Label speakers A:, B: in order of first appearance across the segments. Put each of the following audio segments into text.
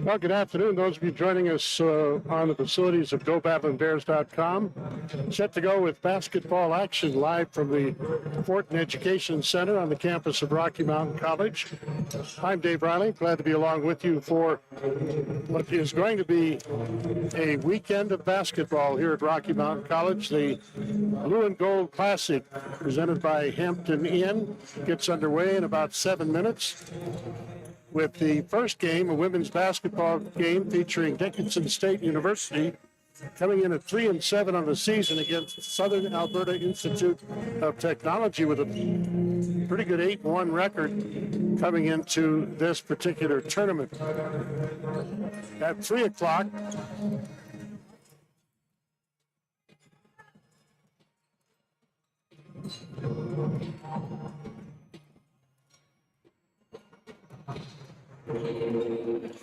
A: Well, good afternoon. Those of you joining us on the facilities of GoBattlingBears.com. Set to go with basketball action live from the Fortin Education Center on the campus of Rocky Mountain College. I'm Dave Riley. Glad to be along with you for what is going to be a weekend of basketball here at Rocky Mountain College. The Blue and Gold Classic, presented by Hampton Inn, gets underway in about 7 minutes. With the first game, a women's basketball game featuring Dickinson State University, coming in at 3-7 on the season against Southern Alberta Institute of Technology with a pretty good 8-1 record coming into this particular tournament. At 3 o'clock,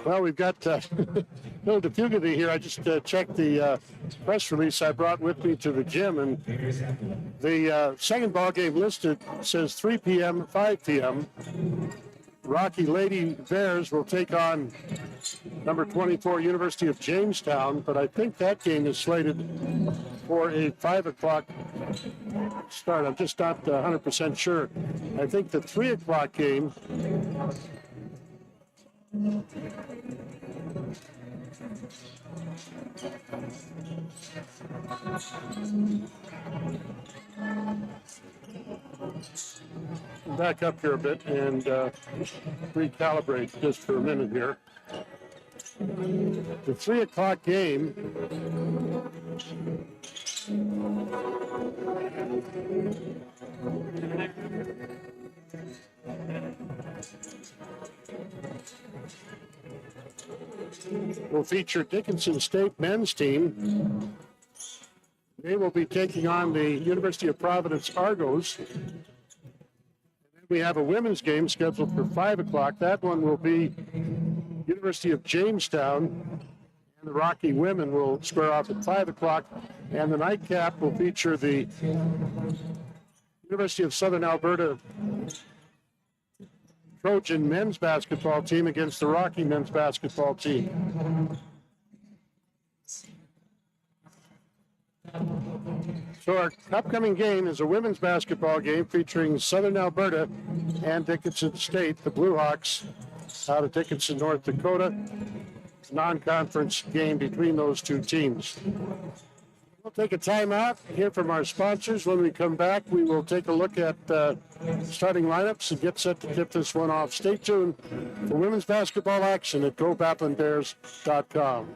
A: well, we've got a little difficulty here. I just checked the press release I brought with me to the gym, and the second ball game listed says 3 p.m., 5 p.m. Rocky Lady Bears will take on number 24, University of Jamestown, but I think that game is slated for a 5 o'clock start. I'm just not 100% sure. I think the 3 o'clock game back up here a bit and recalibrate just for a minute here. The 3 o'clock game will feature Dickinson State men's team. They will be taking on the University of Providence Argos. And then we have a women's game scheduled for 5 o'clock. That one will be University of Jamestown, and the Rocky women will square off at 5 o'clock. And the nightcap will feature the University of Southern Alberta Trojan men's basketball team against the Rocky men's basketball team. So our upcoming game is a women's basketball game featuring Southern Alberta and Dickinson State, the Blue Hawks out of Dickinson, North Dakota. Non-conference game between those two teams. We'll take a timeout, hear from our sponsors. When we come back, we will take a look at starting lineups and get set to tip this one off. Stay tuned for women's basketball action at GoBattlingBears.com.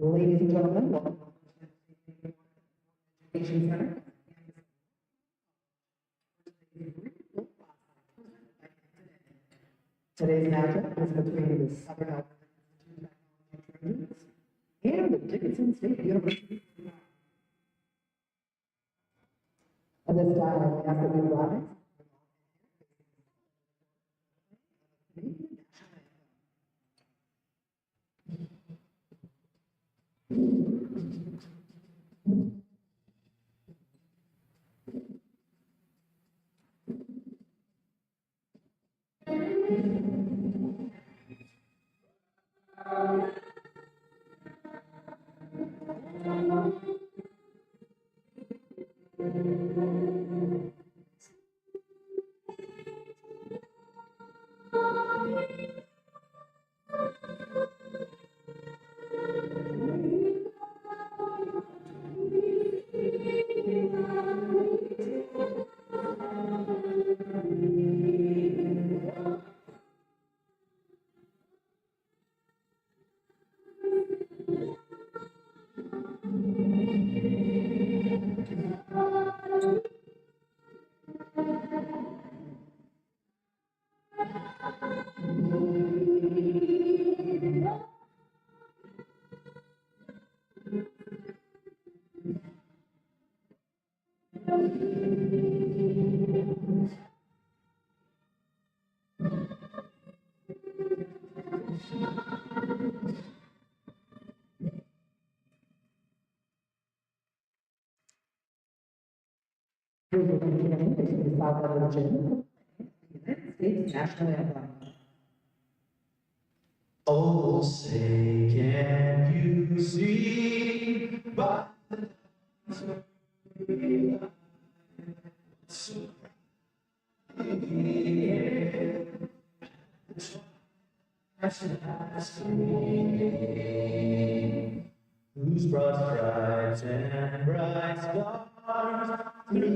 B: Ladies and gentlemen, welcome to the Education Center. Today's matchup is between the Southern Alberta Trojans and the Dickinson State University. At this time, I ask that you rise. Please begin to the South of the United States National Anthem.
C: Oh, say, can you see by the daylight so whose broad stripes and bright stars through the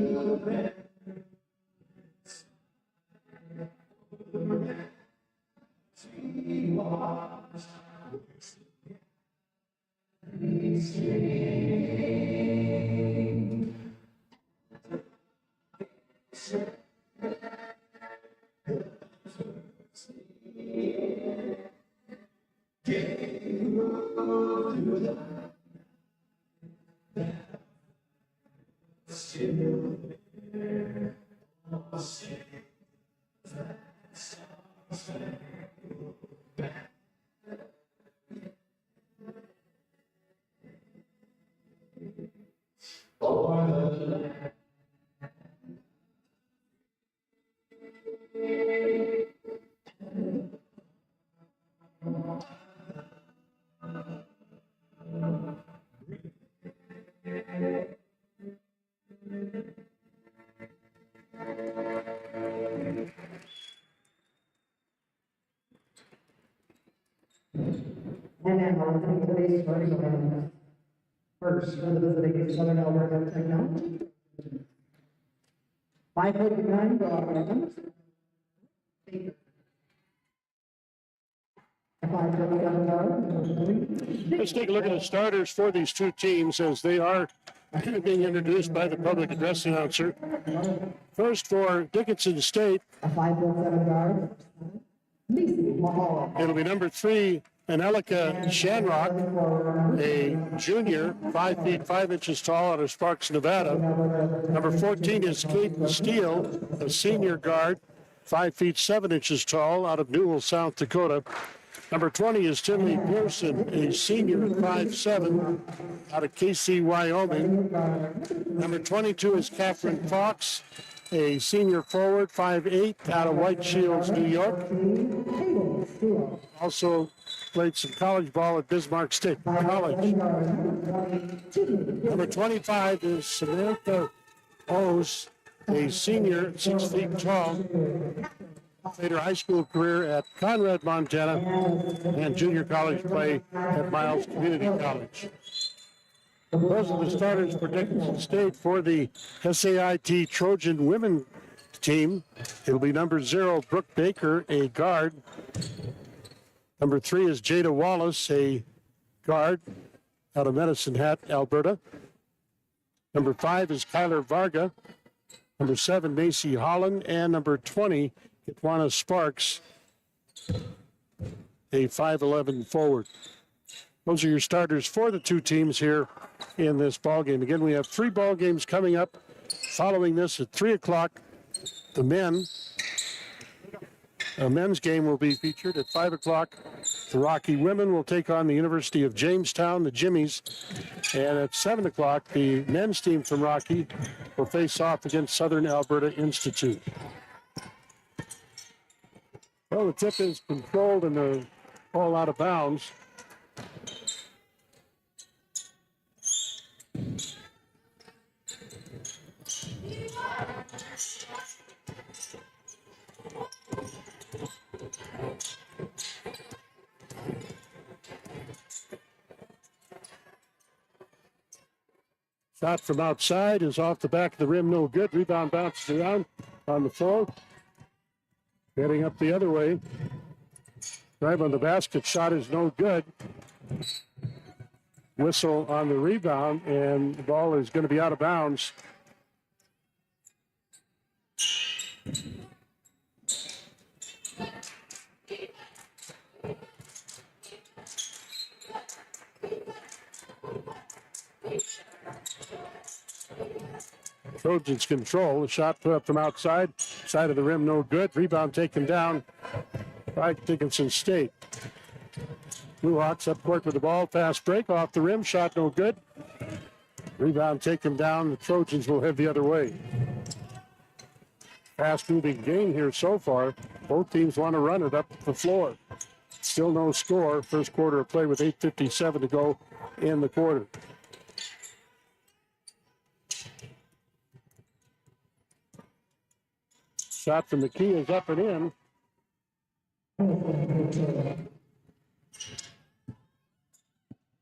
B: And now, listening to today's starting event. First, for the visiting Southern Alberta Technology. 549 Broadway. 547.
A: Let's take a look at the starters for these two teams as they are being introduced by the public address announcer. First for Dickinson State,
B: A 517 guard. Lisa Mahal.
A: it'll be number 3, Anelika Shanrock, a junior, 5 feet 5 inches tall out of Sparks, Nevada. Number 14 is Caden Steele, a senior guard, 5 feet 7 inches tall out of Newell, South Dakota. Number 20 is Tinley Pearson, a senior, 5'7", out of Casey, Wyoming. Number 22 is Catherine Fox, a senior forward, 5'8", out of White Shields, New York. Also played some college ball at Bismarck State College. Number 25 is Samantha Ose, a senior, 6 feet tall. Played her high school career at Conrad, Montana, and junior college play at Miles Community College. Those are the starters for Dickinson State for the SAIT Trojan women team. It'll be number 0, Brooke Baker, a guard. Number 3 is Jada Wallace, a guard out of Medicine Hat, Alberta. Number 5 is Kyler Varga. Number 7, Macy Holland. And number 20, Kitwana Sparks, a 5'11" forward. Those are your starters for the two teams here in this ball game. Again, we have 3 ball games coming up Following this at 3 o'clock, the men's game will be featured. At 5 o'clock, the Rocky women will take on the University of Jamestown, the Jimmies. And at 7 o'clock, the men's team from Rocky will face off against Southern Alberta Institute. Well, the tip is controlled and the ball out of bounds. Shot from outside is off the back of the rim, no good. Rebound bounces around on the floor. Heading up the other way. Drive on the basket, shot is no good. Whistle on the rebound, and the ball is going to be out of bounds. Trojans control. The shot put up from outside. Side of the rim, no good. Rebound taken down by Dickinson State. Blue Hawks up court with the ball. Fast break off the rim. Shot no good. Rebound taken down. The Trojans will head the other way. Fast moving game here so far. Both teams want to run it up the floor. Still no score. First quarter of play with 8:57 to go in the quarter. Shot from the key is up and in.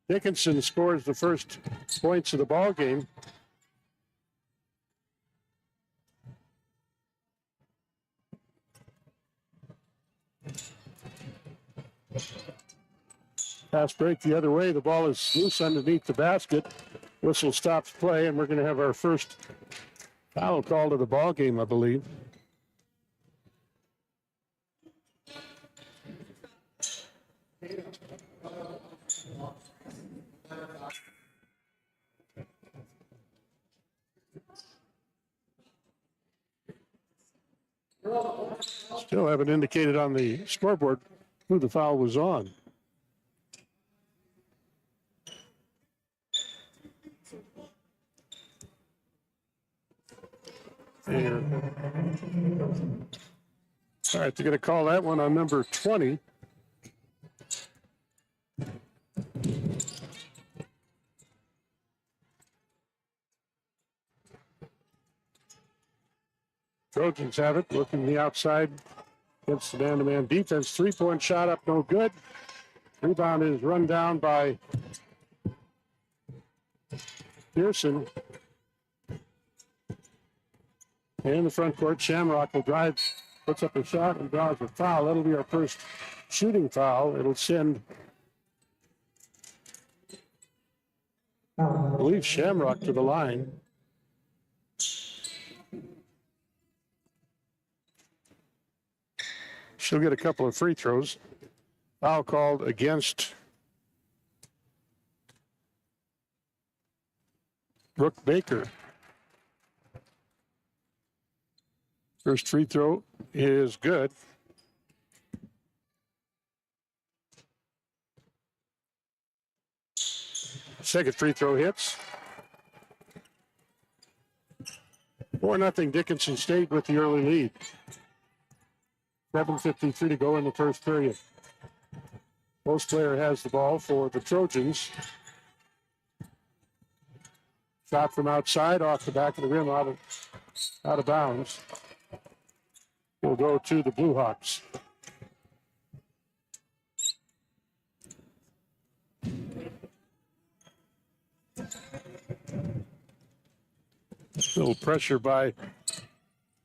A: Dickinson scores the first points of the ball game. Pass break the other way. The ball is loose underneath the basket. Whistle stops play, and we're going to have our first foul call to the ball game, I believe. Still haven't indicated on the scoreboard who the foul was on. There. All right, they're going to call that one on number 20. Trojans have it, looking the outside against the man-to-man defense. Three-point shot up, no good. Rebound is run down by Pearson. And in the front court, Shamrock will drive, puts up a shot and draws a foul. That'll be our first shooting foul. It'll send, I believe, Shamrock to the line. She'll get a couple of free throws. Foul called against Brooke Baker. First free throw is good. Second free throw hits. 4-0 Dickinson State with the early lead. 7:53 to go in the first period. Post player has the ball for the Trojans. Shot from outside, off the back of the rim, out of bounds. Will go to the Blue Hawks. Little pressure by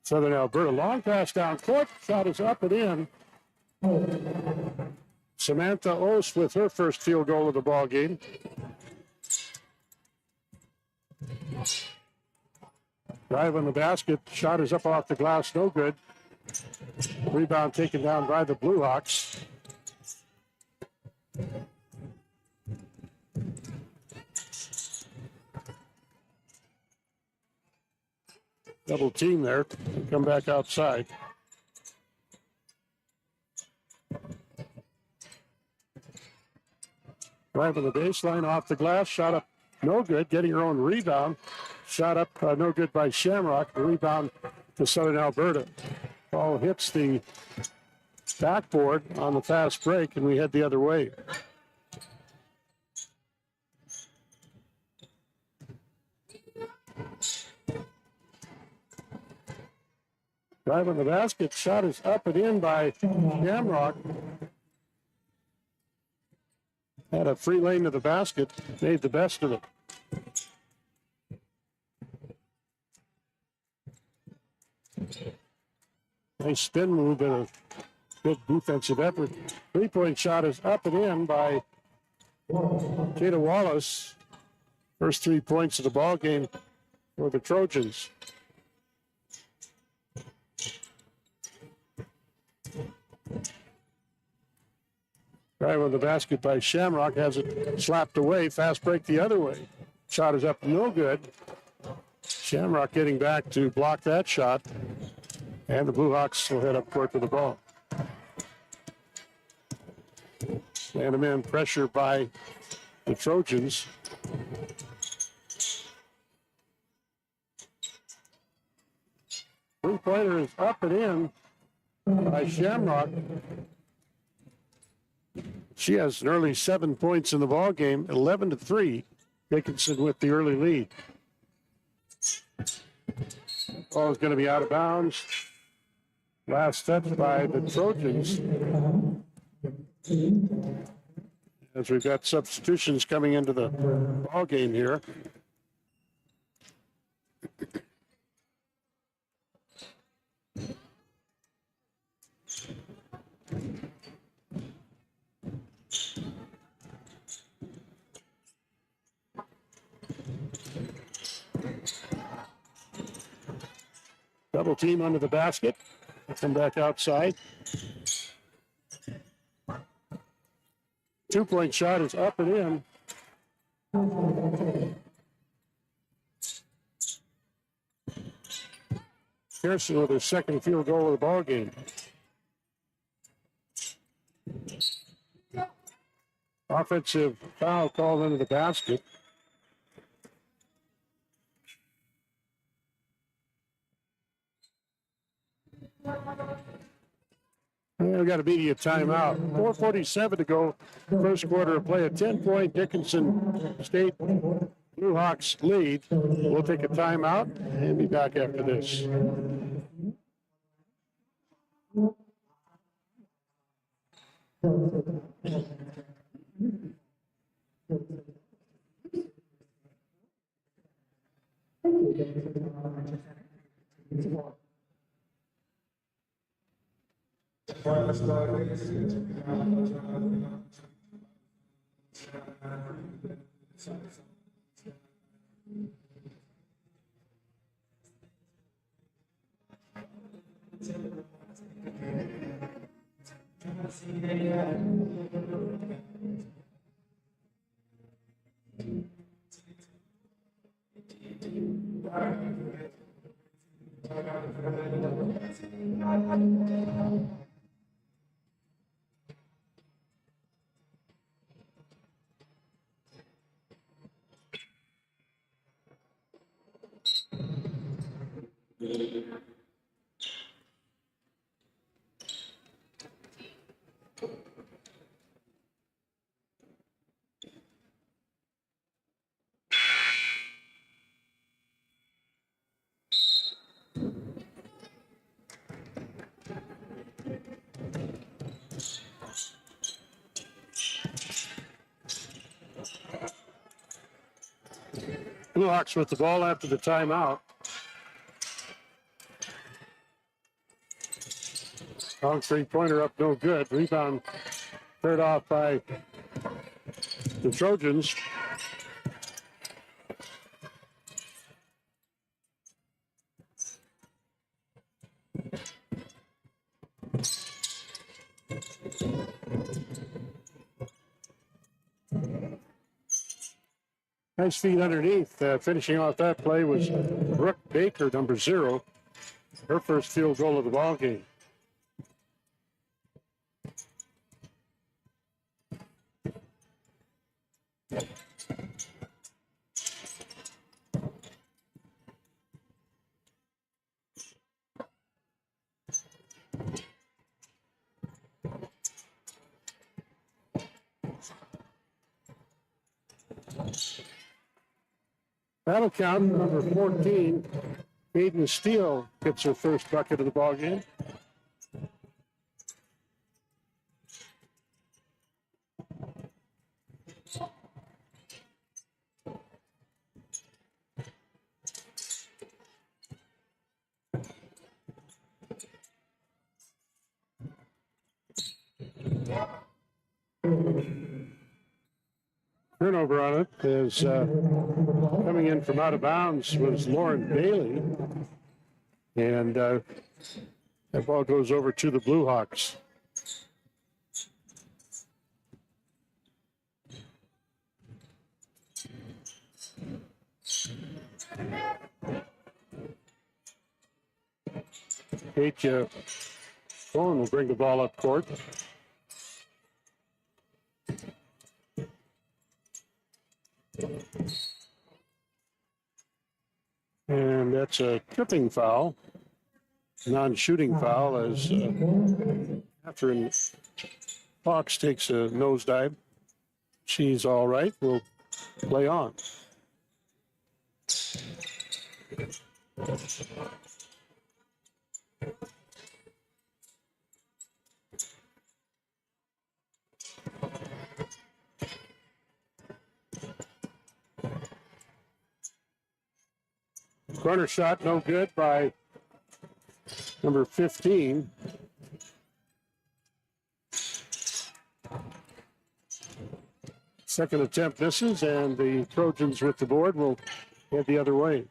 A: Southern Alberta. Long pass down court. Shot is up and in. Samantha Ost with her first field goal of the ball game. Drive on the basket. Shot is up off the glass. No good. Rebound taken down by the Blue Hawks. Double team there. Come back outside. Drive on the baseline off the glass. Shot up, no good. Getting her own rebound. Shot up, no good by Shamrock. The rebound to Southern Alberta. Ball hits the backboard on the fast break, and we head the other way. Drive on the basket. Shot is up and in by Shamrock. Had a free lane to the basket. Made the best of it. Nice spin move and a good defensive effort. Three-point shot is up and in by Jada Wallace. First 3 points of the ball game for the Trojans. Drive on the basket by Shamrock, has it slapped away. Fast break the other way. Shot is up, no good. Shamrock getting back to block that shot. And the Blue Hawks will head up court with the ball. Man-to-man pressure by the Trojans. Three-pointer is up and in by Shamrock. She has an early 7 points in the ball game, 11-3. Dickinson with the early lead. Ball is going to be out of bounds. Last touch by the Trojans. As we've got substitutions coming into the ball game here. Double team under the basket. Come back outside. 2-point shot is up and in. Pearson with her second field goal of the ball game. Offensive foul called into the basket. We've got a immediate timeout. 4:47 to go. First quarter of play. A 10-point Dickinson State Blue Hawks lead. We'll take a timeout and be back after this. Blue Hawks with the ball after the timeout. Long three-pointer up, no good. Rebound third off by the Trojans. Nice feed underneath. Finishing off that play was Brooke Baker, number 0. Her first field goal of the ball game. Battle count number 14. Aiden Steele gets her first bucket of the ball game. Turnover on it is coming in from out of bounds was Lauren Bailey. And that ball goes over to the Blue Hawks. Kate Cohen will bring the ball up court. And that's a tripping foul, non-shooting foul, as Catherine Fox takes a nosedive. She's all right. We'll play on. Corner shot, no good by number 15. Second attempt misses, and the Trojans with the board will head the other way.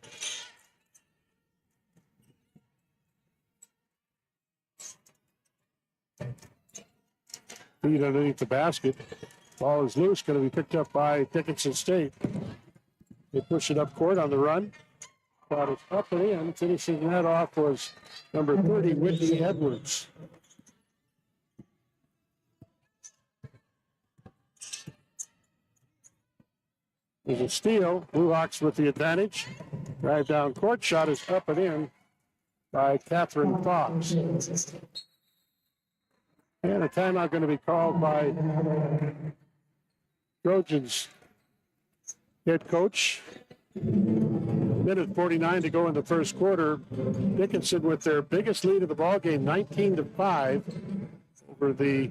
A: Feed underneath the basket. Ball is loose, going to be picked up by Dickinson State. They push it up court on the run. Ball is up and in. Finishing that off was number 30, Whitney Edwards. There's a steal. Blue Hawks with the advantage. Drive down court. Shot is up and in by Catherine Fox. And a timeout going to be called by Trojans head coach. Minute 49 to go in the first quarter. Dickinson with their biggest lead of the ball game, 19-5 over the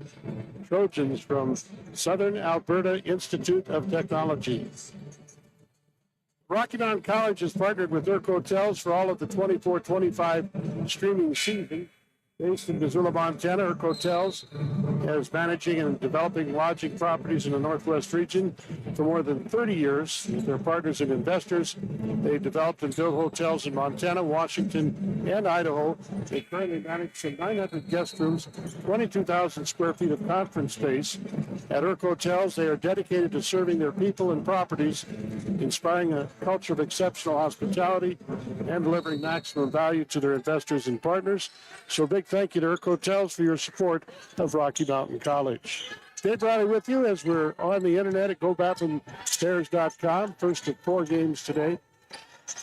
A: Trojans from Southern Alberta Institute of Technology. Rocky Mountain College has partnered with Irk Hotels for all of the 24-25 streaming season. Based in Missoula, Montana, Irk Hotels is managing and developing lodging properties in the Northwest region for more than 30 years. They're partners and investors. They've developed and built hotels in Montana, Washington, and Idaho. They currently manage some 900 guest rooms, 22,000 square feet of conference space. At Irk Hotels, they are dedicated to serving their people and properties, inspiring a culture of exceptional hospitality, and delivering maximum value to their investors and partners. So big thank you to Irk Hotels for your support of Rocky Mountain College. Dave Bradley with you as we're on the internet at GoBatlinBears.com. First of 4 games today.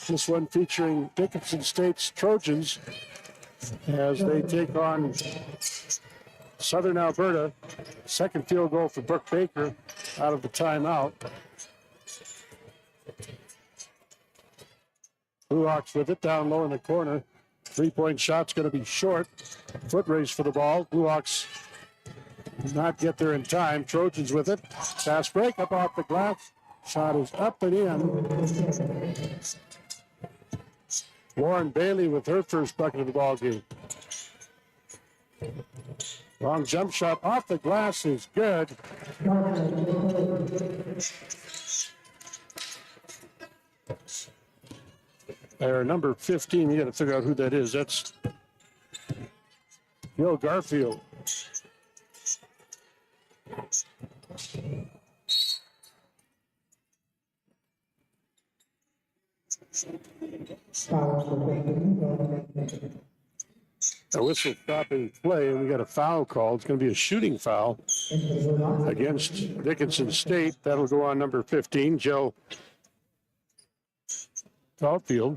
A: This one featuring Dickinson State's Trojans as they take on Southern Alberta. Second field goal for Brooke Baker out of the timeout. Blue Hawks with it down low in the corner. 3-point shot's going to be short. Foot race for the ball. Blue Hawks not get there in time. Trojans with it. Fast break up off the glass. Shot is up and in. Lauren Bailey with her first bucket of the ball game. Long jump shot off the glass is good. There, number 15, you got to figure out who that is. That's Gil Garfield.
B: Foul for Fortin.
A: A whistle stopping play, and we got a foul call. It's going to be a shooting foul against Dickinson State. That'll go on number 15, Joe Caulfield.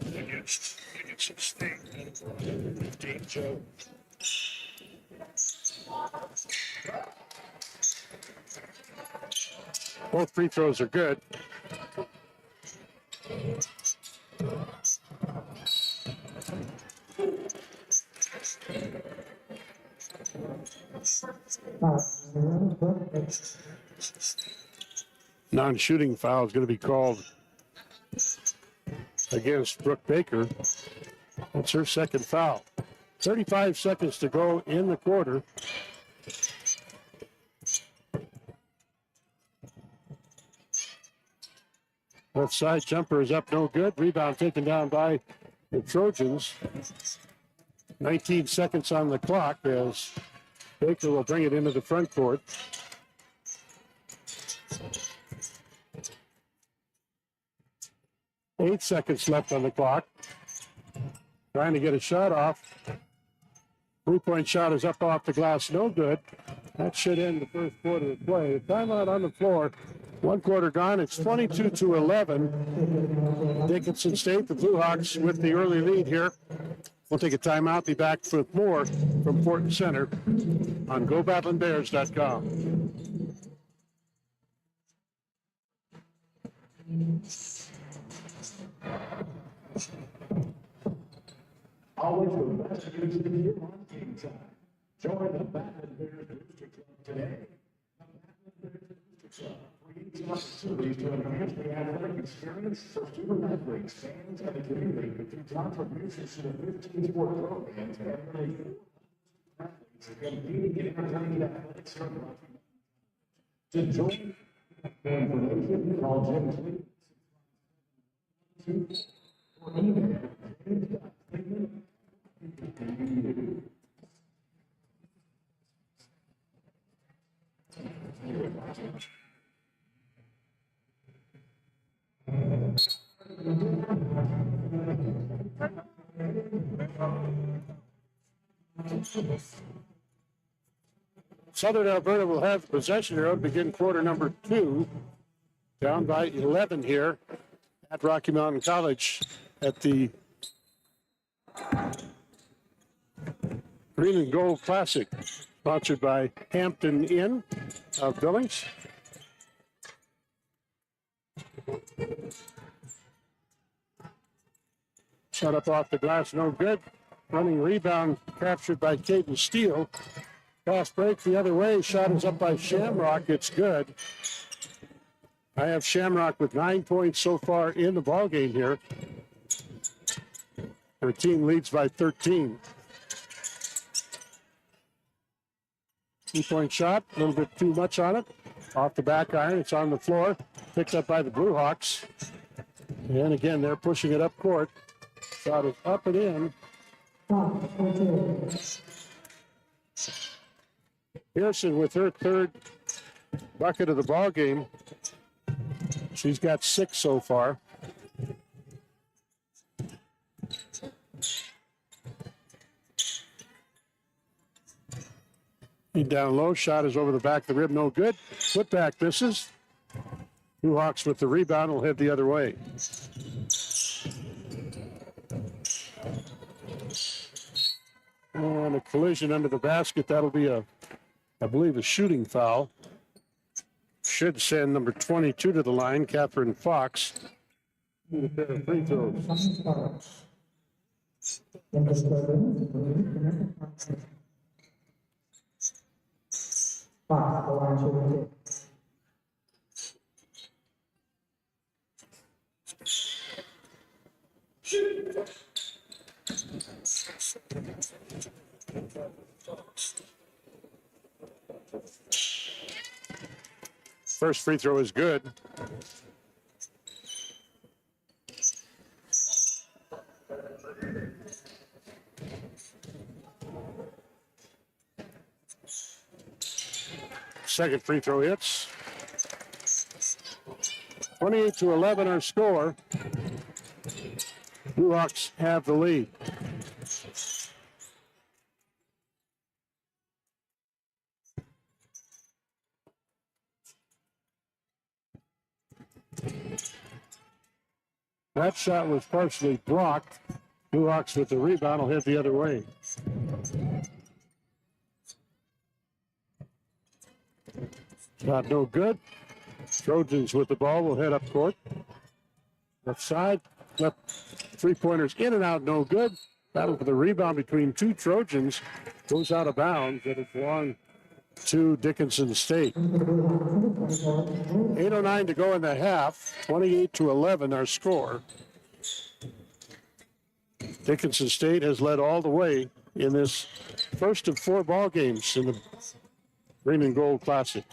A: Against Dickinson State, 15, Joe. Both free throws are good. Non-shooting foul is going to be called against Brooke Baker. That's her second foul. 35 seconds to go in the quarter. Left side jumper is up, no good. Rebound taken down by the Trojans. 19 seconds on the clock as Baker will bring it into the front court. Eight seconds left on the clock. Trying to get a shot off. Three-point shot is up off the glass, no good. That should end the first quarter of play. The timeout on the floor. One quarter gone. It's 22-11. Dickinson State, the Blue Hawks with the early lead here. We'll take a timeout. Be back with more from Fortin Center on GoBattlinBears.com.
D: Always the best music here on Game Time. Join the Battling Bears Booster Club today. The Battling Bears Booster Club creates opportunities to enhance the athletic experience for student athletes, fans, and the community through contributions to the 15 sport programs and nearly 400 athletes competing in entertaining athletics are brought to you. To join for information, call Jim Cleveland or email James.Cleveland.
A: Southern Alberta will have possession here to begin quarter number 2. Down by 11 here at Rocky Mountain College at the Green and Gold Classic, sponsored by Hampton Inn of Billings. Shot up off the glass, no good. Running rebound captured by Caden Steele. Fast break the other way. Shot is up by Shamrock. It's good. I have Shamrock with 9 points so far in the ballgame here. Her team leads by 13. 2-point shot, a little bit too much on it. Off the back iron, it's on the floor. Picked up by the Blue Hawks. And again, they're pushing it up court. Shot is up and in. Pearson with her third bucket of the ball game. She's got 6 so far. Down low, shot is over the back of the rim, no good. Foot back misses. Blue Hawks with the rebound will head the other way. And a collision under the basket. That'll be I believe, a shooting foul. Should send number 22 to the line, Catherine Fox. A pair of free throws.
B: Fox, the line shooting.
A: First free throw is good. second free throw hits. 28-11 our score. Blue Hawks have the lead. That shot was partially blocked. Blue Hawks with the rebound will head the other way. Shot no good. Trojans with the ball will head up court. Left side, left three-pointers in and out, no good. Battle for the rebound between two Trojans. Goes out of bounds, and it belonged to Dickinson State. 8:09 to go in the half. 28-11 our score. Dickinson State has led all the way in this first of four ball games in the Green and Gold Classic.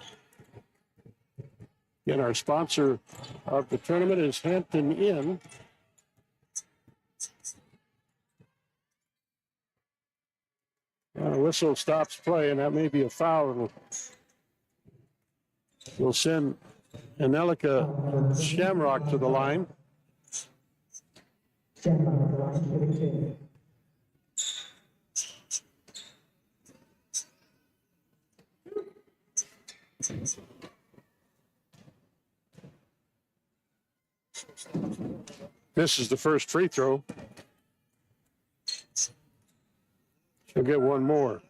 A: And our sponsor of the tournament is Hampton Inn. And a whistle stops play, and that may be a foul. We'll send Anelika Shamrock to the line. This is the first free throw. She'll get one more.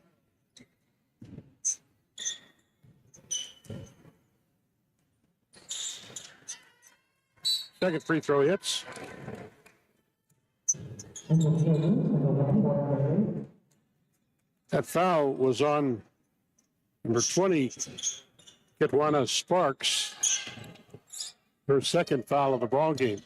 A: Second free throw hits. That foul was on number 20, Kitwana Sparks. Her second foul of the ball game.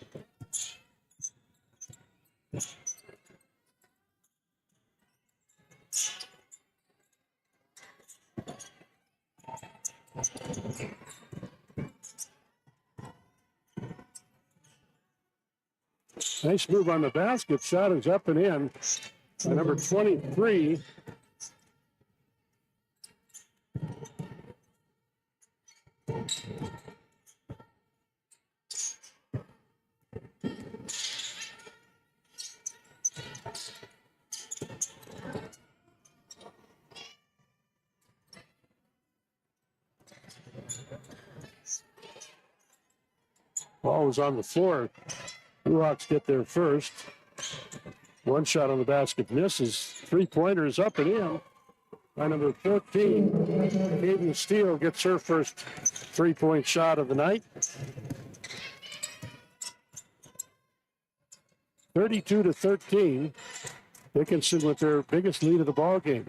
A: Nice move on the basket. Shot is up and in by number 23. Ball was on the floor. Blue Hawks get there first. One shot on the basket misses. Three-pointer is up and in by number 14. Hayden Steele gets her first three-point shot of the night. 32-13. Dickinson with their biggest lead of the ball game.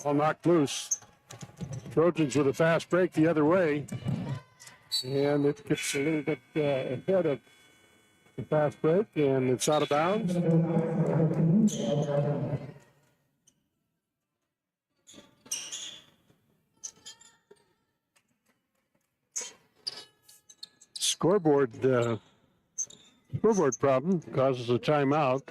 A: All knocked loose. Trojans with a fast break the other way. And it gets a little bit ahead of the fast break, and it's out of bounds. Scoreboard problem causes a timeout.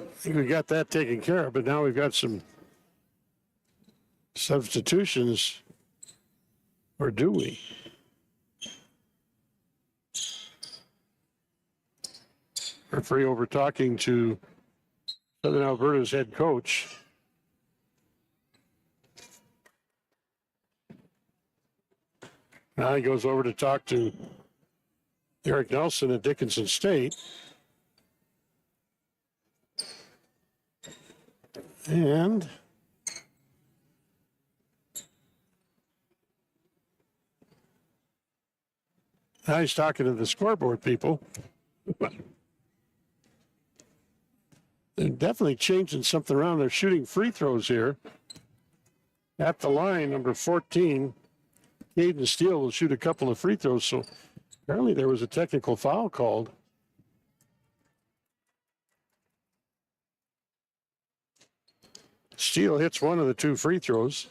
A: I think we got that taken care of, but now we've got some substitutions, or do we? Referee over talking to Southern Alberta's head coach. Now he goes over to talk to Eric Nelson at Dickinson State. And Now he's talking to the scoreboard people. They're definitely changing something around. They're shooting free throws here. At the line, number 14, Caden Steele will shoot a couple of free throws. So apparently there was a technical foul called. Steele hits one of the two free throws.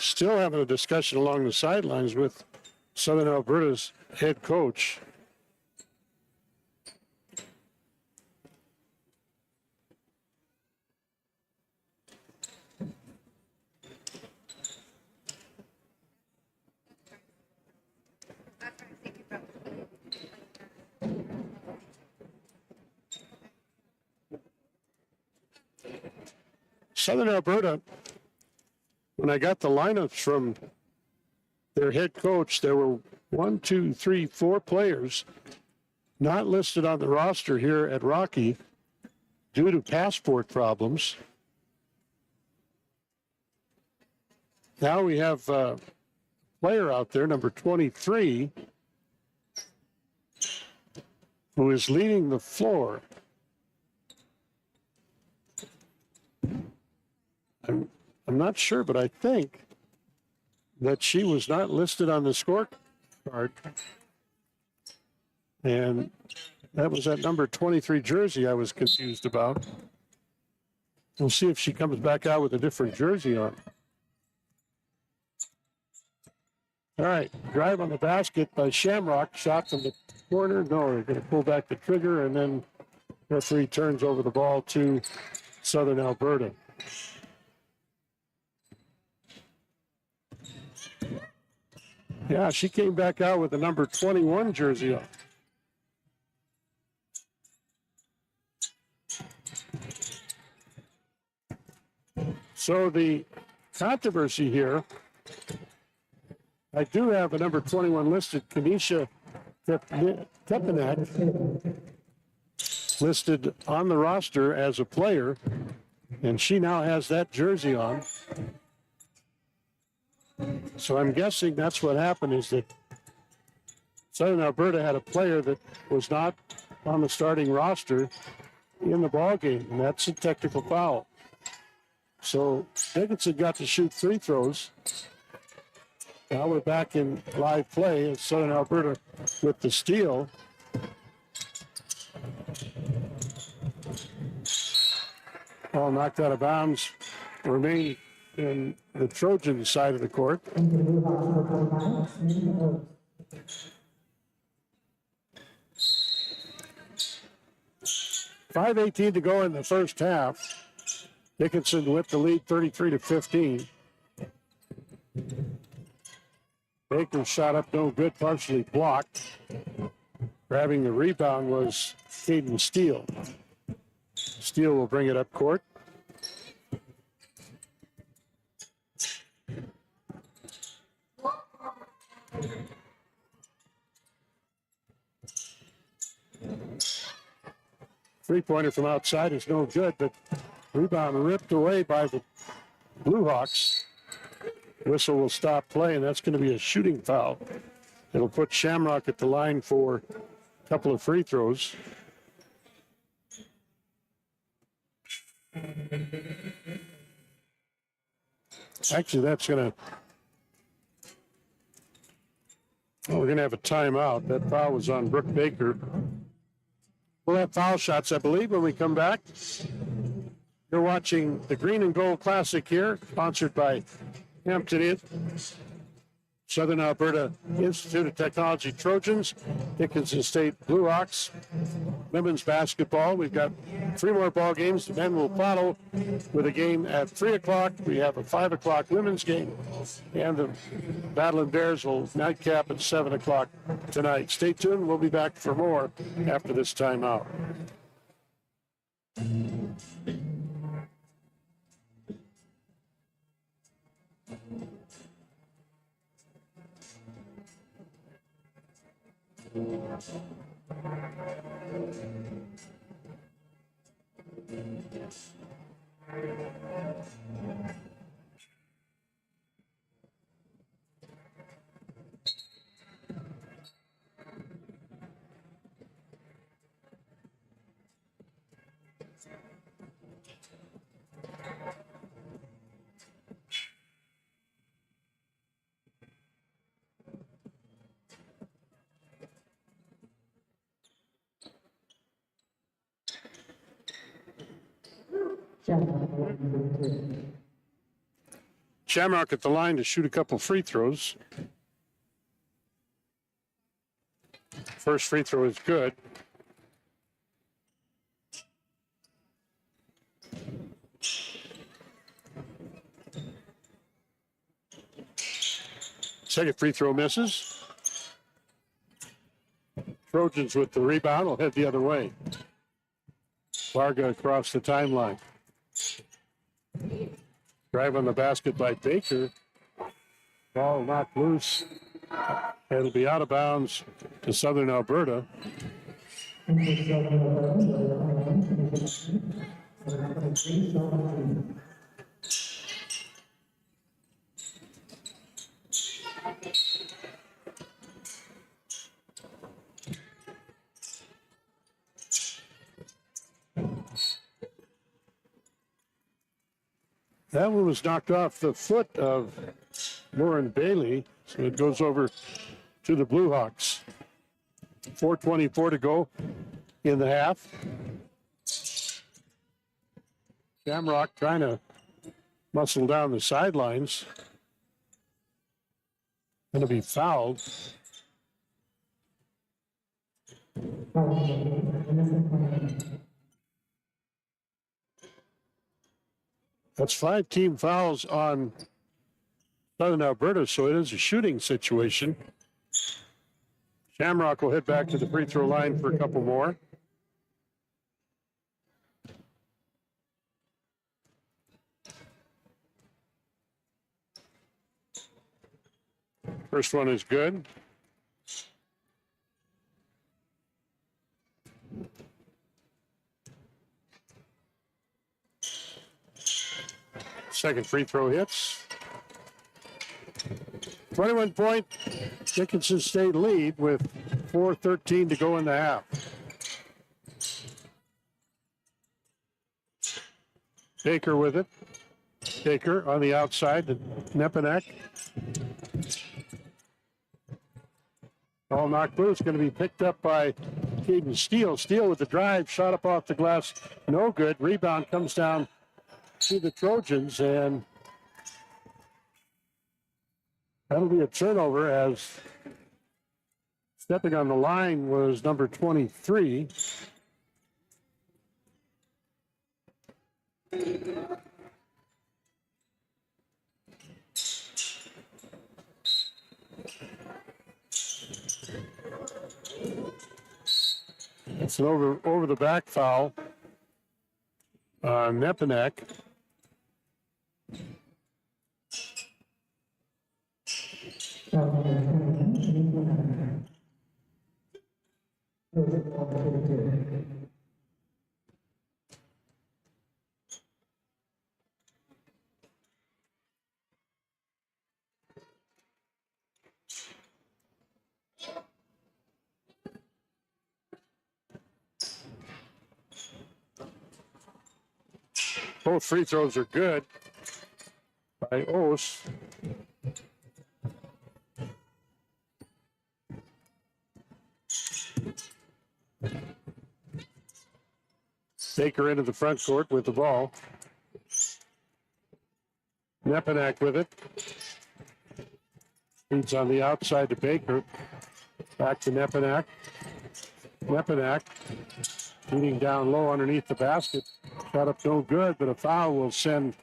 A: Still having a discussion along the sidelines with Southern Alberta's head coach. Southern Alberta, when I got the lineups from their head coach, there were 4 players not listed on the roster here at Rocky due to passport problems. Now we have a player out there, number 23, who is leading the floor. I'm not sure, but I think that she was not listed on the scorecard. And that was that number 23 jersey I was confused about. We'll see if she comes back out with a different jersey on. All right, drive on the basket by Shamrock. Shot from the corner. No, they're going to pull back the trigger, and then referee turns over the ball to Southern Alberta. Yeah, she came back out with the number 21 jersey on. So the controversy here, I do have a number 21 listed, Kanisha Tepanek, listed on the roster as a player, and she now has that jersey on. So I'm guessing that's what happened, is that Southern Alberta had a player that was not on the starting roster in the ball game, and that's a technical foul. So Dickinson got to shoot free throws. Now we're back in live play as Southern Alberta with the steal. Ball knocked out of bounds. Remain in the Trojan side of the court. 5:18 to go in the first half. Dickinson with the lead 33-15. Baker's shot up no good, partially blocked. Grabbing the rebound was Caden Steele. Steele will bring it up court. Three-pointer from outside is no good, but rebound ripped away by the Blue Hawks. Whistle will stop play, and that's going to be a shooting foul. It'll put Shamrock at the line for a couple of free throws. Actually, that's going to... we're going to have a timeout. That foul was on Brooke Baker. We'll have foul shots, I believe, when we come back. You're watching the Green and Gold Classic here, sponsored by Hampton Inn, Southern Alberta Institute of Technology Trojans, Dickinson State Blue Hawks. women's basketball. We've got 3 more ball games. The men will follow with a game at 3 o'clock. We have a 5 o'clock women's game. And the Battling Bears will nightcap at 7 o'clock tonight. Stay tuned. We'll be back for more after this timeout. Shamrock at the line to shoot a couple free throws. First free throw is good. Second free throw misses. Trojans with the rebound will head the other way. Varga across the timeline. Drive on the basket by Baker. Ball knocked loose. It'll be out of bounds to Southern Alberta. That one was knocked off the foot of Lauren Bailey, so it goes over to the Blue Hawks. 4:24 to go in the half. Shamrock trying to muscle down the sidelines. Going to be fouled. That's 5 team fouls on Southern Alberta, so it is a shooting situation. Shamrock will head back to the free throw line for a couple more. First one is good. Second free throw hits. 21-point Dickinson State lead with 4:13 to go in the half. Baker with it. Baker on the outside to Nepanek. Ball knocked loose, going to be picked up by Caden Steele. Steele with the drive, shot up off the glass, no good. Rebound comes down to the Trojans, and that'll be a turnover as stepping on the line was number 23. It's an over the back foul on Nepanek. Both free throws are good by Ose. Baker into the front court with the ball. Nepanek with it. Feeds on the outside to Baker. Back to Nepanek. Nepanek Shooting down low underneath the basket. Shot up no good, but a foul will send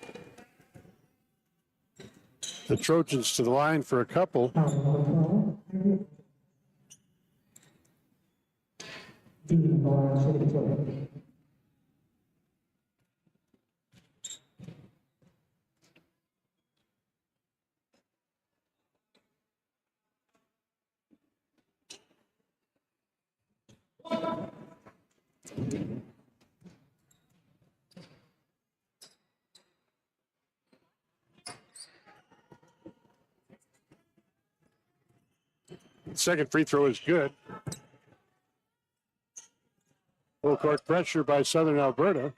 A: the Trojans to the line for a couple. Second free throw is good. Full court pressure by Southern Alberta.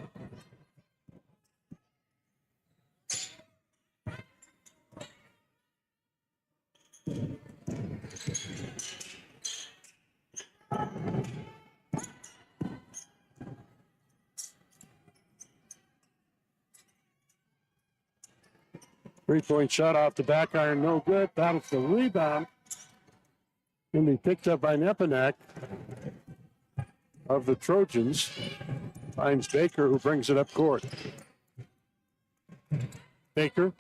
A: Three-point shot off the back iron, no good. Battles the rebound. Can be picked up by Nepanak of the Trojans. Finds Baker, who brings it up court. Baker.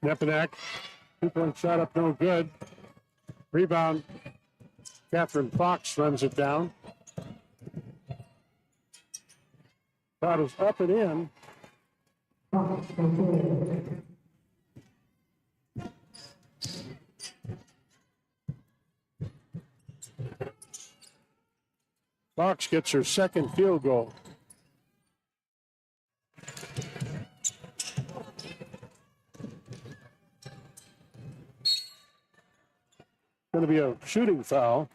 A: Nepanak. Two-point shot up, no good. Rebound. Catherine Fox runs it down. Shot is up and in. Fox gets her second field goal. Going to be a shooting foul.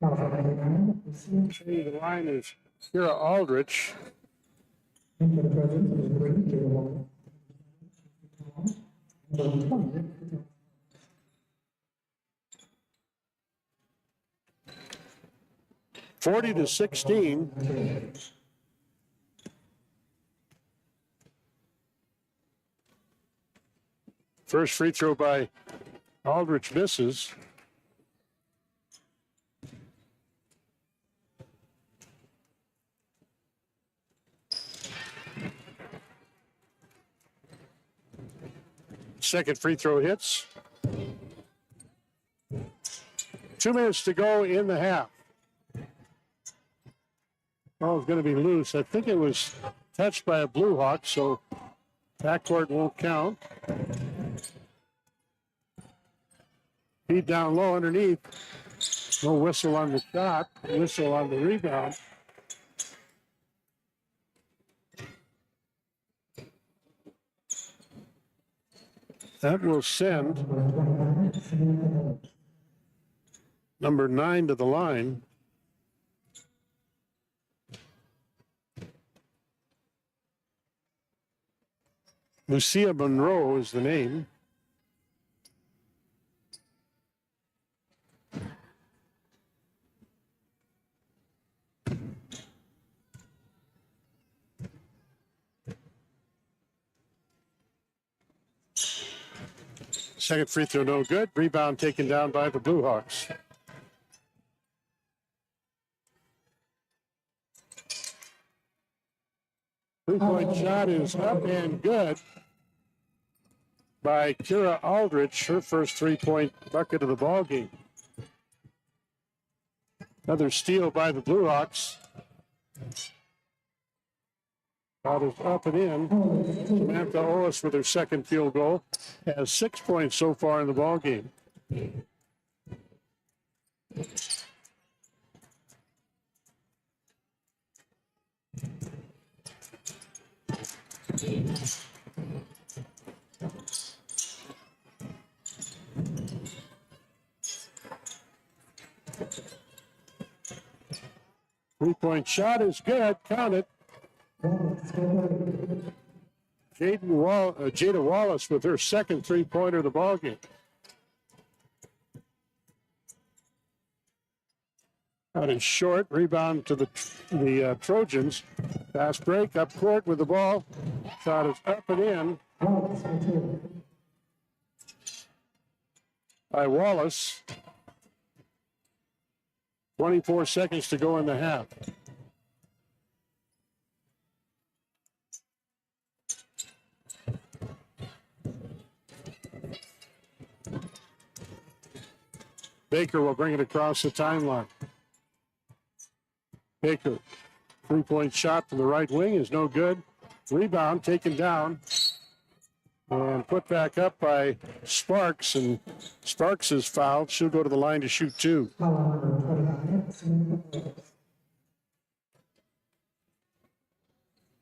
A: The line is Kira Aldrich. 40-16. First free throw by Aldrich misses. Second free throw hits. 2 minutes to go in the half. Oh, it's going to be loose. I think it was touched by a Blue Hawk, so backcourt won't count. Feed down low underneath. No whistle on the shot. Whistle on the rebound. That will send number 9 to the line. Lucia Monroe is the name. Second free throw, no good. Rebound taken down by the Blue Hawks. Three-point shot is up and good by Kira Aldrich, her first three-point bucket of the ball game. Another steal by the Blue Hawks. Shot is up and in. Samantha Olis with her second field goal has 6 points so far in the ball game. Three-point shot is good. Count it. Jada Wallace with her second three-pointer of the ballgame. That is short. Rebound to the Trojans. Fast break up court with the ball. Shot is up and in
B: I like this one too.
A: by Wallace. 24 seconds to go in the half. Baker will bring it across the timeline. Baker, three-point shot from the right wing is no good. Rebound taken down and put back up by Sparks, and Sparks is fouled. She'll go to the line to shoot two.
B: Foul on number 25.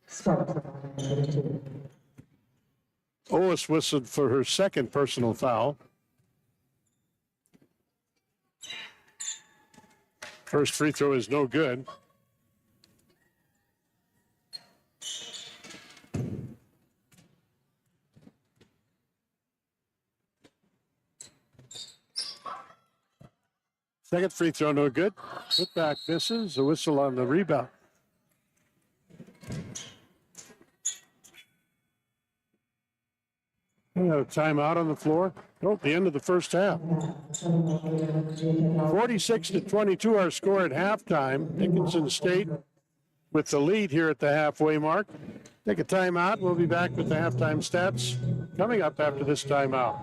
B: Sparks on number 2.
A: Olis whistled for her second personal foul. First free throw is no good. Second free throw, no good. Put back misses. A whistle on the rebound. We have a timeout on the floor. Nope, the end of the first half. 46-22 our score at halftime. Dickinson State with the lead here at the halfway mark. Take a timeout. We'll be back with the halftime stats coming up after this timeout.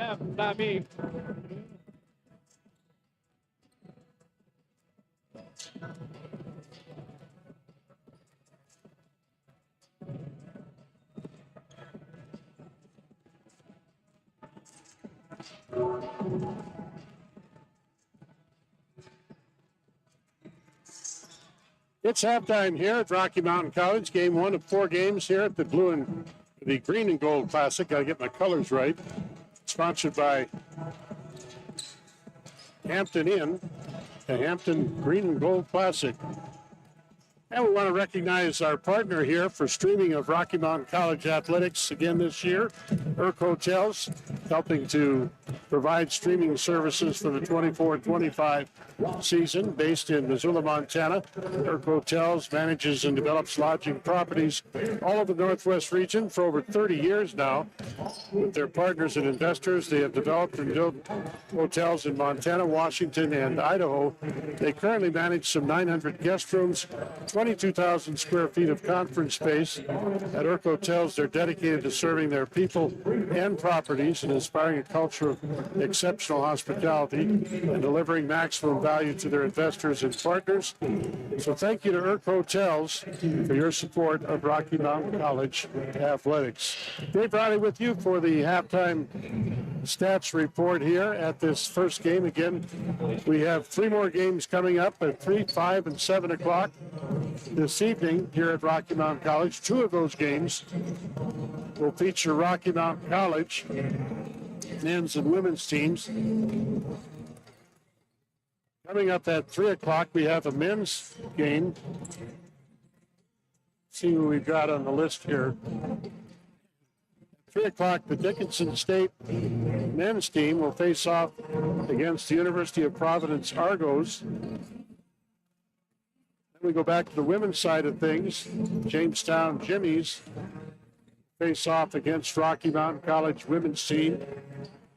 E: Yeah, not me.
A: It's halftime here at Rocky Mountain College. Game 1 of 4 games here at the Green and Gold Classic. Got to get my colors right. Sponsored by Hampton Inn, the Hampton Green and Gold Classic. And we want to recognize our partner here for streaming of Rocky Mountain College athletics again this year, Irk Hotels, helping to provide streaming services for the 24-25 season based in Missoula, Montana. Irk Hotels manages and develops lodging properties all over the Northwest region for over 30 years now. With their partners and investors, they have developed and built hotels in Montana, Washington, and Idaho. They currently manage some 900 guest rooms, 22,000 square feet of conference space. At Irk Hotels, they're dedicated to serving their people and properties and inspiring a culture of exceptional hospitality and delivering maximum value to their investors and partners. So thank you to Irk Hotels for your support of Rocky Mountain College athletics. Dave Riley with you for the halftime stats report here at this first game. Again, we have 3 more games coming up at 3, 5, and 7 o'clock this evening here at Rocky Mountain College. 2 of those games will feature Rocky Mountain College men's and women's teams. Coming up at 3 o'clock, we have a men's game. See who we've got on the list here. 3 o'clock, the Dickinson State men's team will face off against the University of Providence Argos. Then we go back to the women's side of things. Jamestown Jimmies face off against Rocky Mountain College women's team.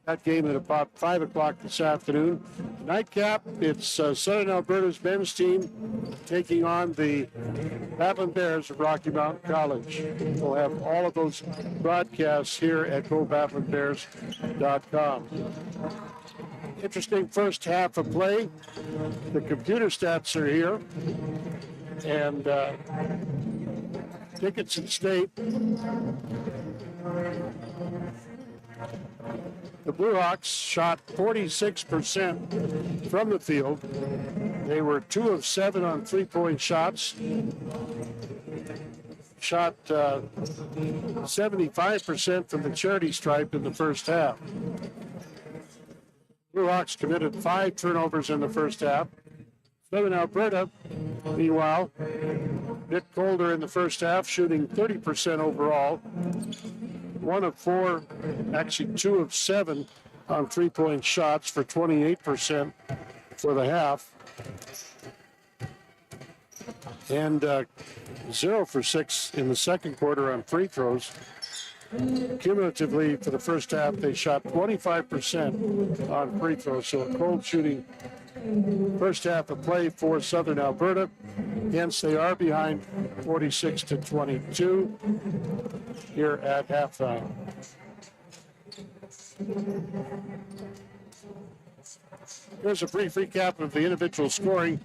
A: That game at about 5 o'clock this afternoon. Nightcap, it's Southern Alberta's men's team taking on the Battling Bears of Rocky Mountain College. We'll have all of those broadcasts here at GoBattlingBears.com. Interesting first half of play. The computer stats are here. And Dickinson State, the Blue Hawks shot 46% from the field. They were 2 of 7 on three-point shots. Shot 75% from the charity stripe in the first half. Blue Hawks committed 5 turnovers in the first half. Southern Alberta, meanwhile, a bit colder in the first half, shooting 30% overall. 1 of 4, actually 2 of 7 on three-point shots for 28% for the half. And 0 for 6 in the second quarter on free throws. Cumulatively, for the first half, they shot 25% on free throws, so a cold shooting first half of play for Southern Alberta. Hence, they are behind 46-22 here at halftime. Here's a brief recap of the individual scoring.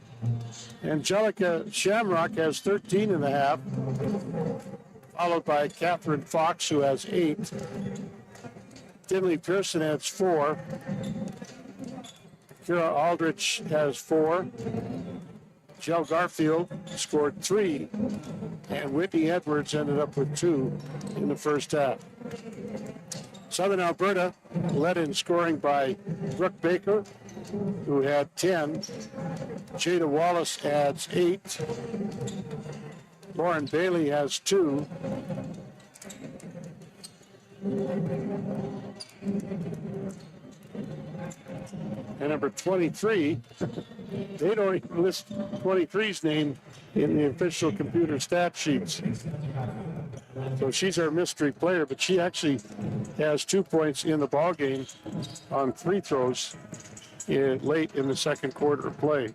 A: Angelica Shamrock has 13 in the half, followed by Catherine Fox, who has 8. Tinley Pearson has 4. Kira Aldrich has 4. Jill Garfield scored 3. And Whitney Edwards ended up with 2 in the first half. Southern Alberta led in scoring by Brooke Baker, who had 10. Jada Wallace adds 8. Lauren Bailey has 2. And number 23, they don't even list 23's name in the official computer stat sheets. So she's our mystery player, but she actually has 2 points in the ball game on free throws late in the second quarter of play.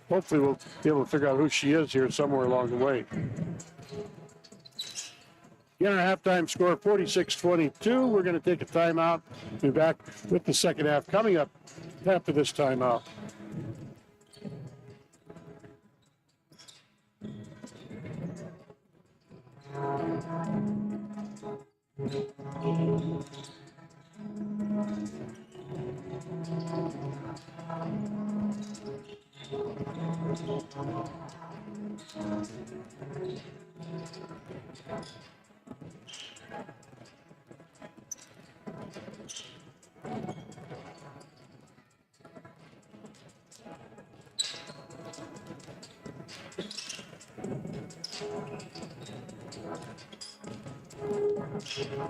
A: Hopefully we'll be able to figure out who she is here somewhere along the way. Again, our halftime score, 46-22. We're going to take a timeout. Be back with the second half coming up after this timeout.
C: Stadium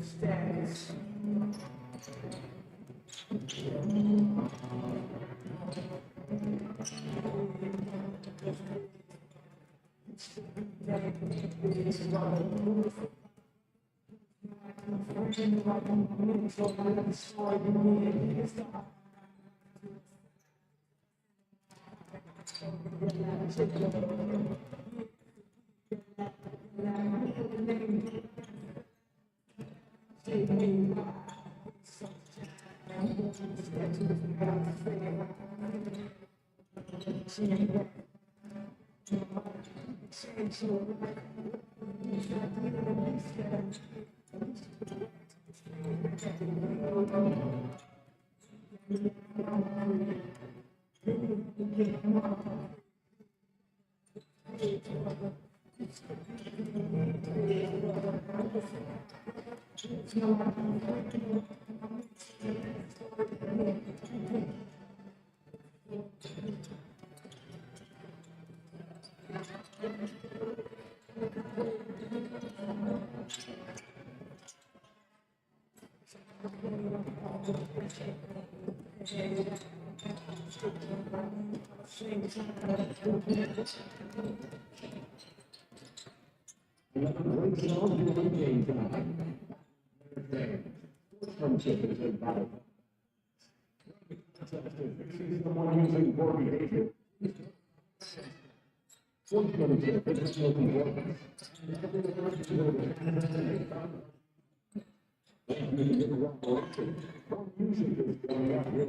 C: status.
D: Another great song during game time. Sportsmanship is involved. Someone using poor behavior. Sportsmanship is important. Music is going out here.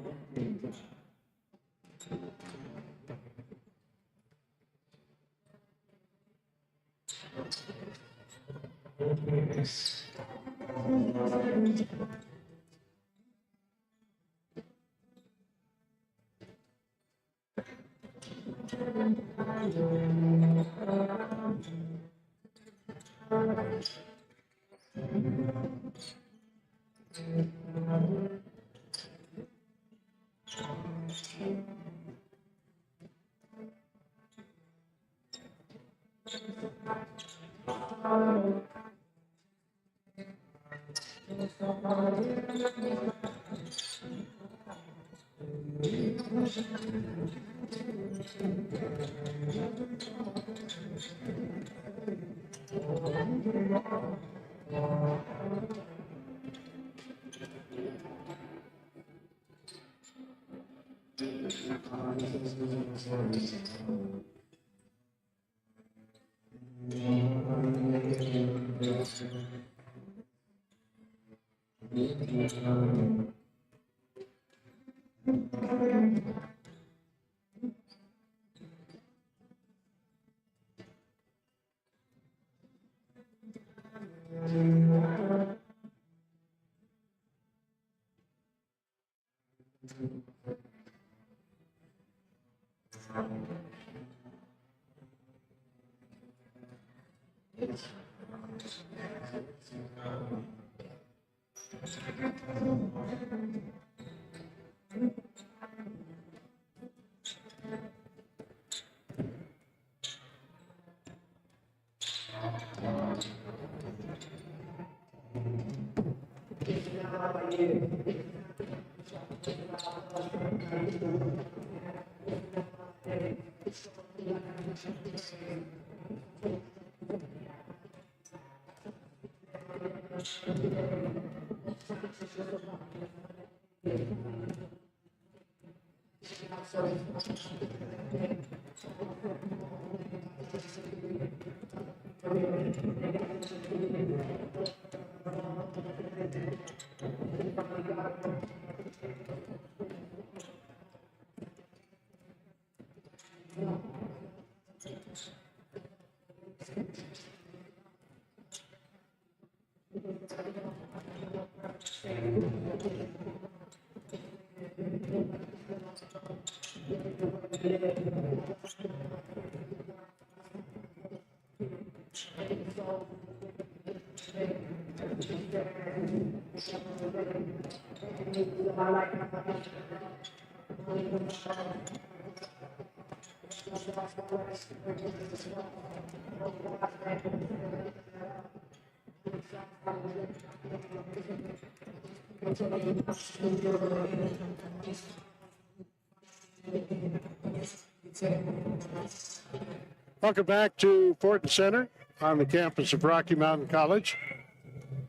A: Welcome back to Fortin Center on the campus of Rocky Mountain College.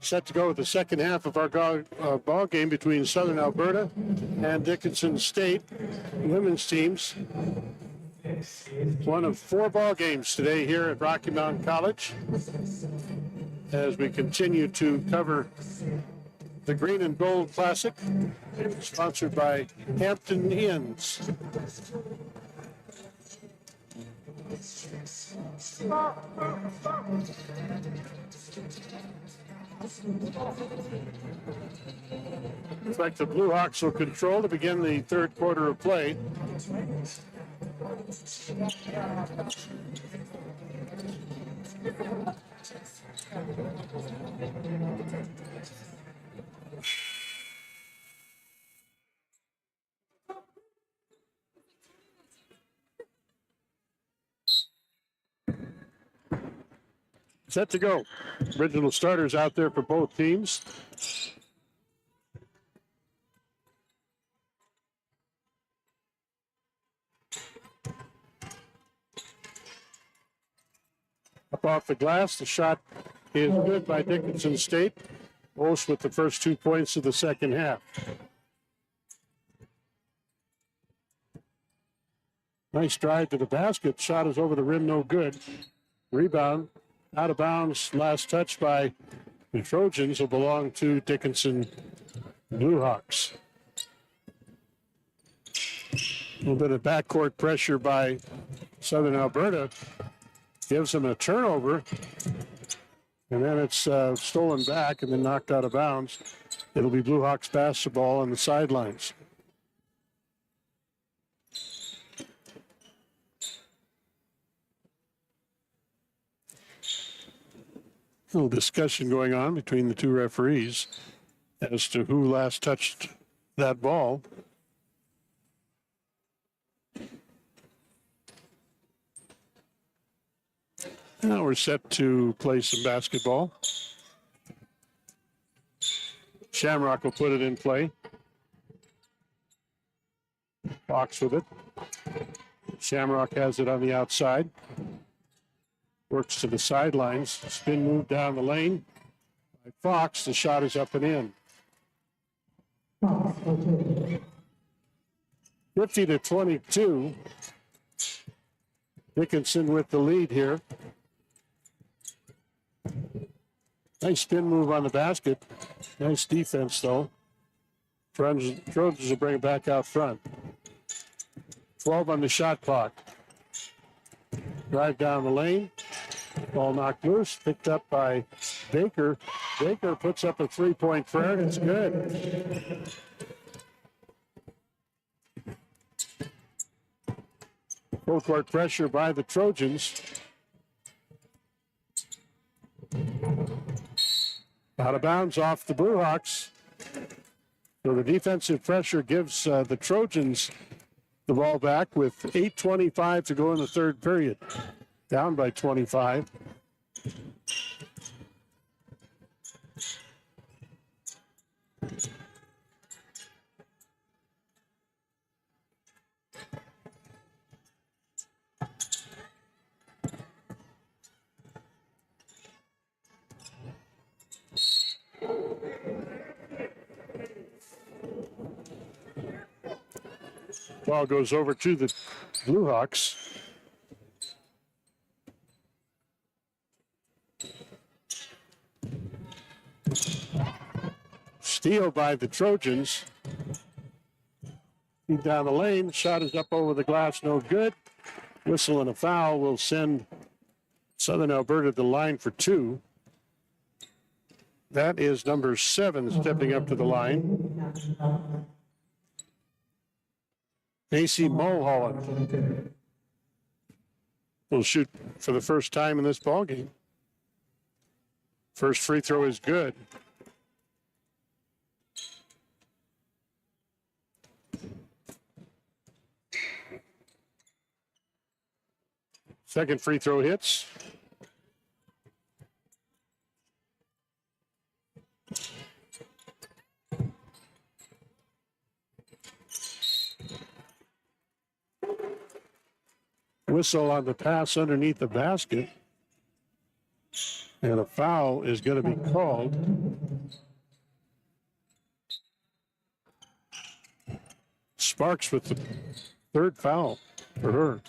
A: Set to go with the second half of our ball game between Southern Alberta and Dickinson State women's teams. One of 4 ball games today here at Rocky Mountain College as we continue to cover the Green and Gold Classic, sponsored by Hampton Inns. Looks like the Blue Hawks will control to begin the third quarter of play. Set to go. Original starters out there for both teams. Up off the glass, the shot is good by Dickinson State. Both with the first 2 points of the second half. Nice drive to the basket. Shot is over the rim, no good. Rebound. Out of bounds, last touch by the Trojans will belong to Dickinson Blue Hawks. A little bit of backcourt pressure by Southern Alberta gives them a turnover, and then it's stolen back and then knocked out of bounds. It'll be Blue Hawks basketball on the sidelines. A little discussion going on between the two referees as to who last touched that ball. Now we're set to play some basketball. Shamrock will put it in play. Fox with it. Shamrock has it on the outside. Works to the sidelines. Spin move down the lane by Fox. The shot is up and in. 50-22. Dickinson with the lead here. Nice spin move on the basket. Nice defense, though. Trojans will bring it back out front. 12 on the shot clock. Drive down the lane. Ball knocked loose. Picked up by Baker. Baker puts up a three-point prayer, and it's good. Full court pressure by the Trojans. Out of bounds off the Blue Hawks. So the defensive pressure gives the Trojans the ball back with 8:25 to go in the third period. Down by 25. Ball goes over to the Blue Hawks. Steal by the Trojans. Feed down the lane. Shot is up over the glass. No good. Whistle and a foul will send Southern Alberta to the line for two. That is number 7 stepping up to the line. Macy Mulholland will shoot for the first time in this ball game. First free throw is good. Second free throw hits. Whistle on the pass underneath the basket. And a foul is going to be called. Sparks with the third foul for her.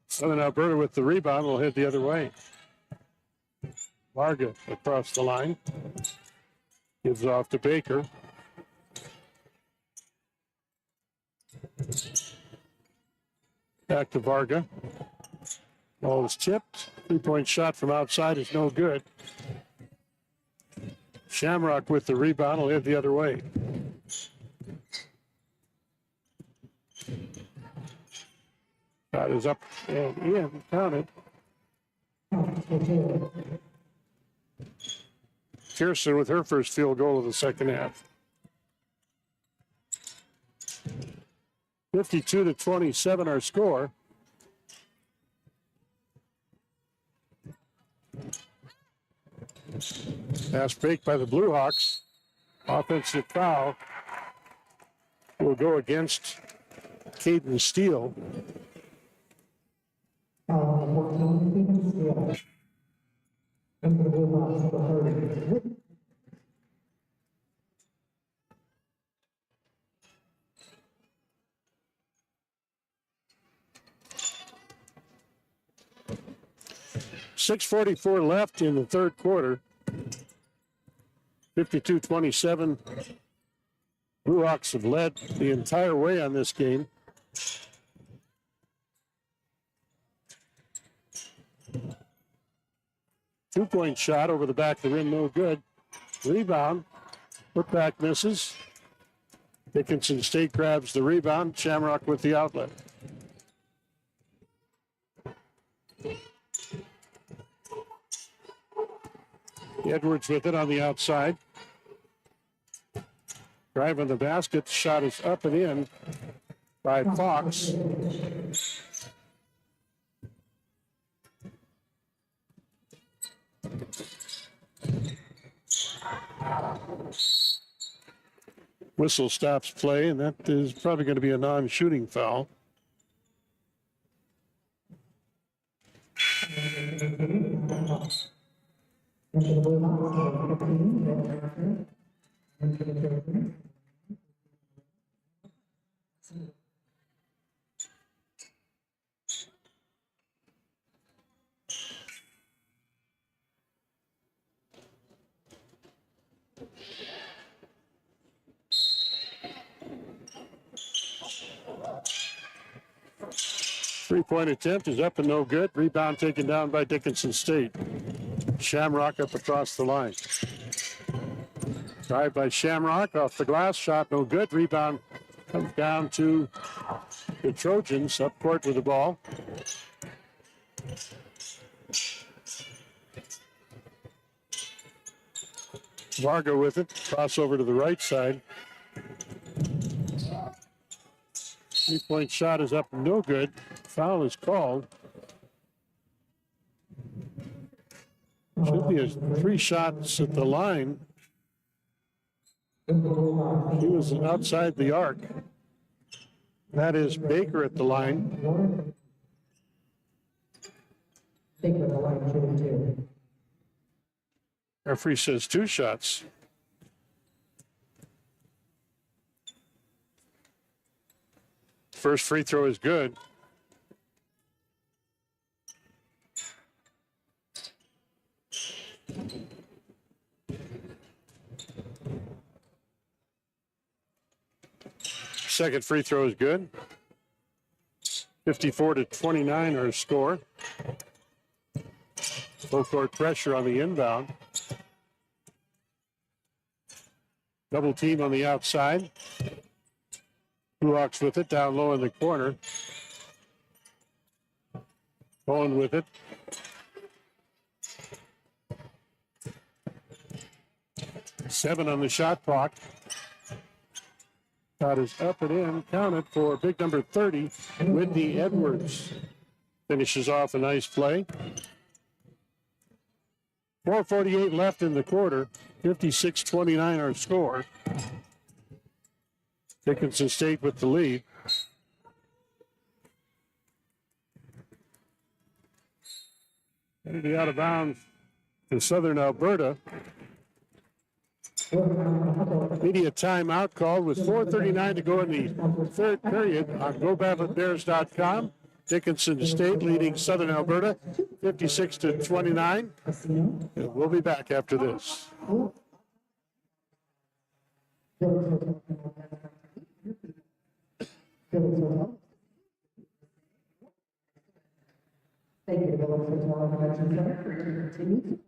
A: Southern Alberta with the rebound will head the other way. Varga across the line. Gives off to Baker. Back to Varga. Ball is tipped. 3-point shot from outside is no good. Shamrock with the rebound will head the other way. Shot is up and in. Counted. Pearson with her first field goal of the second half. 52-27 our score. Pass break by the Blue Hawks. Offensive foul will go against Caden Steele. .644 left in the third quarter. 52-27. Blue Hawks have led the entire way on this game. Two-point shot over the back of the rim, no good. Rebound, putback misses. Dickinson State grabs the rebound. Shamrock with the outlet. Edwards with it on the outside. Driving the basket, shot is up and in by Fox. Whistle stops play, and that is probably going to be a non-shooting foul. Three-point attempt is up and no good. Rebound taken down by Dickinson State. Shamrock up across the line. Drive by Shamrock off the glass. Shot no good. Rebound comes down to the Trojans up court with the ball. Varga with it. Crossover to the right side. Three-point shot is up no good. Foul is called. Should be 3 shots at the line. He was outside the arc. That is Baker at the line. Referee says 2 shots. First free throw is good. Second free throw is good. 54-29 our score. Full court pressure on the inbound. Double team on the outside. Blue Hawks with it down low in the corner. Going with it. Seven on the shot clock. Shot is up and in. Counted for big number 30, Whitney Edwards. Finishes off a nice play. 4:48 left in the quarter. 56-29 our score. Dickinson State with the lead. Kennedy out of bounds to Southern Alberta. Media timeout called with 4:39 to go in the third period on GoBattleBears.com. Dickinson State leading Southern Alberta 56-29. And we'll be back after this.
B: Thank you to the Fortin Education Center for your continued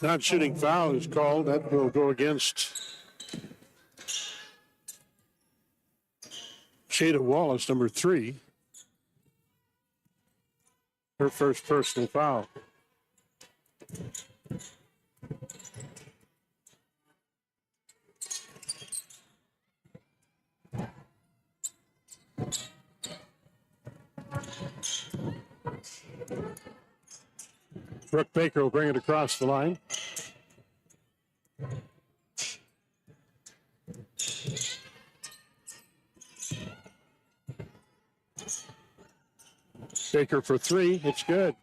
A: Non-shooting foul is called. That will go against Shada Wallace, number 3. Her first personal foul. Brooke Baker will bring it across the line. Baker for 3. It's good.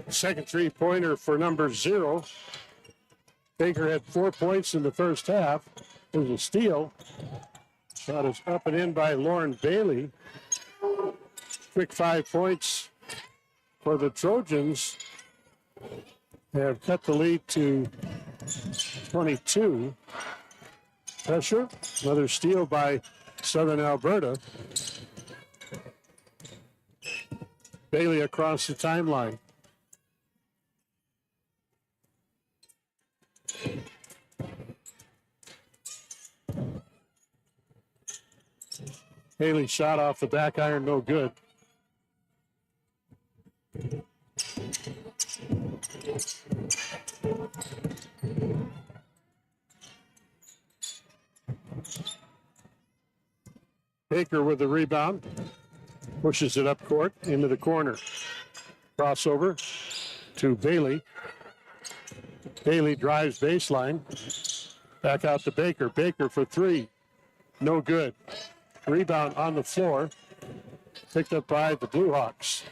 A: Second three-pointer for number 0. Baker had 4 points in the first half. It was a steal. Shot is up and in by Lauren Bailey. Quick 5 points for the Trojans. They have cut the lead to 22. Pressure. Another steal by Southern Alberta. Bailey across the timeline. Haley shot off the back iron, no good. Baker with the rebound. Pushes it up court into the corner. Crossover to Bailey. Bailey drives baseline. Back out to Baker. Baker for 3. No good. Rebound on the floor. Picked up by the Blue Hawks.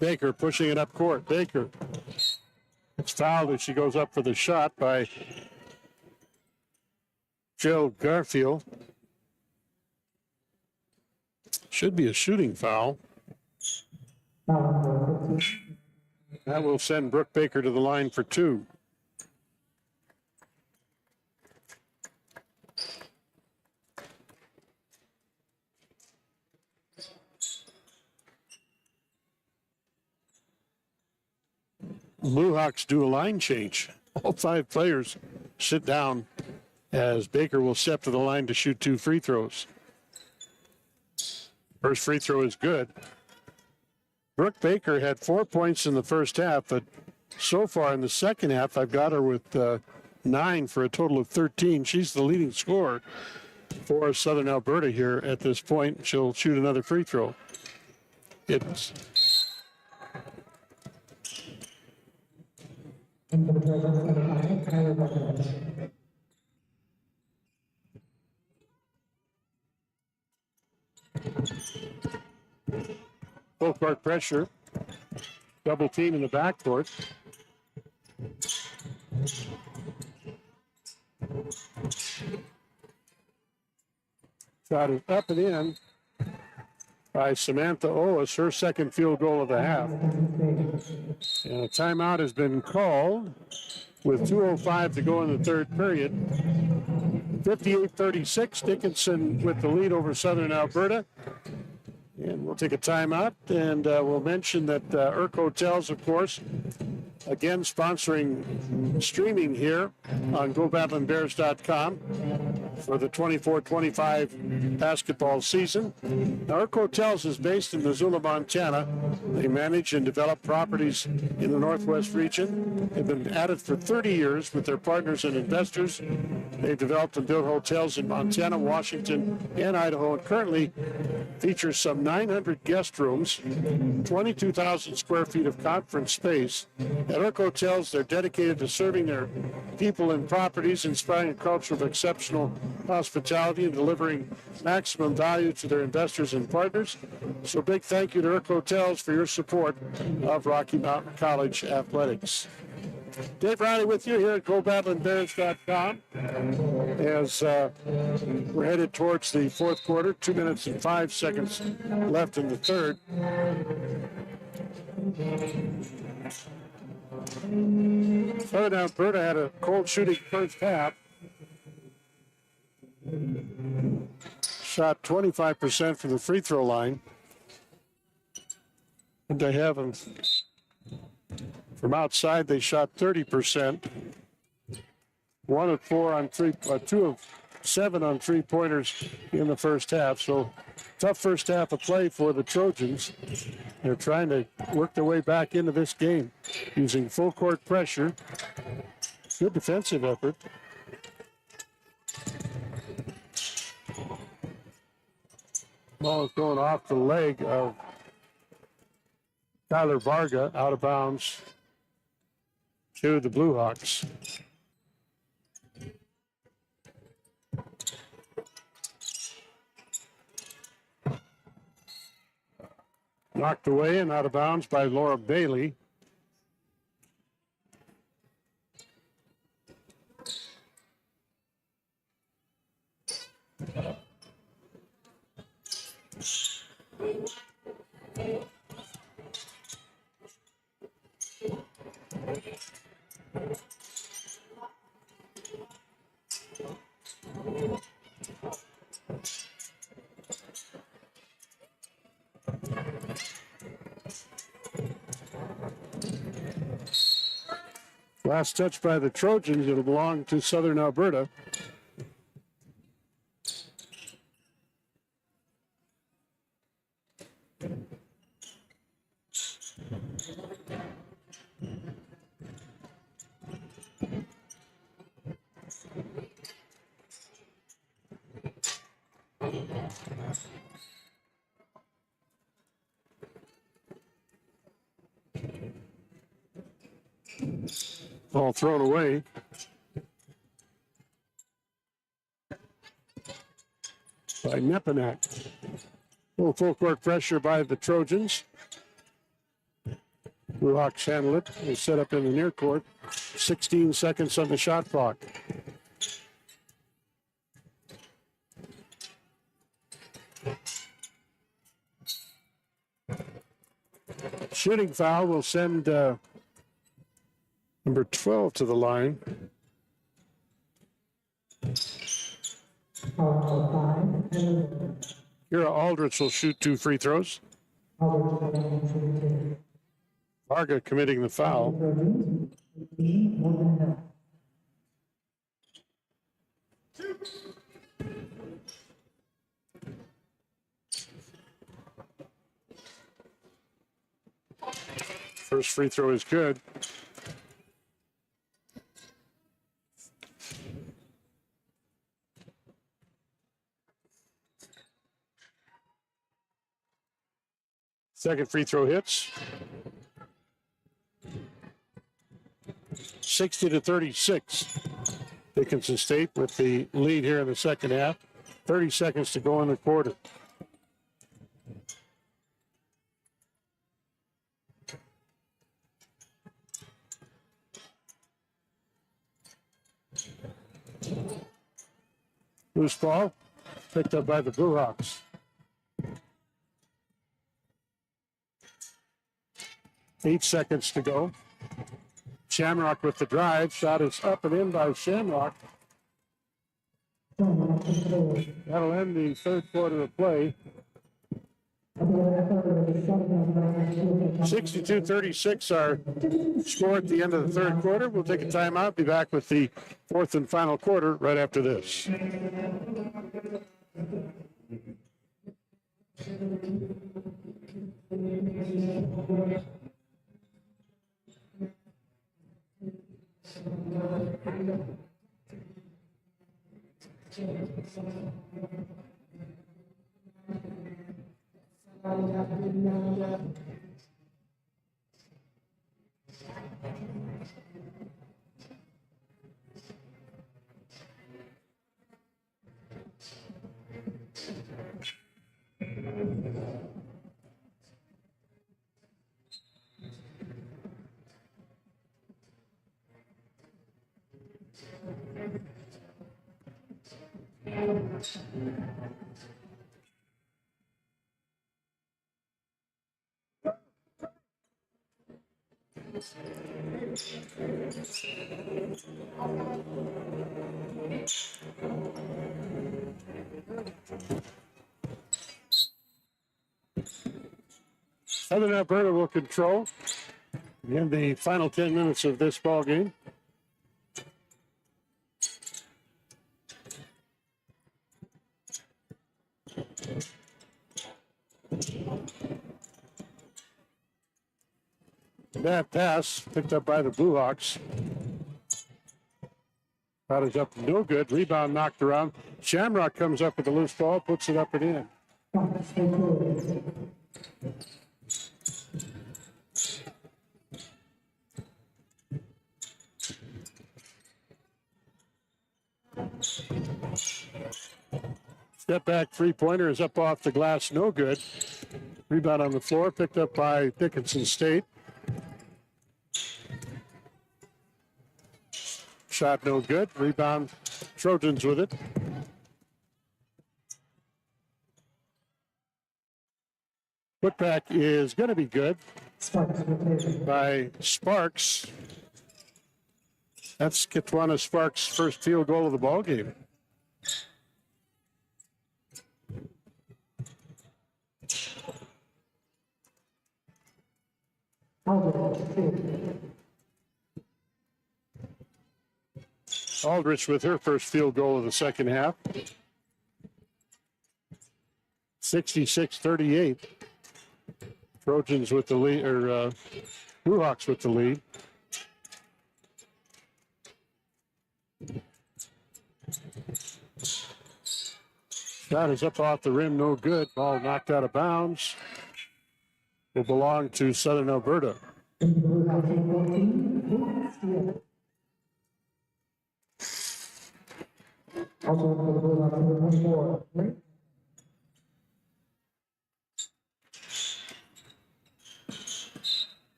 A: Baker pushing it up court. Baker. It's fouled as she goes up for the shot by Jill Garfield. Should be a shooting foul. That will send Brooke Baker to the line for two. Blue Hawks do a line change. All five players sit down as Baker will step to the line to shoot two free throws. First free throw is good. Brooke Baker had 4 points in the first half, but so far in the second half, I've got her with 9 for a total of 13. She's the leading scorer for Southern Alberta here at this point. She'll shoot another free throw. It's
B: And for the Trojans, number 5, Kyler Buckland.
A: full court pressure. Double team in the backcourt. Shot is up and in by Samantha Oas, her second field goal of the half. And a timeout has been called with 2:05 to go in the third period. 58-36, Dickinson with the lead over Southern Alberta. And we'll take a timeout, and we'll mention that Urk Hotels, of course, again sponsoring streaming here on GoBatlinBears.com for the 24-25 basketball season. Now, Urk Hotels is based in Missoula, Montana. They manage and develop properties in the Northwest region. They've been at it for 30 years with their partners and investors. They've developed and built hotels in Montana, Washington, and Idaho, and currently features some 900 guest rooms, 22,000 square feet of conference space. At Urk Hotels, they're dedicated to serving their people and properties, inspiring a culture of exceptional hospitality and delivering maximum value to their investors and partners. So big thank you to Urk Hotels for your support of Rocky Mountain College athletics. Dave Riley with you here at GoBatlinBears.com as we're headed towards the fourth quarter. 2 minutes and 5 seconds left in the third. Southern Alberta had a cold shooting first half. Shot 25% from the free throw line. And they have them from outside. They shot 30%. 1 of 4 on three, 2 of 7 on three-pointers in the first half. So tough first half of play for the Trojans. They're trying to work their way back into this game using full court pressure. Good defensive effort. Ball is going off the leg of Tyler Varga, out of bounds to the Blue Hawks. Knocked away and out of bounds by Laura Bailey. Last touch by the Trojans. It'll belong to Southern Alberta. Ball thrown away. By Nepanak. Full court pressure by the Trojans. Blue Hawks handle it. They set up in the near court. 16 seconds on the shot clock. Shooting foul will send Number 12 to the line. Kira Aldrich will shoot 2 free throws. Varga committing the foul. First free throw is good. Second free throw hits. 60-36. Dickinson State with the lead here in the second half. 30 seconds to go in the quarter. Loose ball picked up by the Blue Hawks. 8 seconds to go. Shamrock with the drive. Shot is up and in by Shamrock. That'll end the third quarter of play. 62-36 our score at the end of the third quarter. We'll take a timeout. Be back with the fourth and final quarter right after this. Southern Alberta will control in the final 10 minutes of this ball game. That pass picked up by the Blue Hawks. That is up, no good. Rebound knocked around. Shamrock comes up with the loose ball, puts it up and in. Step back three-pointer is up off the glass, no good. Rebound on the floor, picked up by Dickinson State. Shot no good. Rebound, Trojans with it. Putback is going to be good by Sparks. That's Kitwana Sparks' first field goal of the ball game. Aldrich with her first field goal of the second half. 66-38. Trojans with the lead, or Blue Hawks with the lead. Shot is up off the rim, no good. Ball knocked out of bounds. Will belong to Southern Alberta.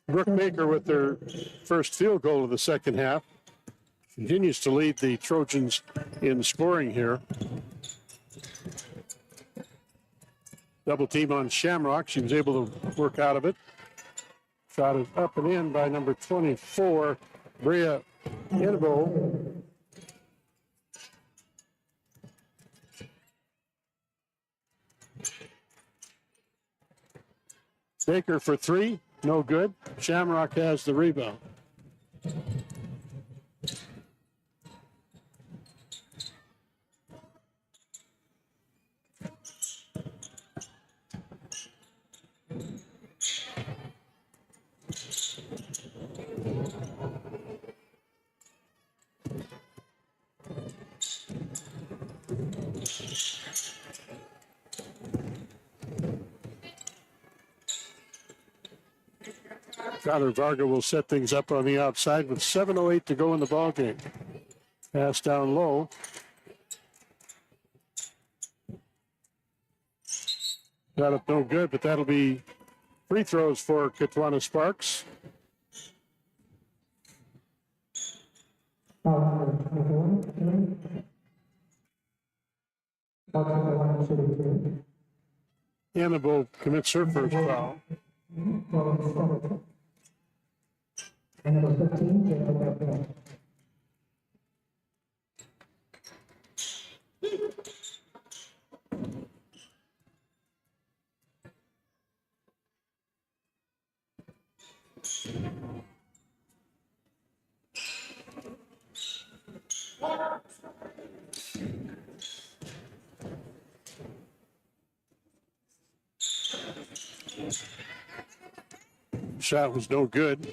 A: Brooke Baker with their first field goal of the second half. Continues to lead the Trojans in scoring here. Double team on Shamrock. She was able to work out of it. Shot is up and in by number 24, Bria Inabo. Baker for three, no good. Shamrock has the rebound. Connor Varga will set things up on the outside with 7:08 to go in the ball game. Pass down low. Got it no good, but that'll be free throws for Katwana Sparks. Annabelle commits her first foul.
B: And number 15, Jacob.
A: Shot was no good.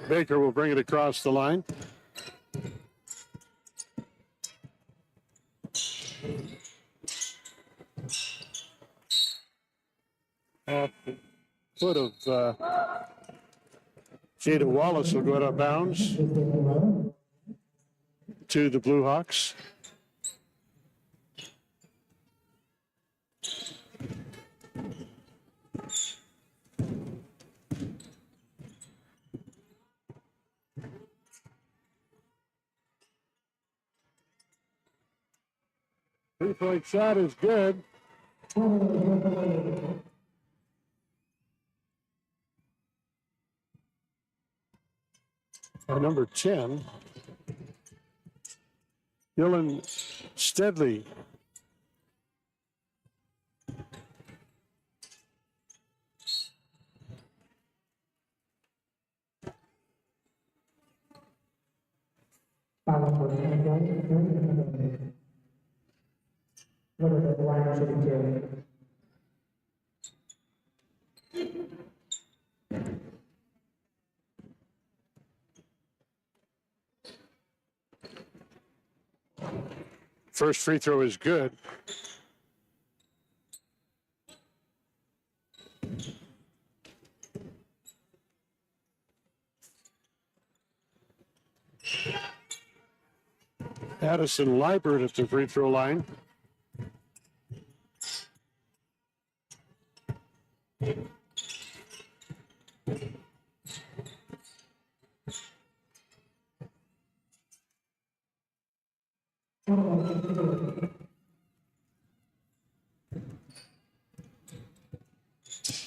A: Baker will bring it across the line. Off the foot of Jada Wallace will go out of bounds to the Blue Hawks. Three-point shot is good. Our number 10, Dylan Steadley. First free throw is good. Addison Liebert at the free throw line.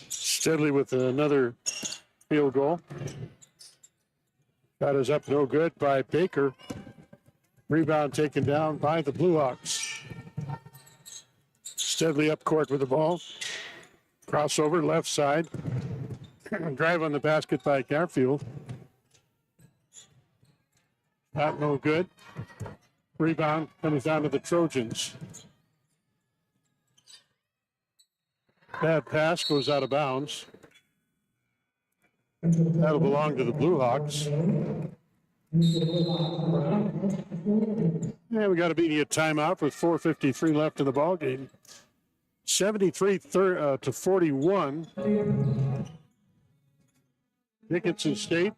A: Steadily with another field goal. That is up no good by Baker. Rebound taken down by the Blue Hawks. Steadily up court with the ball. Crossover left side. Drive on the basket by Garfield. Not no good. Rebound comes down to the Trojans. Bad pass goes out of bounds. That'll belong to the Blue Hawks. Yeah, we got a media timeout with 4:53 left in the ball game. 73 to 41. Dickinson State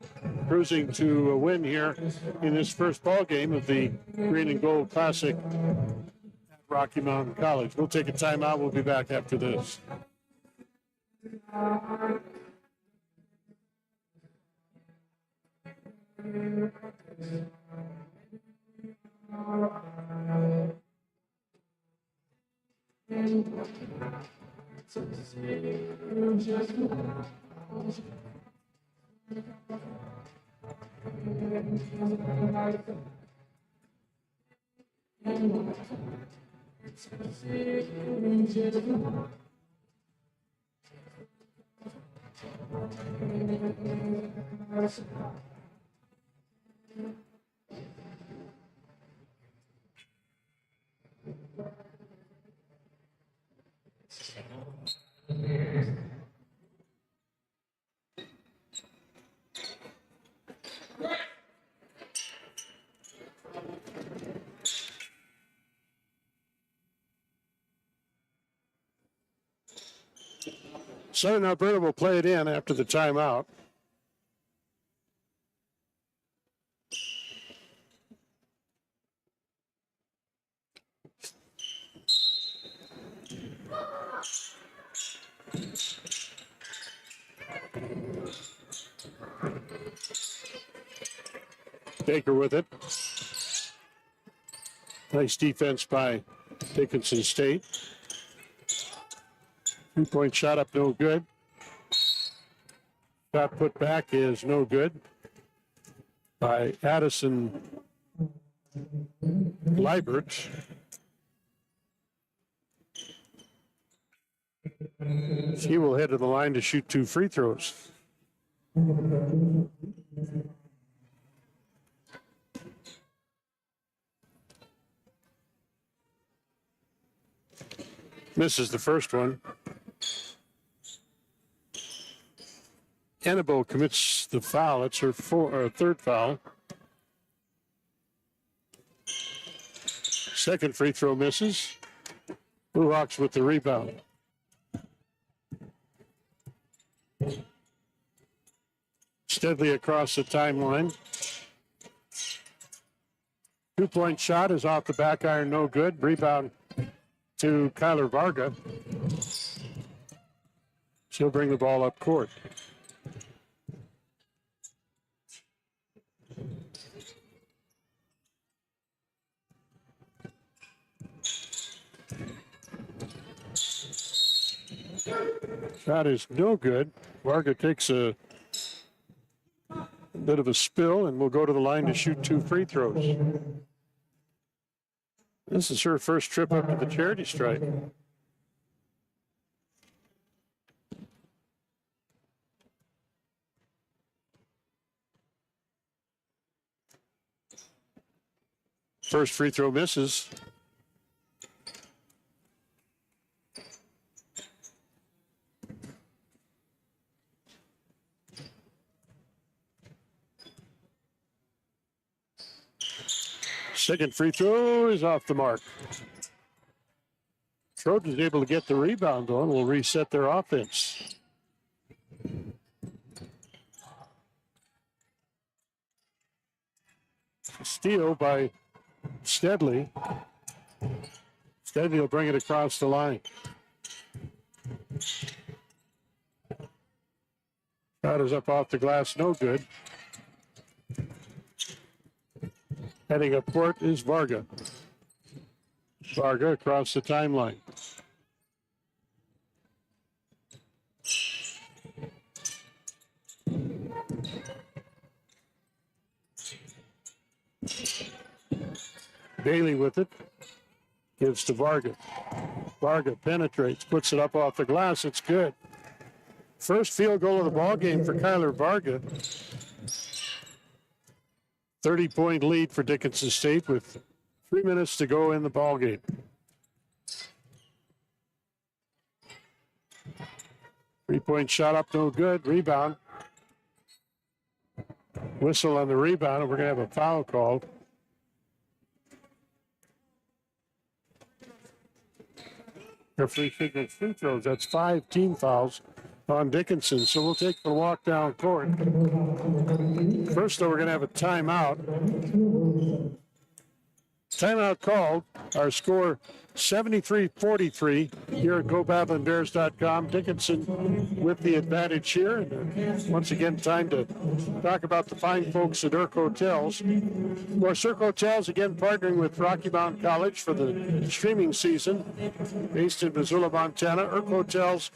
A: cruising to a win here in this first ball game of the Green and Gold Classic at Rocky Mountain College. We'll take a timeout. We'll be back after this. Southern Alberta will play it in after the timeout. Baker with it. Nice defense by Dickinson State. 2-point shot up, no good. Shot put back is no good by Addison Liebert. She will head to the line to shoot 2 free throws. Misses the first one. Annabo commits the foul. It's her third foul. Second free throw misses. Blue Hawks with the rebound. Steadily across the timeline. 2-point shot is off the back iron, no good. Rebound to Kyler Varga. She'll bring the ball up court. Shot is no good. Varga takes a bit of a spill and will go to the line to shoot 2 free throws. This is her first trip up to the charity stripe. First free throw misses. Second free throw is off the mark. Trojans able to get the rebound on, will reset their offense. Steal by Steadley. Steadley will bring it across the line. Shot is up off the glass, no good. Heading up court is Varga. Varga across the timeline. Bailey with it. Gives to Varga. Varga penetrates, puts it up off the glass. It's good. First field goal of the ball game for Kyler Varga. 30-point lead for Dickinson State with 3 minutes to go in the ball game. Three-point shot up, no good. Rebound. Whistle on the rebound, and we're going to have a foul called. Referee signals free throws. That's 5 team fouls on Dickinson. So we'll take the walk down court. First, though, we're going to have a timeout. Timeout called. Our score 73-43 here at GoBattleandBears.com. Dickinson with the advantage here. And once again, time to talk about the fine folks at Irk Hotels. Of course, Irk Hotels, again, partnering with Rocky Mountain College for the streaming season. Based in Missoula, Montana, Irk Hotels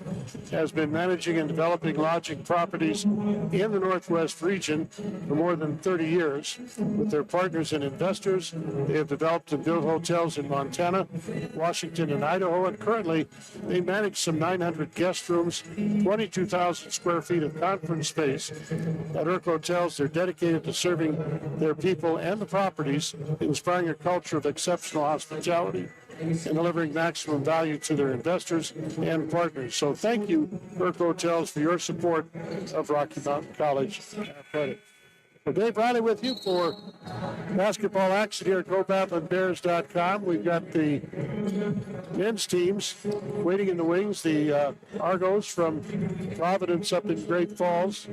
A: has been managing and developing lodging properties in the Northwest region for more than 30 years. With their partners and investors, they have developed and built hotels in Montana, Washington, and Idaho, and currently they manage some 900 guest rooms, 22,000 square feet of conference space. At Irk Hotels, they're dedicated to serving their people and the properties, inspiring a culture of exceptional hospitality and delivering maximum value to their investors and partners. So thank you, Irk Hotels, for your support of Rocky Mountain College Athletics. Well, Dave Riley with you for basketball action here at GoBattleandBears.com. We've got the men's teams waiting in the wings. The Argos from Providence up in Great Falls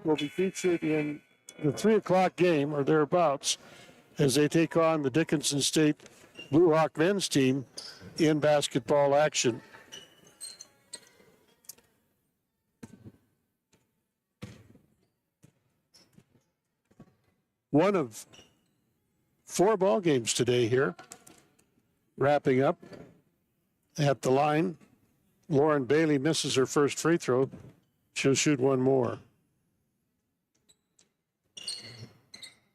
A: will be featured in the 3 o'clock game or thereabouts as they take on the Dickinson State Blue Hawk men's team in basketball action. One of 4 ball games today here. Wrapping up at the line. Lauren Bailey misses her first free throw. She'll shoot one more.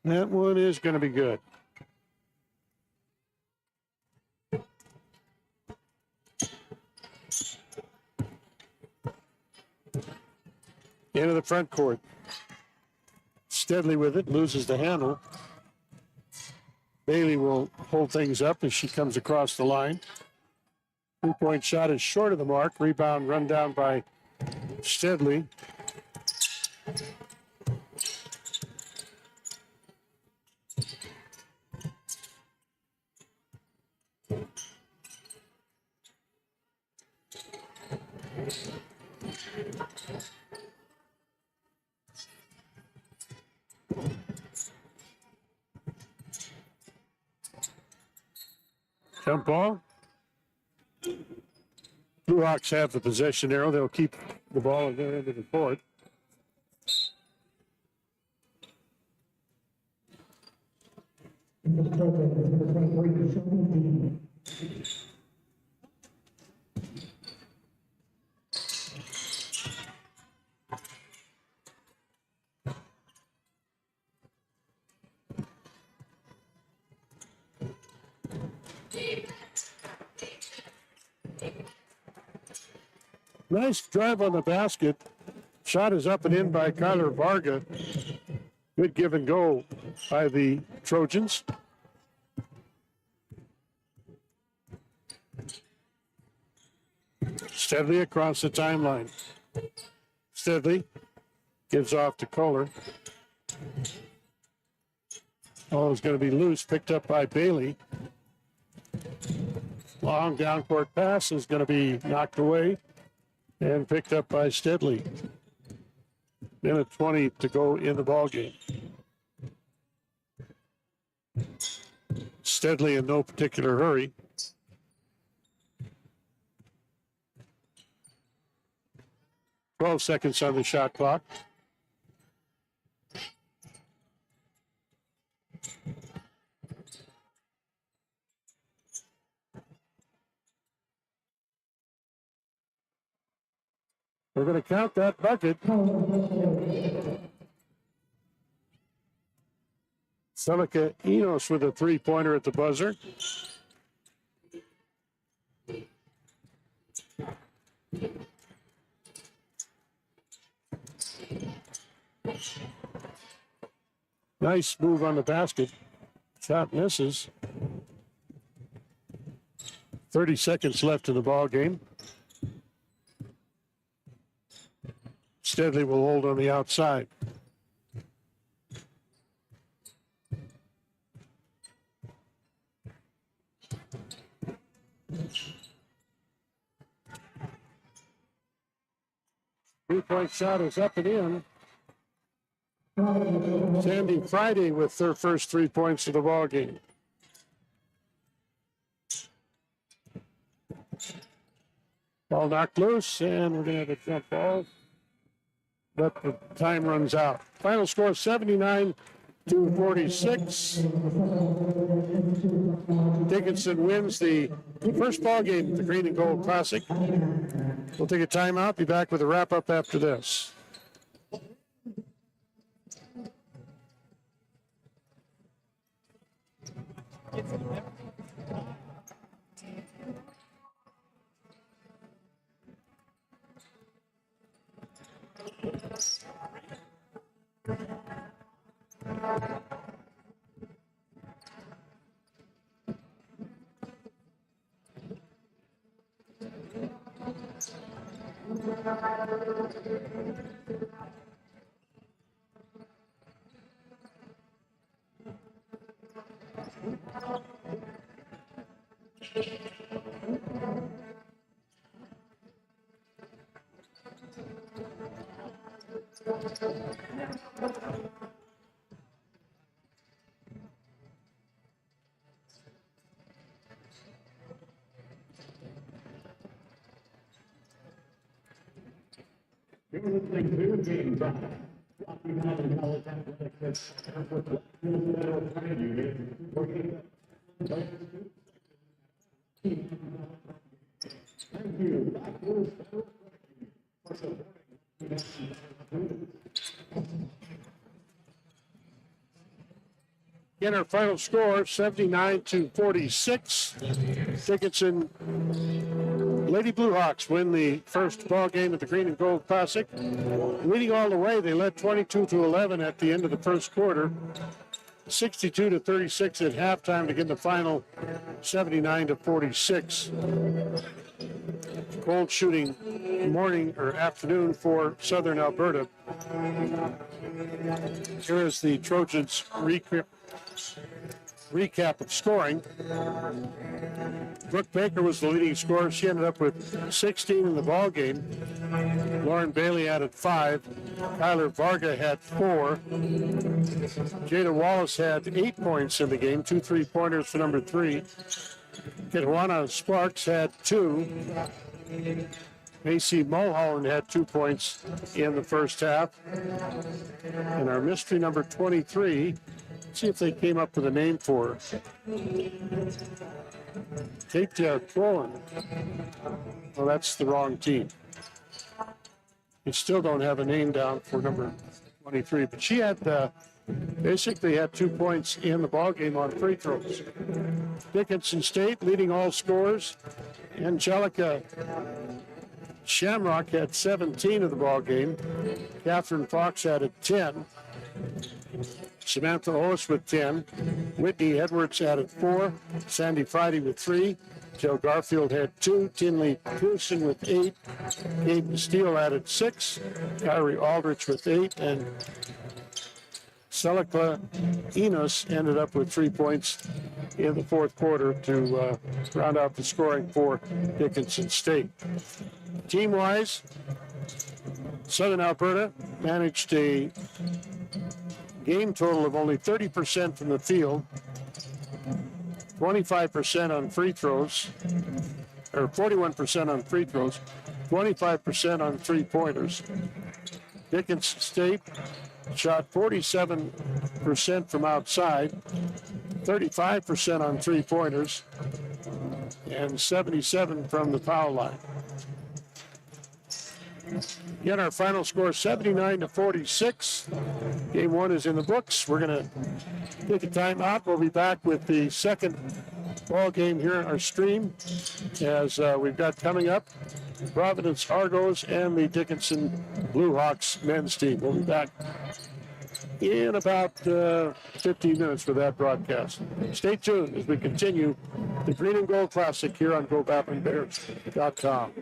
A: That one is going to be good. Into the front court. Steadily with it, loses the handle. Bailey will hold things up as she comes across the line. 3-point shot is short of the mark. Rebound run down by Steadley. Jump ball. Blue Hawks have the possession arrow. They'll keep the ball in their end of the court. Nice drive on the basket. Shot is up and in by Kyler Varga. Good give and go by the Trojans. Steadley across the timeline. Steadley gives off to Kohler. Oh, it's going to be loose, picked up by Bailey. Long down court pass is going to be knocked away and picked up by Steadley. Minute 20 to go in the ball game. Steadley in no particular hurry. Twelve seconds on the shot clock. We're going to count that bucket. Celica Enos with a three-pointer at the buzzer. Nice move on the basket. Shot misses. 30 seconds left in the ball game. Steadley will hold on the outside. Three-point shot is up and in. Sandy Friday with their first 3 points of the ball game. Ball knocked loose, and we're going to have a jump ball. But the time runs out. Final score 79-46. Dickinson wins the first ball game of the Green and Gold Classic. We'll take a timeout. Be back with a wrap up after this.
D: You're listening to Game Time. Rocky Mountain College Athletics with the Federal Credit Union. Thank you.
A: In our final score, 79-46. Dickinson Lady Blue Hawks win the first ball game of the Green and Gold Classic. Leading all the way, they led 22-11 at the end of the first quarter. 62-36 at halftime to get the final 79-46. Cold shooting morning or afternoon for Southern Alberta. Here is the Trojans recap of scoring. Brooke Baker was the leading scorer. She ended up with 16 in the ball game. Lauren Bailey added 5. Kyler Varga had 4. Jada Wallace had 8 points in the game, 2 3-pointers for number 3. Kitwana Sparks had 2. Macy Mulholland had 2 points in the first half. And our mystery number 23, let's see if they came up with a name for her. Katia Cohen. Well, that's the wrong team. You still don't have a name down for number 23, but she had basically had 2 points in the ball game on free throws. Dickinson State leading all scorers. Angelica Shamrock had 17 of the ball game. Catherine Fox added 10. Samantha Otis with 10. Whitney Edwards added 4. Sandy Friday with 3. Jill Garfield had 2. Tinley Pearson with 8. Gabe Steele added 6. Kyrie Aldrich with 8. And Selika Enos ended up with 3 points in the fourth quarter to round out the scoring for Dickinson State. Team-wise, Southern Alberta managed a game total of only 30% from the field, 25% on free throws, or 41% on free throws, 25% on three-pointers. Dickinson State shot 47% from outside, 35% on three-pointers, and 77% from the foul line. Again, our final score 79-46. Game 1 is in the books. We're going to take a timeout. We'll be back with the second ball game here in our stream, as we've got coming up Providence Argos and the Dickinson Blue Hawks men's team. We'll be back in about 15 minutes for that broadcast. Stay tuned as we continue the Green and Gold Classic here on GoBaplandBears.com.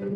C: Yeah,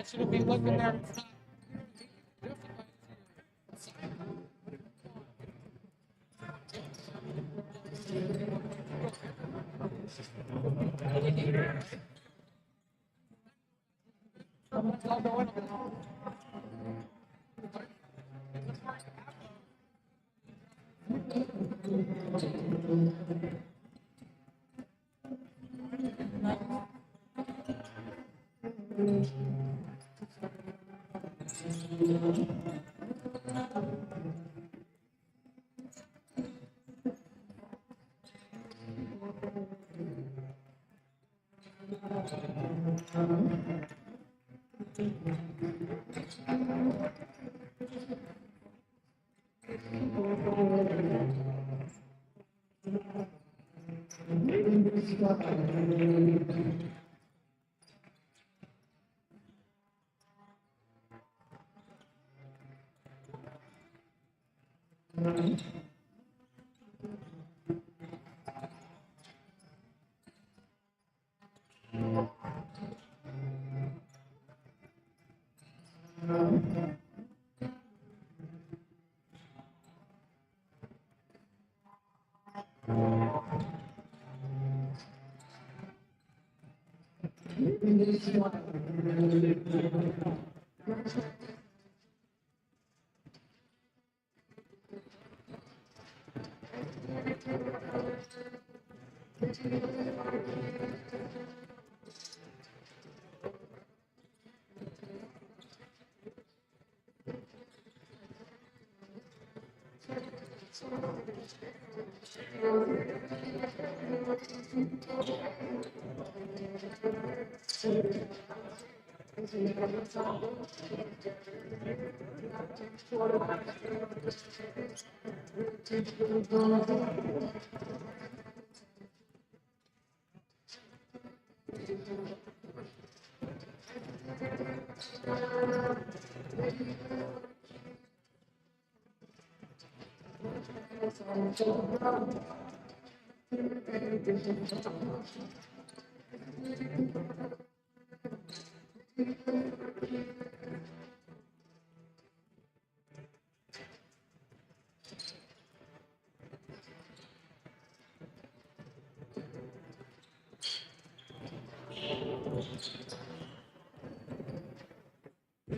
C: shouldn't be looking there.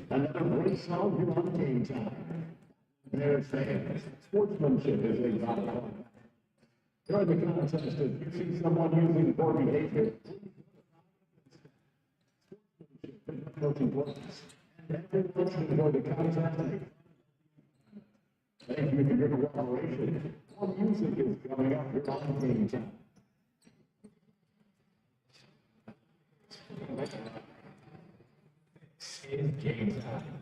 D: Another great sound here on game time. There's the sportsmanship as they got on. During the contest, if you see someone using poor behavior, coaching points. Everyone should enjoy the contest. Thank you for your cooperation. More music is coming up here on game time. It's game time.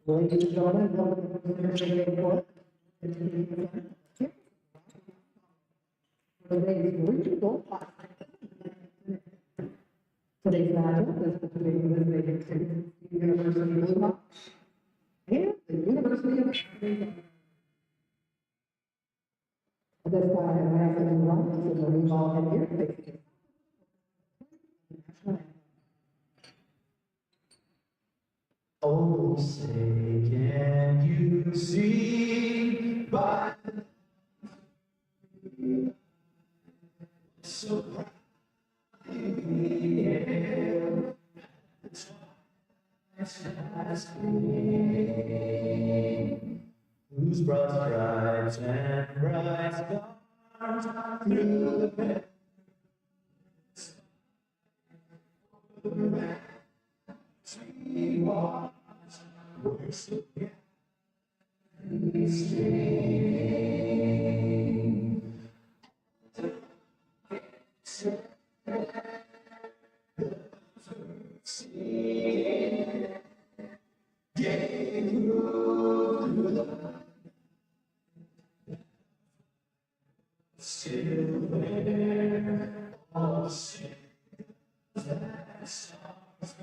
B: Ladies and gentlemen, welcome to the Thursday report. Today's regional Today's matchup is between the Dickinson University Blue Hawks and the University of Michigan. At this time, I have the Rockets in the reball and here.
C: Oh, say, can you see by so bright in the air, as whose broad stripes and bright stars through the bed. We watch, worship, and still there, all sing that song's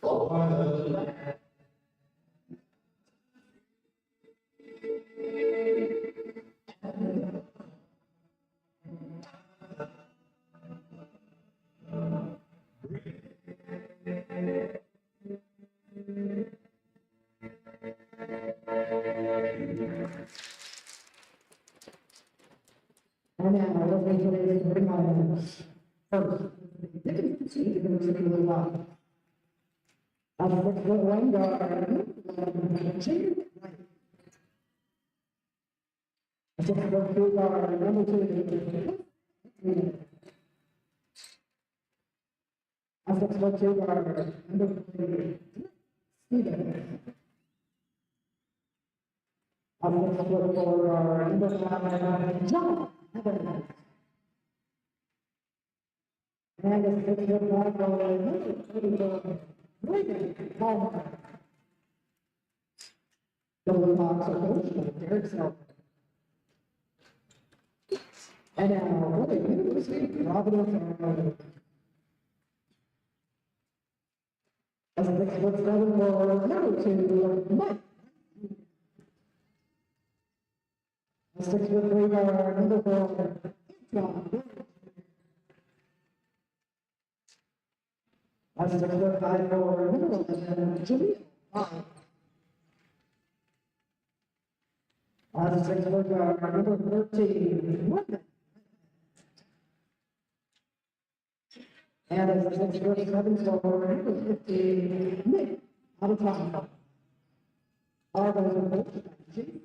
C: for the land.
B: And now, let's make today's bring on first, Dickinson University Blue Hawks. As the 6'1" guard, James. A 6'2" guard, number 2. A 6'2" guard, number 3. Stephen. A 6'4" guard, number 5. John. And a 6'5" guard, number 34. Reagan Palmer. The Blue Hawks are coached by Derek Self. And now, for the University of Providence, Alberta. As a 6'7" forward, number 2, Mike. A 6'3" guard, number 4, John. A 6'5" forward, number 11, Jimmy. A 6'4" guard, number 13, Whitman. And a 6'7" forward, number 15, Nick. Out of time. All those are coached by Jimmy.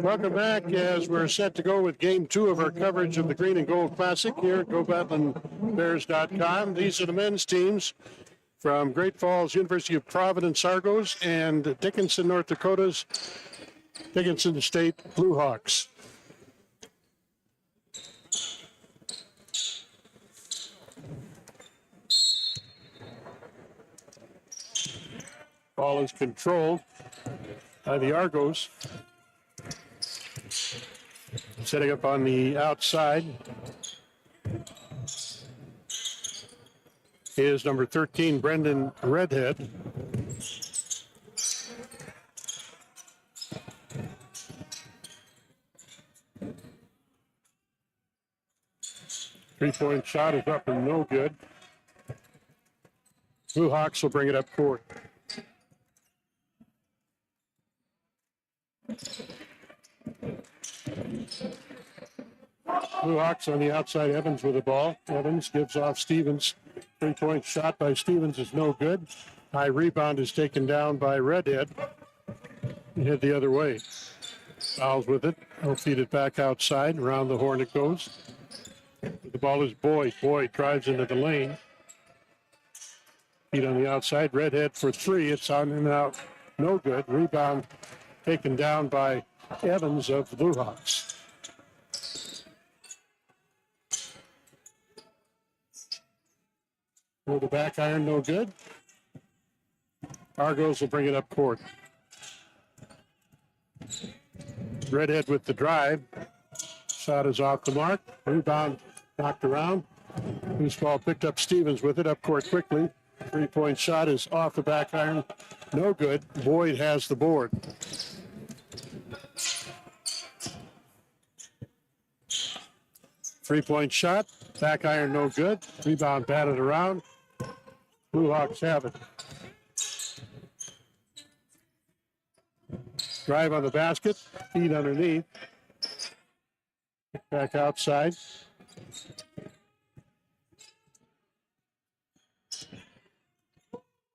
A: Welcome back as we're set to go with game 2 of our coverage of the Green and Gold Classic here at GoBatlinBears.com. These are the men's teams from Great Falls, University of Providence Argos, and Dickinson, North Dakota's Dickinson State Blue Hawks. Ball is controlled by the Argos. Setting up on the outside is number 13, Brendan Redhead. Three-point shot is up and no good. Blue Hawks will bring it up court. Blue Hawks on the outside, Evans with the ball. Evans gives off Stevens. Three-point shot by Stevens is no good. High rebound is taken down by Redhead. He hit the other way. Fouls with it. He'll feed it back outside. Around the horn it goes. The ball is Boyd. Boyd drives into the lane. Feet on the outside. Redhead for three. It's on and out. No good. Rebound taken down by Evans of the Blue Hawks. With the back iron, no good. Argos will bring it up court. Redhead with the drive. Shot is off the mark. Rebound knocked around. Loose ball picked up. Stevens with it up court quickly. Three-point shot is off the back iron. No good. Boyd has the board. Three-point shot. Back iron no good. Rebound batted around. Blue Hawks have it. Drive on the basket. Feed underneath. Back outside.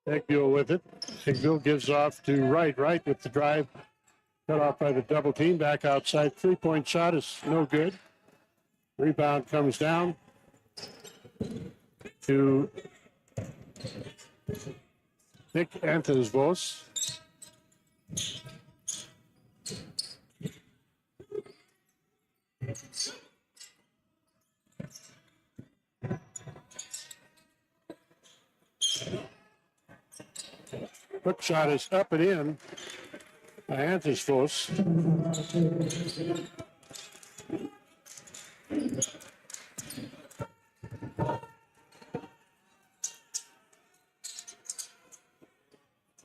A: Eggbill with it. Eggbill gives off to Wright. Wright with the drive. Cut off by the double team. Back outside. Three-point shot is no good. Rebound comes down to Nick Anthosvos. Hook shot is up and in by Anthosvos.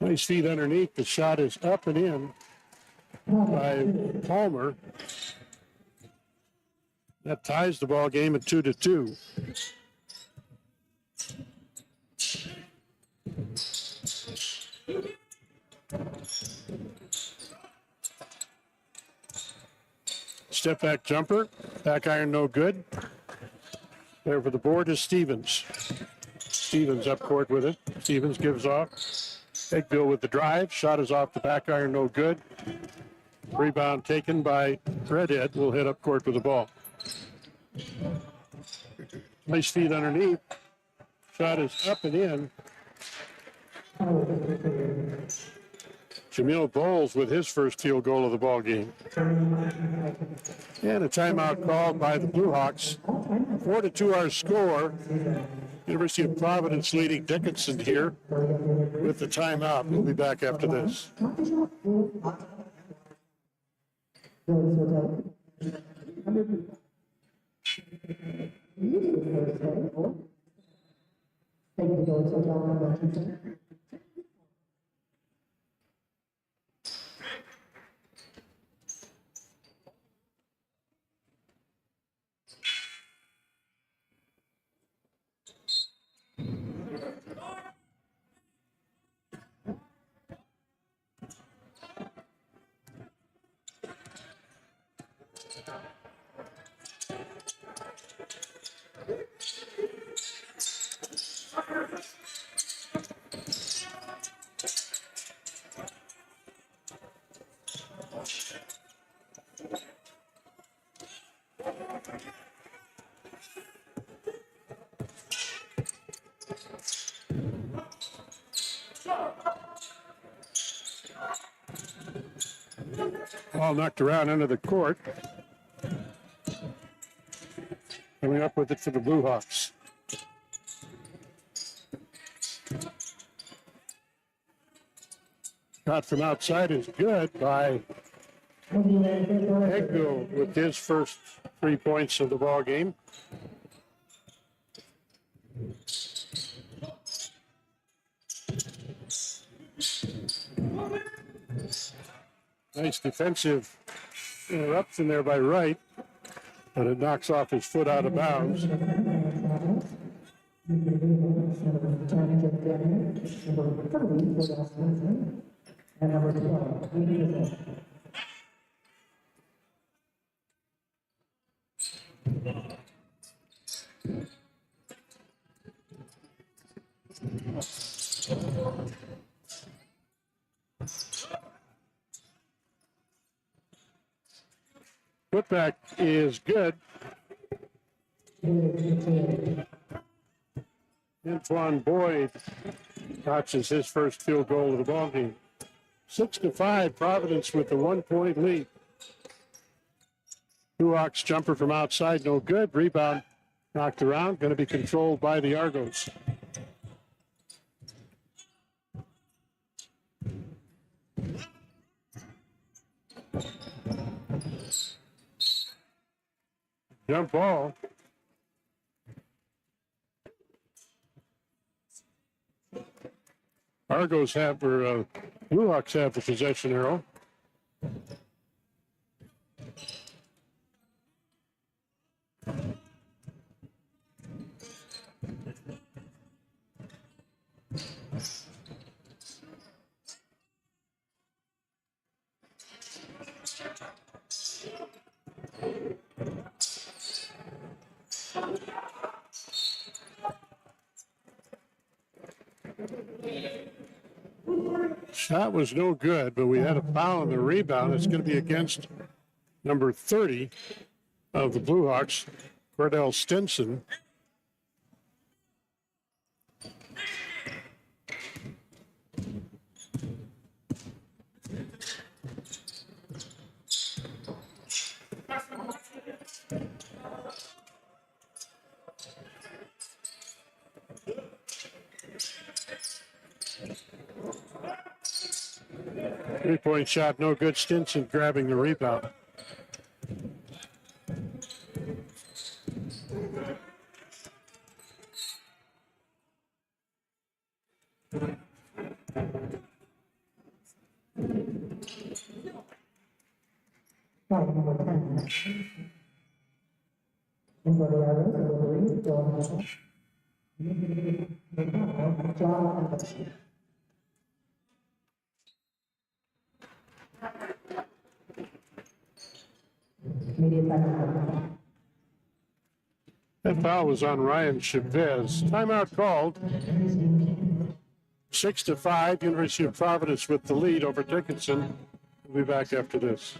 A: Nice feed underneath. The shot is up and in by Palmer. That ties the ball game at 2-2. Step back jumper. Back iron no good. There for the board is Stevens. Stevens up court with it. Stevens gives off. Eggbill with the drive. Shot is off the back iron, no good. Rebound taken by Redhead. Will hit up court with the ball. Nice feed underneath. Shot is up and in. Jamil Bowles with his first field goal of the ball game. And a timeout called by the Blue Hawks. 4-2 our score. University of Providence leading Dickinson here with the timeout. We'll be back after this. Ball knocked around under the court. Coming up with it for the Blue Hawks. Shot from outside is good by Egbill with his first 3 points of the ball game. Nice defensive interruption there by Wright, but it knocks off his foot out of bounds.
B: And number 12.
A: Putback is good. Antoine Boyd notches his first field goal of the ball game. 6-5, Providence with the 1 point lead. Duhawk's jumper from outside, no good. Rebound knocked around, going to be controlled by the Argos. Jump ball. Argos have, or Blue Hawks have the possession arrow. Shot was no good, but we had a foul on the rebound. It's going to be against number 30 of the Blue Hawks, Cordell Stinson. Three-point shot, no good. Stinson grabbing the rebound.
B: Number 10. And for the others, John Anderson. Media time.
A: That foul was on Ryan Chavez. Timeout called. 6-5, University of Providence with the lead over Dickinson. We'll be back after this.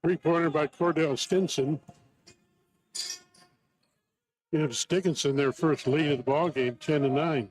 A: Three-pointer by Cordell Stinson gives Dickinson their first lead of the ball game, 10-9.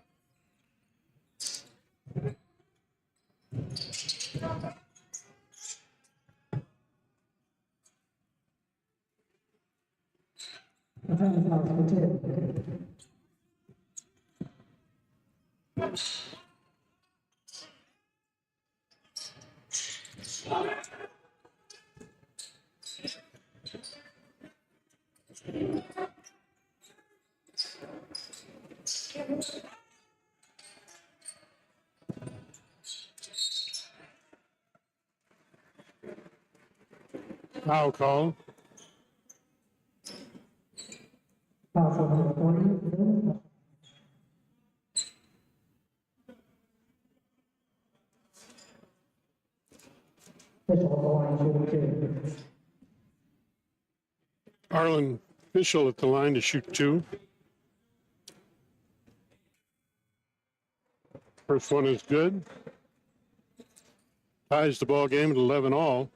A: Foul call. Arlen Fischel at the line to shoot two. First one is good. Ties the ball game at 11 all.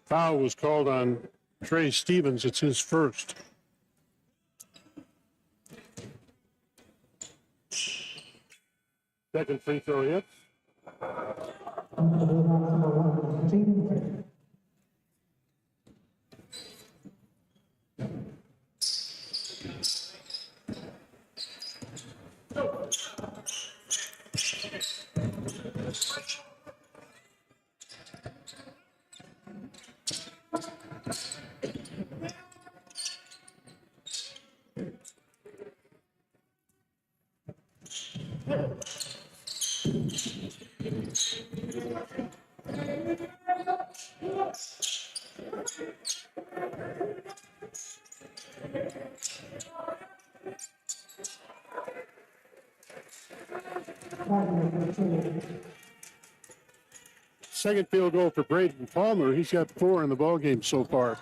A: Foul was called on Trey Stevens. It's his first. Second free throw hit. Second field goal for Braden Palmer. He's got 4 in the ball game so far.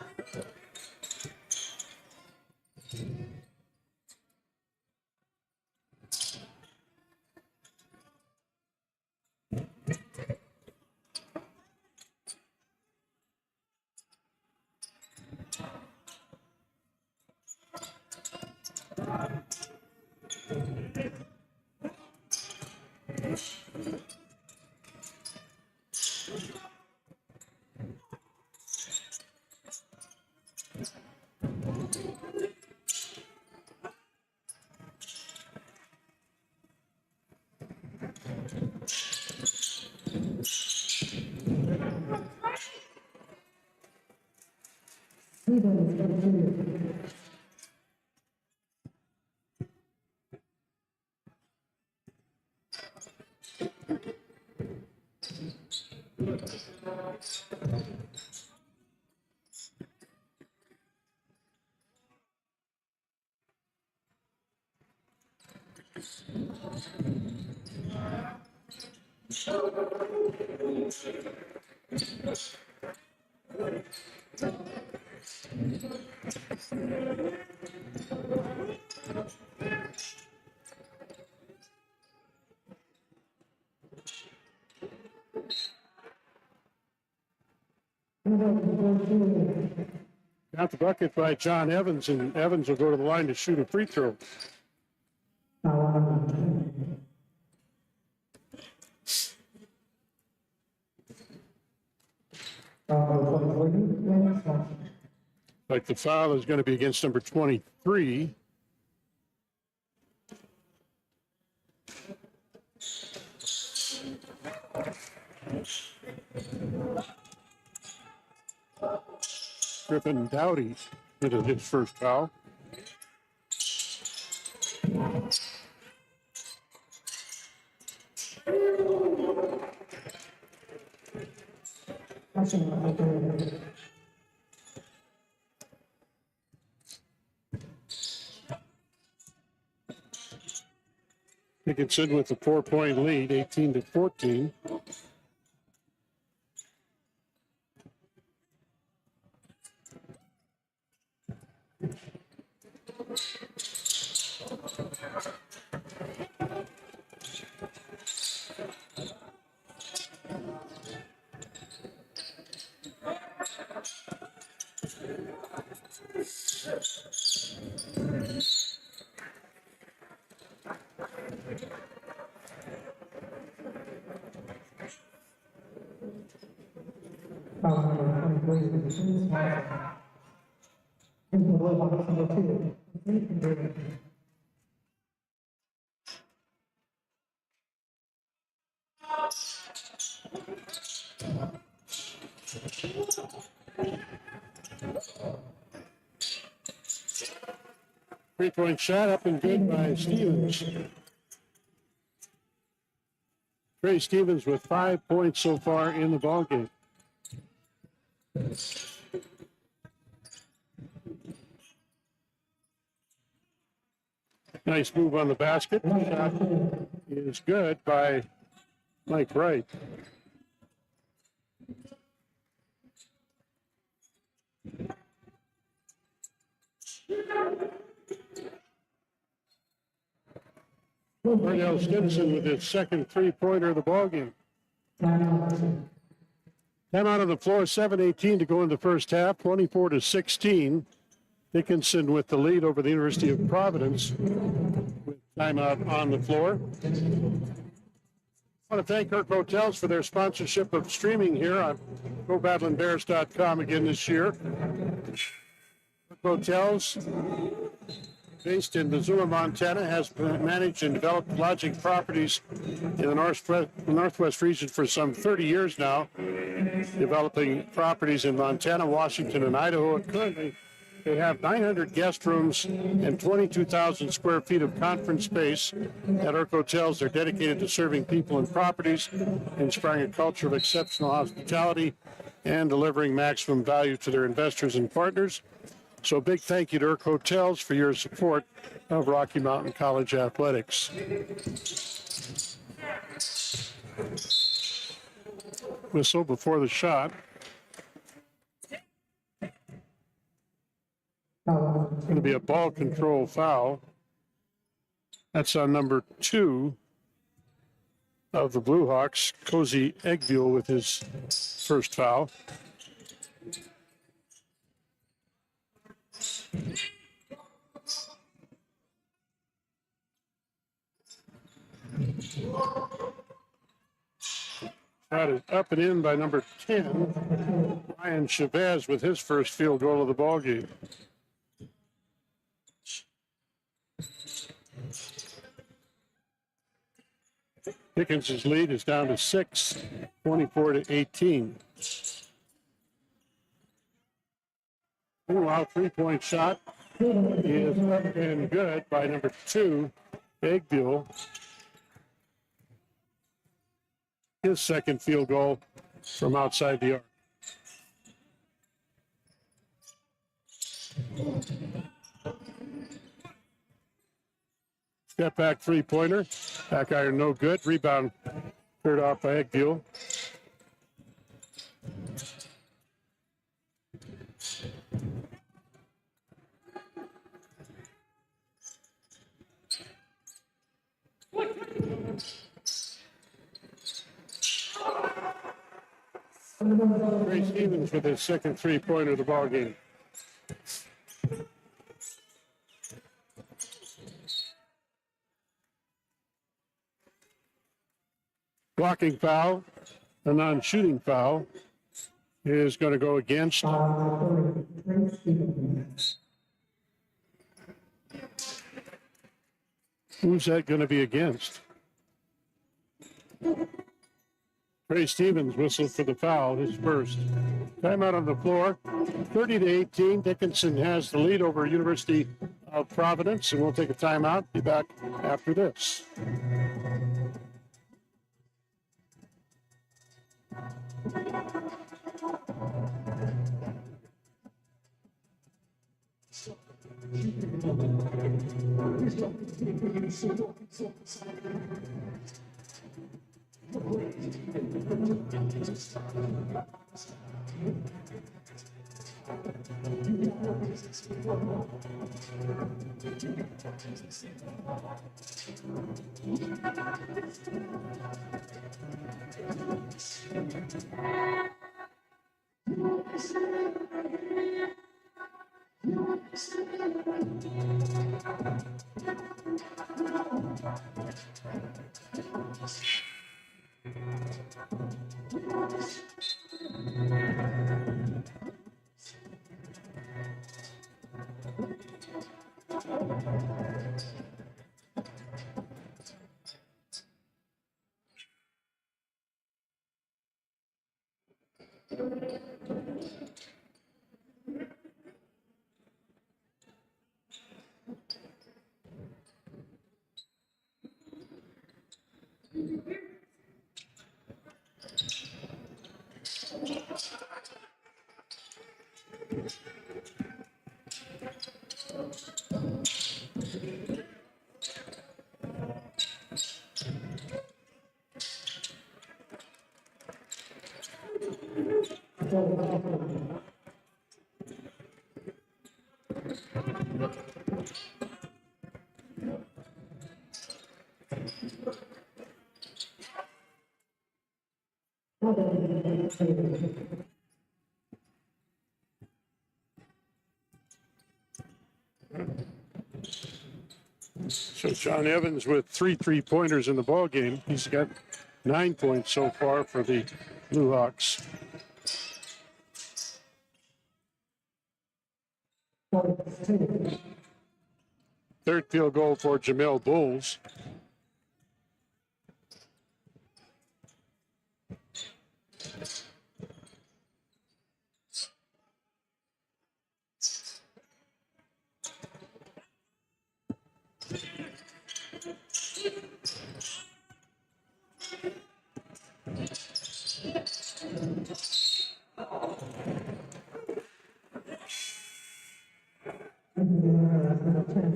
A: Got the bucket by John Evans, and Evans will go to the line to shoot a free throw. Like the foul is going to be against number 23. Griffin Dowdy with his first foul. Dickinson with a 4-point lead, 18-14. Three-point shot up and good by Stevens. Trey Stevens with 5 points so far in the ballgame. Nice move on the basket. Shot is good by Mike Wright. Cordell Stinson with his second three-pointer of the ballgame. Time out on the floor, 7:18 to go in the first half, 24-16. Dickinson with the lead over the University of Providence with timeout on the floor. I want to thank Kirk Hotels for their sponsorship of streaming here on GoBattlinBears.com again this year. Kirk Hotels, based in Missoula, Montana, has managed and developed lodging properties in the Northwest region for some 30 years now, developing properties in Montana, Washington, and Idaho. And currently, they have 900 guest rooms and 22,000 square feet of conference space at Irk Hotels. They're dedicated to serving people and properties, inspiring a culture of exceptional hospitality, and delivering maximum value to their investors and partners. So a big thank you to Irk Hotels for your support of Rocky Mountain College athletics. Whistle before the shot. It's going to be a ball control foul. That's on number 2 of the Blue Hawks, Cozy Eggville, with his first foul. Shot is up and in by number 10, Ryan Chavez, with his first field goal of the ballgame. Dickinson's lead is down to 6, 24-18. Meanwhile, three-point shot is up and good by number 2, Eggville. His second field goal from outside the arc. Step back three-pointer. Back iron no good. Rebound cleared off by Eggbuell. Ray Stevens with his second three-pointer of the ball game. Blocking foul, a non-shooting foul, is going to go against. Who's that going to be against? Ray Stevens whistled for the foul, his first. Timeout on the floor. 30-18. Dickinson has the lead over University of Providence, and we'll take a timeout. Be back after this. So John Evans with three-pointers in the ball game. He's got 9 points so far for the Blue Hawks. Third field goal for Jamel Bulls.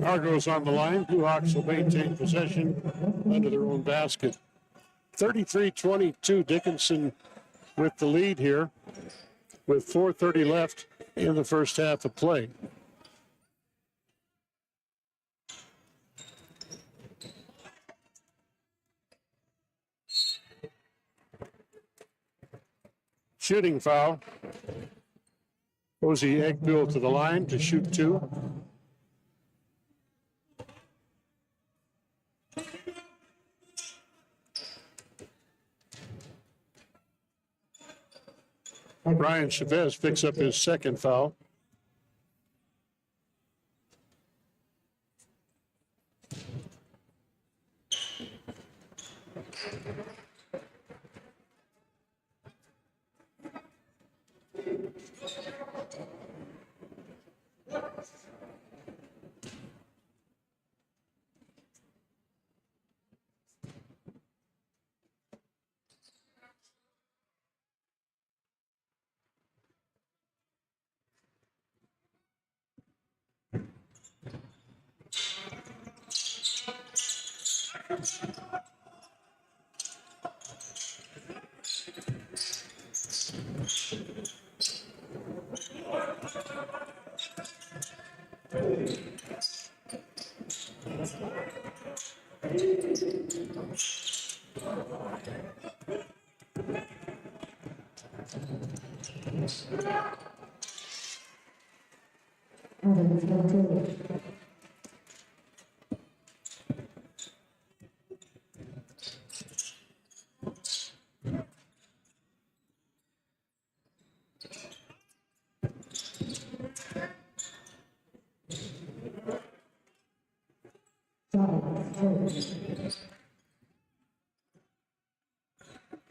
A: Argos on the line. Blue Hawks will maintain possession under their own basket. 33-22, Dickinson with the lead here with 4:30 left in the first half of play. Shooting foul. Posey Eggbuell to the line to shoot two. Brian Chavez picks up his second foul.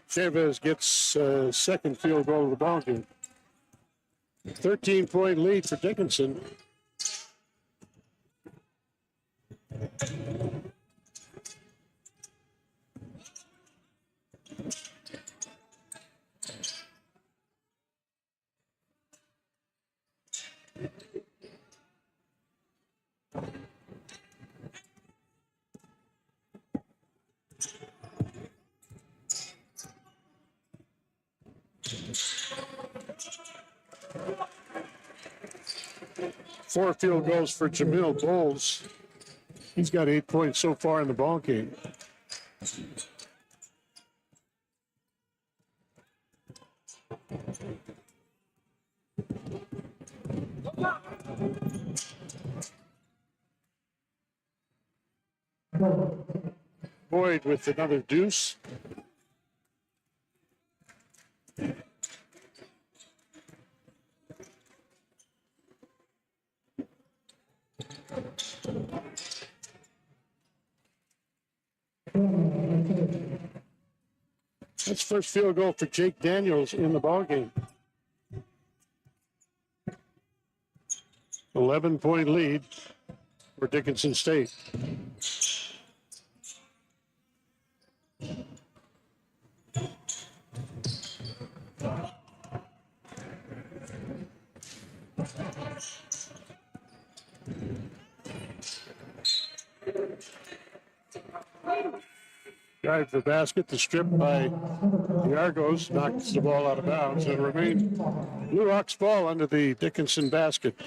A: Chavez gets second field goal of the ball game. 13-point lead for Dickinson. Four field goals for Jamil Bowles. He's got 8 points so far in the ball game. Boyd with another deuce. That's first field goal for Jake Daniels in the ballgame. 11-point lead for Dickinson State. Drive the basket, the strip by the Argos, knocks the ball out of bounds, and remains Blue Hawks ball under the Dickinson basket.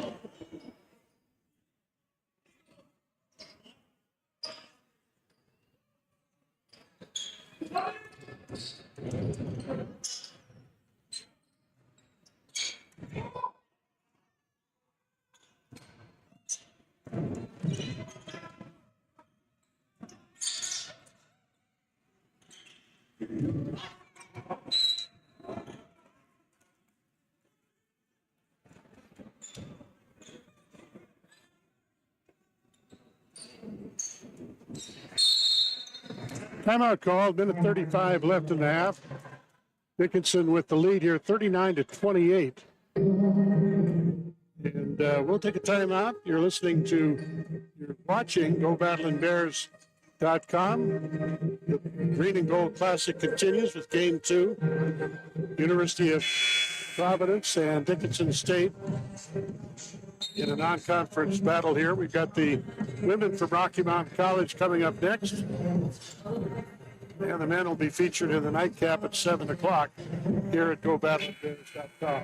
A: Timeout called, minute 35 left in the half. Dickinson with the lead here, 39-28. And we'll take a timeout. You're watching GoBattlingBears.com. The Green and Gold Classic continues with Game 2. University of Providence and Dickinson State in a non-conference battle here. We've got the women from Rocky Mountain College coming up next. And the men will be featured in the nightcap at 7 o'clock here at GoBattlingBears.com.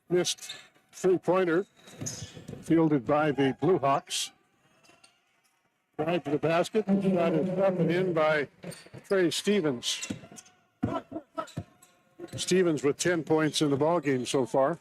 A: Missed three-pointer fielded by the Blue Hawks. Drive to the basket. Shot is up and in by Trey Stevens. Stevens with 10 points in the ballgame so far.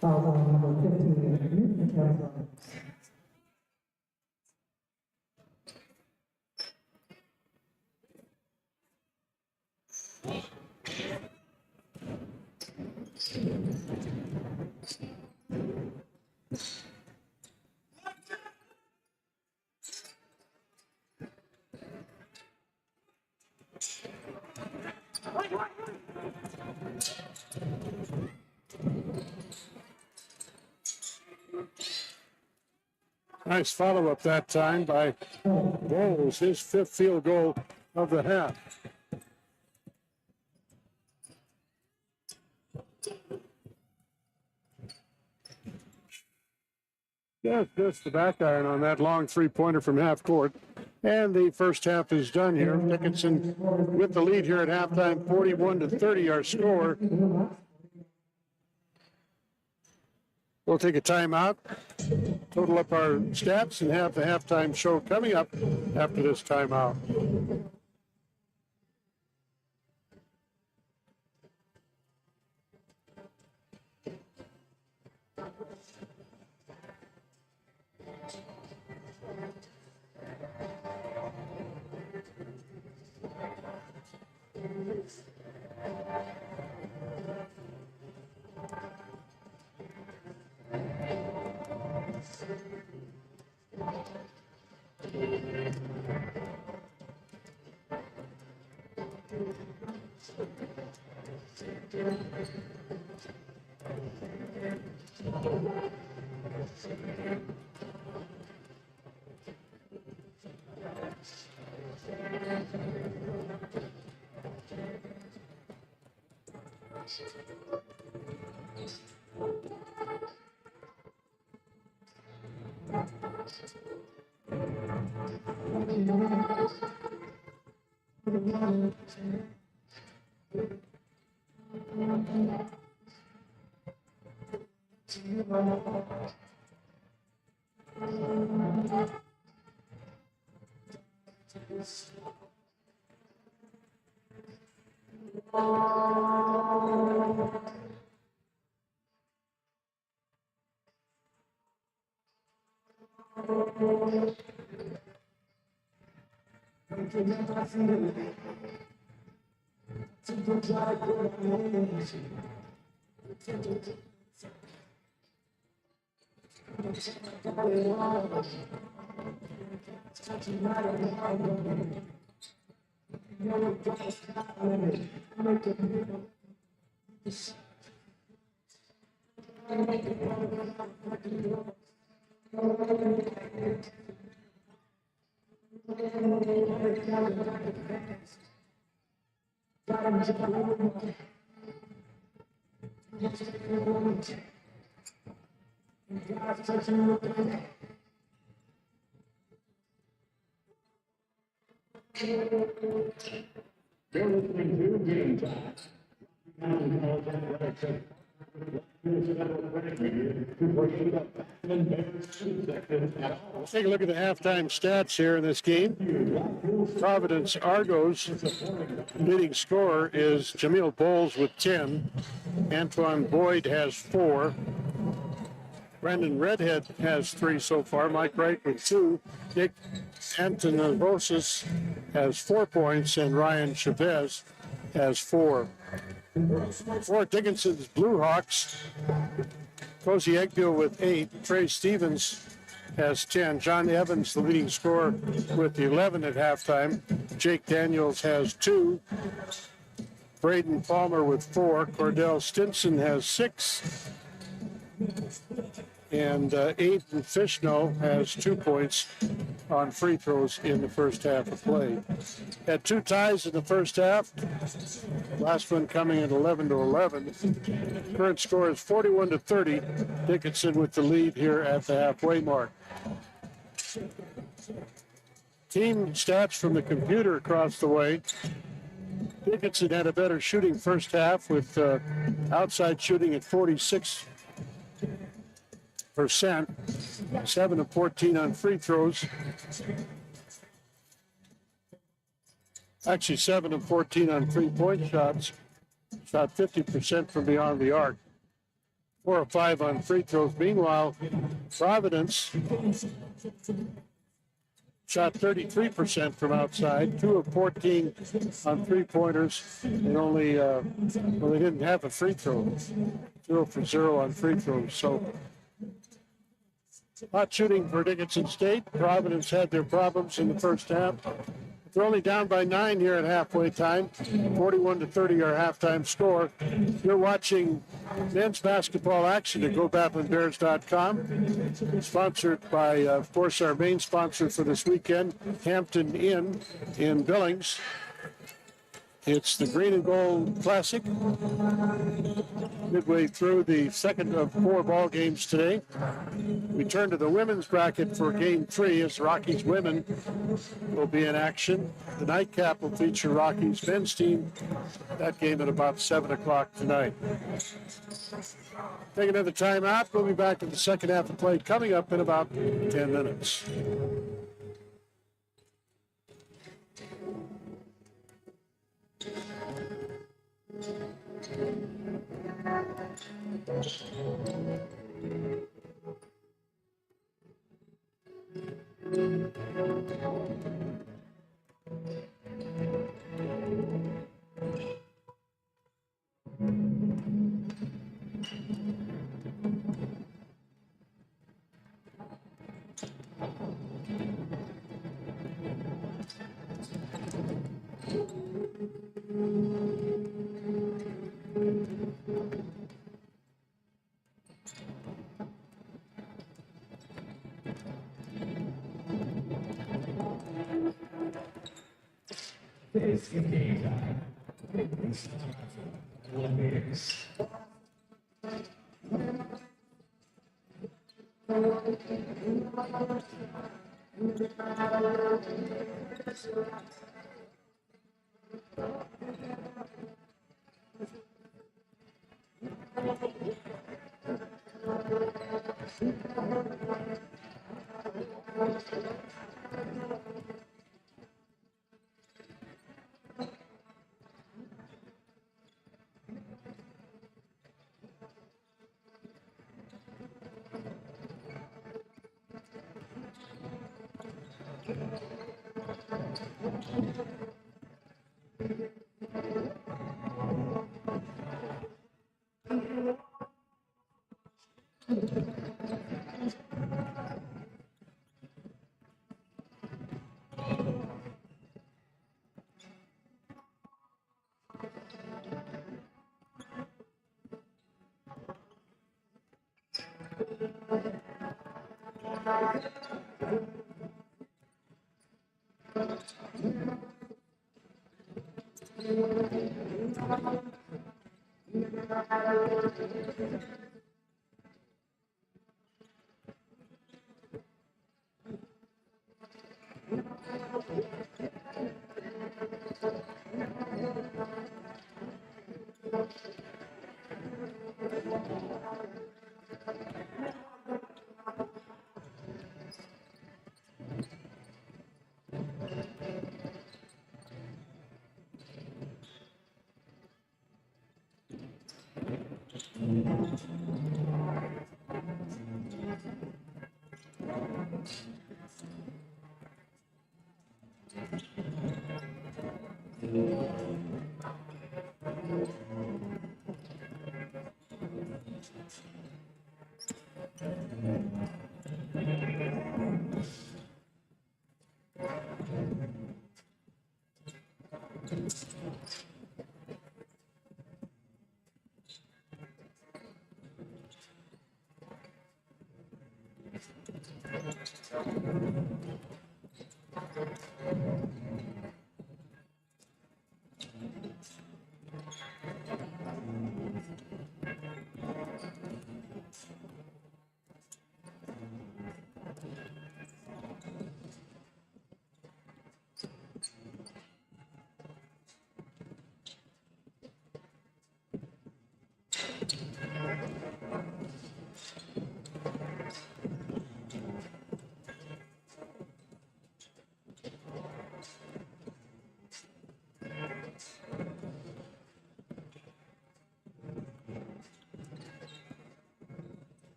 B: Foul on number 15, Newton.
A: Nice follow-up that time by Bowles, his 5th field goal of the half. Just the back iron on that long three-pointer from half court. And the first half is done here. Dickinson with the lead here at halftime, 41-30 our score. We'll take a timeout, total up our stats, and have the halftime show coming up after this timeout.
D: They're listening to Game Time.
A: Let's take a look at the halftime stats here in this game. Providence Argos leading scorer is Jamil Bowles with 10. Antoine Boyd has 4. Brandon Redhead has 3 so far. Mike Wright with 2. Nick Antonovosis has 4 points, and Ryan Chavez has 4. For Dickinson's Blue Hawks, Cozy Eggbill with 8. Trey Stevens has 10. John Evans, the leading scorer, with 11 at halftime. Jake Daniels has 2. Braden Palmer with 4. Cordell Stinson has 6. And Aiden Fishno has 2 points on free throws in the first half of play. Had 2 ties in the first half. Last one coming at 11-11. Current score is 41-30. Dickinson with the lead here at the halfway mark. Team stats from the computer across the way. Dickinson had a better shooting first half with outside shooting at 46%, 7 of 14 on free throws. Actually, 7 of 14 on 3-point shots. Shot 50% from beyond the arc. 4 of 5 on free throws. Meanwhile, Providence shot 33% from outside, 2 of 14 on three-pointers, and only, well, they didn't have a free throw, 0 for 0 on free throws. So hot shooting for Dickinson State. Providence had their problems in the first half. They're only down by 9 here at halfway time, 41-30 our halftime score. You're watching men's basketball action at GoBaplandBears.com, sponsored by, of course, our main sponsor for this weekend, Hampton Inn in Billings. It's the Green and Gold Classic, midway through the second of 4 ball games today. We turn to the women's bracket for Game 3 as Rockies women will be in action. The nightcap will feature Rockies men's team. That game at about 7 o'clock tonight. Take another timeout. We'll be back in the second half of play coming up in about 10 minutes.
D: This is game time. Olympics.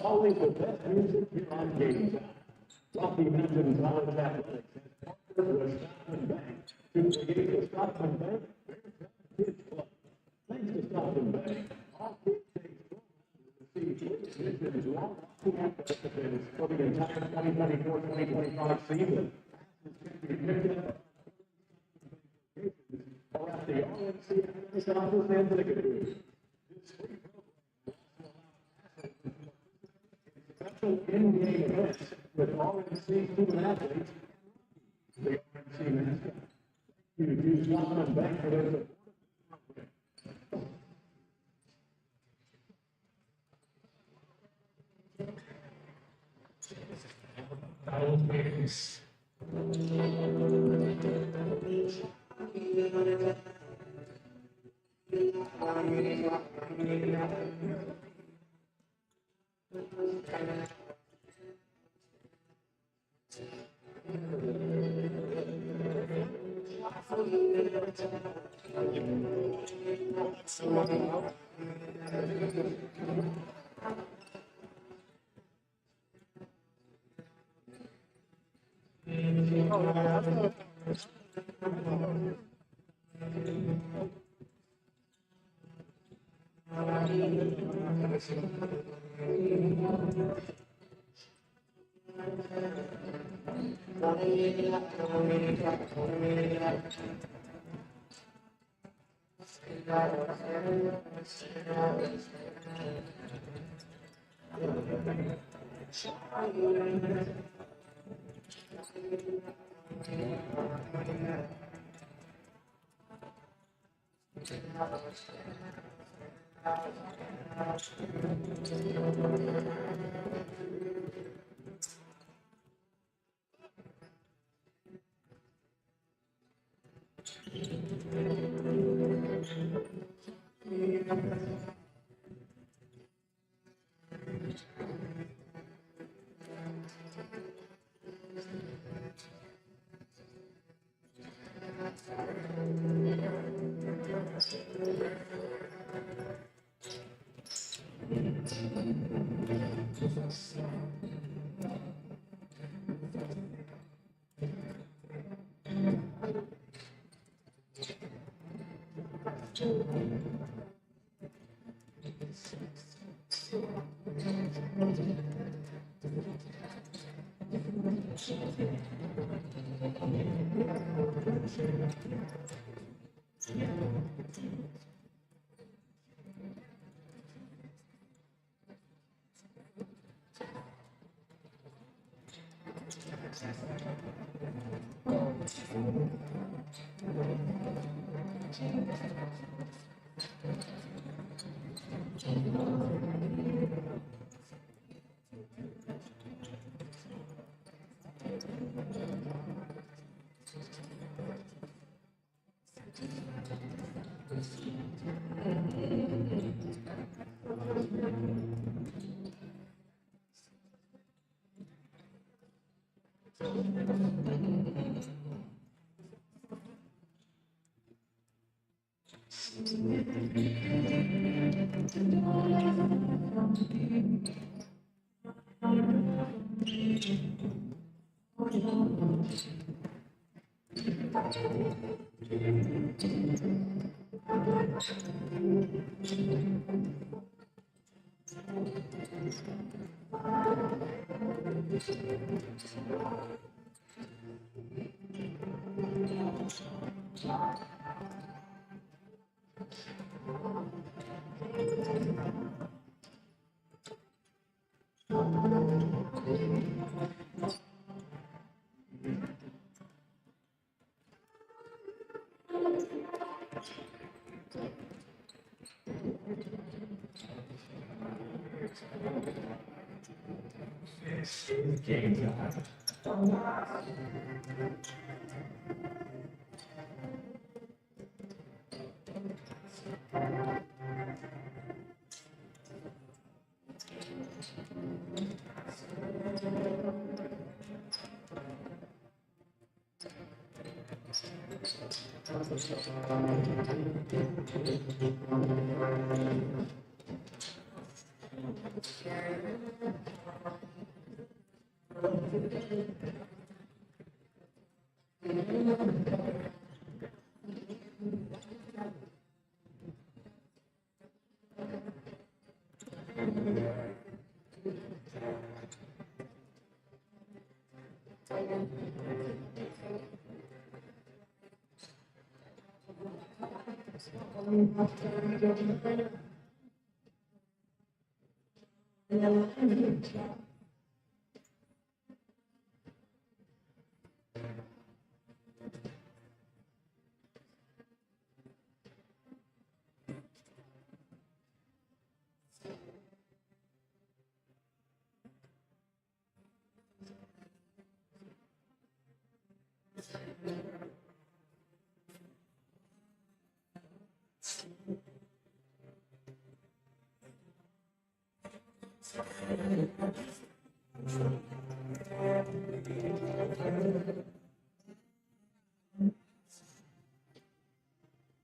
D: Always the best music here on Jamestown. Rocky Mountain College Athletics has partnered with Stockton Bank to create the Stockton Bank Kids Club. Thanks to Stockton Bank, all kids age 12 receive free admission to all Rocky Mountain for the entire 2024-2025 season. Passes can be picked up or at the RNC Athletics office and ticket booth. This free special in-game events with RNC student athletes, the RNC mascot. You use Stockton Bank for their support.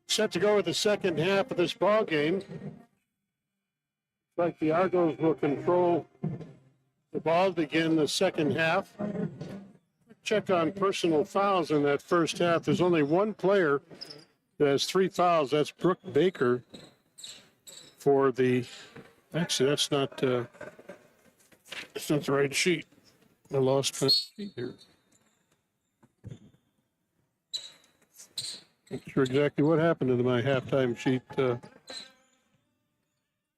A: Set to go with the second half of this ball game. Like the Argos will control the ball to begin the second half. Check on personal fouls in that first half. There's only one player that has 3 fouls. That's Brooke Baker for the. Actually, that's not the right sheet. I lost my sheet here. Not sure exactly what happened to my halftime sheet.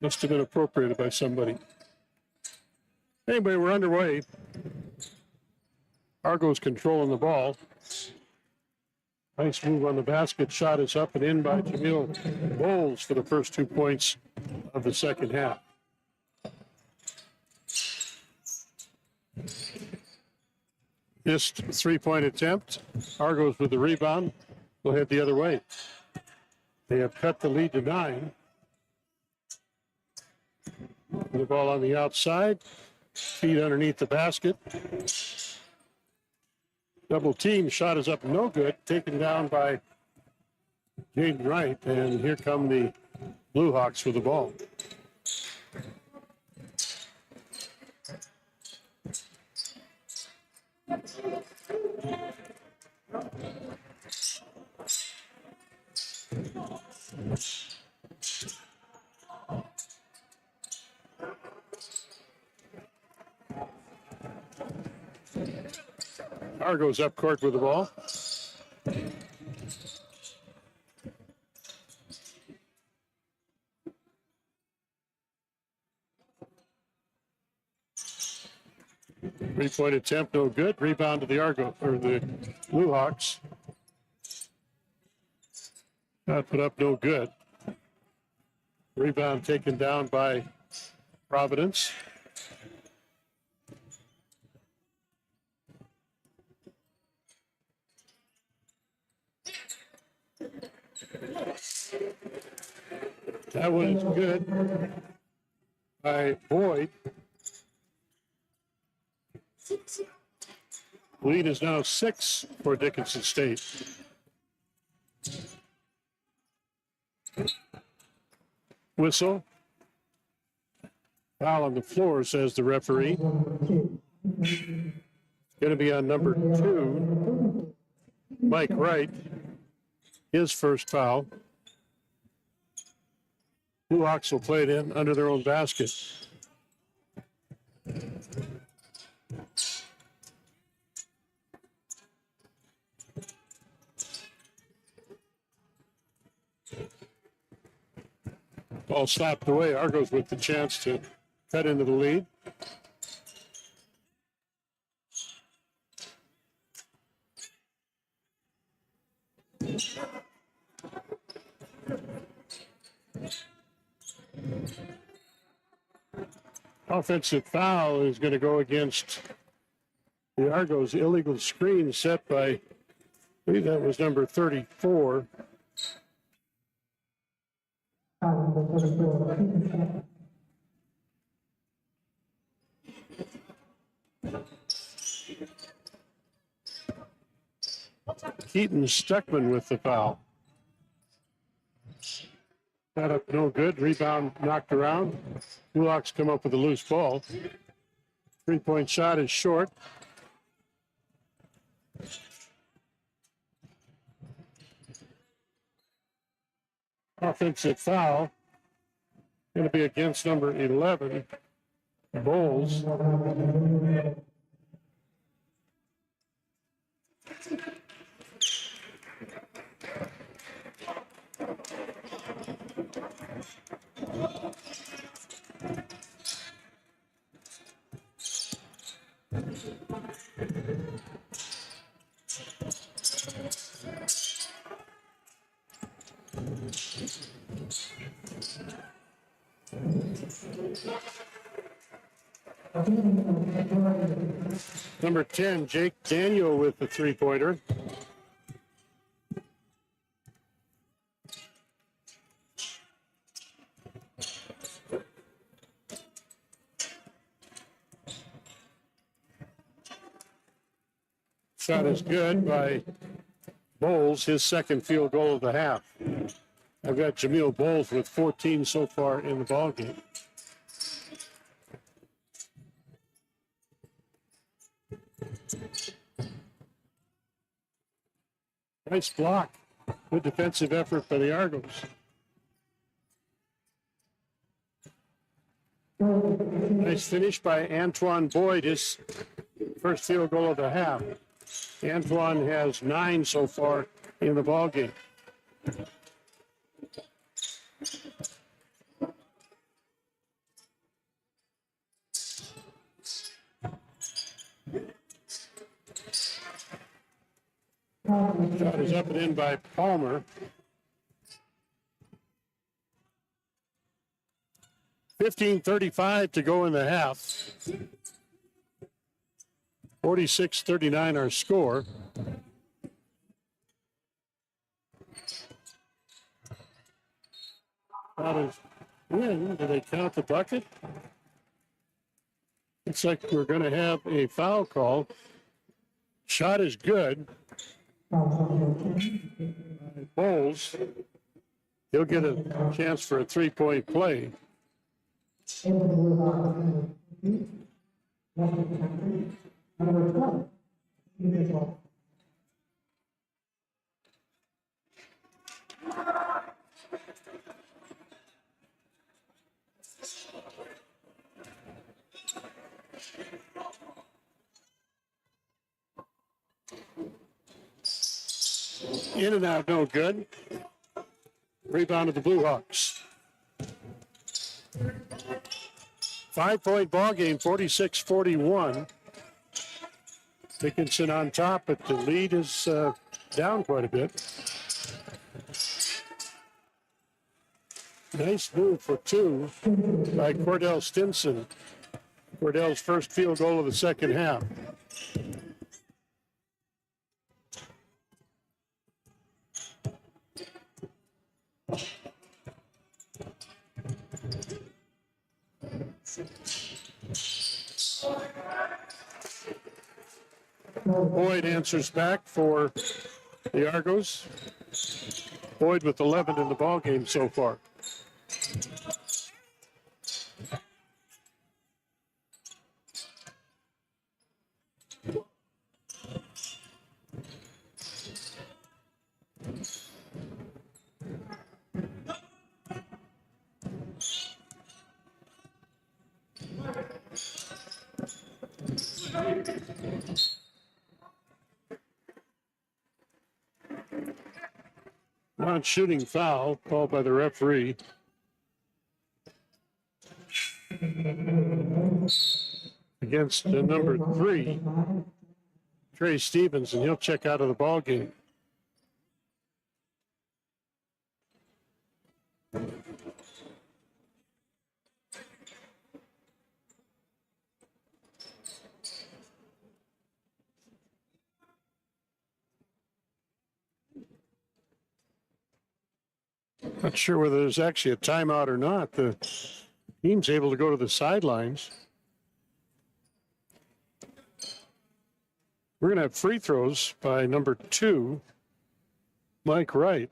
A: Must have been appropriated by somebody. Anyway, we're underway. Argos controlling the ball. Nice move on the basket. Shot is up and in by Jamil Bowles for the first 2 points of the second half. Missed 3-point attempt. Argos with the rebound. Will head the other way. They have cut the lead to 9. The ball on the outside. Feet underneath the basket. Double team. Shot is up, no good. Taken down by Jaden Wright. And here come the Blue Hawks with the ball. Argos up court with the ball. Three-point attempt, no good. Rebound to the Argos, or the Blue Hawks. Shot put up, no good. Rebound taken down by Providence. That one is good by Boyd. Lead is now 6 for Dickinson State. Whistle. Foul on the floor, says the referee. Going to be on number 2, Mike Wright. His first foul. Blue Hawks will play it in under their own basket. Ball slapped away. Argos with the chance to cut into the lead. Offensive foul is going to go against the Argos. Illegal screen set by, I believe that was number 34. Keaton Stuckman with the foul. That up, no good. Rebound knocked around. Blue Hawks come up with a loose ball. 3-point shot is short. Offensive foul. going to be against number 11, Bowles. Number 10, Jake Daniel with the three-pointer. Shot is good by Bowles, his second field goal of the half. I've got Jameel Bowles with 14 so far in the ballgame. Nice block. Good defensive effort by the Argos. Nice finish by Antoine Boyd, his first field goal of the half. Antoine has 9 so far in the ballgame. Shot is up and in by Palmer. 15:35 to go in the half. 46-39 our score. That is in. Do they count the bucket? Looks like we're going to have a foul call. Shot is good. Bowles. He'll get a chance for a three-point play. In and out, no good. Rebound of the Blue Hawks. 5-point ball game, 46-41. Dickinson on top, but the lead is down quite a bit. Nice move for two by Cordell Stinson. Cordell's first field goal of the second half. Boyd answers back for the Argos. Boyd with 11 in the ball game so far. Non-shooting foul called by the referee. Against number 3, Trey Stevens, and he'll check out of the ball game. Not sure whether there's actually a timeout or not. The team's able to go to the sidelines. We're going to have free throws by number 2, Mike Wright.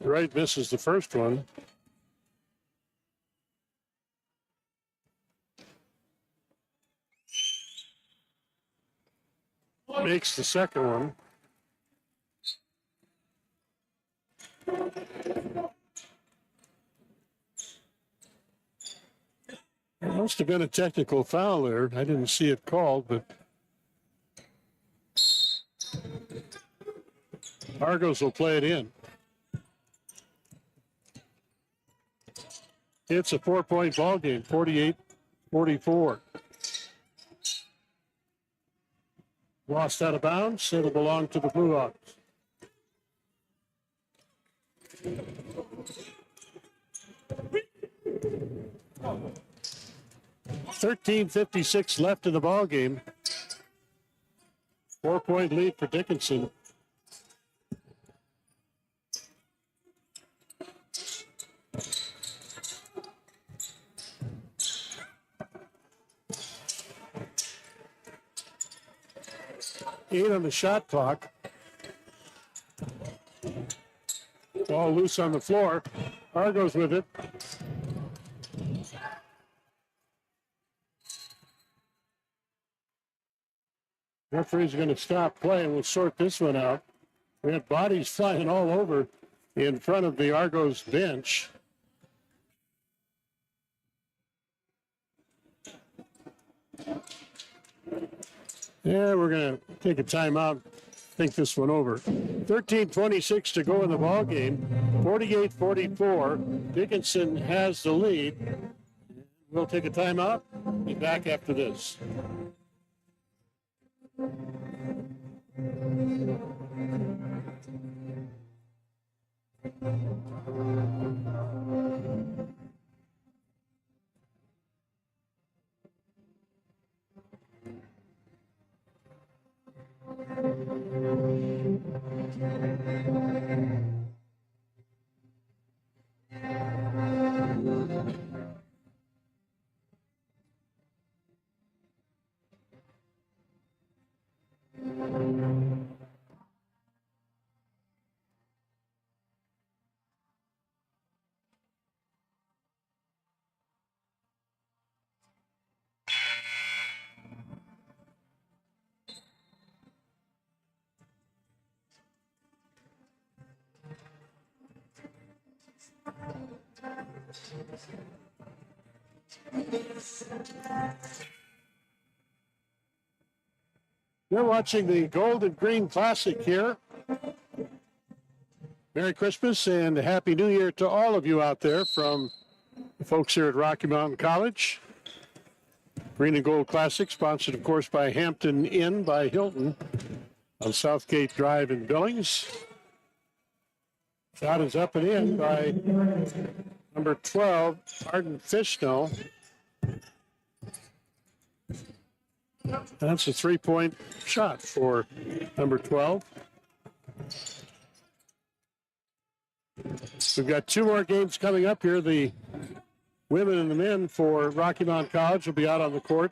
A: Wright misses the first one. Makes the second one. Must have been a technical foul there. I didn't see it called, but Argos will play it in. It's a 4-point ball game, 48-44. Lost out of bounds. It'll belong to the Blue Hawks. 13:56 left in the ball game. 4-point lead for Dickinson. Eight on the shot clock. Ball loose on the floor. Argos with it. Referees are going to stop play and we'll sort this one out. We had bodies flying all over in front of the Argos bench. Yeah, we're going to take a timeout, think this one over. 13:26 to go in the ball game. 48-44. Dickinson has the lead. We'll take a timeout. Be back after this. You're watching the Gold and Green Classic here. Merry Christmas and Happy New Year to all of you out there from the folks here at Rocky Mountain College. Green and Gold Classic, sponsored, of course, by Hampton Inn by Hilton on Southgate Drive in Billings. Shot is up and in by number 12, Arden Fishno. That's a 3-point shot for number 12. We've got two more games coming up here. The women and the men for Rocky Mountain College will be out on the court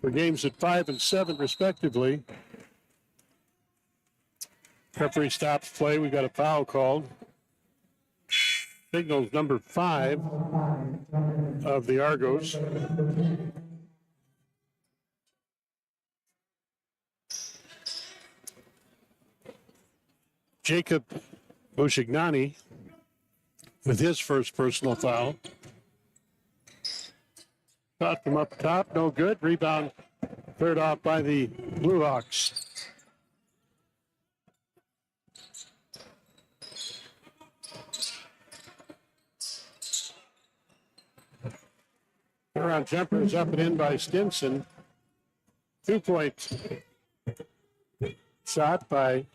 A: for games at 5 and 7, respectively. Referee stops play. We've got a foul called. Signals number 5 of the Argos. Jacob Bushignani with his first personal foul. Shot from up top, no good. Rebound cleared off by the Blue Hawks. Turnaround jumper is up and in by Stinson. 2-point shot by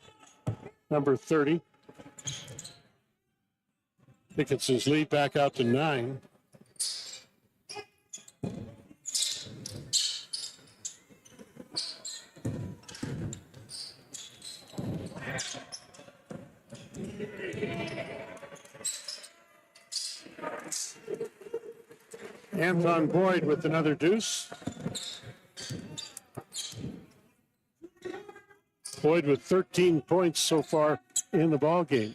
A: number 30. Dickinson's lead back out to 9. Anton Boyd with another deuce. Boyd with 13 points so far in the ball game.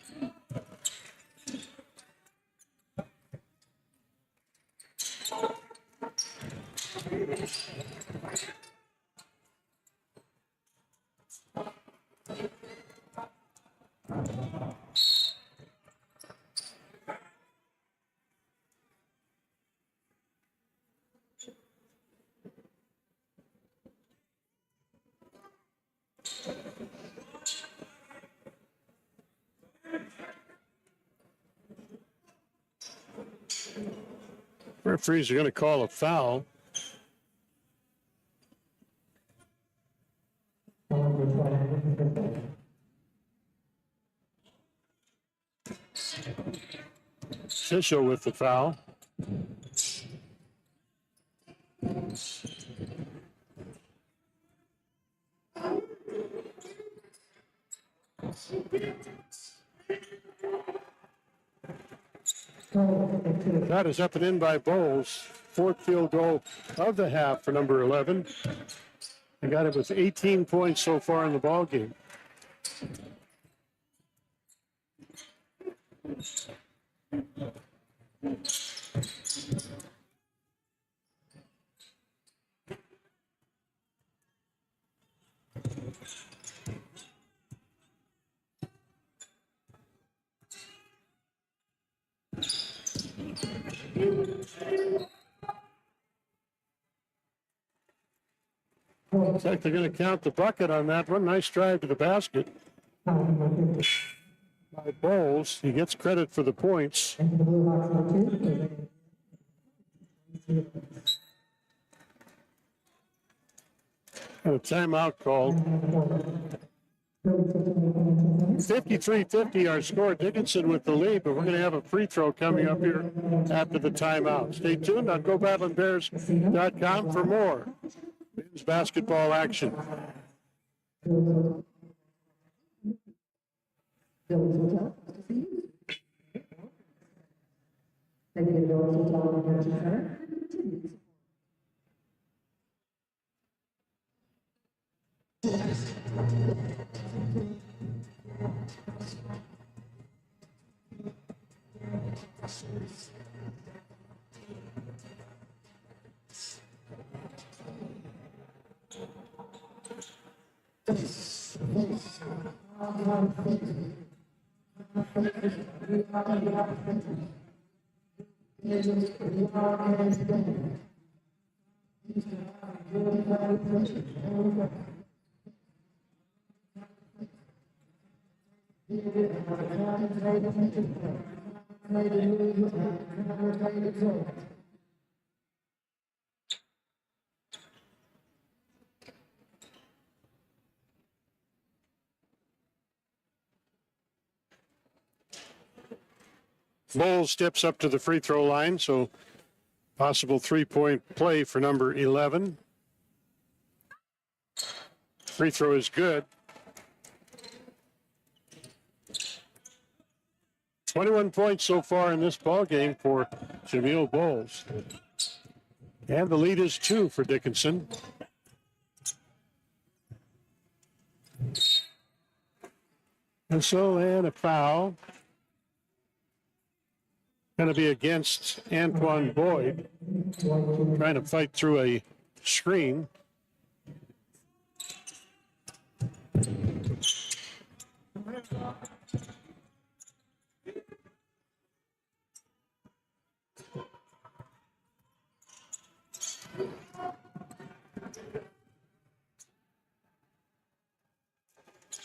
A: Referees are going to call a foul. Official with the foul. That is up and in by Bowles. Fourth field goal of the half for number 11. They got it with 18 points so far in the ball game. Looks like they're going to count the bucket on that one. Nice drive to the basket by Bowles. He gets credit for the points.
B: And the Blue Hawks number 2.
A: And a timeout called. 53-50 our score. Dickinson with the lead, but we're going to have a free throw coming up here after the timeout. Stay tuned on GoBatlinBears.com for more men's basketball action. Bowles steps up to the free throw line, so possible three-point play for number 11. Free throw is good. 21 points so far in this ball game for Jamil Bowles. And the lead is 2 for Dickinson. And a foul. Going to be against Antoine Boyd, trying to fight through a screen.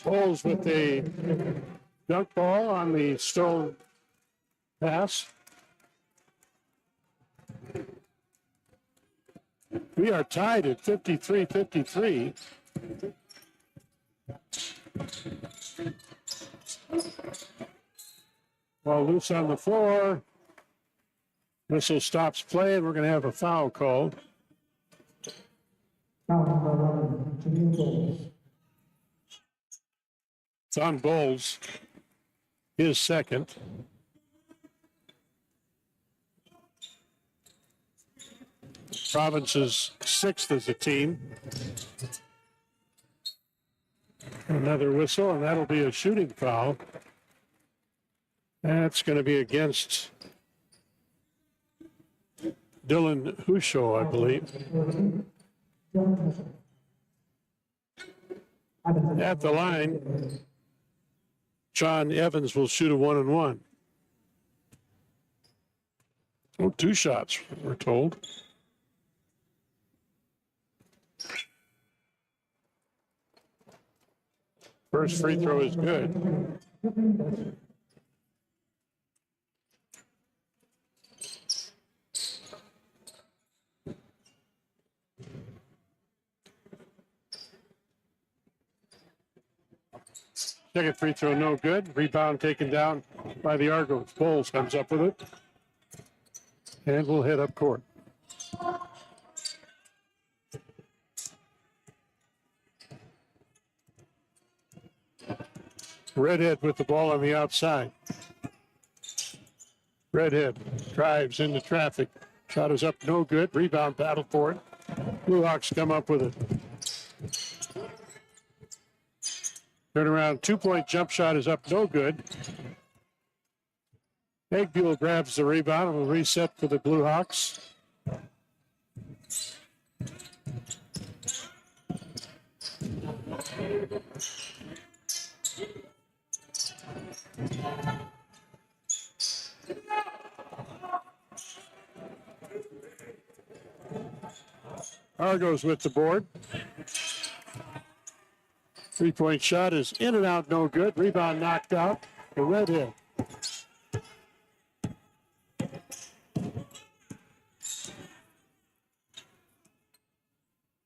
A: Bowles with a dunk ball on the stone pass. We are tied at 53-53. Ball loose on the floor. Whistle stops play, and we're going to have a foul called. It's on Bowles, his second. Province's 6th as a team. Another whistle, and that'll be a shooting foul. That's going to be against Dylan Husho, I believe. At the line, John Evans will shoot a 1-and-1. Oh, 2 shots, we're told. First free throw is good. Second free throw, no good. Rebound taken down by the Argos. Bowles comes up with it. And will head up court. Redhead with the ball on the outside. Redhead drives into traffic. Shot is up, no good. Rebound battle for it. Blue Hawks come up with it. Turnaround 2-point jump shot is up, no good. Egbuel grabs the rebound and will reset for the Blue Hawks. Argos with the board. 3-point shot is in and out, no good. Rebound knocked out. The Redhead.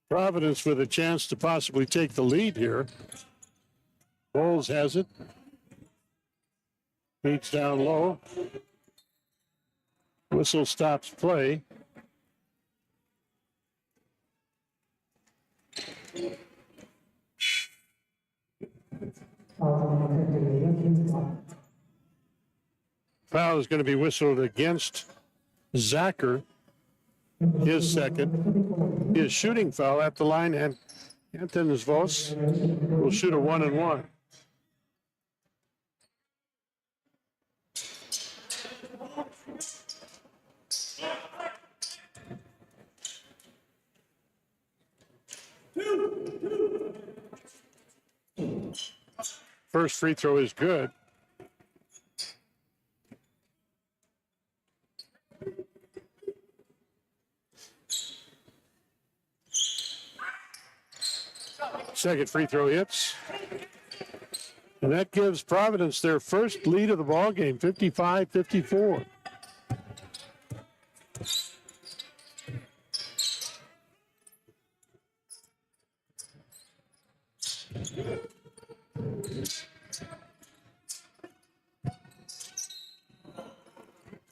A: Providence with a chance to possibly take the lead here. Bowles has it. Beats down low. Whistle stops play. Foul is going to be whistled against Zacher. His second. His shooting foul at the line, and Hampton Vos will shoot a 1-and-1. First free throw is good. Second free throw hits. And that gives Providence their first lead of the ball game, 55-54.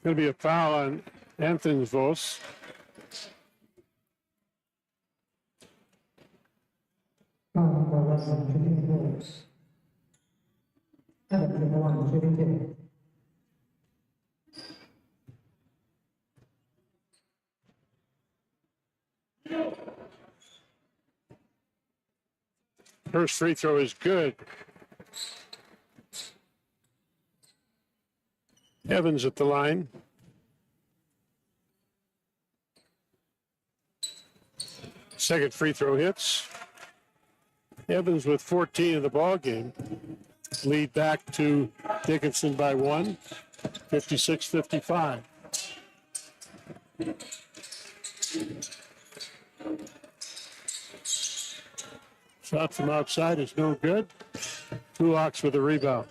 A: Going to be a foul on Anthony Vos. First free throw is good. Evans at the line. Second free throw hits. Evans with 14 in the ball game. Lead back to Dickinson by 1, 56-55. Shot from outside is no good. Blue Hawks with a rebound.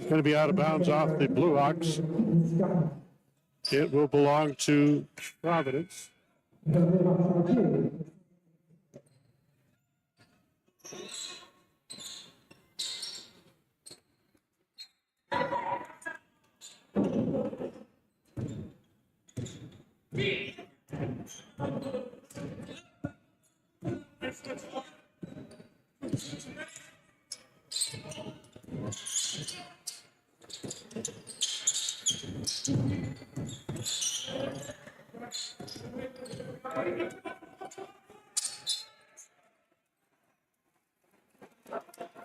A: Going to be out of bounds off the Blue Hawks. It will belong to Providence.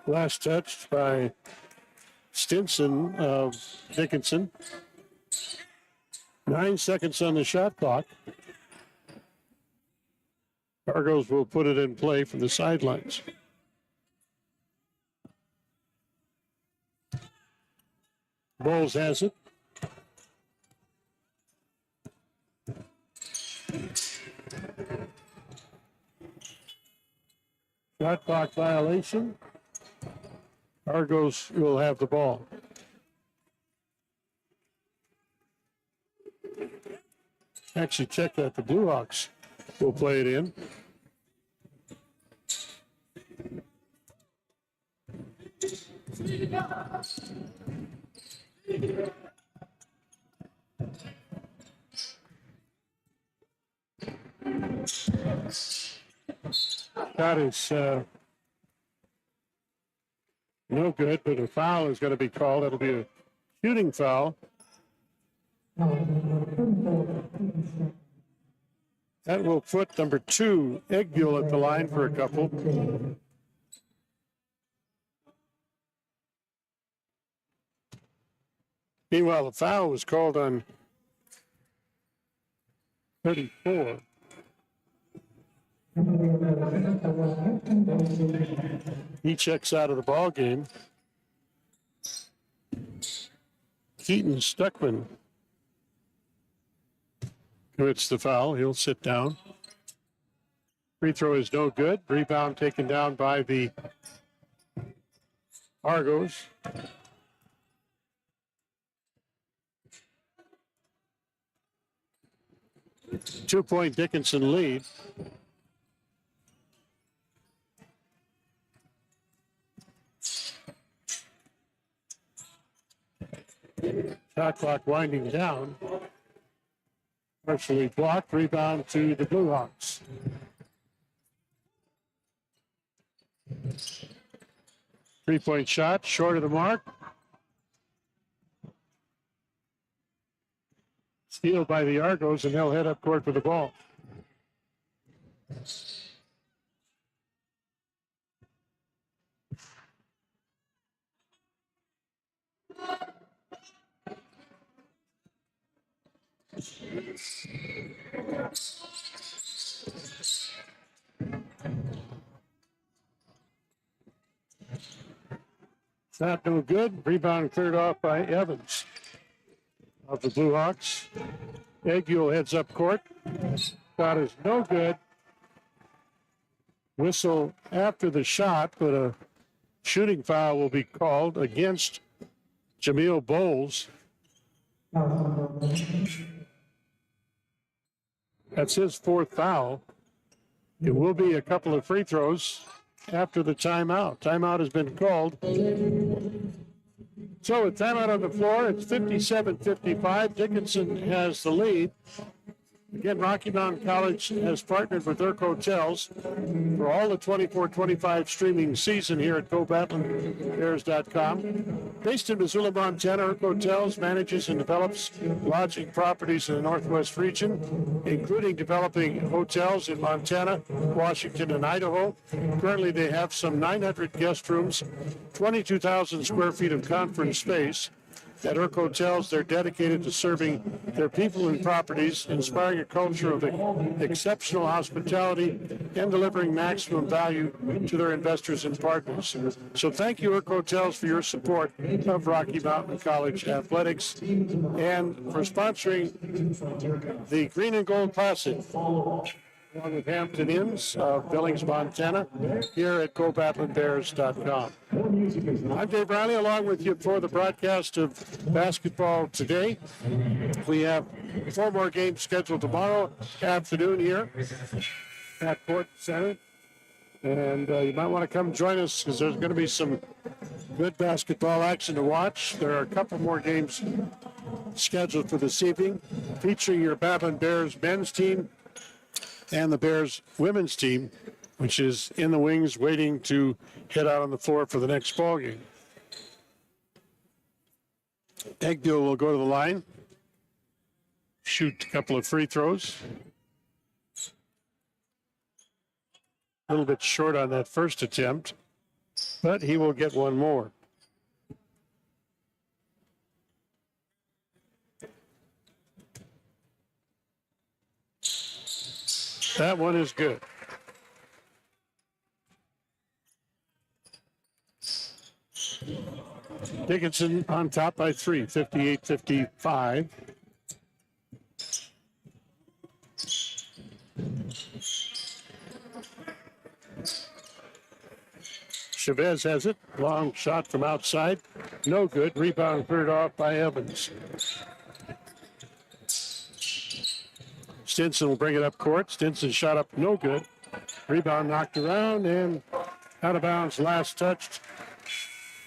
A: Last touch by Stinson of Dickinson. 9 seconds on the shot clock. Argos will put it in play from the sidelines. Bowles has it. Shot clock violation. Argos will have the ball. Actually, check that. The Blue Hawks will play it in. That is no good, but a foul is going to be called. It'll be a shooting foul. That will put number 2, Egbuel, at the line for a couple. Meanwhile, the foul was called on 34. He checks out of the ball game. Keaton Stuckman commits the foul. He'll sit down. Free throw is no good. Rebound taken down by the Argos. Two-point Dickinson lead. Shot clock winding down. Partially blocked. Rebound to the Blue Hawks. Three-point shot, short of the mark. Steal by the Argos, and they'll head up court for the ball. Not no good. Rebound cleared off by Evans of the Blue Hawks. Egbuel heads up court. Shot is no good. Whistle after the shot, but a shooting foul will be called against Jameel Bowles. That's his 4th foul. It will be a couple of free throws after the timeout. Timeout has been called. So with timeout on the floor, it's 57-55. Dickinson has the lead. Again, Rocky Mountain College has partnered with Irk Hotels for all the 24-25 streaming season here at GoBatlinBears.com. Based in Missoula, Montana, Irk Hotels manages and develops lodging properties in the Northwest region, including developing hotels in Montana, Washington, and Idaho. Currently, they have some 900 guest rooms, 22,000 square feet of conference space. At Irk Hotels, they're dedicated to serving their people and properties, inspiring a culture of exceptional hospitality, and delivering maximum value to their investors and partners. So thank you, Irk Hotels, for your support of Rocky Mountain College athletics and for sponsoring the Green and Gold Classic, along with Hampton Inn of Billings, Montana, here at GoBatlinBears.com. I'm Dave Riley, along with you for the broadcast of basketball today. We have 4 more games scheduled tomorrow afternoon here at Fortin Center. And you might want to come join us because there's going to be some good basketball action to watch. There are a couple more games scheduled for this evening, featuring your Bablin Bears men's team and the Bears women's team, which is in the wings waiting to head out on the floor for the next ball game. Egbuel will go to the line, shoot a couple of free throws. A little bit short on that first attempt, but he will get one more. That one is good. Dickinson on top by 3, 58-55. Chavez has it. Long shot from outside. No good. Rebound cleared off by Evans. Stinson will bring it up court. Stinson shot up. No good. Rebound knocked around and out of bounds. Last touched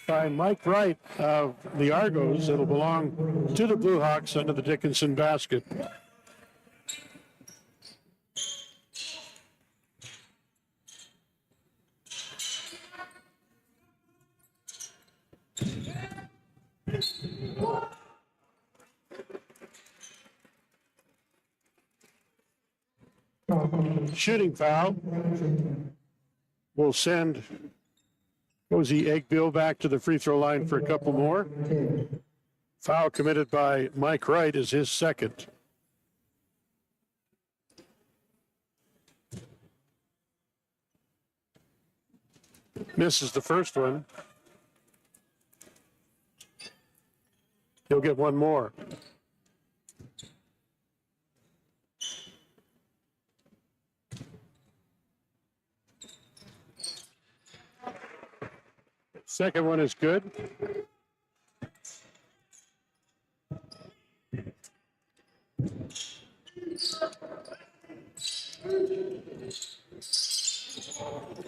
A: by Mike Wright of the Argos. It'll belong to the Blue Hawks under the Dickinson basket. Shooting foul will send Cozy Eggbill back to the free throw line for a couple more. Foul committed by Mike Wright is his second. Misses the first one. He'll get one more. Second one is good.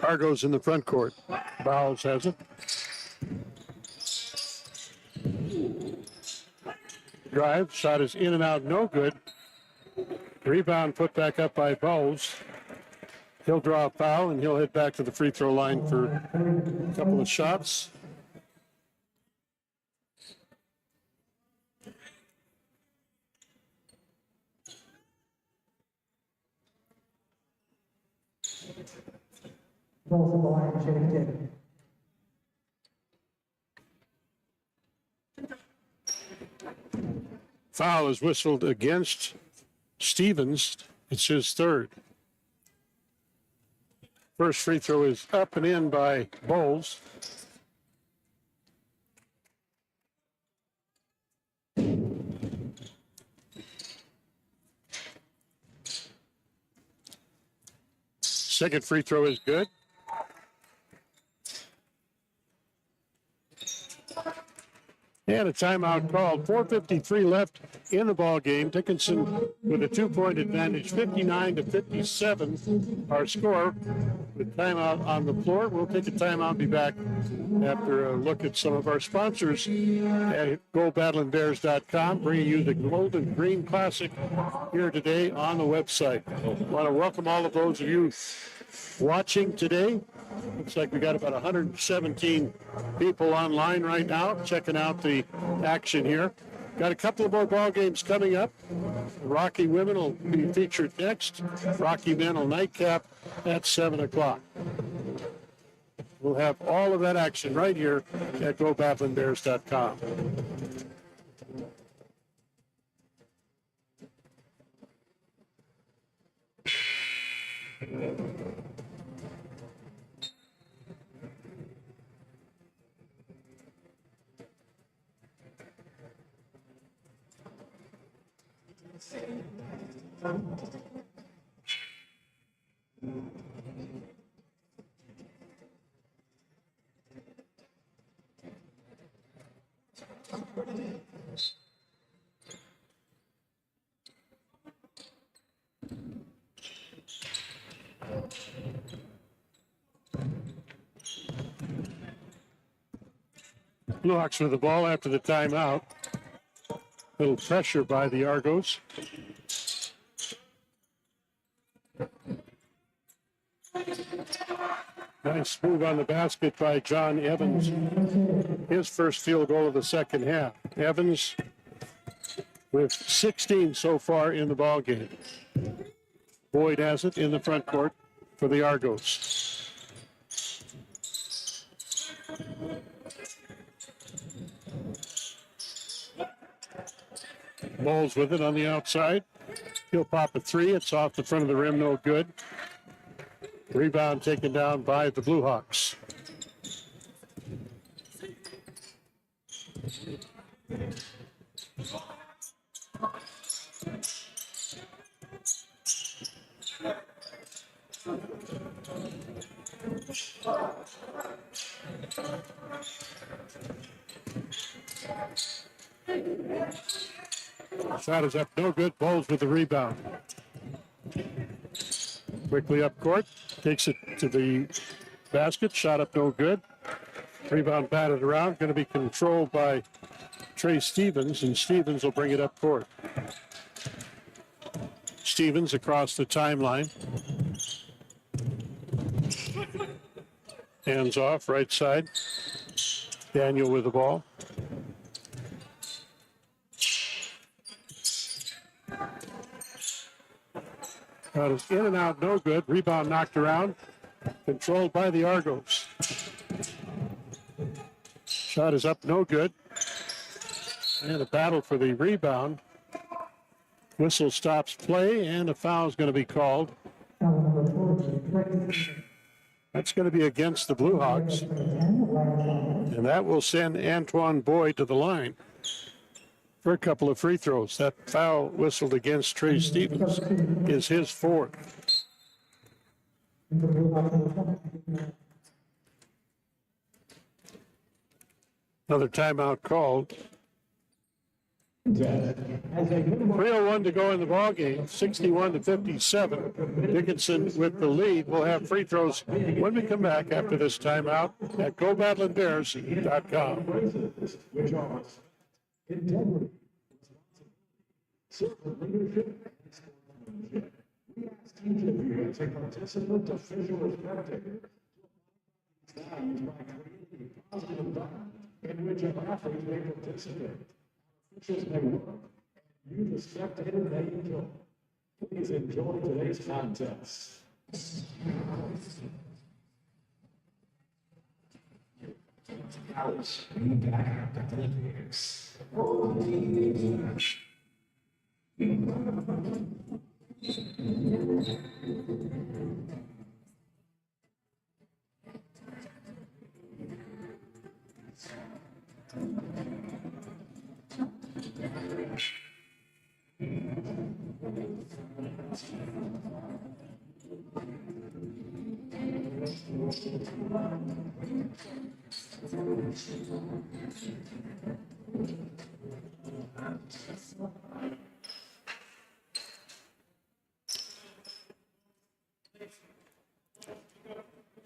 A: Argos in the front court. Bowles has it. Drive, shot is in and out, no good. Rebound put back up by Bowles. He'll draw a foul and he'll head back to the free throw line for a couple of shots.
B: Both of the line, shooting two.
A: Foul is whistled against Stevens. It's his third. First free throw is up and in by Bowles. Second free throw is good. And a timeout called. 4:53 left in the ball game. Dickinson with a 2-point advantage, 59-57. Our score with timeout on the floor. We'll take a timeout and be back after a look at some of our sponsors at GoBattlinBears.com, bringing you the Golden Green Classic here today on the website. I want to welcome all of those of you watching today. Looks like we got about 117 people online right now checking out the action here. Got a couple of more ball games coming up. Rocky women will be featured next. Rocky men will nightcap at 7 o'clock. We'll have all of that action right here at GoBattlinBears.com. Blue Hawks with the ball after the timeout. Little pressure by the Argos. Nice move on the basket by John Evans. His first field goal of the second half. Evans with 16 so far in the ball game. Boyd has it in the front court for the Argos. Bowles with it on the outside. He'll pop a three. It's off the front of the rim, no good. Rebound taken down by the Blue Hawks. Shot is up, no good. Bowles with the rebound. Quickly up court, takes it to the basket. Shot up, no good. Rebound batted around, going to be controlled by Trey Stevens, and Stevens will bring it up court. Stevens across the timeline. Hands off, right side. Daniel with the ball. Shot is in and out, no good. Rebound knocked around. Controlled by the Argos. Shot is up, no good. And a battle for the rebound. Whistle stops play, and a foul is going to be called. That's going to be against the Blue Hawks. And that will send Antoine Boyd to the line for a couple of free throws. That foul whistled against Trey Stevens is his fourth. Another timeout called. 3:01 to go in the ball game, 61-57. Dickinson with the lead. We'll have free throws when we come back after this timeout at GoBattleandBears.com.
D: Which are integrity, leadership, and sportsmanship. We ask each of you as a participant to visually spectator values by creating a positive environment in which an athlete may participate. Officials may work, and you, the spectator, may enjoy. Please enjoy today's contest. Alice, be back at the Olympics.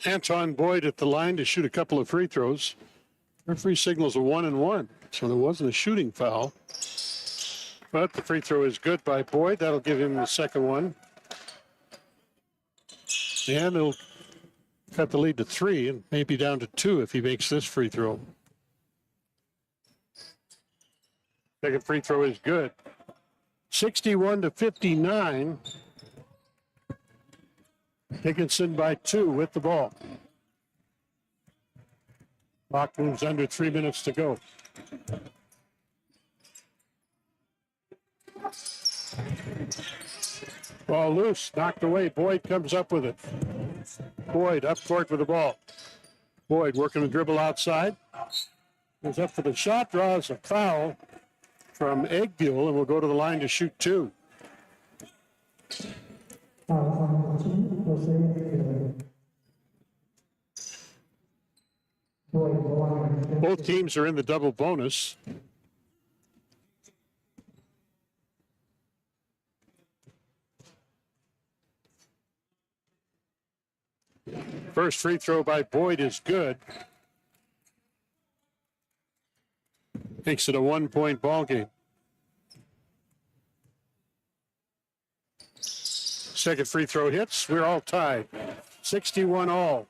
A: Anton Boyd at the line to shoot a couple of free throws. Referee signals a 1-1, so there wasn't a shooting foul. But the free throw is good by Boyd. That'll give him the second one. And it'll cut the lead to 3 and maybe down to 2 if he makes this free throw. Second free throw is good. 61-59. Dickinson by 2 with the ball. Clock moves under 3 minutes to go. Ball loose, knocked away. Boyd comes up with it. Boyd up court with the ball. Boyd working the dribble outside. Goes up for the shot, draws a foul from Eggbuell, and will go to the line to shoot 2. Both teams are in the double bonus. First free throw by Boyd is good. Makes it a 1-point ball game. Second free throw hits. We're all tied. 61 all.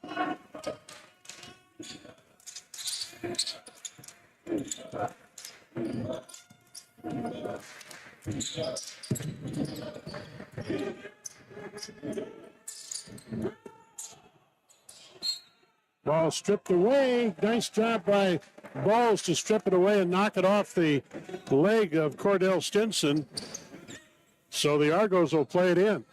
A: Ball stripped away. Nice job by Balls to strip it away and knock it off the leg of Cordell Stinson. So the Argos will play it in.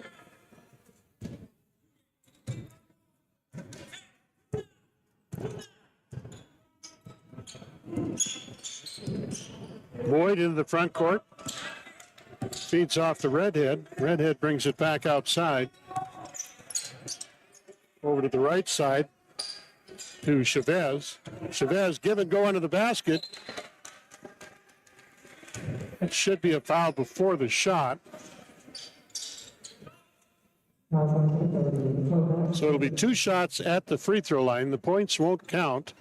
A: Boyd into the front court. Feeds off the Redhead. Redhead brings it back outside. Over to the right side. to Chavez. Chavez give and go under the basket. It should be a foul before the shot. So it'll be 2 shots at the free throw line. The points won't count.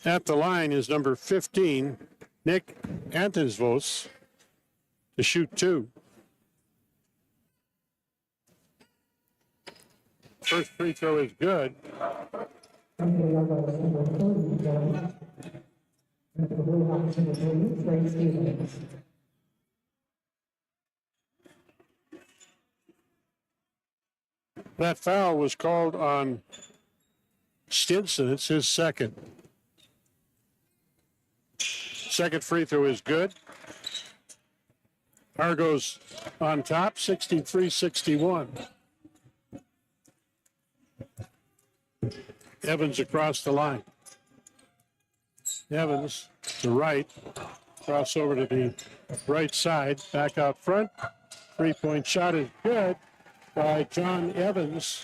A: At the line is number 15, Nick Antonsvos, to shoot 2. First free throw is good. That foul was called on Stinson. It's his second. Second free throw is good. Argos on top, 63-61. Evans across the line. Evans to right, cross over to the right side, back out front. 3-point shot is good by John Evans.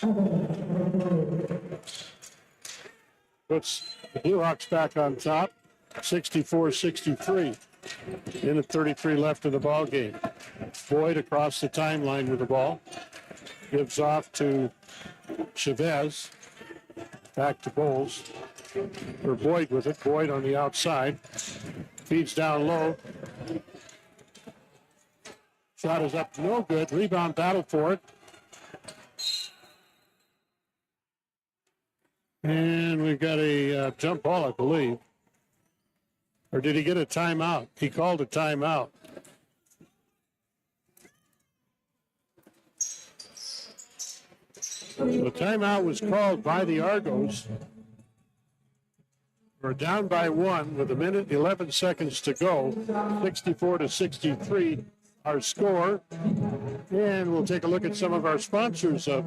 A: Puts the Blue back on top, 64-63. Minute 33 left in the ball game. Boyd across the timeline with the ball. Gives off to Chavez. Back to Bowles. Or Boyd with it. Boyd on the outside. Feeds down low. Shot is up, no good. Rebound battle for it. And we've got a jump ball, I believe. Or did he get a timeout? He called a timeout. The timeout was called by the Argos. We're down by 1 with 1 minute 11 seconds to go. 64-63 our score. And we'll take a look at some of our sponsors of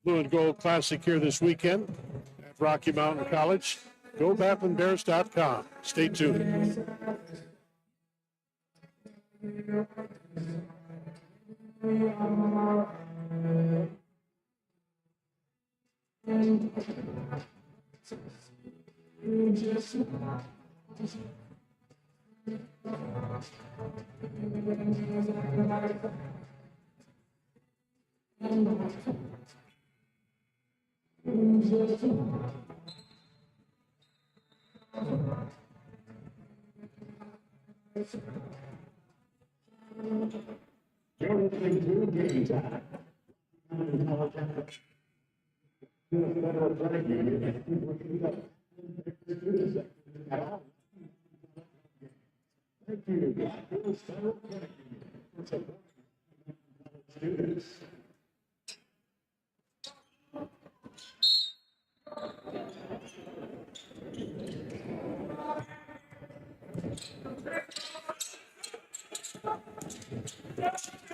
A: Blue and Gold Classic here this weekend at Rocky Mountain College. GoBatlandBears.com. Stay tuned.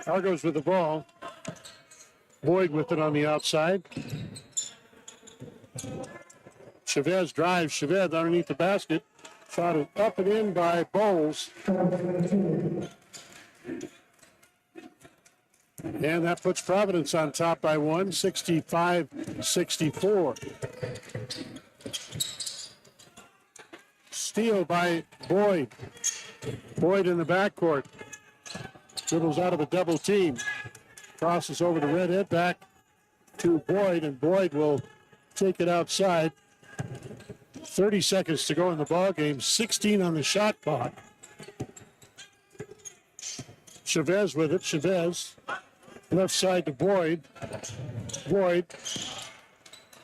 A: Argos with the ball. Boyd with it on the outside. Chavez drives. Chavez underneath the basket. Shot it up and in by Bowles. And that puts Providence on top by 1, 65-64. Steal by Boyd. Boyd in the backcourt. Dribbles out of a double team. Crosses over to Redhead, back to Boyd, and Boyd will take it outside. 30 seconds to go in the ball game. 16 on the shot clock. Chavez with it. Chavez left side to Boyd. Boyd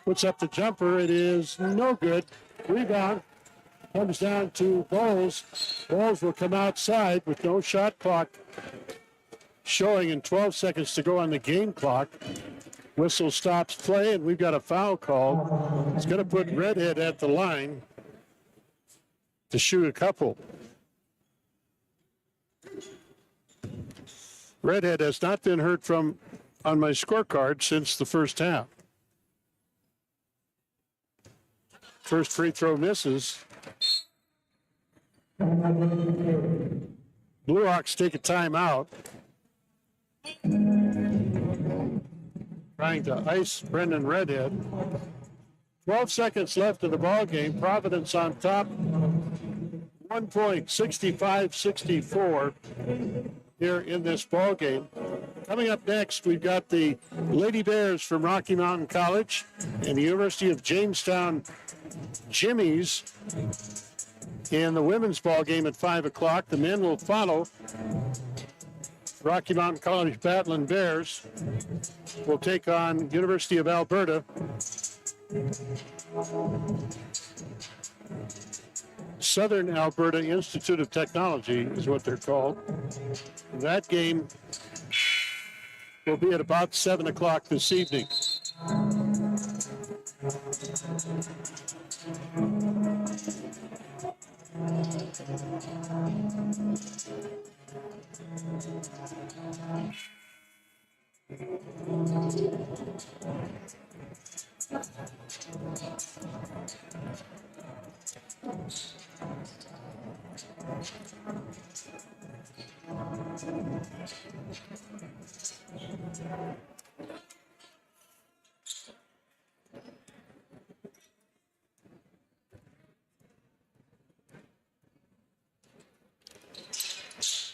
A: puts up the jumper. It is no good. Rebound comes down to Bowles. Bowles will come outside with no shot clock showing and 12 seconds to go on the game clock. Whistle stops play, and we've got a foul called. It's going to put Redhead at the line to shoot a couple. Redhead has not been heard from on my scorecard since the first half. First free throw misses. Blue Hawks take a timeout. trying to ice Brendan Redhead. 12 seconds left of the ball game. Providence on top. 1 point, 65-64 here in this ball game. Coming up next, we've got the Lady Bears from Rocky Mountain College and the University of Jamestown Jimmies in the women's ball game at 5 o'clock. The men will follow. Rocky Mountain College Battling Bears will take on University of Alberta. Southern Alberta Institute of Technology is what they're called. That game will be at about 7 o'clock this evening.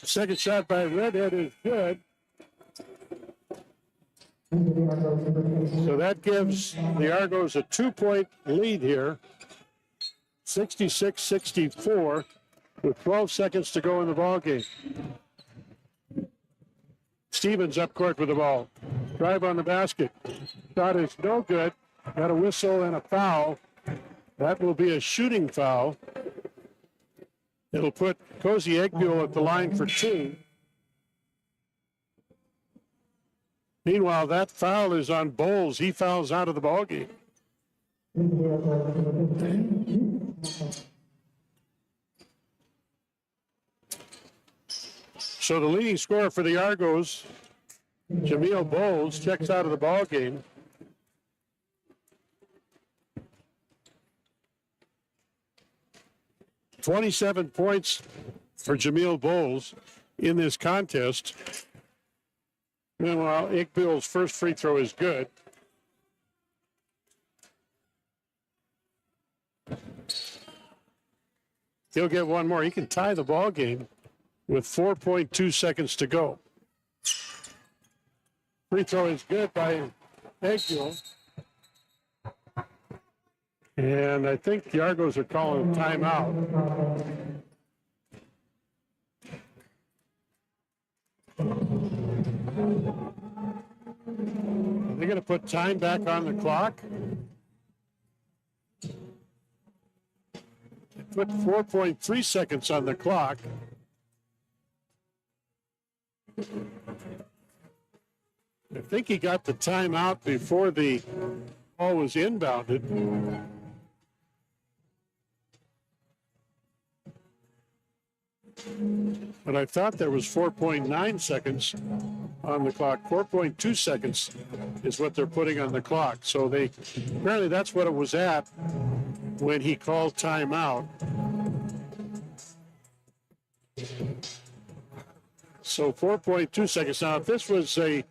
A: Second shot by Redhead is good. So that gives the Argos a 2-point lead here. 66-64 with 12 seconds to go in the ball game. Stevens up court with the ball. Drive on the basket. Shot is no good. Got a whistle and a foul. That will be a shooting foul. It'll put Cozy Egbuel at the line for 2. Meanwhile, that foul is on Bowles. He fouls out of the ball game. So the leading scorer for the Argos, Jameel Bowles, checks out of the ball game. $27 points for Jameel Bowles in this contest. Meanwhile, Egbuel's first free throw is good. He'll get one more. He can tie the ball game with 4.2 seconds to go. Free throw is good by Egbuel. And I think the Argos are calling a timeout. They're going to put time back on the clock. They put 4.3 seconds on the clock. I think he got the timeout before the ball was inbounded. But I thought there was 4.9 seconds on the clock. 4.2 seconds is what they're putting on the clock. So they apparently that's what it was at when he called timeout. So 4.2 seconds. Now, if this was a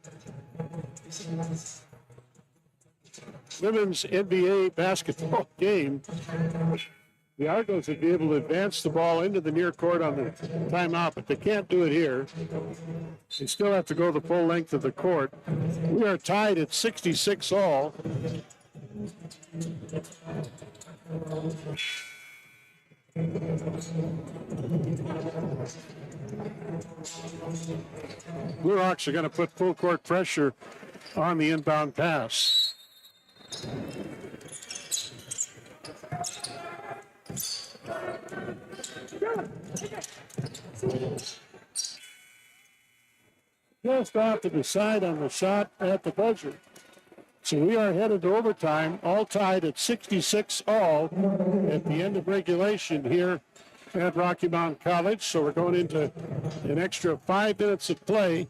A: women's NBA basketball game, the Argos would be able to advance the ball into the near court on the timeout, but they can't do it here. They still have to go the full length of the court. We are tied at 66 all. Blue Hawks are going to put full court pressure on the inbound pass. Just off to the side on the shot at the buzzer. So we are headed to overtime, all tied at 66 all at the end of regulation here at Rocky Mountain College. So we're going into an extra 5 minutes of play.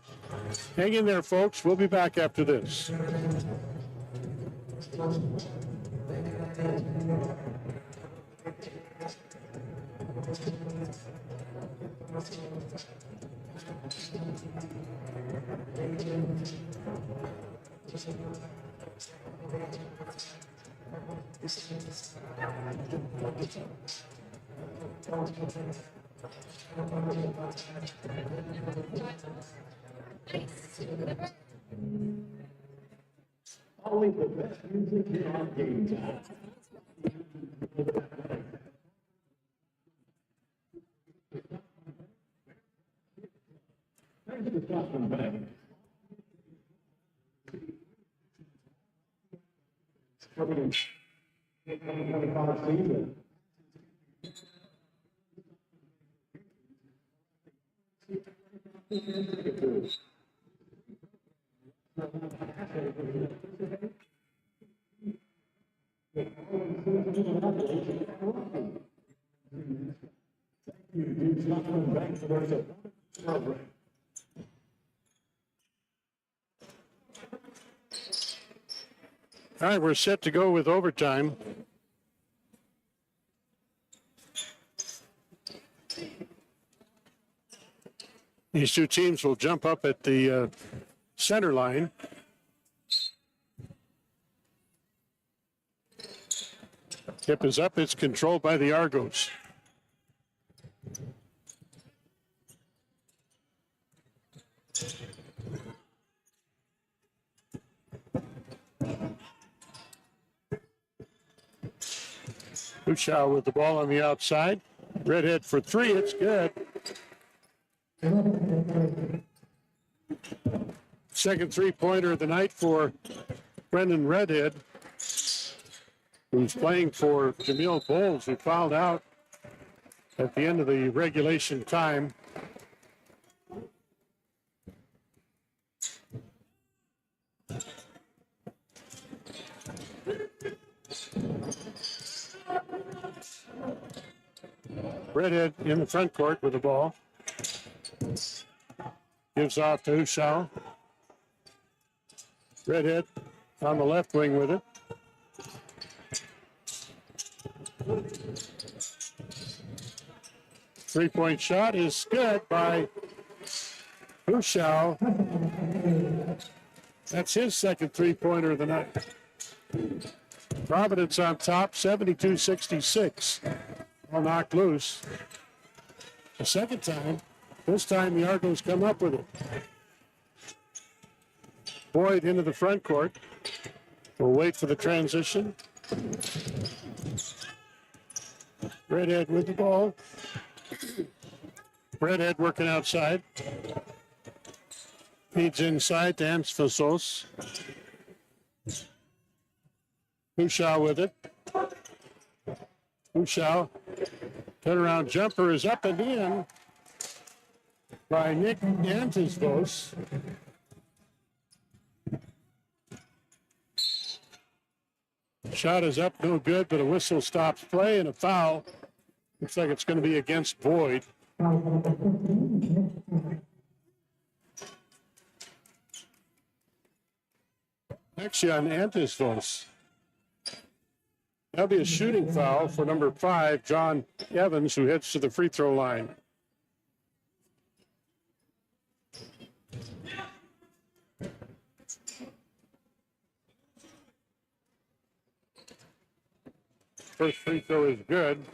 A: Hang in there, folks. We'll be back after this.
D: Always the best music here on game time. There's the Stockman Band. Providence. 2025 season.
A: All right, we're set to go with overtime. These two teams will jump up at the center line. Tip is up. It's controlled by the Argos. Ushaw with the ball on the outside. Redhead for three. It's good. Second three-pointer of the night for Brendan Redhead, who's playing for Jamil Bowles, who fouled out at the end of the regulation time. Redhead in the front court with the ball. Gives off to Ushaw. Redhead on the left wing with it. Three-point shot is good by Ushaw. That's his second three-pointer of the night. Providence on top, 72-66. All knocked loose. The second time, this time the Argos come up with it. Boyd into the front court. We'll wait for the transition. Redhead with the ball. Redhead working outside. Feeds inside to Amsfasos. Ushaw with it. Ushaw. Turnaround jumper is up and in by Nick Antisvos. Shot is up, no good, but a whistle stops play and a foul. Looks like it's going to be against Boyd. Actually on Antisvos. That'll be a shooting foul for number 5, John Evans, who heads to the free throw line. First free throw is good.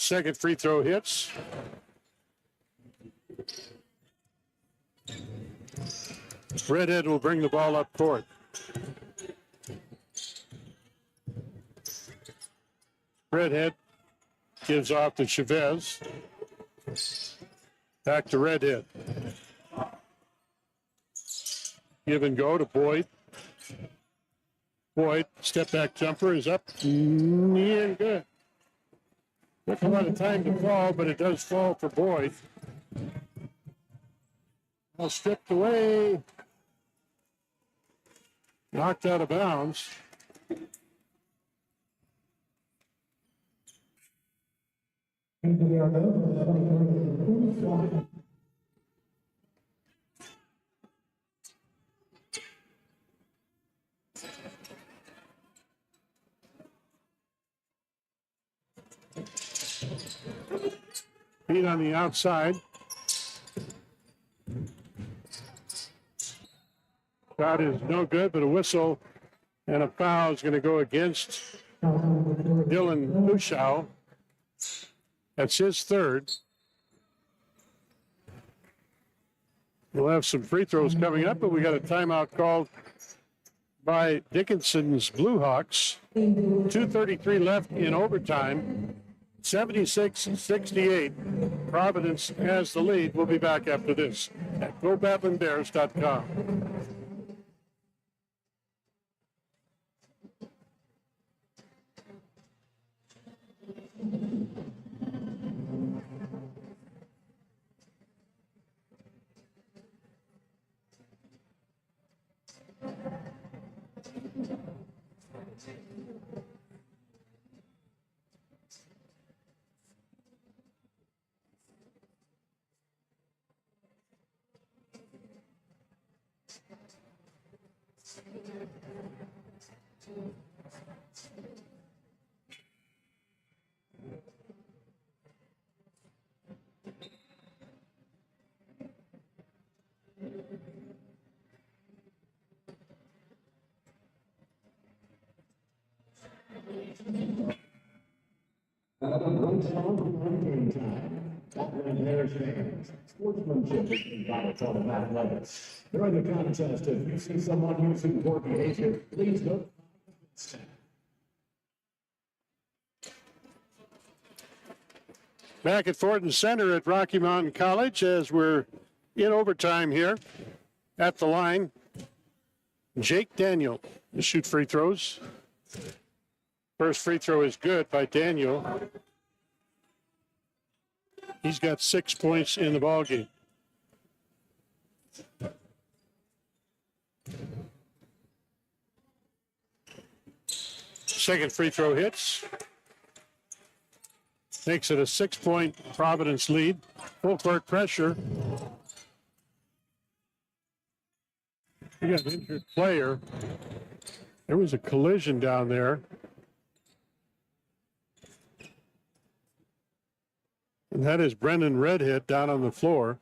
A: Second free throw hits. Redhead will bring the ball up court. Redhead gives off to Chavez. Back to Redhead. Give and go to Boyd. Boyd, step back jumper is up and good. Took a lot of time to fall, but it does fall for Boyd. All stripped away. Knocked out of bounds. Feet on the outside. Shot is no good, but a whistle and a foul is going to go against Dylan Luschau. That's his third. We'll have some free throws coming up, but we got a timeout called by Dickinson's Blue Hawks. 2:33 left in overtime. 76-68. Providence has the lead. We'll be back after this at GoBatlinBears.com.
D: Sportsmanship is vital to athletics. During the contest, if you see someone using poor behavior, please don't.
A: Back at Fortin Center at Rocky Mountain College as we're in overtime here at the line. Jake Daniel to shoot free throws. First free throw is good by Daniel. He's got 6 points in the ballgame. Second free throw hits. Makes it a 6-point Providence lead. Full court pressure. We got an injured player. There was a collision down there. And that is Brendan Redhead down on the floor.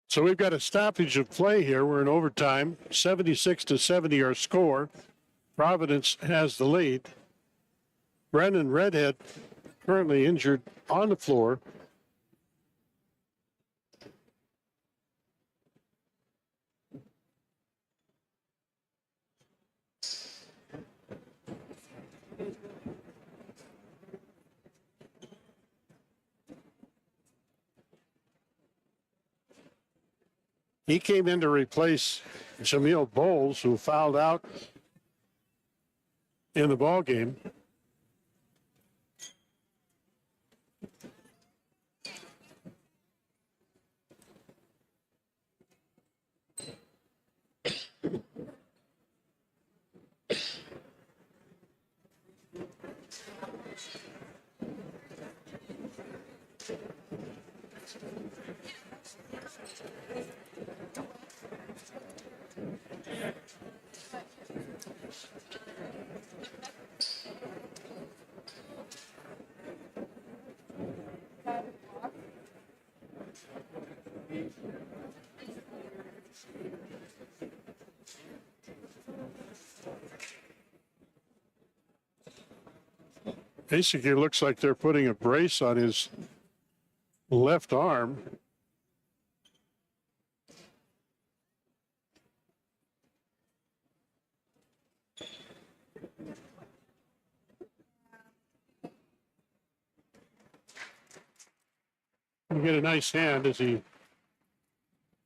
A: So we've got a stoppage of play here. We're in overtime. 76-70 our score. Providence has the lead. Brendan Redhead currently injured on the floor. He came in to replace Jameel Bowles, who fouled out in the ball game. Basically, it looks like they're putting a brace on his left arm. You get a nice hand as he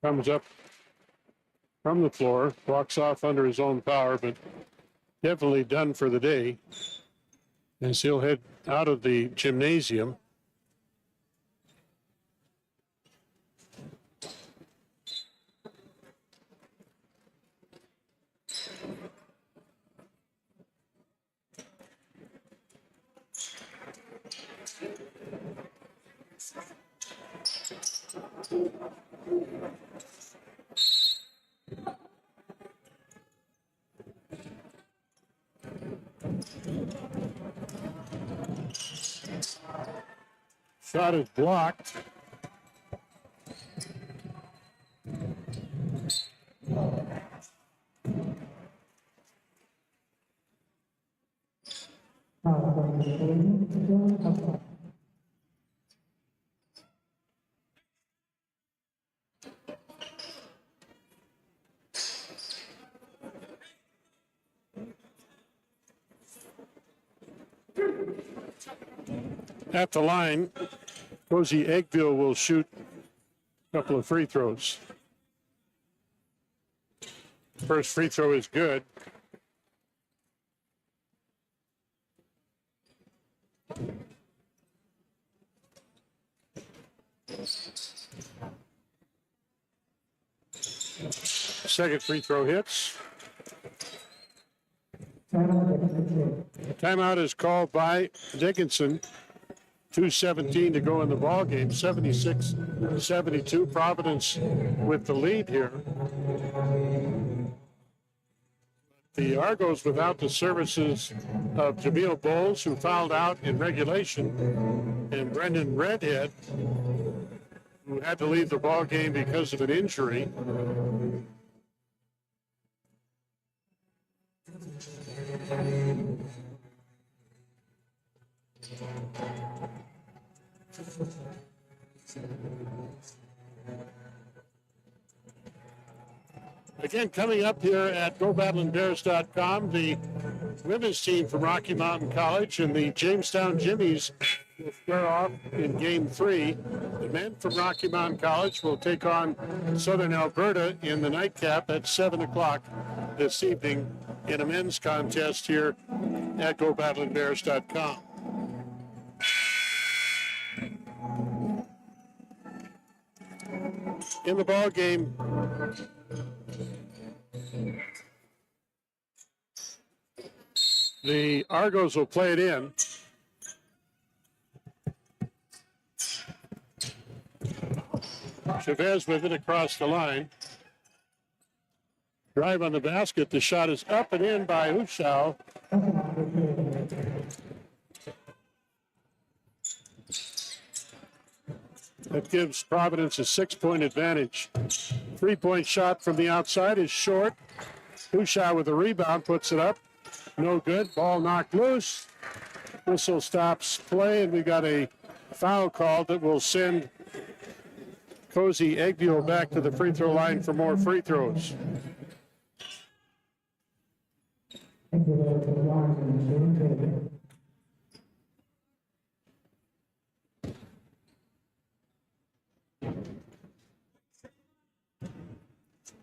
A: comes up from the floor, walks off under his own power, but definitely done for the day as he'll head out of the gymnasium. Shot is blocked. At the line, Cozy Eggville will shoot a couple of free throws. First free throw is good. Second free throw hits. Timeout is called by Dickinson. 2:17 to go in the ball game. 76-72. Providence with the lead here. The Argos without the services of Jameel Bowles, who fouled out in regulation, and Brendan Redhead, who had to leave the ball game because of an injury. Again, coming up here at GoBattleandBears.com, the women's team from Rocky Mountain College and the Jamestown Jimmies will square off in Game 3. The men from Rocky Mountain College will take on Southern Alberta in the nightcap at 7 o'clock this evening in a men's contest here at GoBattleandBears.com. In the ball game, the Argos will play it in. Chavez with it across the line. Drive on the basket. The shot is up and in by Hushau. That gives Providence a 6-point advantage. 3-point shot from the outside is short. Hushau with a rebound puts it up. No good. Ball knocked loose. Whistle stops play, and we got a foul call that will send Cozy Eggville back to the free throw line for more free throws.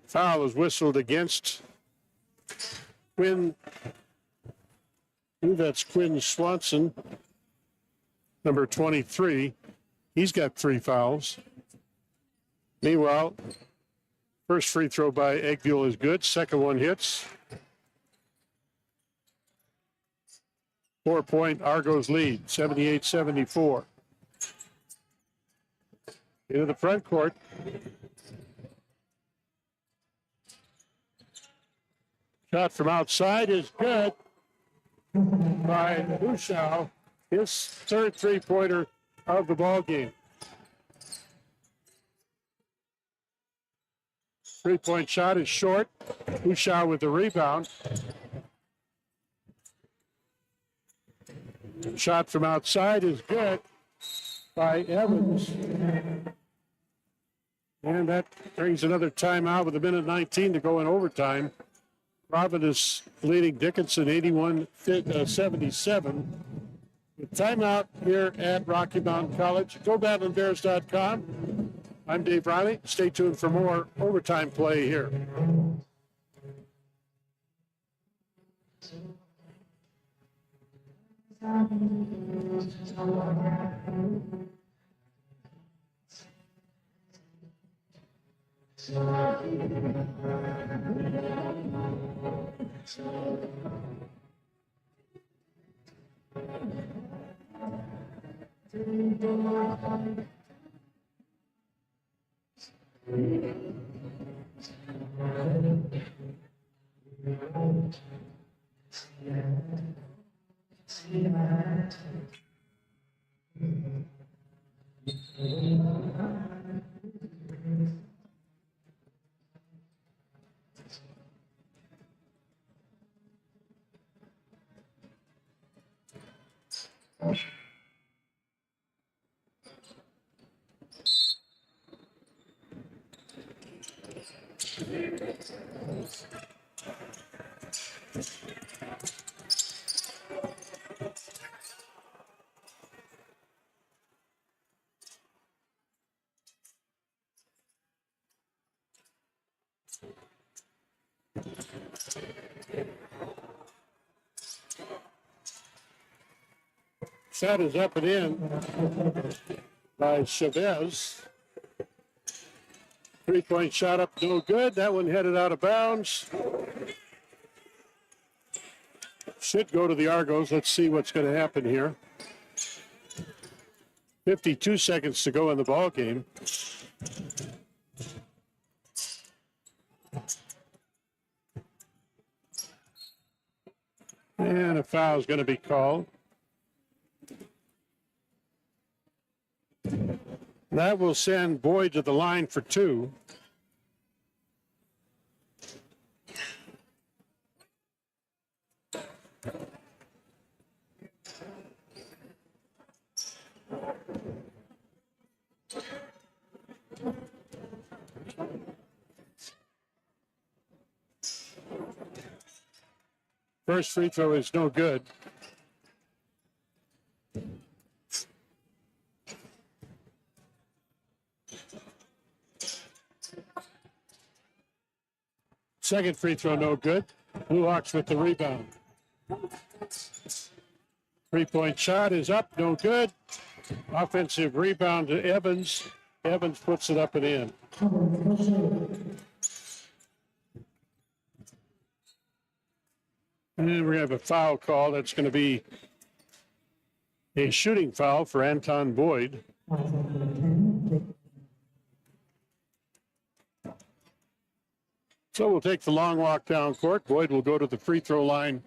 A: Foul is whistled against Quinn. That's Quinn Swanson, number 23. He's got 3 fouls. Meanwhile, first free throw by Eggville is good. Second one hits. 4-point Argos lead, 78-74. Into the front court. Shot from outside is good by Hushau. His third three-pointer of the ball game. 3-point shot is short. Hushau with the rebound. Shot from outside is good by Evans. And that brings another timeout with 1:19 to go in overtime. Providence leading Dickinson 81-77 with Timeout here at Rocky Mountain College. GoBatlandBears.com. I'm Dave Riley. Stay tuned for more overtime play here. Shot is up and in by Chavez. 3-point shot up, no good. That one headed out of bounds. Should go to the Argos. Let's see what's going to happen here. 52 seconds to go in the ball game. And a foul is going to be called. That will send Boyd to the line for two. First free throw is no good. Second free throw, no good. Blue Hawks with the rebound. 3-point shot is up, no good. Offensive rebound to Evans. Evans puts it up and in. And we have a foul call. That's going to be a shooting foul for Anton Boyd. So we'll take the long walk down court. Boyd will go to the free throw line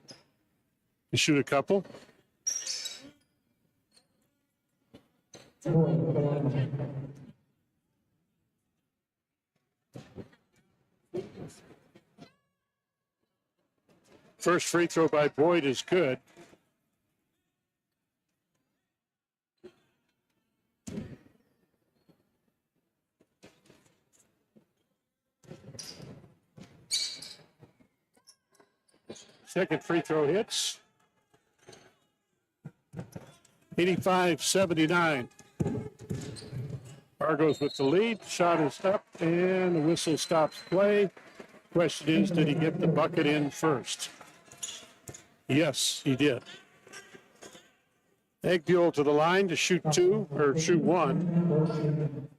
A: to shoot a couple. First free throw by Boyd is good. Second free throw hits. 85-79. Argos with the lead. Shot is up and the whistle stops play. Question is, did he get the bucket in first? Yes, he did. Egbuel to the line to shoot two, or shoot one.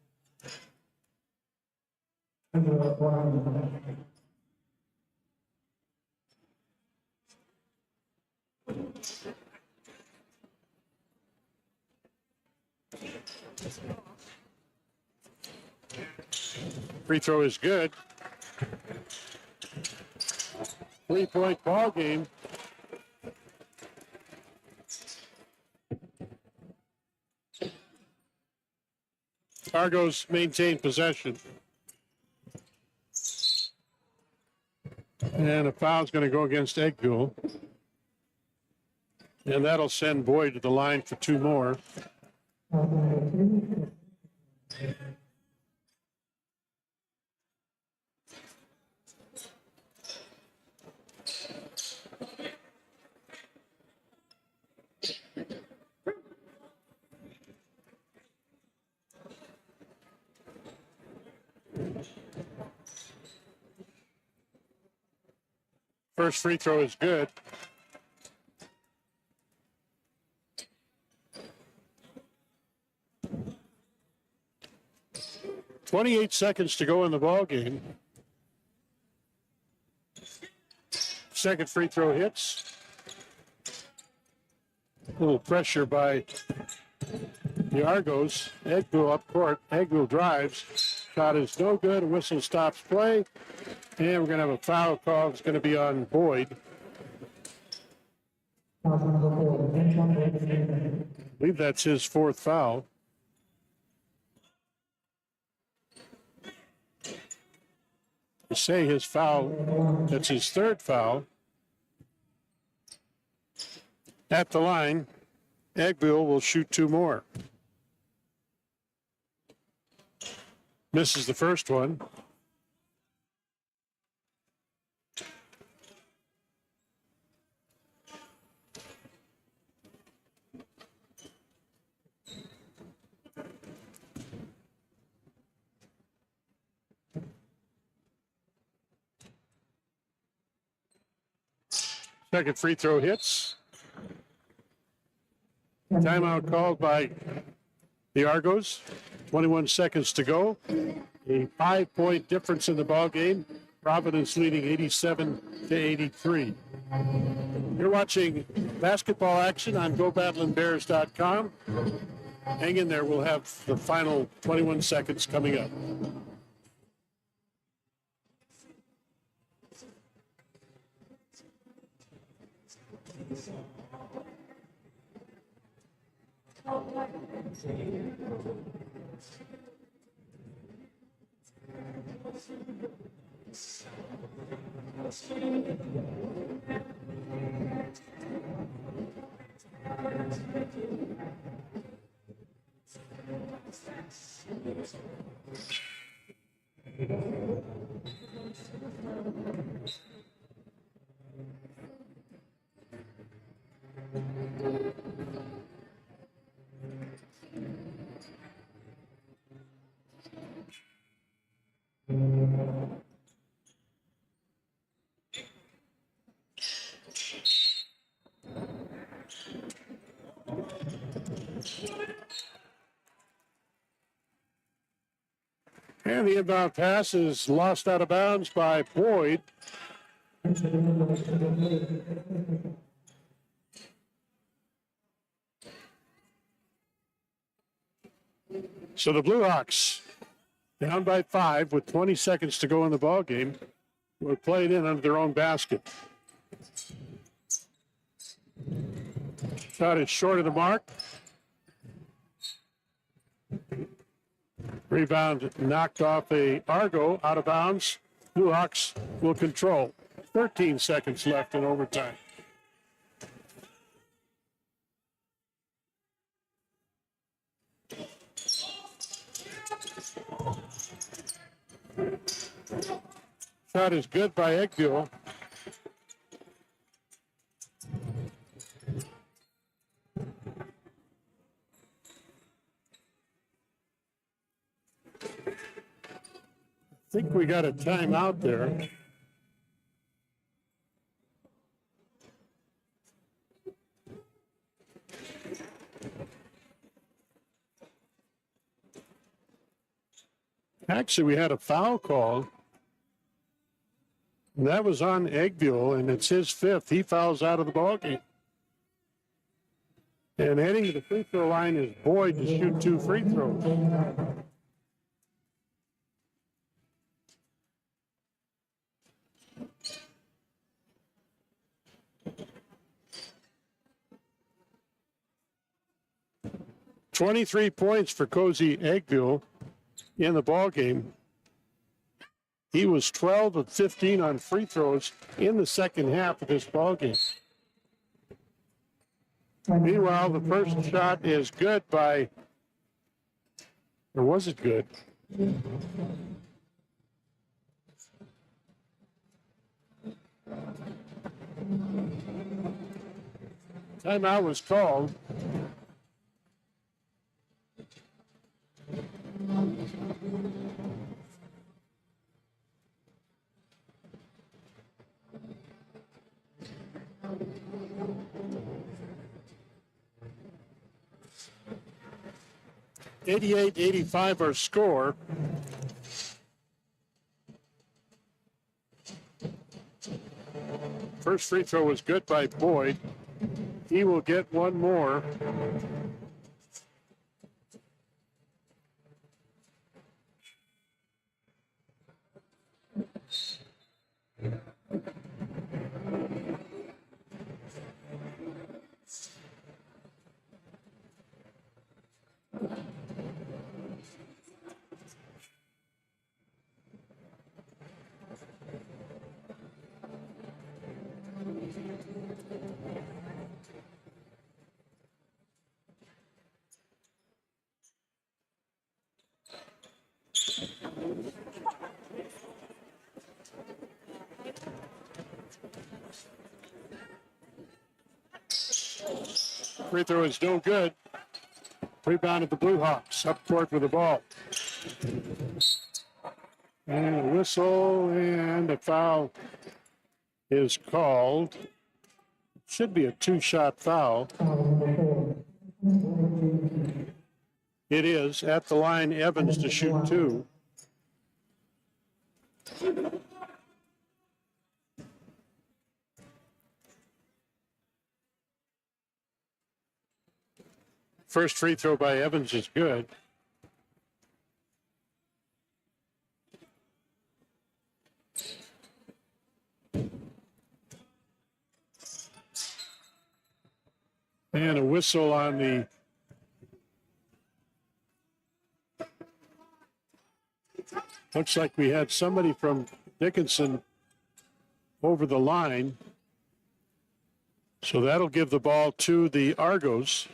A: Free throw is good. 3-point ball game. Argos maintain possession. And a foul's going to go against Egbuel. And that'll send Boyd to the line for two more. First free throw is good. .28 to go in the ball game. Second free throw hits. A little pressure by the Argos. Egbill up court. Egbill drives. Shot is no good. A whistle stops play. And we're going to have a foul call. It's going to be on Boyd. I believe that's his fourth foul. To say his foul, that's his third foul. At the line, Egbill will shoot two more. Misses the first one. Second free throw hits. Timeout called by the Argos. 21 seconds to go. A 5-point difference in the ball game. Providence leading 87-83. You're watching basketball action on GoBattlinBears.com. Hang in there. We'll have the final 21 seconds coming up. And the inbound pass is lost out of bounds by Boyd. So the Blue Hawks, down by 5 with 20 seconds to go in the ball game, will play it in under their own basket. Shot is short of the mark. Rebound knocked off a Argo out of bounds. Blue Hawks will control. 13 seconds left in overtime. Shot is good by Egbill. I think we got a timeout there. Actually, we had a foul call. And that was on Egbill, and it's his fifth. He fouls out of the ballgame. And heading to the free throw line is Boyd to shoot 2 free throws. .23 points for Cozy Egbill in the ball game. He was 12 of 15 on free throws in the second half of this ball game. Meanwhile, the first shot is good by, or was it good? Timeout was called. 88-85 our score. First free throw was good by Boyd. He will get one more. Free throw is no good. Rebound of the Blue Hawks up court with the ball. And a whistle and a foul is called. Should be a two-shot foul. It is at the line, Evans to shoot two. First free throw by Evans is good. And a whistle on the looks like we had somebody from Dickinson over the line. So that'll give the ball to the Argos.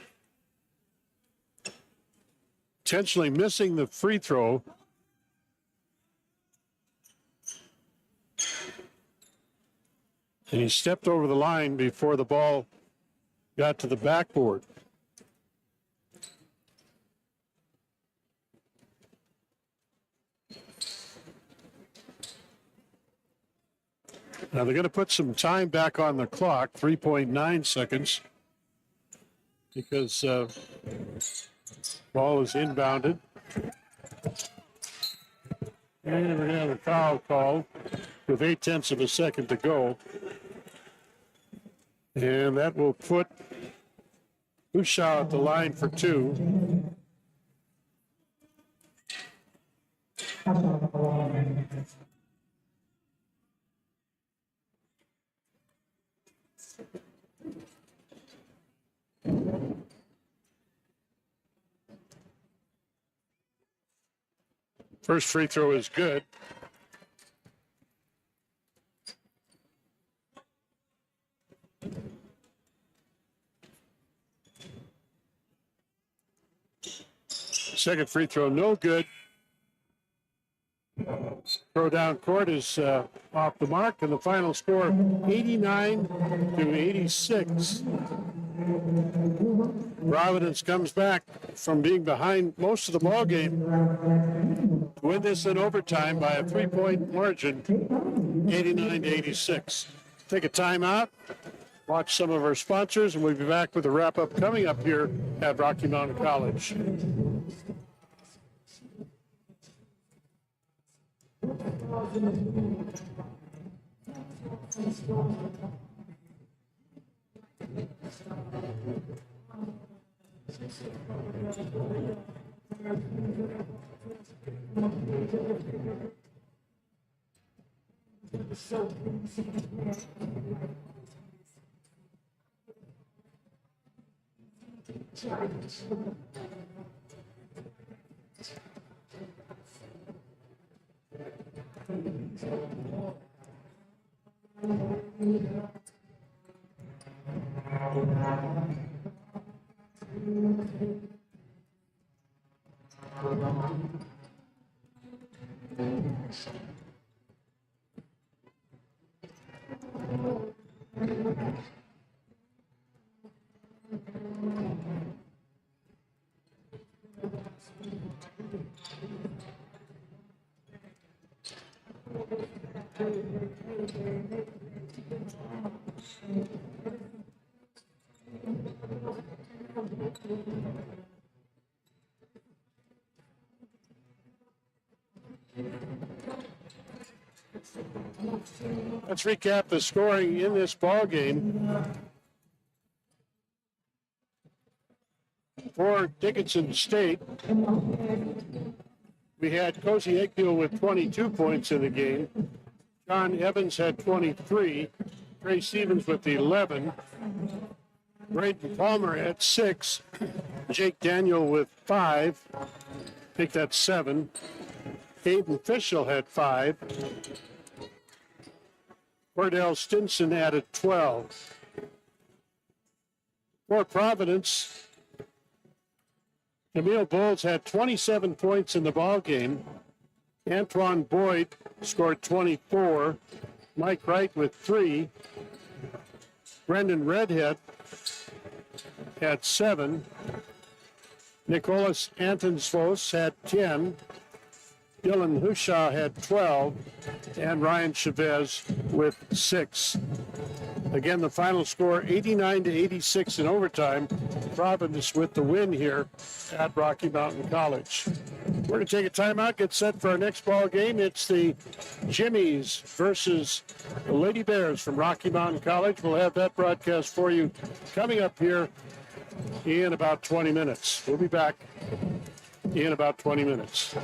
A: Intentionally missing the free throw. And he stepped over the line before the ball got to the backboard. Now they're going to put some time back on the clock, 3.9 seconds, because ball is inbounded. And we're going to have a foul called with 0.8 of a second to go. And that will put Ushaw at the line for two. First free throw is good. Second free throw, no good. Throw down court is off the mark, and the final score 89-86. Providence comes back from being behind most of the ball game to win this in overtime by a 3-point margin, 89-86. Take a timeout, watch some of our sponsors, and we'll be back with a wrap-up coming up here at Rocky Mountain College. Let's recap the scoring in this ball game. For Dickinson State, we had Cozy Egghill with 22 points in the game. John Evans had 23. Trey Stevens with 11. Braden Palmer had 6. Jake Daniel with 5. I think that's 7. Hayden Fischel had 5. Cordell Stinson added 12. For Providence, Camille Bowles had 27 points in the ball game. Antoine Boyd scored 24. Mike Wright with 3. Brendan Redhead had 7. Nicholas Antonsvos had 10. Dylan Hushaw had 12. And Ryan Chavez with 6. Again, the final score 89-86 in overtime. Providence with the win here at Rocky Mountain College. We're going to take a timeout, get set for our next ball game. It's the Jimmies versus the Lady Bears from Rocky Mountain College. We'll have that broadcast for you coming up here in about 20 minutes. We'll be back in about 20 minutes.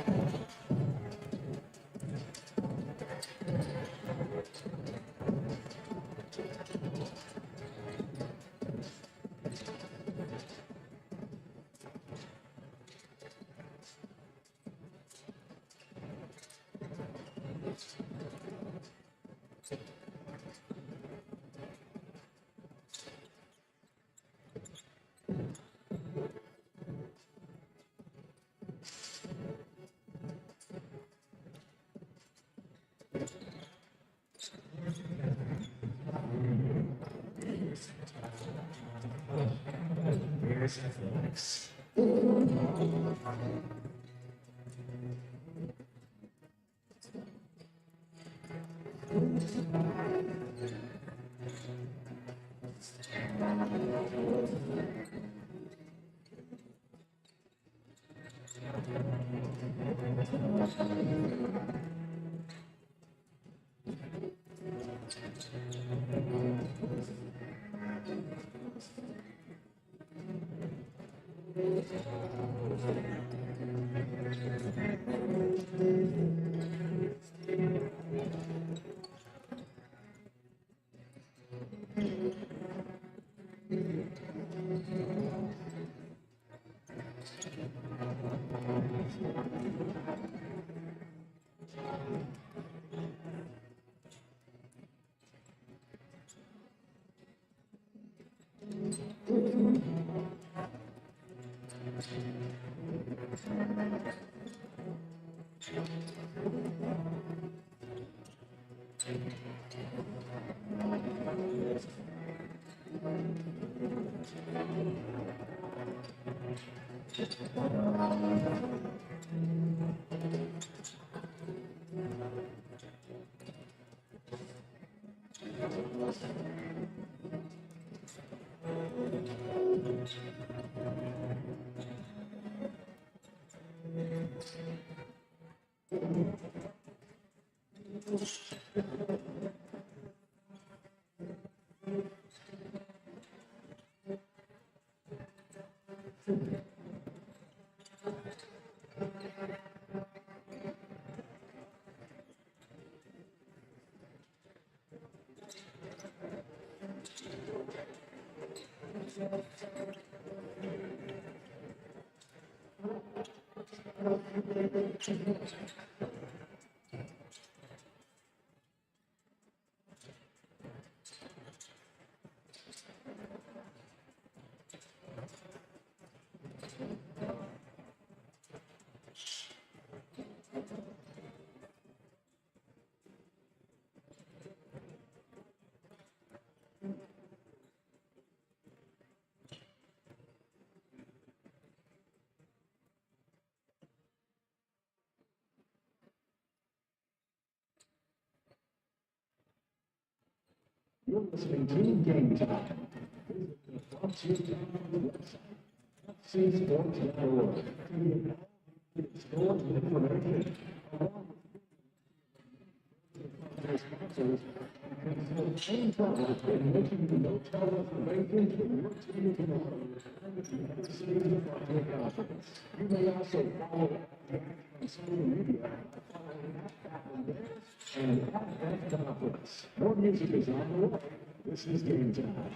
D: You're listening to Game Time. Visit the Frontier Town website, fcsports.org, to get all the sports information along with sponsors and have any trouble in making the hotel reservations for your team tomorrow and the United States of Africa. You may also follow the action on social media following @Bears and @Conference. More music is on the way. This is Game Time.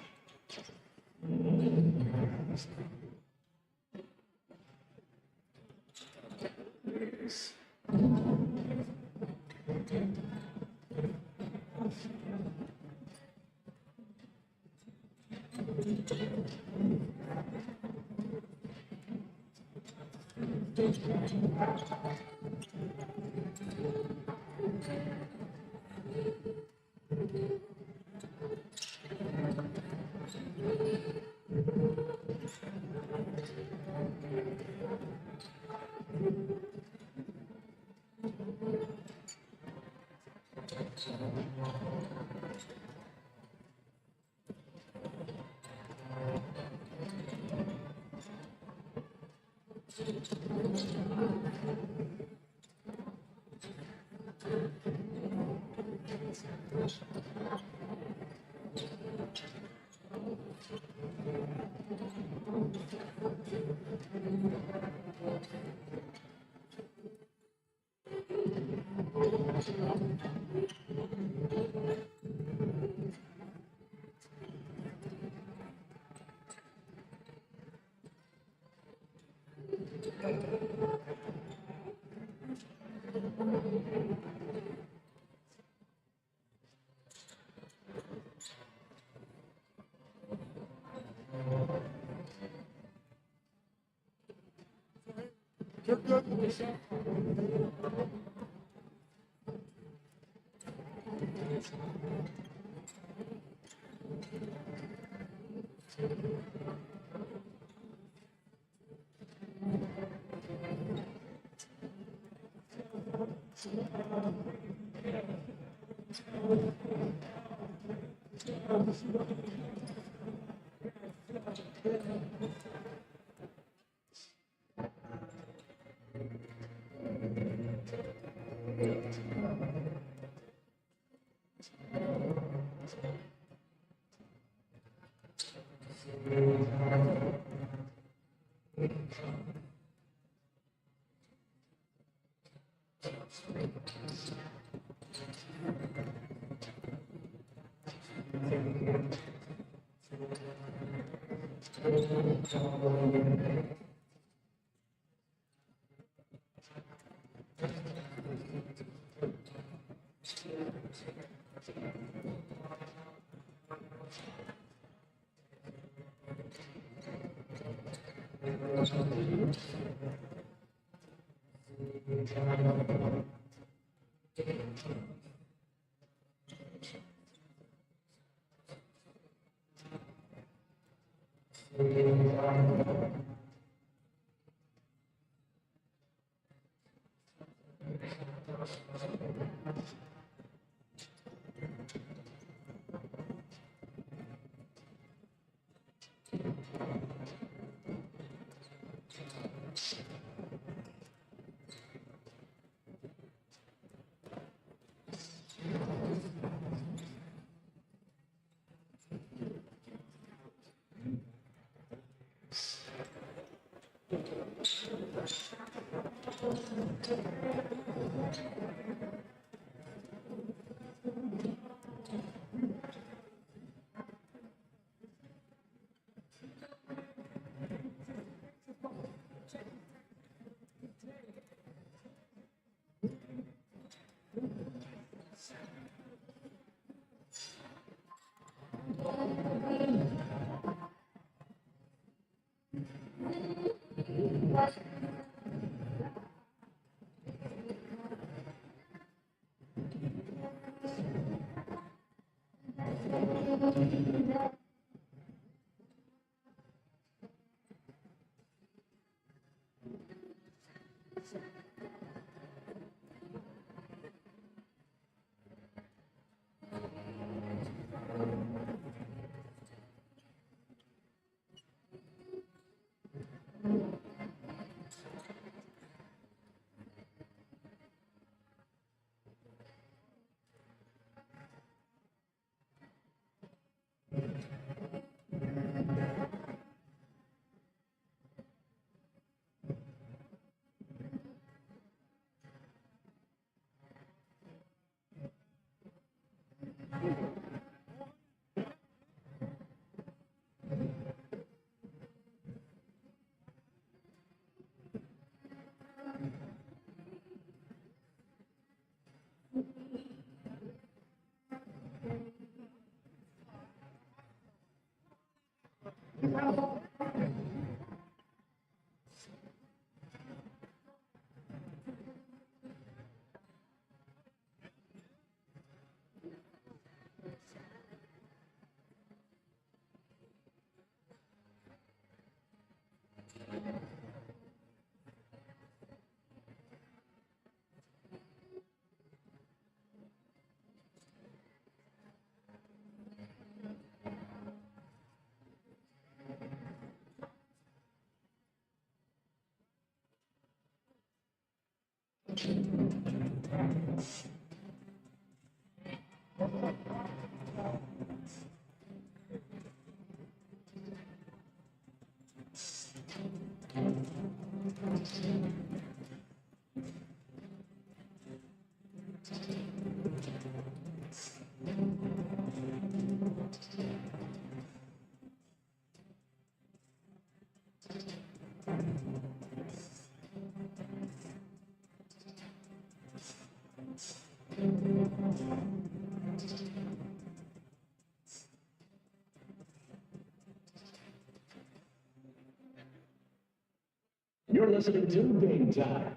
D: You're listening to Game Time.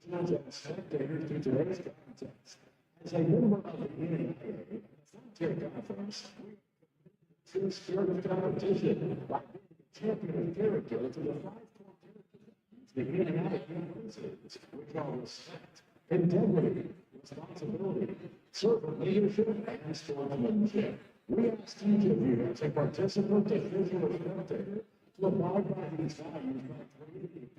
D: Trojans and spectators to today's contest. As a member of the NAA Frontier Conference, we to spirit of competition by being a champion of character to the 5 core characters beginning out of universities, which are respect, integrity, responsibility, servant leadership, and sportsmanship. We ask each of you as a participant to visual spectator to abide by these values by creating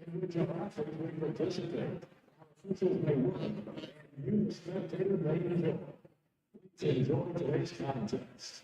D: in which our athletes may participate, our officials may work, and you, the spectator, may enjoy. Please enjoy today's contest.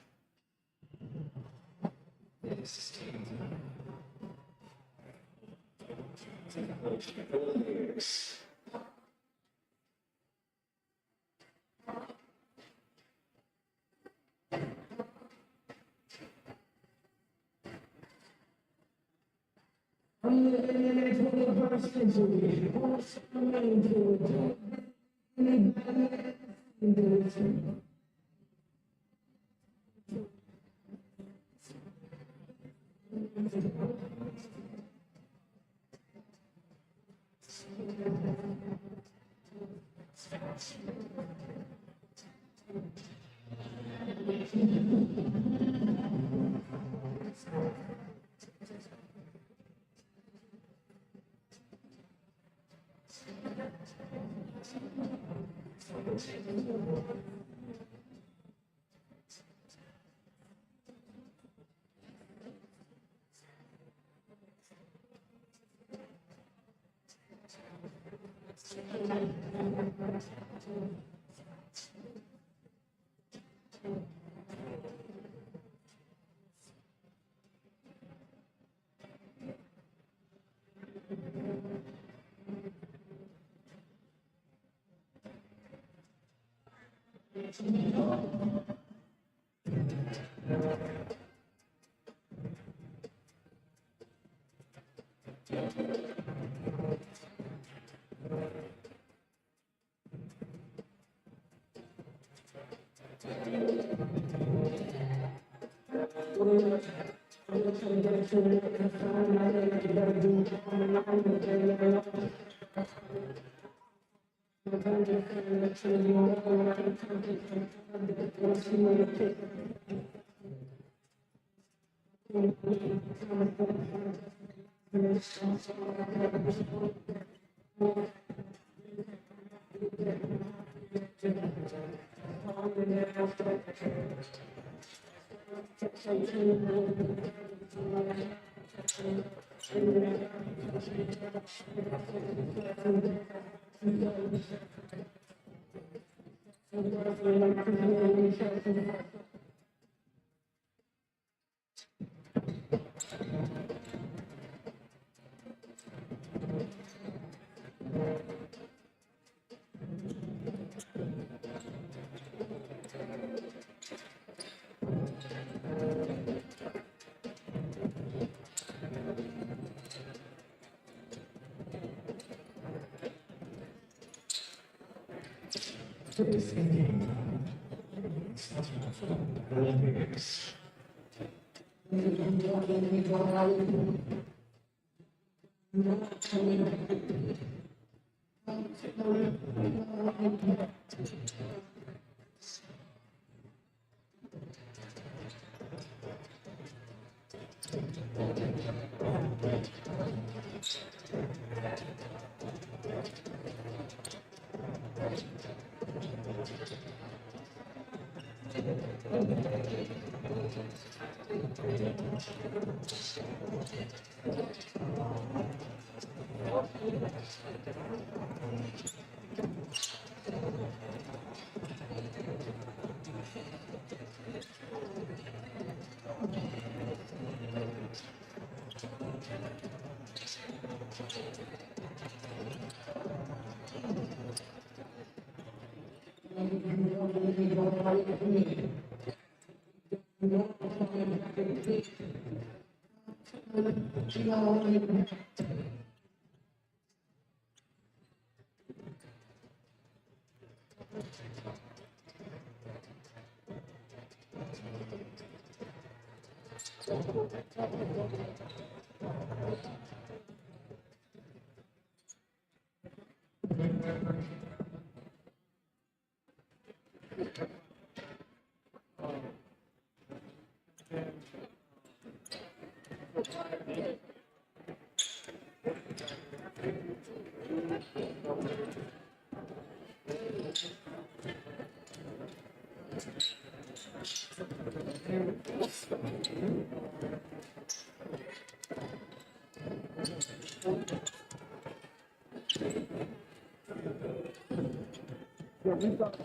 D: Yeah, we've got,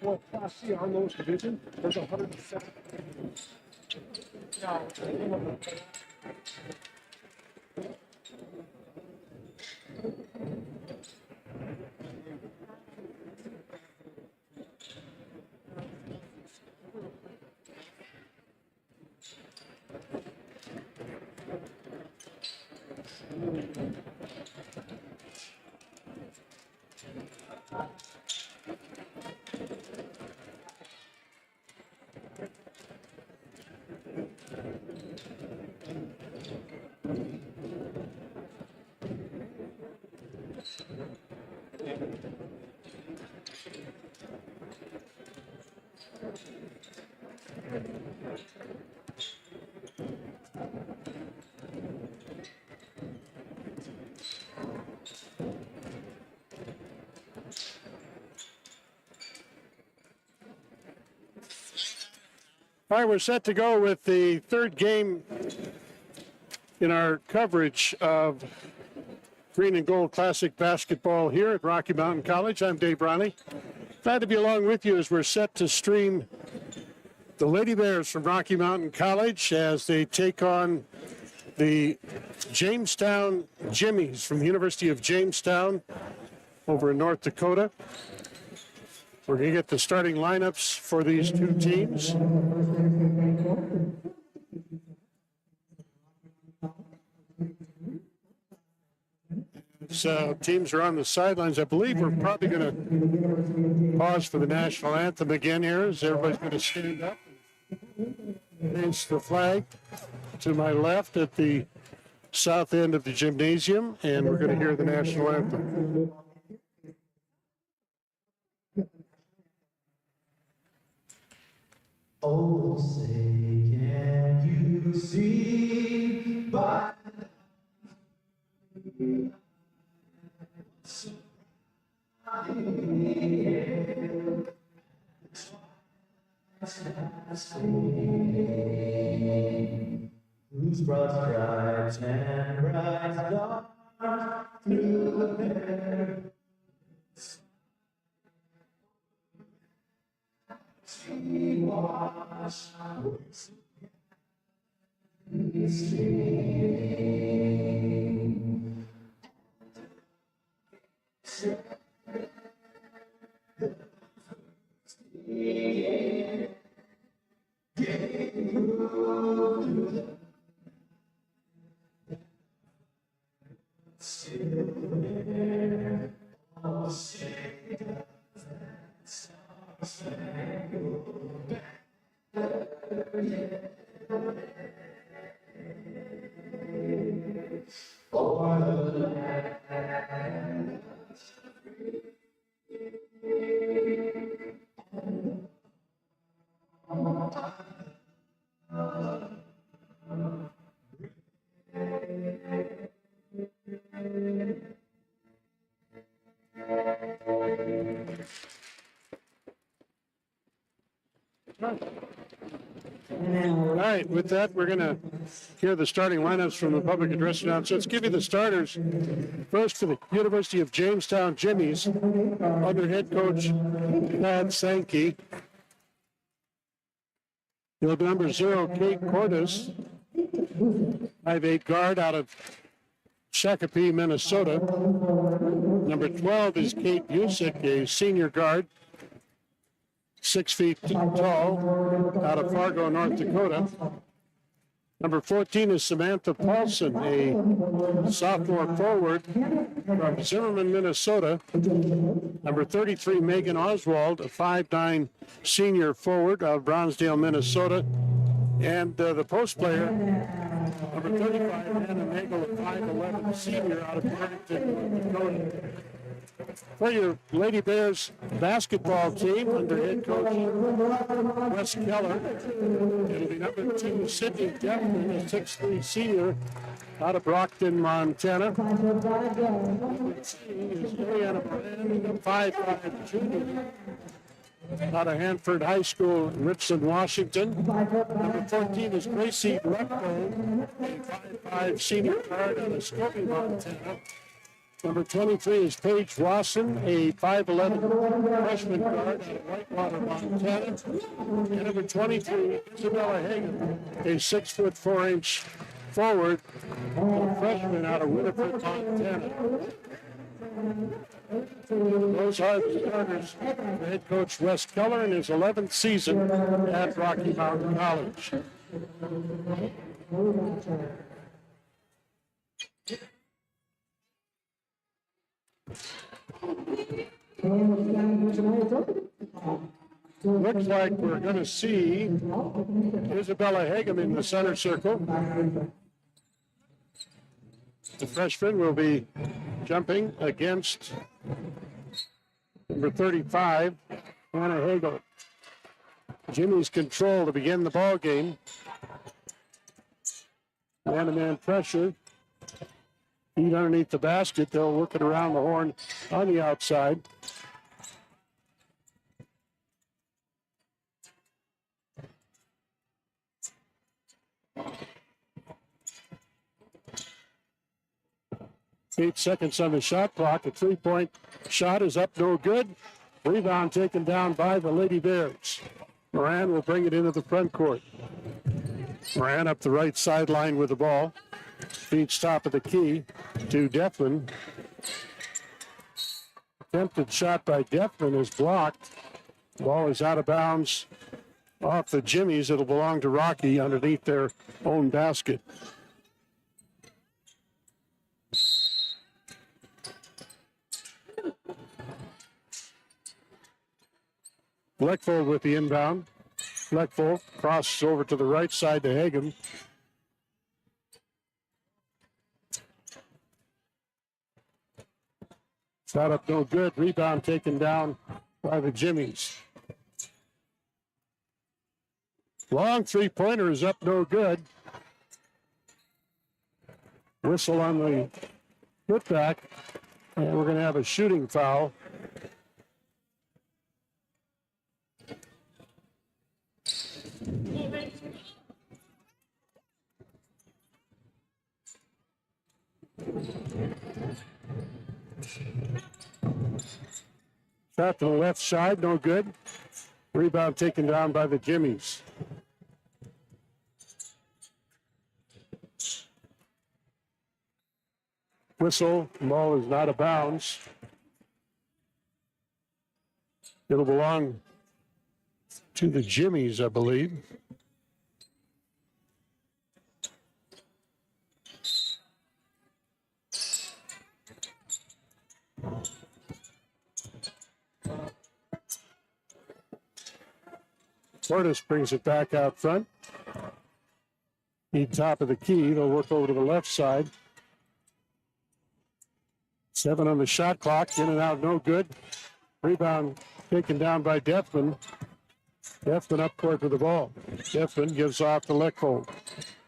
D: well, Class C, our lowest division, there's 107. Now,
A: All right, we're set to go with the third game in our coverage of Green and Gold Classic basketball here at Rocky Mountain College. I'm Dave Roney. Glad to be along with you as we're set to stream the Lady Bears from Rocky Mountain College as they take on the Jamestown Jimmies from the University of Jamestown over in North Dakota. We're going to get the starting lineups for these two teams. So teams are on the sidelines. I believe we're probably going to pause for the national anthem again here as everybody's going to stand up and face the flag to my left at the south end of the gymnasium, and we're going to hear the national anthem.
C: Oh, say can you see by whose broad stripes and bright stars through the air we wash in the stream. Still there, oh, say does that star-spangled banner
A: All right, with that, we're going to hear the starting lineups from the public address announcement. Let's give you the starters. First for the University of Jamestown Jimmies, under head coach Pat Sankey. He'll be number 0, Kate Cordes, 5'8" guard out of Shakopee, Minnesota. Number 12 is Kate Busick, a senior guard, 6 feet tall, out of Fargo, North Dakota. Number 14 is Samantha Paulson, a sophomore forward from Zimmerman, Minnesota. Number 33, Megan Oswald, a 5'9" senior forward out of Bronzedale, Minnesota. And the post player, number 35, Hannah Nagel, a 5'11" senior out of Burlington, North Dakota. For your Lady Bears basketball team, under head coach Wes Keller, it'll be number 2, Sydney Devlin, a 6'3" senior out of Brockton, Montana. Number 3 is Ariana Brand, a 5'5" junior out of Hanford High School, Richland, Washington. Number 14 is Gracie Lecko, a 5'5" senior guard out of Scobie, Montana. Number 23 is Paige Rawson, a 5'11" freshman guard out of Whitewater, Montana. And number 23, Isabella Hagan, a 6'4" forward, a freshman out of Winifred, Montana. Those are the starters for head coach Wes Keller in his 11th season at Rocky Mountain College. Looks like we're going to see Isabella Hagem in the center circle. The freshman will be jumping against number 35, Hannah Hagel. Jimmy's control to begin the ball game. Man-to-man pressure. Feet underneath the basket. They'll work it around the horn on the outside. Eight seconds on the shot clock. A three-point shot is up, no good. Rebound taken down by the Lady Bears. Moran will bring it into the front court. Moran up the right sideline with the ball. Feeds top of the key to Deflin. Attempted shot by Deflin is blocked. Ball is out of bounds off the Jimmies. It'll belong to Rocky underneath their own basket. Bleckfold with the inbound. Bleckfold crosses over to the right side to Hagen. Shot up no good. Rebound taken down by the Jimmies. Long three-pointer is up no good. Whistle on the putback. And we're going to have a shooting foul. Shot to the left side, no good. Rebound taken down by the Jimmies. Whistle, ball is not out of bounds. It'll belong to the Jimmies, I believe. Fortis brings it back out front. Need top of the key. They'll work over to the left side. 7 on the shot clock. In and out, no good. Rebound taken down by Deflin. Defman up court with the ball. Defman gives off to Leckvold.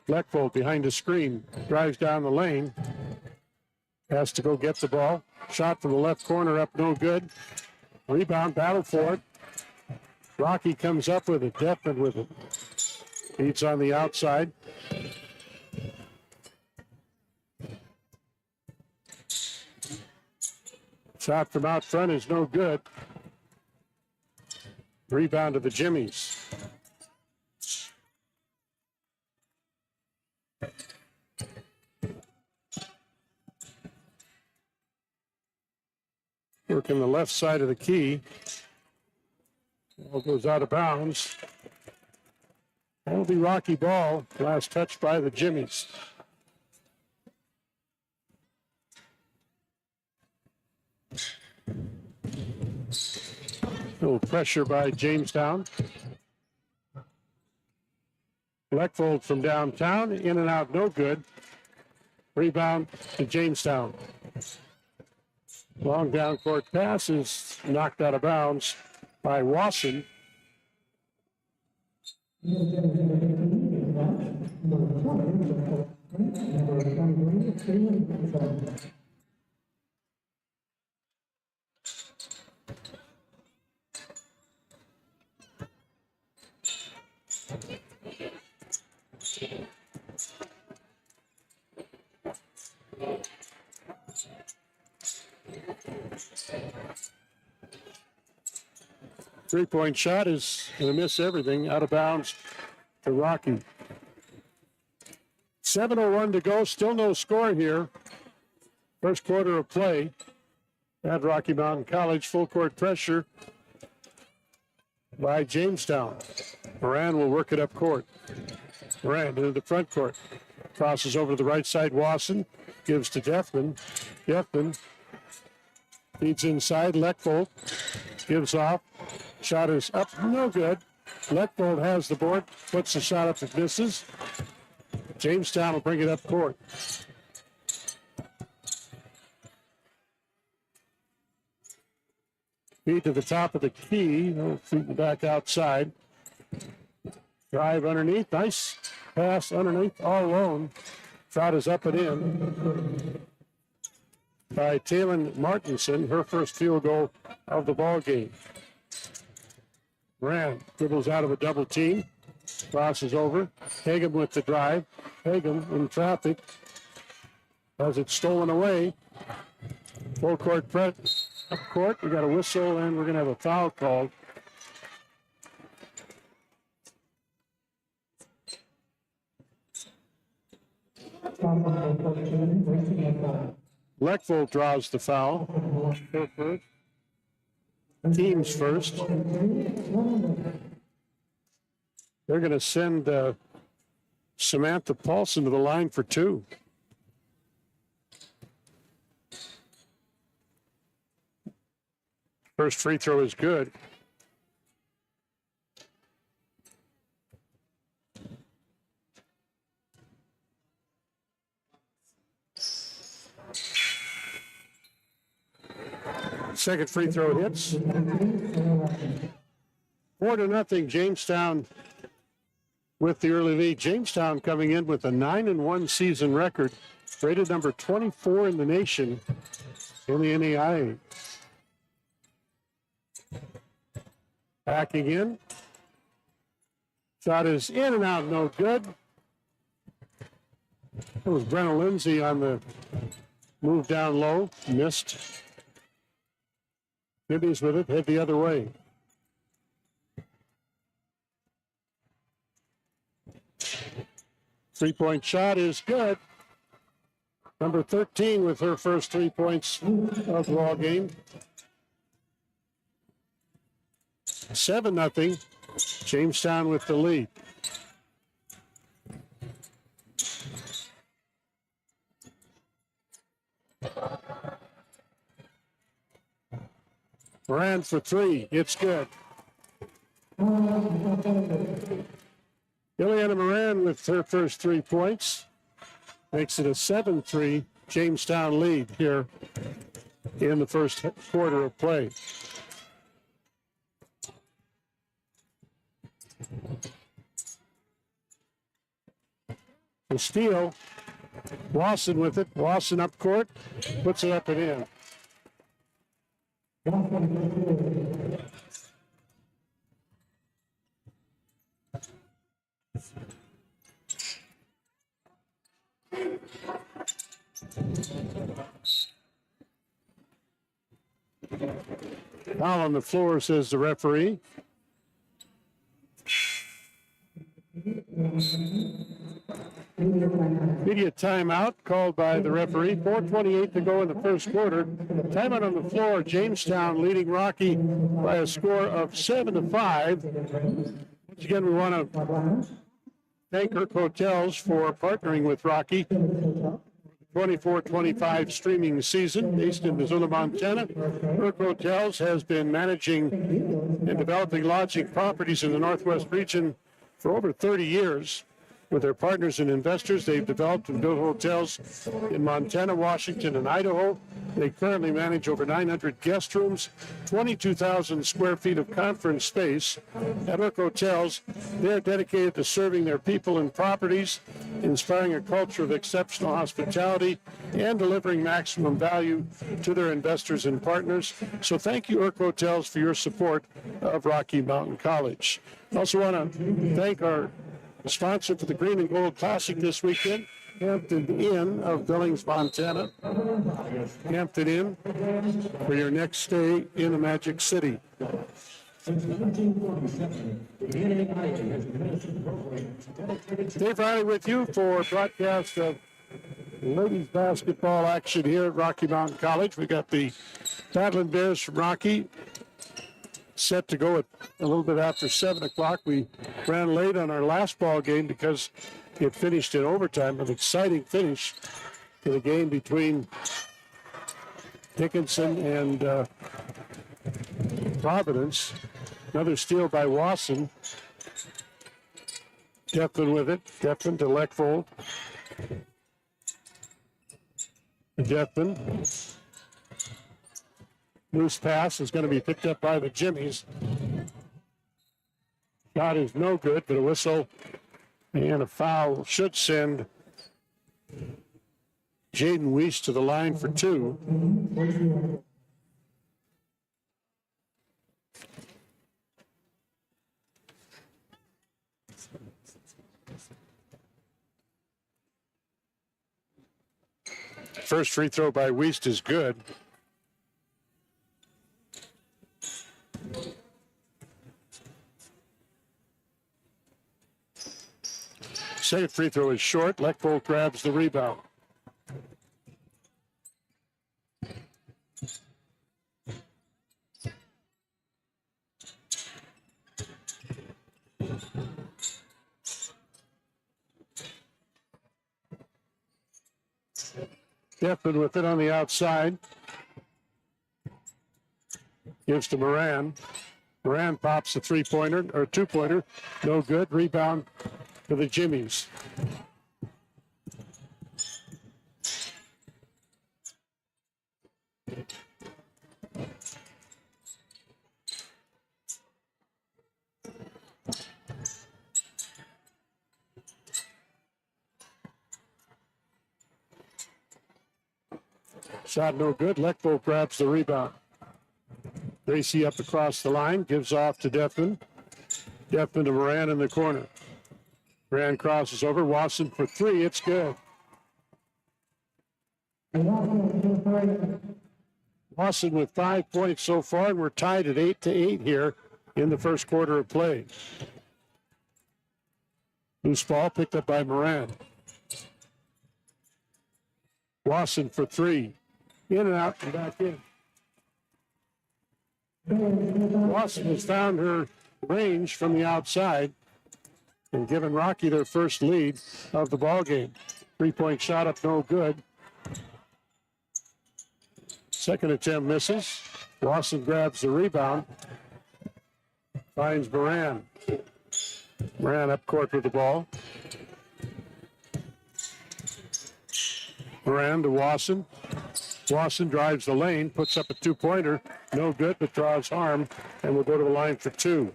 A: Leckvold behind the screen, drives down the lane. Has to go get the ball. Shot from the left corner up, no good. Rebound, battle for it. Rocky comes up with it. Defman with it. Feeds on the outside. Shot from out front is no good. Rebound to the Jimmies. Working the left side of the key. Ball goes out of bounds. That'll be Rocky ball. Last touch by the Jimmies. Little pressure by Jamestown. Leckvold from downtown, in and out, no good. Rebound to Jamestown. Long down court pass is knocked out of bounds by Wasson. Three-point shot is going to miss everything. Out of bounds to Rocky. 7:01 to go. Still no score here. First quarter of play at Rocky Mountain College. Full court pressure by Jamestown. Moran will work it up court. Moran into the front court. Crosses over to the right side. Wasson gives to Defman. Defman feeds inside. Leckvold gives off. Shot is up, no good. Leckvold has the board, puts the shot up, it misses. Jamestown will bring it up court. Feed to the top of the key, feeding back outside. Drive underneath, nice pass underneath, all alone. Shot is up and in by Taylor Martinson, her first field goal of the ball game. Moran dribbles out of a double team, crosses over. Hagan with the drive. Hagan in traffic. Has it stolen away. Full court press up court. We got a whistle and we're going to have a foul called. Leckvold draws the foul. Her first. Teams first. They're going to send Samantha Paulson to the line for two. First free throw is good. Second free throw hits. 4-0, Jamestown with the early lead. Jamestown coming in with a 9-1 season record, rated number 24 in the nation in the NAIA. Backing in. Shot is in and out, no good. It was Brenna Lindsay on the move down low, missed. Gibby's with it, head the other way. Three-point shot is good. Number 13 with her first 3 points of the ball game. 7-0. Jamestown with the lead. Moran for three. It's good. Ileana Moran with her first 3 points. Makes it a 7-3 Jamestown lead here in the first quarter of play. The steal. Wasson with it. Wasson up court. Puts it up and in. Foul on the floor, says the referee. Immediate timeout called by the referee. 4:28 to go in the first quarter. Timeout on the floor. Jamestown leading Rocky by a score of 7-5. Once again, we want to thank Kirk Hotels for partnering with Rocky. 24-25 streaming season based in Missoula, Montana. Kirk Hotels has been managing and developing lodging properties in the Northwest region for over 30 years. With their partners and investors, they've developed and built hotels in Montana, Washington, and Idaho. They currently manage over 900 guest rooms, 22,000 square feet of conference space. At Kirk Hotels, they're dedicated to serving their people and properties, inspiring a culture of exceptional hospitality, and delivering maximum value to their investors and partners. So thank you, Kirk Hotels, for your support of Rocky Mountain College. I also want to thank our sponsor for the Green and Gold Classic this weekend, Hampton Inn of Billings, Montana. Hampton Inn for your next stay in the Magic City. Dave Riley with you for broadcast of ladies basketball action here at Rocky Mountain College. We got the Battling Bears from Rocky set to go at a little bit after 7 o'clock. We ran late on our last ball game because it finished in overtime. An exciting finish to the game between Dickinson and Providence. Another steal by Wasson. Deflin with it. Deflin to Leckvold. Deflin. Loose pass is going to be picked up by the Jimmies. Shot is no good, but a whistle and a foul should send Jaden Weiss to the line for two. First free throw by Weiss is good. Second free throw is short. Leckvold grabs the rebound. Deflin with it on the outside. Gives to Moran. Moran pops a three-pointer, or two-pointer. No good. Rebound to the Jimmies. Shot no good. Leckvold grabs the rebound. Gracie up across the line, gives off to Deflin. Deflin to Moran in the corner. Moran crosses over. Wasson for three. It's good. Wasson with 5 points so far, and we're tied at 8-8 here in the first quarter of play. Loose ball picked up by Moran. Wasson for three. In and out and back in. Wasson has found her range from the outside and given Rocky their first lead of the ball game. 3-point shot up, no good. Second attempt misses. Wasson grabs the rebound. Finds Moran. Moran up court with the ball. Moran to Wasson. Wasson drives the lane, puts up a two-pointer. No good, but draws harm, and will go to the line for two.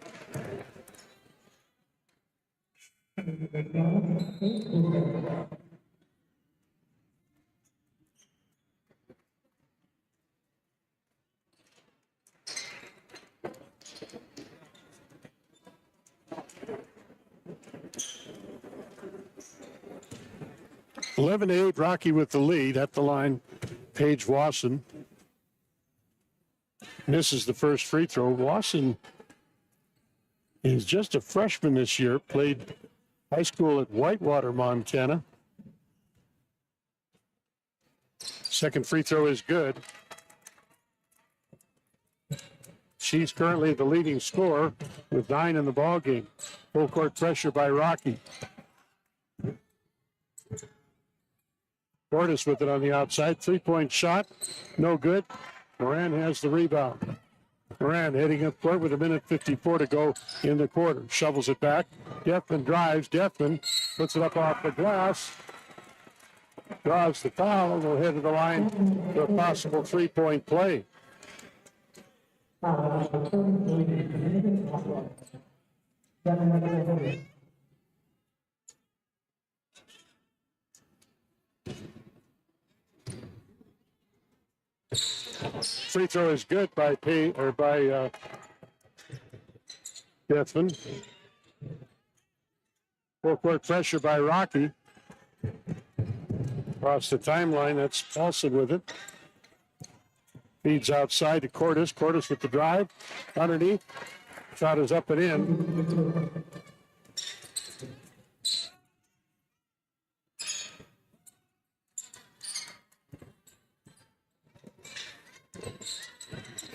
A: (11-8), Rocky with the lead at the line. Paige Wasson misses the first free throw. Wasson is just a freshman this year, played high school at Whitewater, Montana. Second free throw is good. She's currently the leading scorer with 9 in the ball game. Full court pressure by Rocky. Cordes with it on the outside. 3-point shot. No good. Moran has the rebound. Moran heading up court with 1:54 to go in the quarter. Shovels it back. Defman drives. Defman puts it up off the glass. Draws the foul and will head to the line for a possible 3-point play. Free throw is good by Defman. Full court pressure by Rocky. Across the timeline, that's Paulson with it. Feeds outside to Cordes. Cordes with the drive. Underneath. Shot is up and in.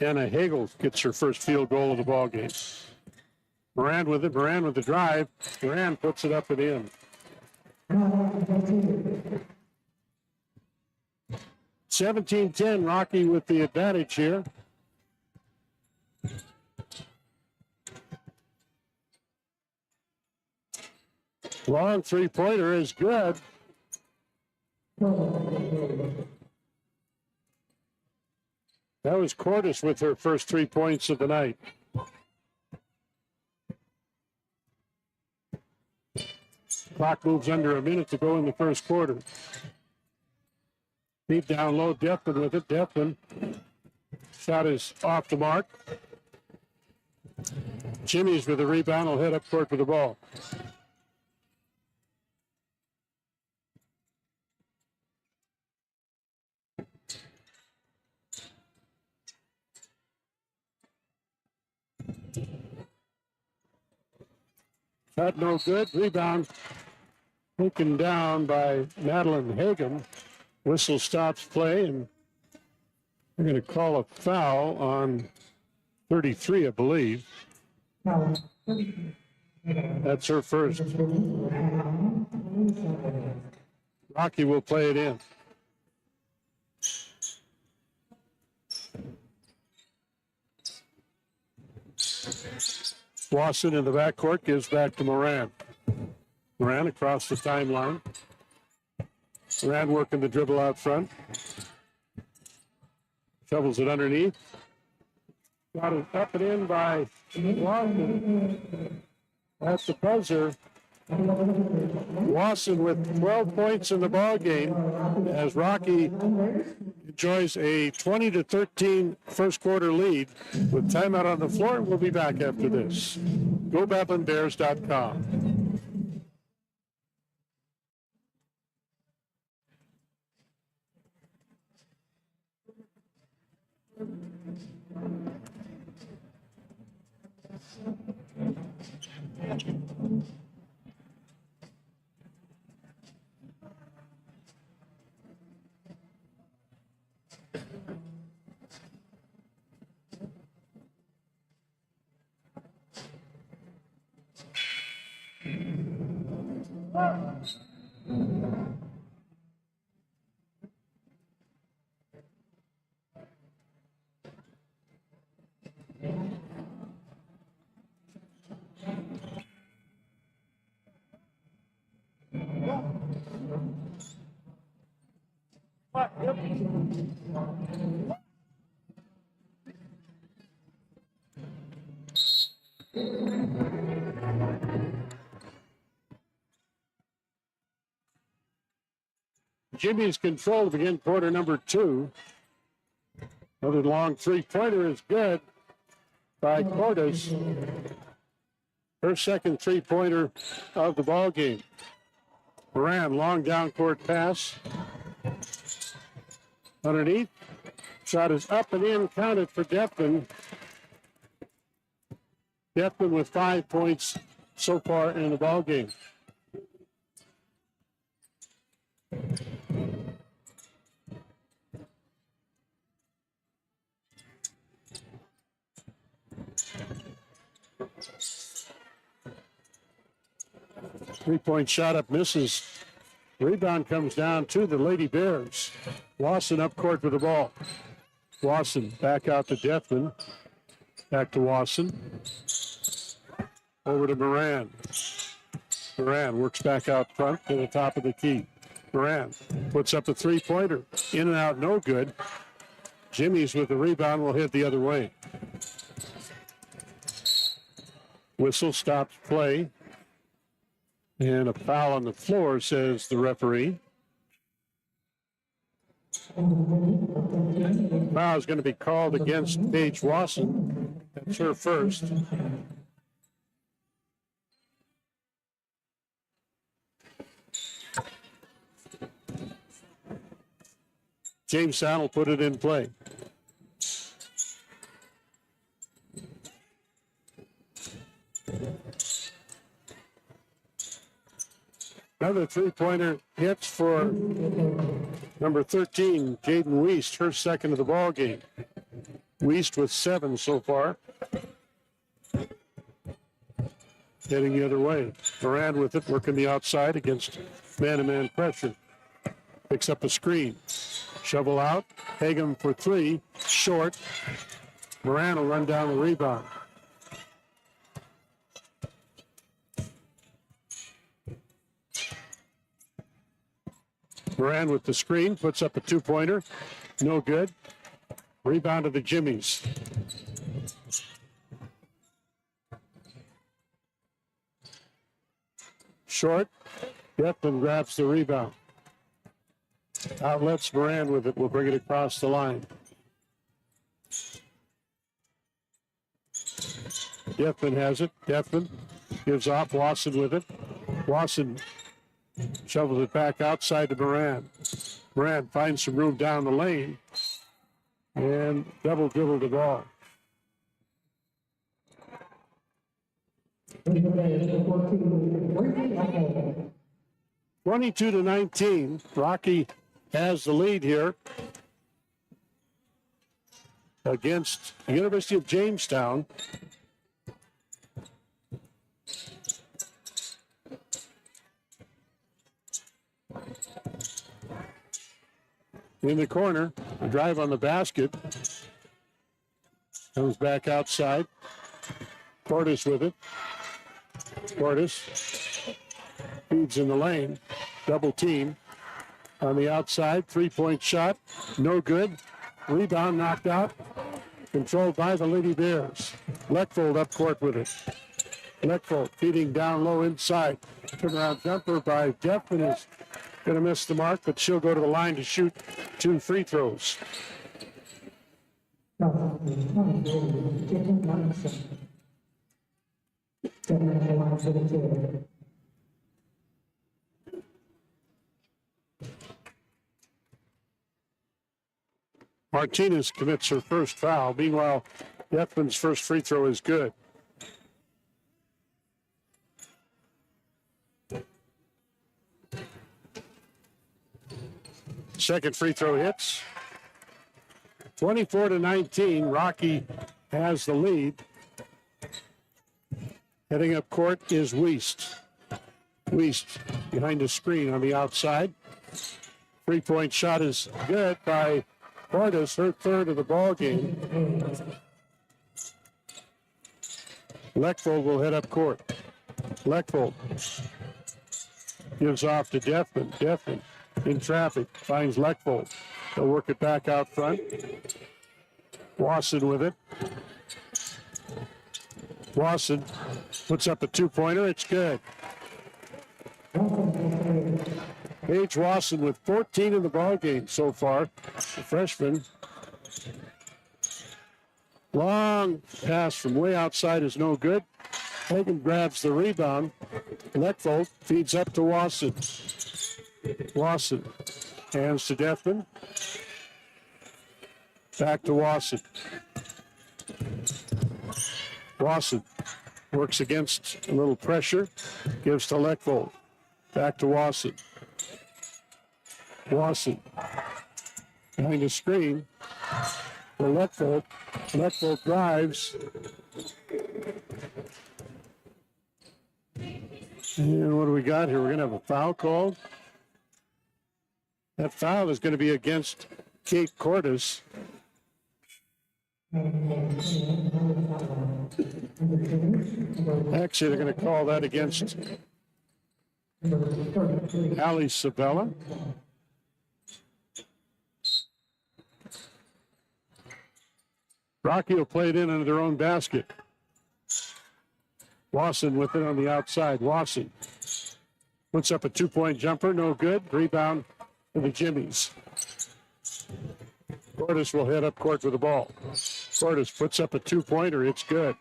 A: Anna Hagel gets her first field goal of the ball game. Moran with it. Moran with the drive. Moran puts it up and in. 17-10, Rocky with the advantage here. Long three-pointer is good. That was Cordes with her first 3 points of the night. Clock moves under a minute to go in the first quarter. Deep down low, Defman with it. Defman. Shot is off the mark. Jimmy's with the rebound. Will head up court with the ball. Shot no good. Rebound taken down by Madeline Hagen. Whistle stops play, and we're going to call a foul on 33, I believe. That's her first. Rocky will play it in. Wasson in the backcourt gives back to Moran. Moran across the timeline. Moran working the dribble out front. Shovels it underneath. Got it up and in by Wasson. That's the buzzer. Wasson with 12 points in the ball game as Rocky enjoys a 20-13 first quarter lead with timeout on the floor. We'll be back after this. GoBatlinBears.com. Jimmy's control to begin quarter number 2. Another long three-pointer is good by Cordes. Her second three-pointer of the ball game. Moran, long down court pass. Underneath. Shot is up and in, counted for Defton. Defton with 5 points so far in the ball game. Three-point shot up, misses. Rebound comes down to the Lady Bears. Wasson up court with the ball. Wasson back out to Defton. Back to Wasson. Over to Moran. Moran works back out front to the top of the key. Moran puts up a three-pointer. In and out, no good. Jimmy's with the rebound, will hit the other way. Whistle stops play. And a foul on the floor, says the referee. Foul is going to be called against Paige Wasson. That's her first. Jamestown will put it in play. Another three-pointer hits for number 13, Jaden Wiest, her second of the ball game. Wiest with 7 so far. Heading the other way. Moran with it, working the outside against man-to-man pressure. Picks up a screen. Shovel out. Hagan for 3. Short. Moran will run down the rebound. Moran with the screen, puts up a two-pointer. No good. Rebound to the Jimmies. Short. Defton grabs the rebound. Outlets Moran with it. Will bring it across the line. Defton has it. Defton gives off. Wasson with it. Wasson shovels it back outside to Moran. Moran finds some room down the lane and double dribble the ball. 22-19. Rocky has the lead here against the University of Jamestown. In the corner, a drive on the basket. Comes back outside. Cordes with it. Cordes feeds in the lane. Double team on the outside. Three-point shot. No good. Rebound knocked out. Controlled by the Lady Bears. Leckfold up court with it. Leckfold feeding down low inside. Turnaround jumper by Defton is going to miss the mark, but she'll go to the line to shoot 2 free throws. Martinez commits her first foul. Meanwhile, Defton's first free throw is good. Second free throw hits. 24-19. Rocky has the lead. Heading up court is Wiest. Wiest behind the screen on the outside. Three-point shot is good by Cordes, her third of the ball game. Leckfold will head up court. Leckfold gives off to Defton. Defton in traffic, finds Leckfold. They'll work it back out front. Wasson with it. Wasson puts up a two-pointer. It's good. Paige Wasson with 14 in the ball game so far. The freshman. Long pass from way outside is no good. Hagen grabs the rebound. Leckvold feeds up to Wasson. Wasson hands to Deathman. Back to Wasson. Wasson works against a little pressure. Gives to Leckvold. Back to Wasson. Wasson behind the screen for Leckvold. Leckvold drives. And what do we got here? We're going to have a foul called. That foul is going to be against Kate Cordes. Actually, they're going to call that against Ali Sabella. Rocky will play it in under their own basket. Wasson with it on the outside. Wasson puts up a two-point jumper, no good. Rebound for the Jimmies. Cordes will head up court with the ball. Cordes puts up a two-pointer, it's good.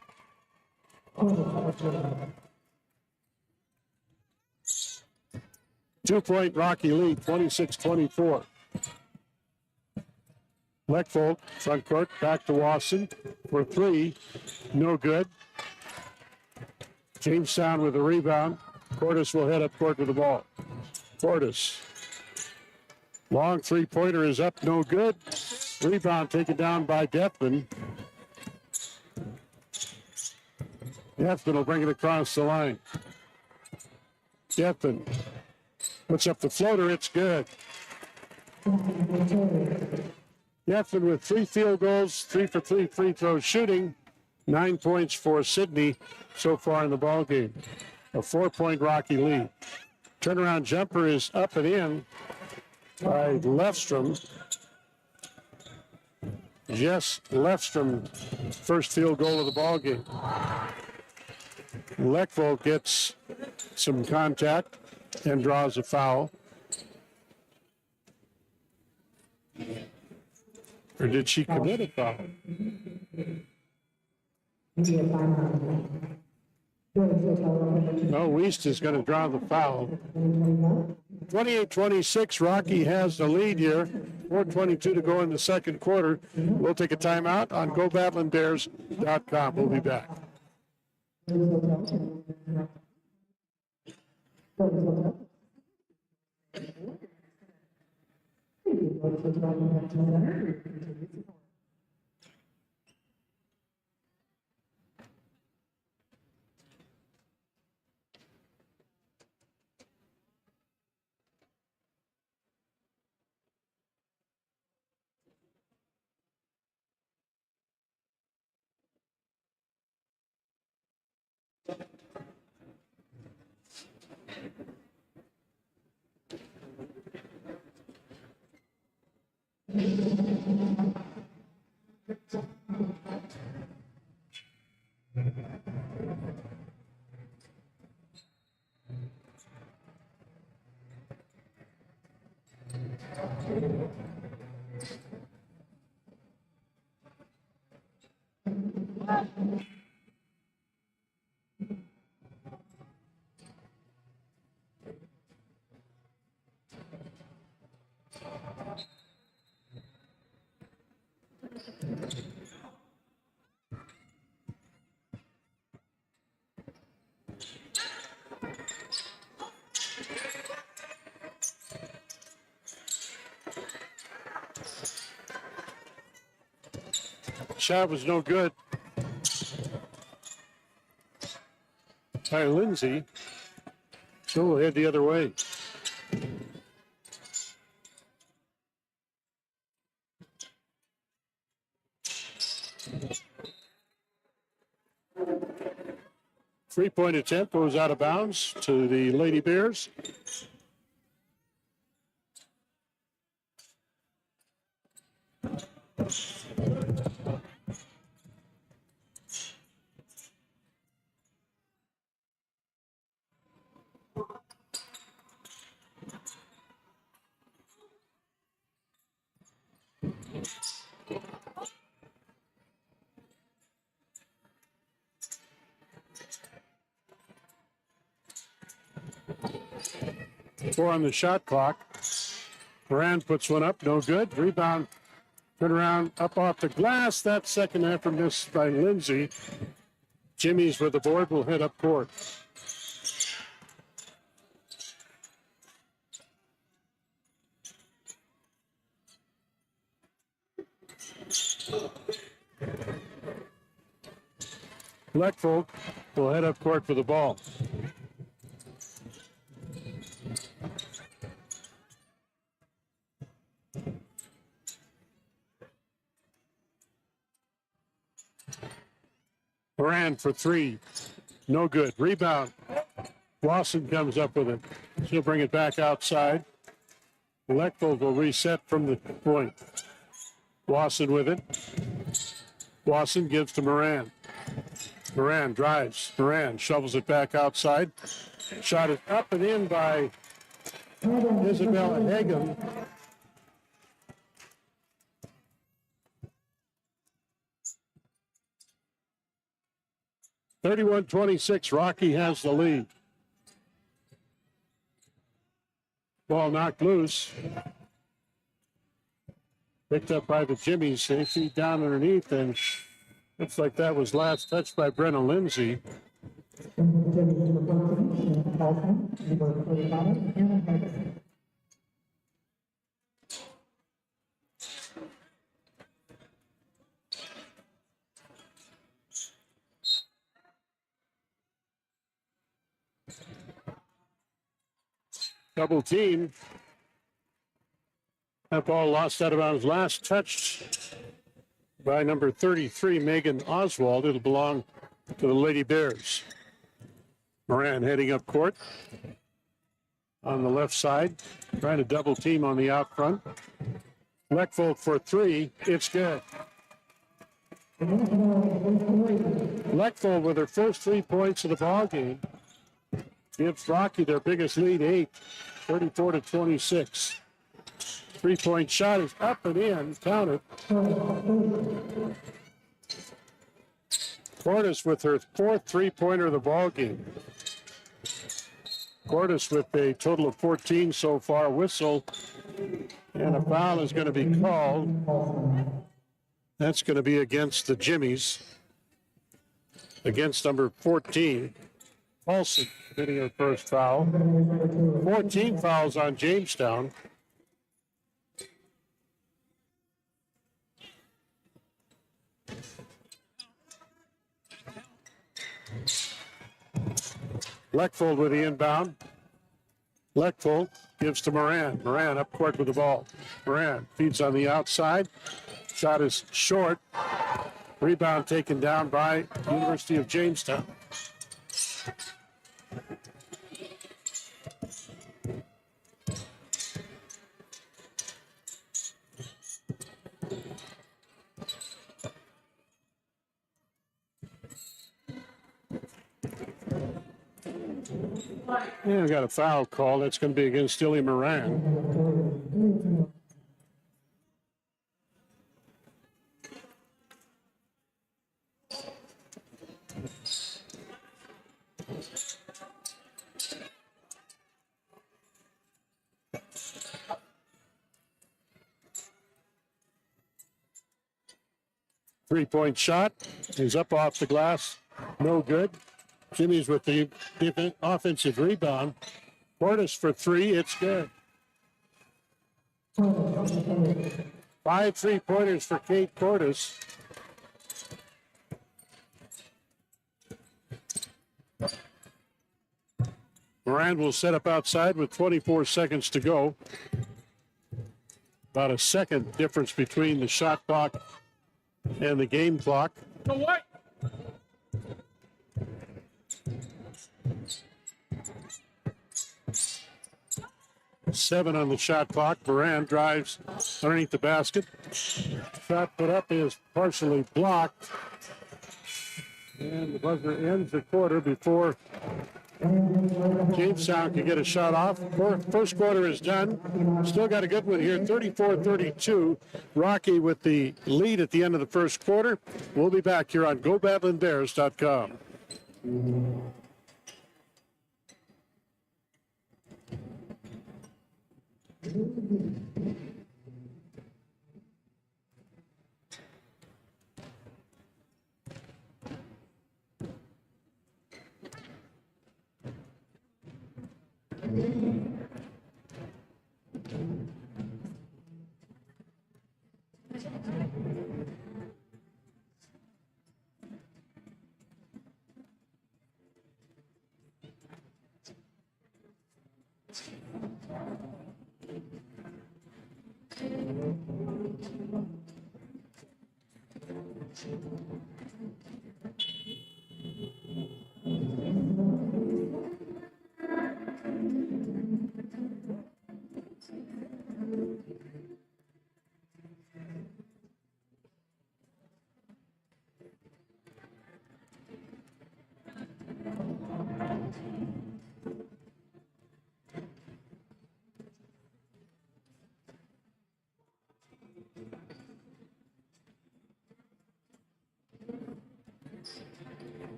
A: Two-point Rocky lead, 26-24. Leckvold, front court, back to Wasson for three, no good. Jamestown with the rebound. Cordes will head up court with the ball. Cordes. Long three-pointer is up, no good. Rebound taken down by Deathman. Deathman will bring it across the line. Deathman puts up the floater, it's good. Deathman with 3 field goals, 3 for 3 free throws shooting. 9 points for Sydney so far in the ball game. A 4-point Rocky lead. Turnaround jumper is up and in by Lefstrom. Jess Lefstrom, first field goal of the ball game. Leckvold gets some contact and draws a foul. Or did she commit a foul? No, Wiest is going to draw the foul. 28-26, Rocky has the lead here. 4:22 to go in the second quarter. We'll take a timeout on GoBatlinBears.com. We'll be back. Shot was no good. Ty Lindsay. So we'll head the other way. Three-point attempt goes out of bounds to the Lady Bears. 4 on the shot clock. Moran puts one up, no good. Rebound, turn around, up off the glass. That second effort missed by Lindsay. Jimmy's with the board, will hit up court. Leckfold will head up court for the ball. Moran for 3. No good. Rebound. Lawson comes up with it. She'll bring it back outside. Leckfold will reset from the point. Lawson with it. Lawson gives to Moran. Moran drives. Moran shovels it back outside. Shot is up and in by Isabella Hagen. (31-26). Rocky has the lead. Ball knocked loose. Picked up by the Jimmies. 8 feet down underneath, and looks like that was last touched by Brenna Lindsay. Double team. That ball lost out of bounds. Last touched by number 33, Megan Oswald. It'll belong to the Lady Bears. Moran heading up court on the left side, trying to double team on the out front. Leckfold for 3. It's good. Leckfold with her first 3 points of the ball game gives Rocky their biggest lead, 8, 34-26. 3-point shot is up and in, counted. Cordes with her 4th 3-pointer of the ball game. Cordes with a total of 14 so far. Whistle, and a foul is going to be called. That's going to be against the Jimmies, against number 14. Paulson getting her first foul. 14 fouls on Jamestown. Leckfold with the inbound. Leckfold gives to Moran. Moran up court with the ball. Moran feeds on the outside. Shot is short. Rebound taken down by University of Jamestown. Yeah, we got a foul call. That's going to be against Dilly Moran. Three-point shot is up off the glass. No good. Jimmy's with the offensive rebound. Cordes for 3. It's good. 5 3-pointers for Kate Cordes. Moran will set up outside with 24 seconds to go. About a second difference between the shot clock and the game clock.
D: Go what?
A: 7 on the shot clock. Moran drives underneath the basket. Shot put up is partially blocked. And the buzzer ends the quarter before Jamestown can get a shot off. First quarter is done. Still got a good one here, 34-32. Rocky with the lead at the end of the first quarter. We'll be back here on GoBadlandBears.com.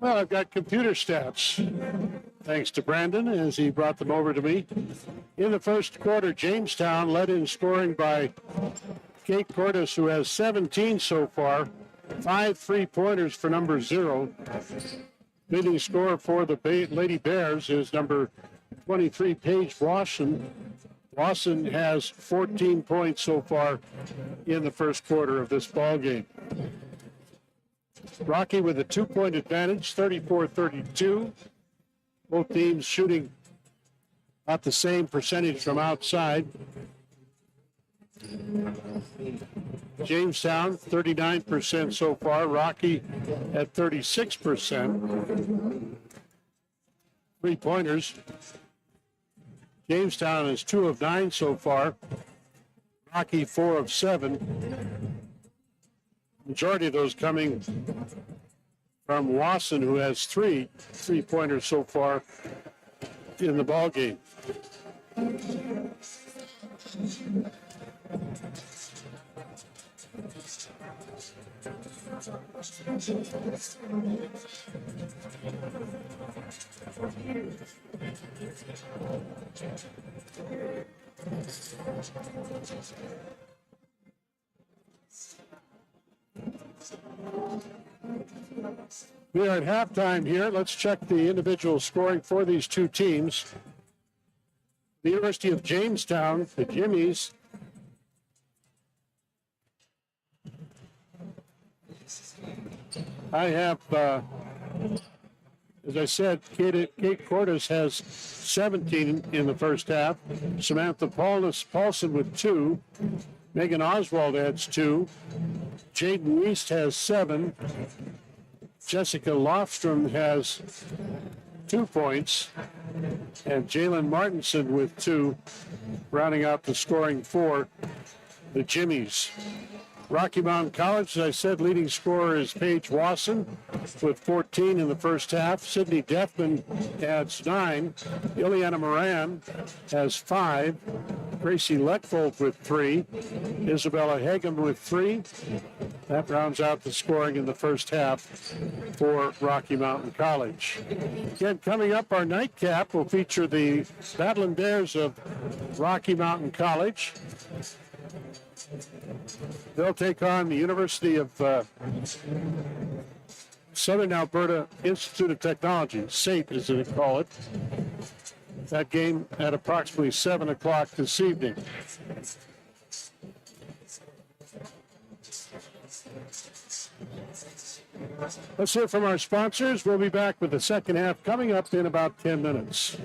A: Well, I've got computer stats, thanks to Brandon as he brought them over to me. In the first quarter, Jamestown led in scoring by Kate Cordes, who has 17 so far, 5 3-pointers for number 0. Leading scorer for the Lady Bears is number 23, Paige Wasson. Wasson has 14 points so far in the first quarter of this ball game. Rocky with a 2-point advantage, 34-32. Both teams shooting about the same percentage from outside. Jamestown, 39% so far. Rocky at 36%. 3-pointers. Jamestown is 2 of 9 so far. Rocky 4 of 7. Majority of those coming from Wasson, who has 3 3-pointers so far in the ball game. We are at halftime here. Let's check the individual scoring for these two teams. The University of Jamestown, the Jimmies, I have, as I said, Kate Cordes has 17 in the first half. Samantha Paulson with 2. Megan Oswald adds 2. Jaden East has 7. Jessica Lofstrom has 2 points. And Jalen Martinson with 2, rounding out the scoring for the Jimmies. Rocky Mountain College, as I said, leading scorer is Paige Wasson with 14 in the first half. Sydney Deffman adds 9. Ileana Moran has 5. Gracie Leckvold with 3. Isabella Hagem with 3. That rounds out the scoring in the first half for Rocky Mountain College. Again, coming up, our nightcap will feature the Battling Bears of Rocky Mountain College. They'll take on the University of Southern Alberta Institute of Technology, SAIT as they call it. That game at approximately 7 o'clock this evening. Let's hear from our sponsors. We'll be back with the second half coming up in about 10 minutes.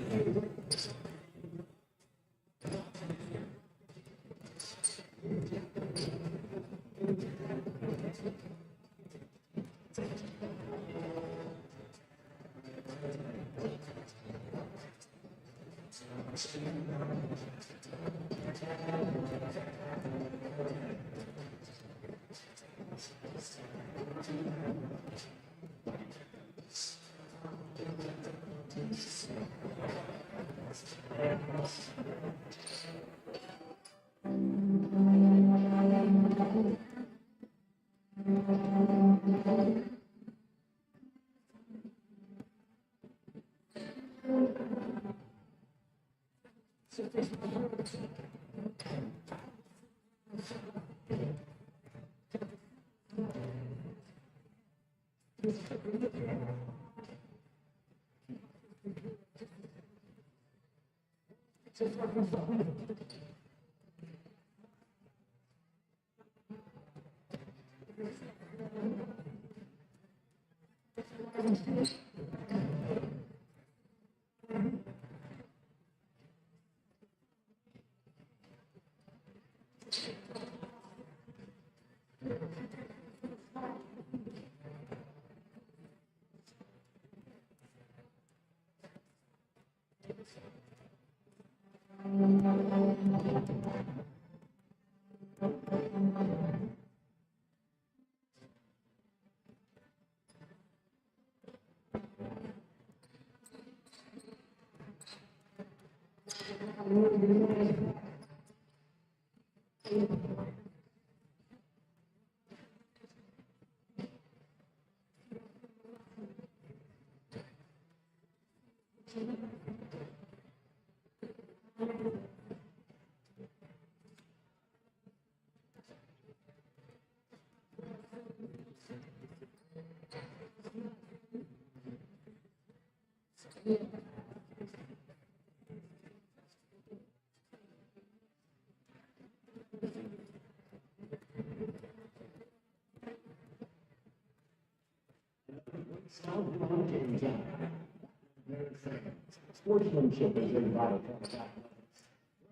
D: Sportsmanship is a vital part of that.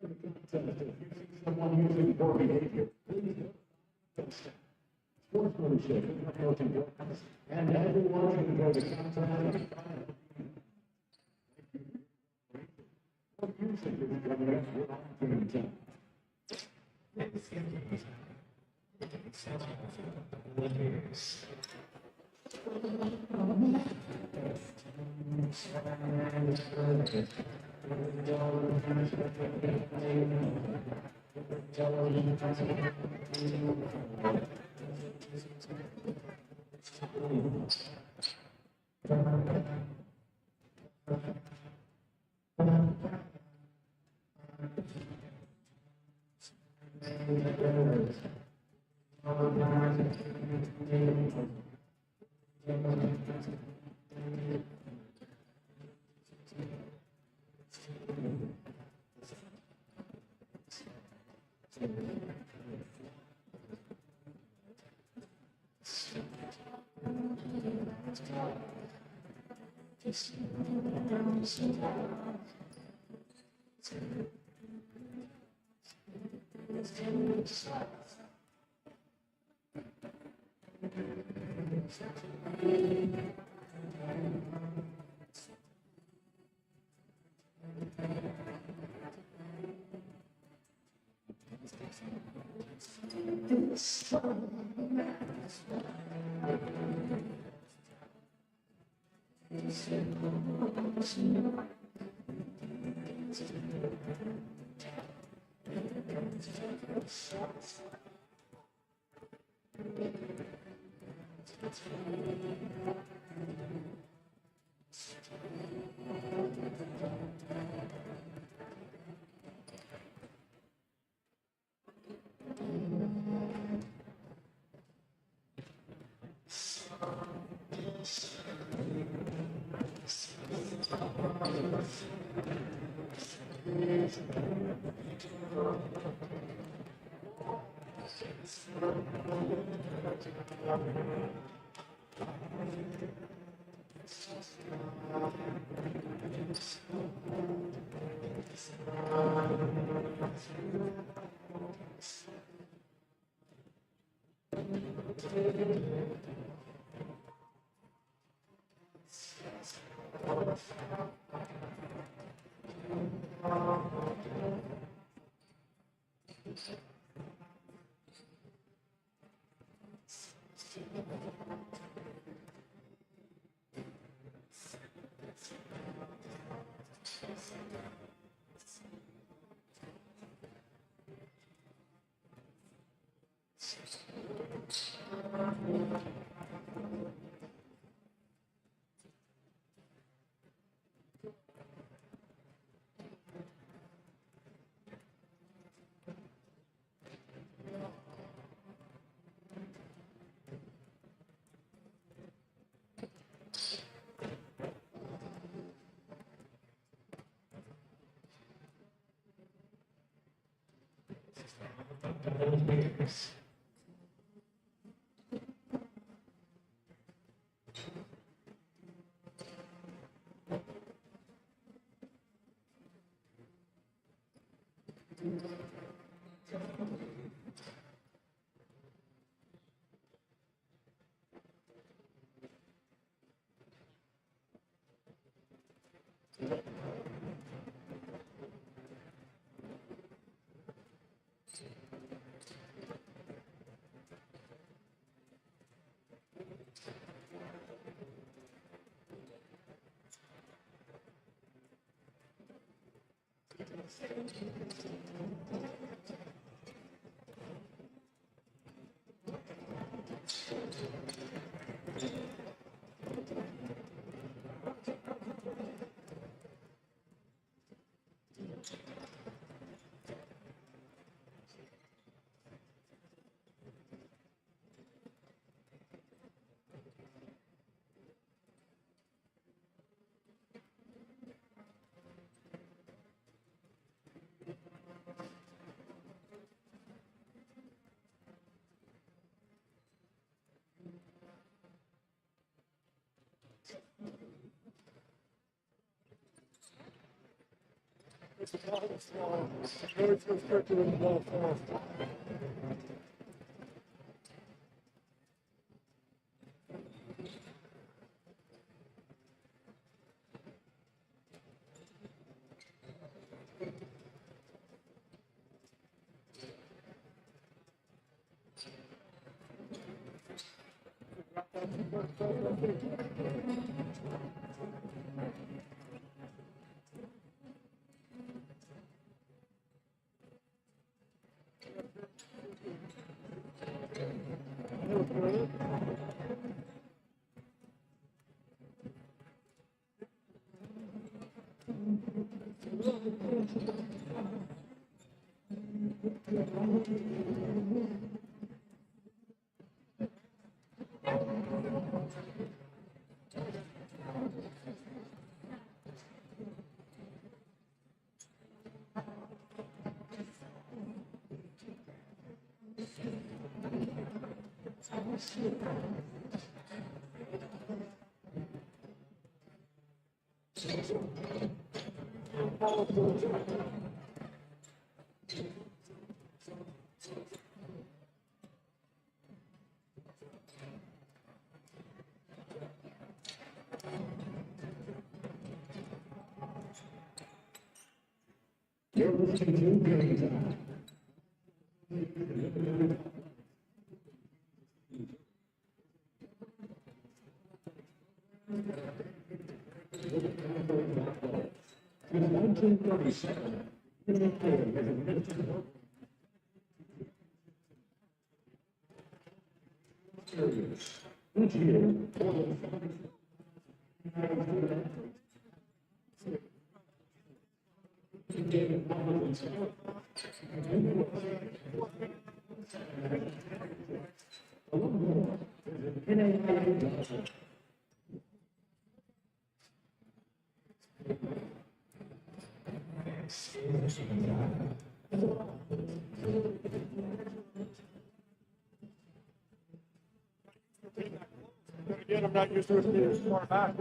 D: If you see someone using poor behavior, please don't. Sportsmanship is not what you do. And everyone should go to contest. What music is coming up with Hampton Inn? old beers. It's a lot of small, very restricted in the ball form. You're listening to Game Time. In 1937, each year, Again, I'm not used to it being as far back.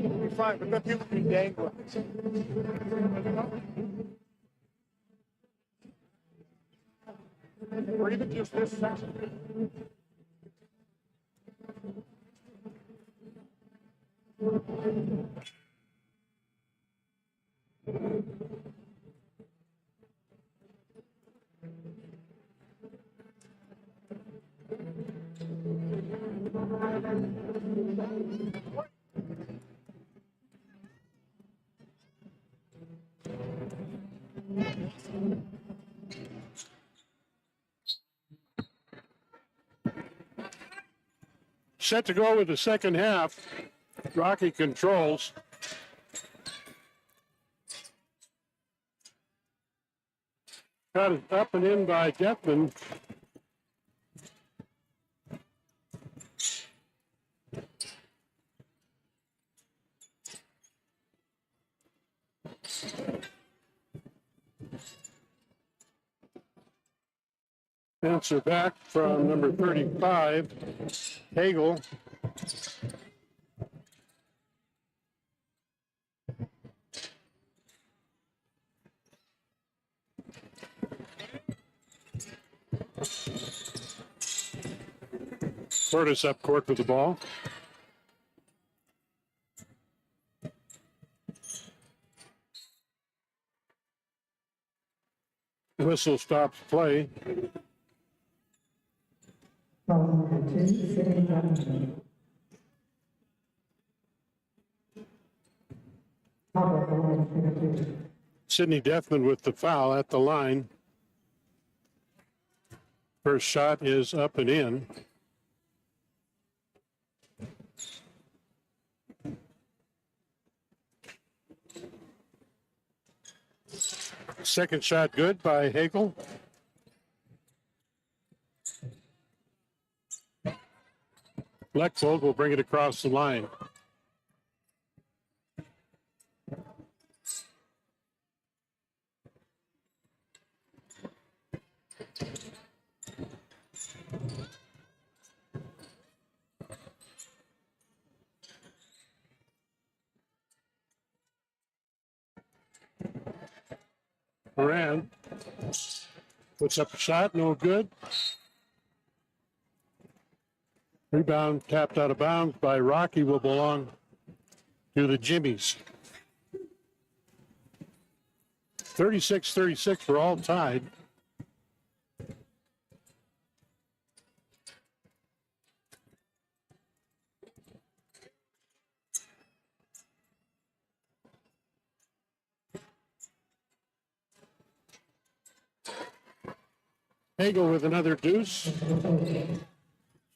D: It'll be fine, but then people be dangling. Or even just this section.
A: Set to go with the second half. Rocky controls. Got it up and in by Deathman. Answer back from number 35, Hagel. Curtis up court with the ball. The whistle stops play.
B: Foul number 2, Sydney Deathman.
A: Sidney Deathman with the foul at the line. First shot is up and in. Second shot good by Hagel. Lechfold will bring it across the line. Moran puts up a shot, no good. Rebound tapped out of bounds by Rocky, will belong to the Jimmies. 36-36, we're all tied. Hagel with another deuce.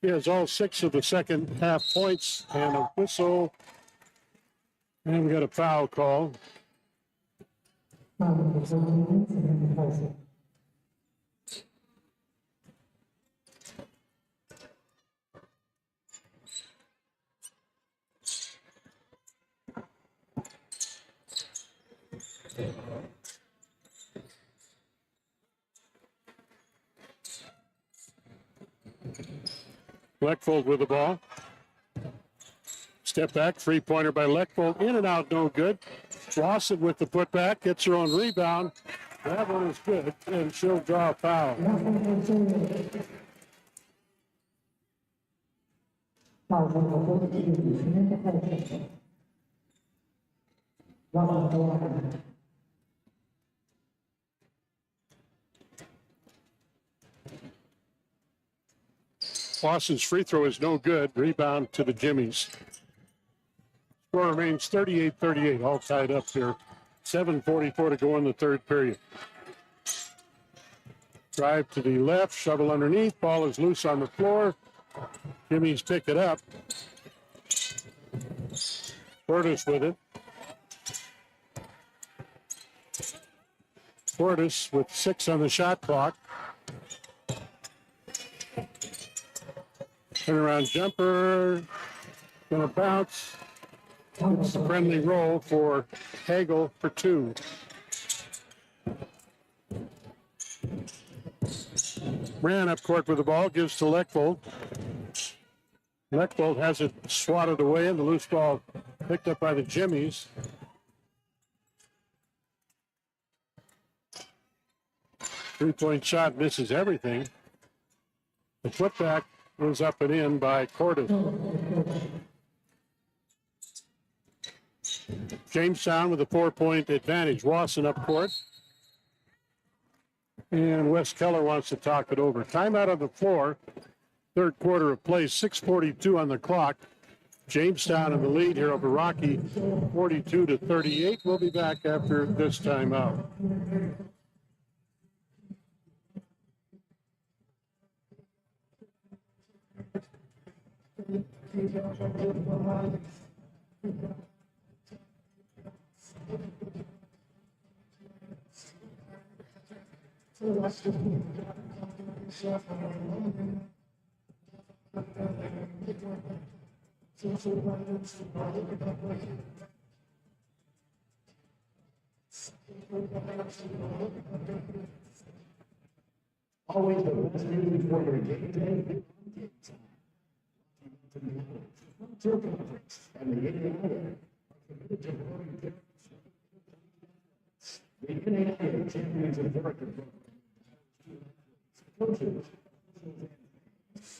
A: He has all 6 of the second half points and a whistle. And we got a foul call. Lechfold with the ball. Step back, three-pointer by Lechfold. In and out, no good. Lawson with the putback, gets her own rebound. That one is good, and she'll draw a foul. Lawson's free throw is no good. Rebound to the Jimmies. Score remains 38-38, all tied up here. 7:44 to go in the third period. Drive to the left, shovel underneath. Ball is loose on the floor. Jimmies pick it up. Fortis with it. Fortis with 6 on the shot clock. Turnaround jumper, gonna bounce. It's a friendly roll for Hagel for 2. Ran up court with the ball, gives to Lechfold. Lechfold has it swatted away, and the loose ball picked up by the Jimmies. Three-point shot misses everything. The putback was up and in by Cordes. Jamestown with a 4-point advantage. Wasson up court. And Wes Keller wants to talk it over. Timeout on the floor. Third quarter of play, 6:42 on the clock. Jamestown in the lead here over Rocky, 42-38. We'll be back after this timeout.
D: Always the best music for your game day. Tour conference and the NAIA are committed to promoting the NAIA Champions of America coaches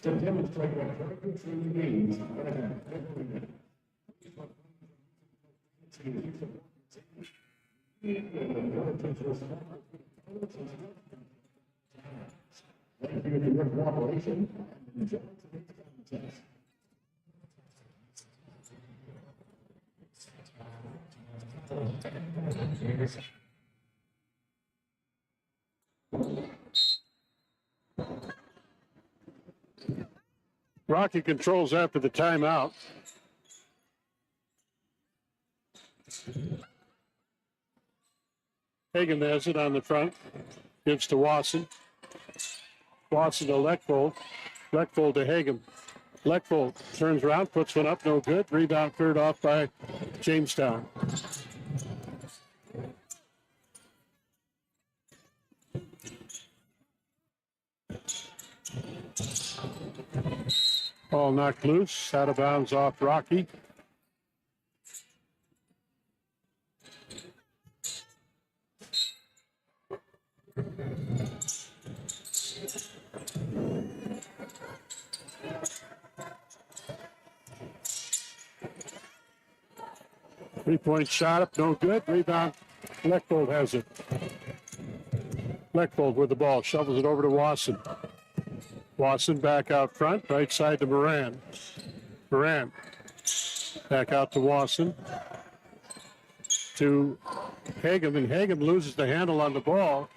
D: to demonstrate what character truly means. Thank you for your cooperation and enjoy today's contest.
A: Rocky controls after the timeout. Hagan has it on the front. Gives to Wasson. Wasson to Leckvold. Leckvold to Hagan. Leckvold turns around, puts one up, no good. Rebound cleared off by Jamestown. Ball knocked loose, out of bounds off Rocky. Three-point shot up, no good. Rebound, Leckvold has it. Leckvold with the ball, shovels it over to Wasson. Wasson back out front, right side to Moran. Moran back out to Wasson. To Hagan, and Hagan loses the handle on the ball.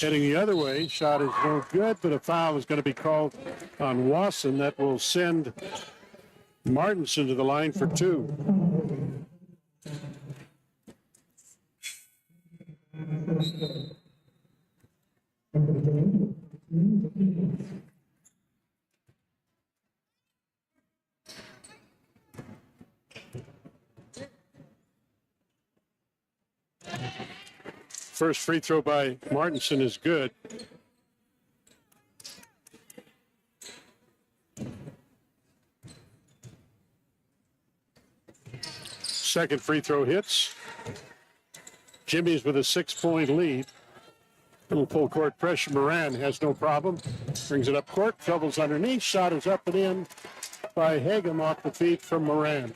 A: Heading the other way, shot is no good, but a foul is going to be called on Wasson. That will send Martinson to the line for two. First free throw by Martinson is good. Second free throw hits. Jimmy's with a 6-point lead. Little full court pressure. Moran has no problem. Brings it up court. Troubles underneath. Shot is up and in by Hagan off the feet from Moran.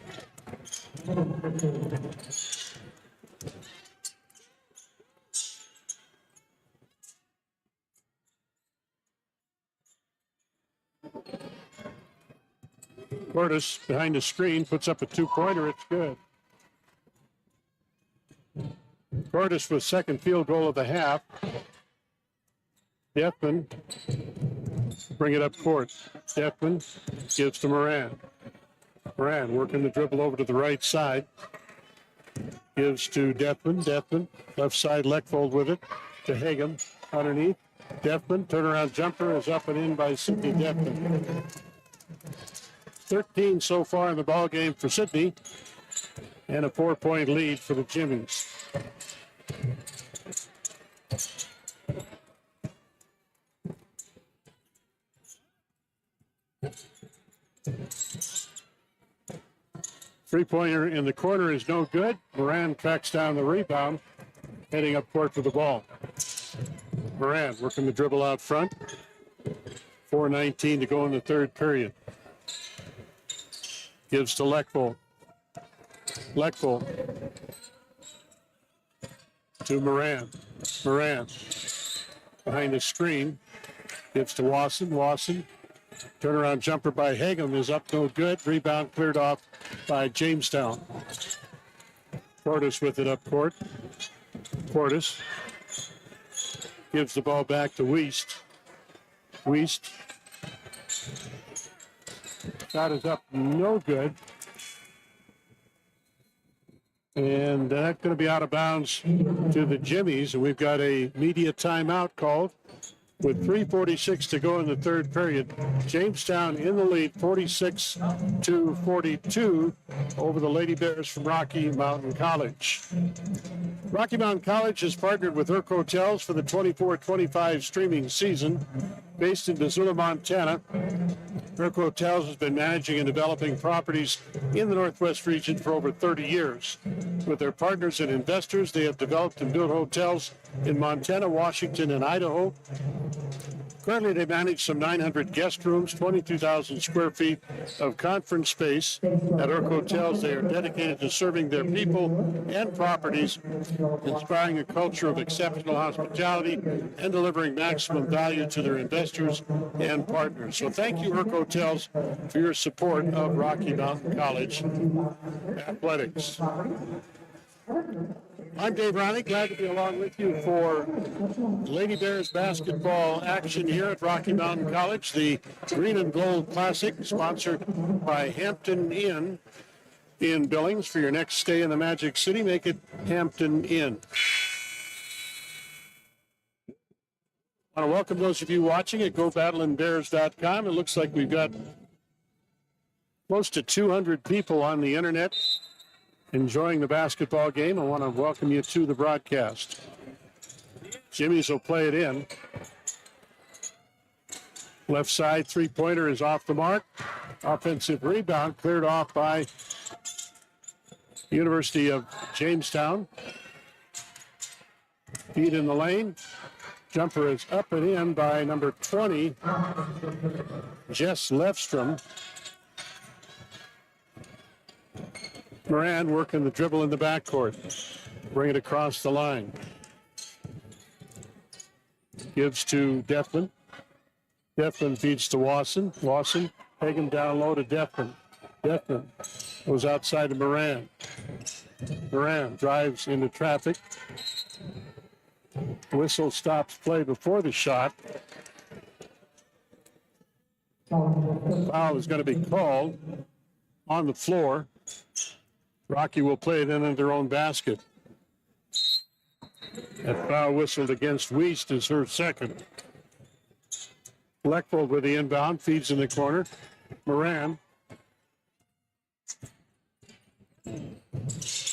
A: Curtis behind the screen puts up a two-pointer. It's good. Curtis with second field goal of the half. Defman bring it up court. Defman gives to Moran. Moran working the dribble over to the right side. Gives to Defman. Defman left side Leckvold with it to Hagan underneath. Defman turnaround jumper is up and in by Sidney Defman. 13 so far in the ball game for Sidney, and a 4-point lead for the Jimmies. Three-pointer in the corner is no good. Moran tracks down the rebound, heading up court for the ball. Moran working the dribble out front. 4:19 to go in the third period. Gives to Leckvold. Leckvold to Moran. Moran behind the screen. Gives to Wasson. Wasson. Turnaround jumper by Hagan is up, no good. Rebound cleared off by Jamestown. Portis with it up court. Portis gives the ball back to Wiest. Wiest. Shot is up, no good. And that's going to be out of bounds to the Jimmies. And we've got a media timeout called with 3:46 to go in the third period. Jamestown in the lead, 46-42 over the Lady Bears from Rocky Mountain College. Rocky Mountain College has partnered with Urk Hotels for the 24-25 streaming season. Based in Missoula, Montana, Urk Hotels has been managing and developing properties in the Northwest region for over 30 years. With their partners and investors, they have developed and built hotels in Montana, Washington, and Idaho. Currently, they manage some 900 guest rooms, 22,000 square feet of conference space. At Urk Hotels, they are dedicated to serving their people and properties, inspiring a culture of exceptional hospitality and delivering maximum value to their investors and partners. So thank you, Urk Hotels, for your support of Rocky Mountain College athletics. I'm Dave Ronnie, glad to be along with you for Lady Bears basketball action here at Rocky Mountain College, the Green and Gold Classic, sponsored by Hampton Inn in Billings. For your next stay in the Magic City, make it Hampton Inn. I want to welcome those of you watching at GoBattleandBears.com. It looks like we've got close to 200 people on the internet enjoying the basketball game. I want to welcome you to the broadcast. Jimmy's will play it in. Left side three-pointer is off the mark. Offensive rebound cleared off by University of Jamestown. Feed in the lane. Jumper is up and in by number 20, Jess Lefstrom. Moran working the dribble in the backcourt. Bring it across the line. Gives to Deflin. Deflin feeds to Wasson. Wasson, take him down low to Deflin. Deflin goes outside to Moran. Moran drives into traffic. Whistle stops play before the shot. Foul is going to be called on the floor. Rocky will play it into their own basket. That foul whistled against Wiest is her second. Leckvold with the inbound, feeds in the corner. Moran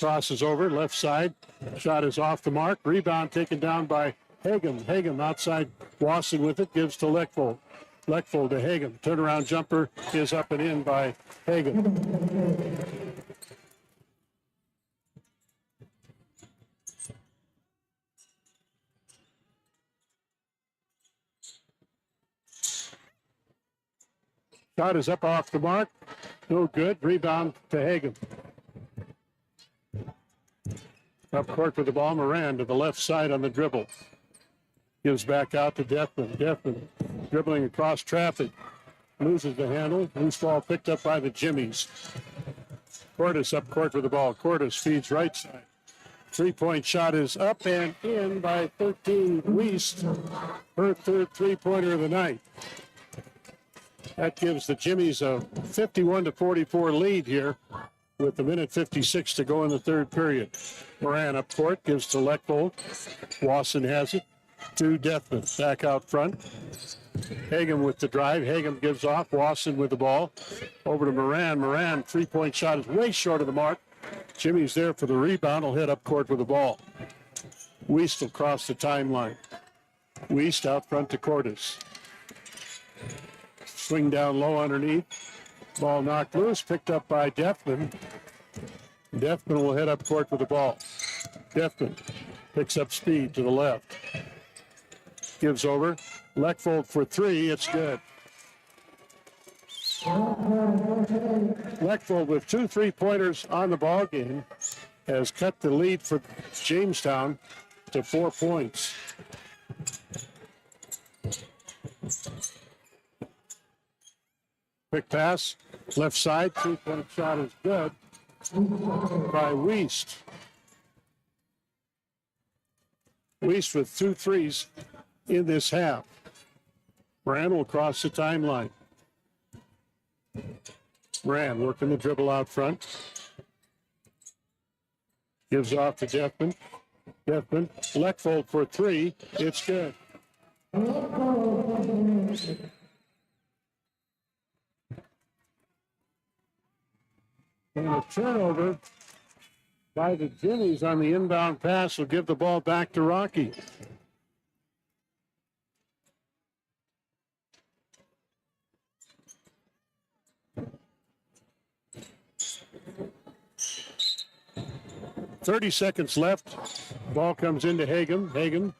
A: crosses over, left side. Shot is off the mark. Rebound taken down by Hagem. Hagem outside Wasson with it, gives to Leckvold. Leckvold to Hagem. Turnaround jumper is up and in by Hagem. Shot is up off the mark. No good. Rebound to Hagem. Up court with the ball. Moran to the left side on the dribble. Gives back out to Deflin. Deflin dribbling across traffic. Loses the handle. Loose ball picked up by the Jimmies. Cordes up court with the ball. Cordes feeds right side. Three-point shot is up and in by 13 Wiest. Her third three-pointer of the night. That gives the Jimmies a 51-44 lead here with a minute 56 to go in the third period. Moran up court, gives to Leckvold. Wasson has it to Deflin. Back out front. Hagem with the drive. Hagem gives off. Wasson with the ball. Over to Moran. Moran, three-point shot is way short of the mark. Jimmy's there for the rebound. Will hit up court with the ball. Wiest will cross the timeline. Wiest out front to Cordes. Swing down low underneath. Ball knocked loose, picked up by Deflin. Deflin will head up court with the ball. Deflin picks up speed to the left. Gives over. Leckvold for three. It's good. Leckvold with 2 3-pointers on the ball game has cut the lead for Jamestown to 4 points. Quick pass, left side, 2-point shot is good by Wiest. Wiest with 2 threes in this half. Moran will cross the timeline. Moran working the dribble out front. Gives off to Deathman. Deathman, Leckfold for three. It's good. And a turnover by the Jimmies on the inbound pass will give the ball back to Rocky. .30 left. Ball comes into Hagen. Hagen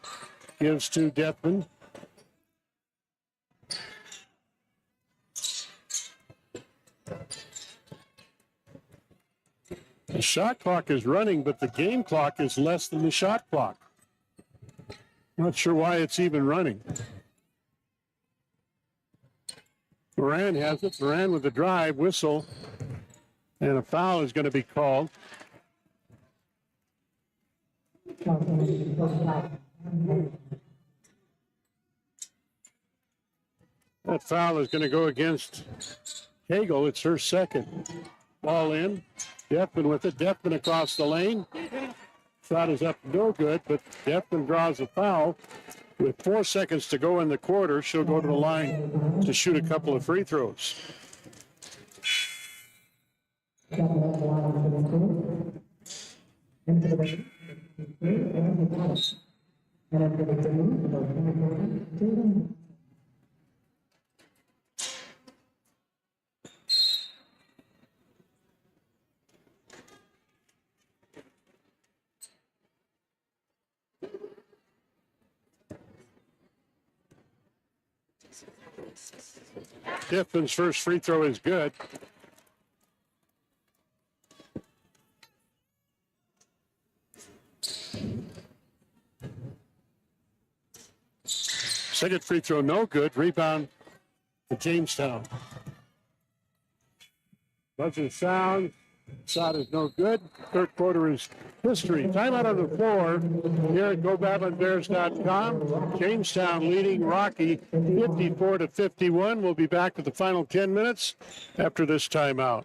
A: gives to Deathman. The shot clock is running, but the game clock is less than the shot clock. Not sure why it's even running. Moran has it. Moran with the drive, whistle, and a foul is going to be called. That foul is going to go against Hagel. It's her second. Ball in. Deathman with it. Deathman across the lane. Shot is up no good, but Deathman draws a foul. With 4 seconds to go in the quarter, she'll go to the line to shoot a couple of free throws. Deathman's first free throw is good. Second free throw, no good. Rebound to Jamestown. Buzzer sound. Shot is no good. Third quarter is history. Timeout on the floor here at GoBatlinBears.com. Jamestown leading Rocky 54-51. We'll be back with the final 10 minutes after this timeout.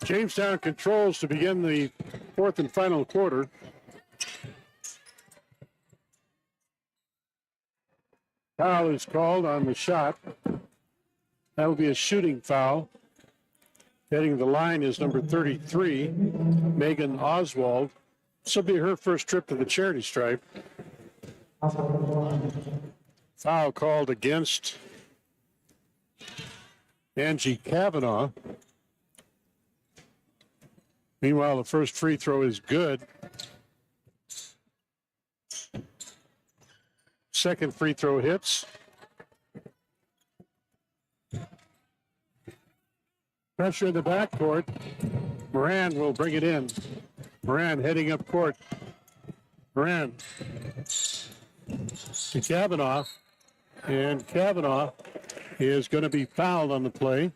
A: Jamestown controls to begin the fourth and final quarter. Foul is called on the shot. That will be a shooting foul. Heading the line is number 33, Megan Oswald. This will be her first trip to the charity stripe. Foul called against Angie Kavanaugh. Meanwhile, the first free throw is good. Second free throw hits. Pressure in the backcourt. Moran will bring it in. Moran heading up court. Moran to Kavanaugh. And Kavanaugh is going to be fouled on the play.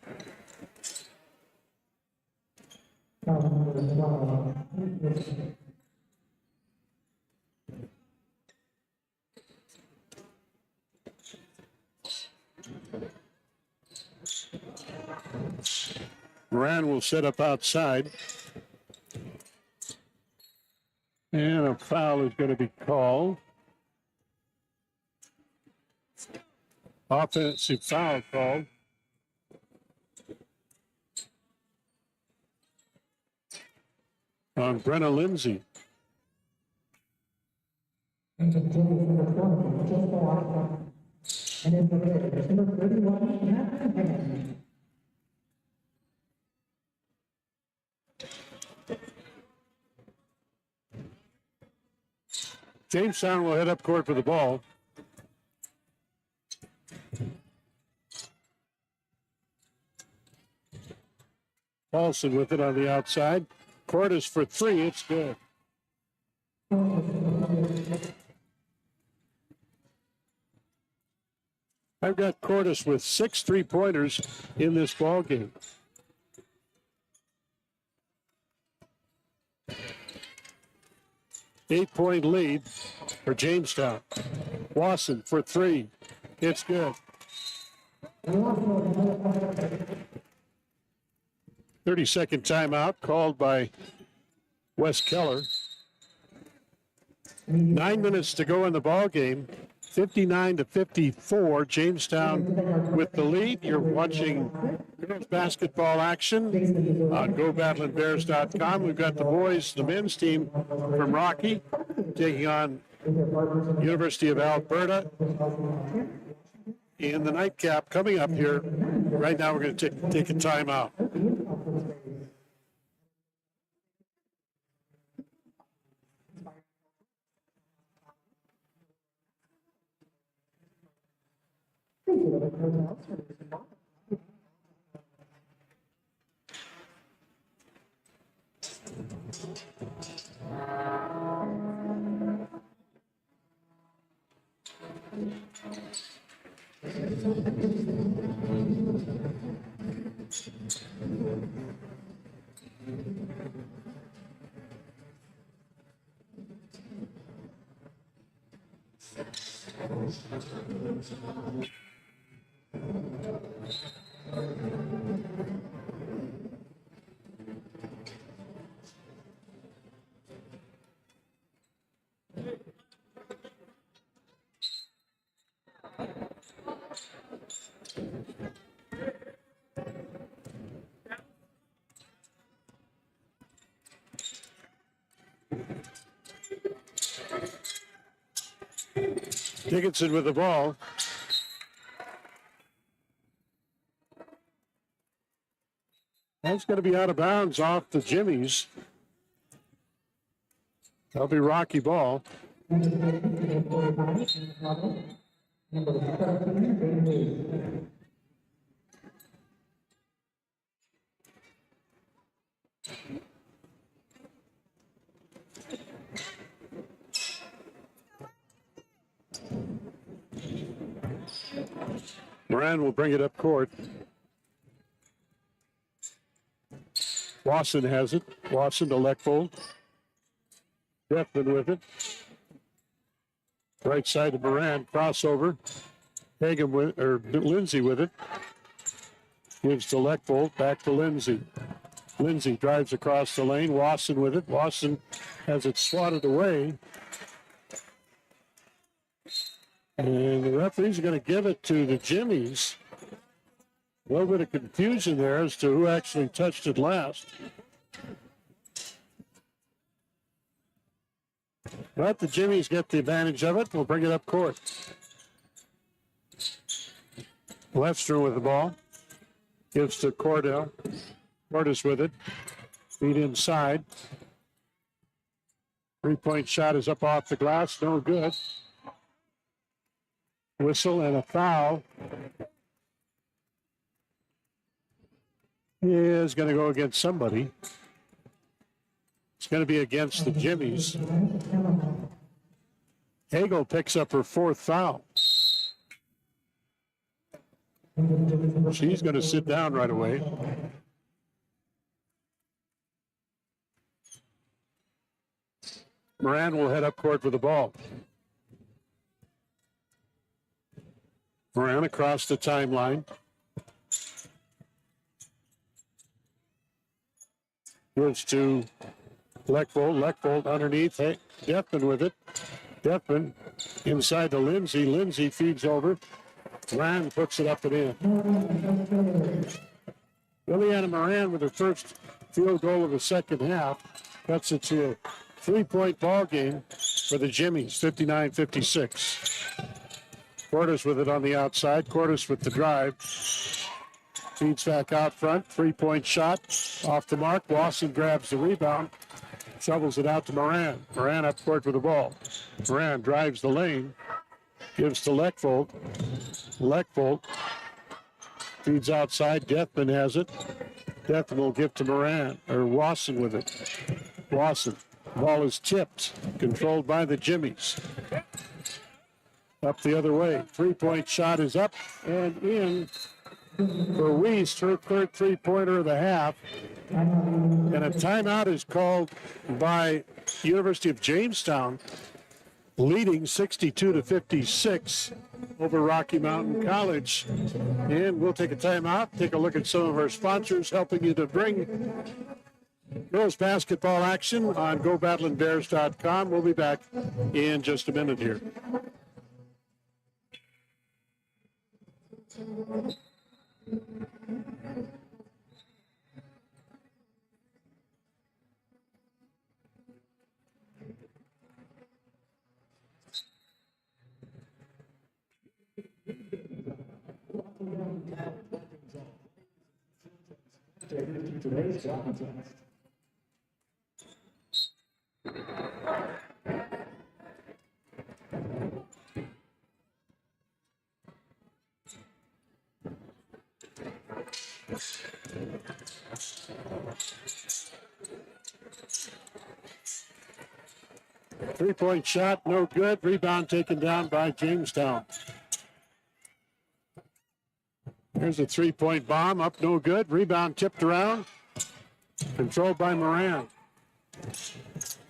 A: Moran will set up outside. And a foul is going to be called. Offensive foul called. on Brenna Lindsay.
B: And in the red, number 31, Hampton Inn.
A: Jamestown will head up court for the ball. Paulson with it on the outside. Court is for three. It's good. I've got Cordes with 6 3-pointers in this ball game. Eight-point lead for Jamestown. Wasson for 3. It's good. 30-second timeout called by Wes Keller. 9 minutes to go in the ball game. 59-54, Jamestown with the lead. You're watching girls basketball action on GoBattleandBears.com. We've got the boys, the men's team from Rocky, taking on University of Alberta in the nightcap coming up here. Right now, we're going to take a timeout. Dickinson with the ball. That's going to be out of bounds off the Jimmies. That'll be Rocky ball. Moran will bring it up court. Wasson has it. Wasson to Leckvold. Defman with it. Right side of Moran. Crossover. Hagan with, or Lindsay with it. Gives to Leckvold. Back to Lindsay. Lindsay drives across the lane. Wasson with it. Wasson has it swatted away. And the referees are going to give it to the Jimmies. A little bit of confusion there as to who actually touched it last. But the Jimmies get the advantage of it. We'll bring it up court. Lefster with the ball. Gives to Cordell. Cordes with it. Feet inside. 3-point shot is up off the glass. No good. Whistle and a foul is going to go against somebody. It's going to be against the Jimmies. Hagel picks up her 4th foul. She's going to sit down right away. Moran will head up court with the ball. Moran across the timeline. Gives to Leckvold. Leckvold underneath. Hey, Defman with it. Defman inside to Lindsay. Lindsay feeds over. Rand puts it up and in. Liliana Moran with her first field goal of the second half. cuts it to a 3-point ball game for the Jimmies, 59-56. Cordes with it on the outside. Cordes with the drive. Feeds back out front. 3-point shot off the mark. Lawson grabs the rebound. Shovels it out to Moran. Moran up court with the ball. Moran drives the lane. Gives to Leckvold. Leckvold feeds outside. Deathman has it. Deathman will give to Moran. Or Wasson with it. Wasson. Ball is tipped. Controlled by the Jimmies. Up the other way. 3-point shot is up and in for Weiss, her third 3-pointer of the half. And a timeout is called by University of Jamestown, leading 62-56 over Rocky Mountain College. And we'll take a timeout, take a look at some of our sponsors helping you to bring girls basketball action on GoBattlinBears.com. We'll be back in just a minute here.
D: Today's contest.
A: Three-point shot, no good. Rebound taken down by Jamestown. There's a three-point bomb, up no good. Rebound tipped around. Controlled by Moran.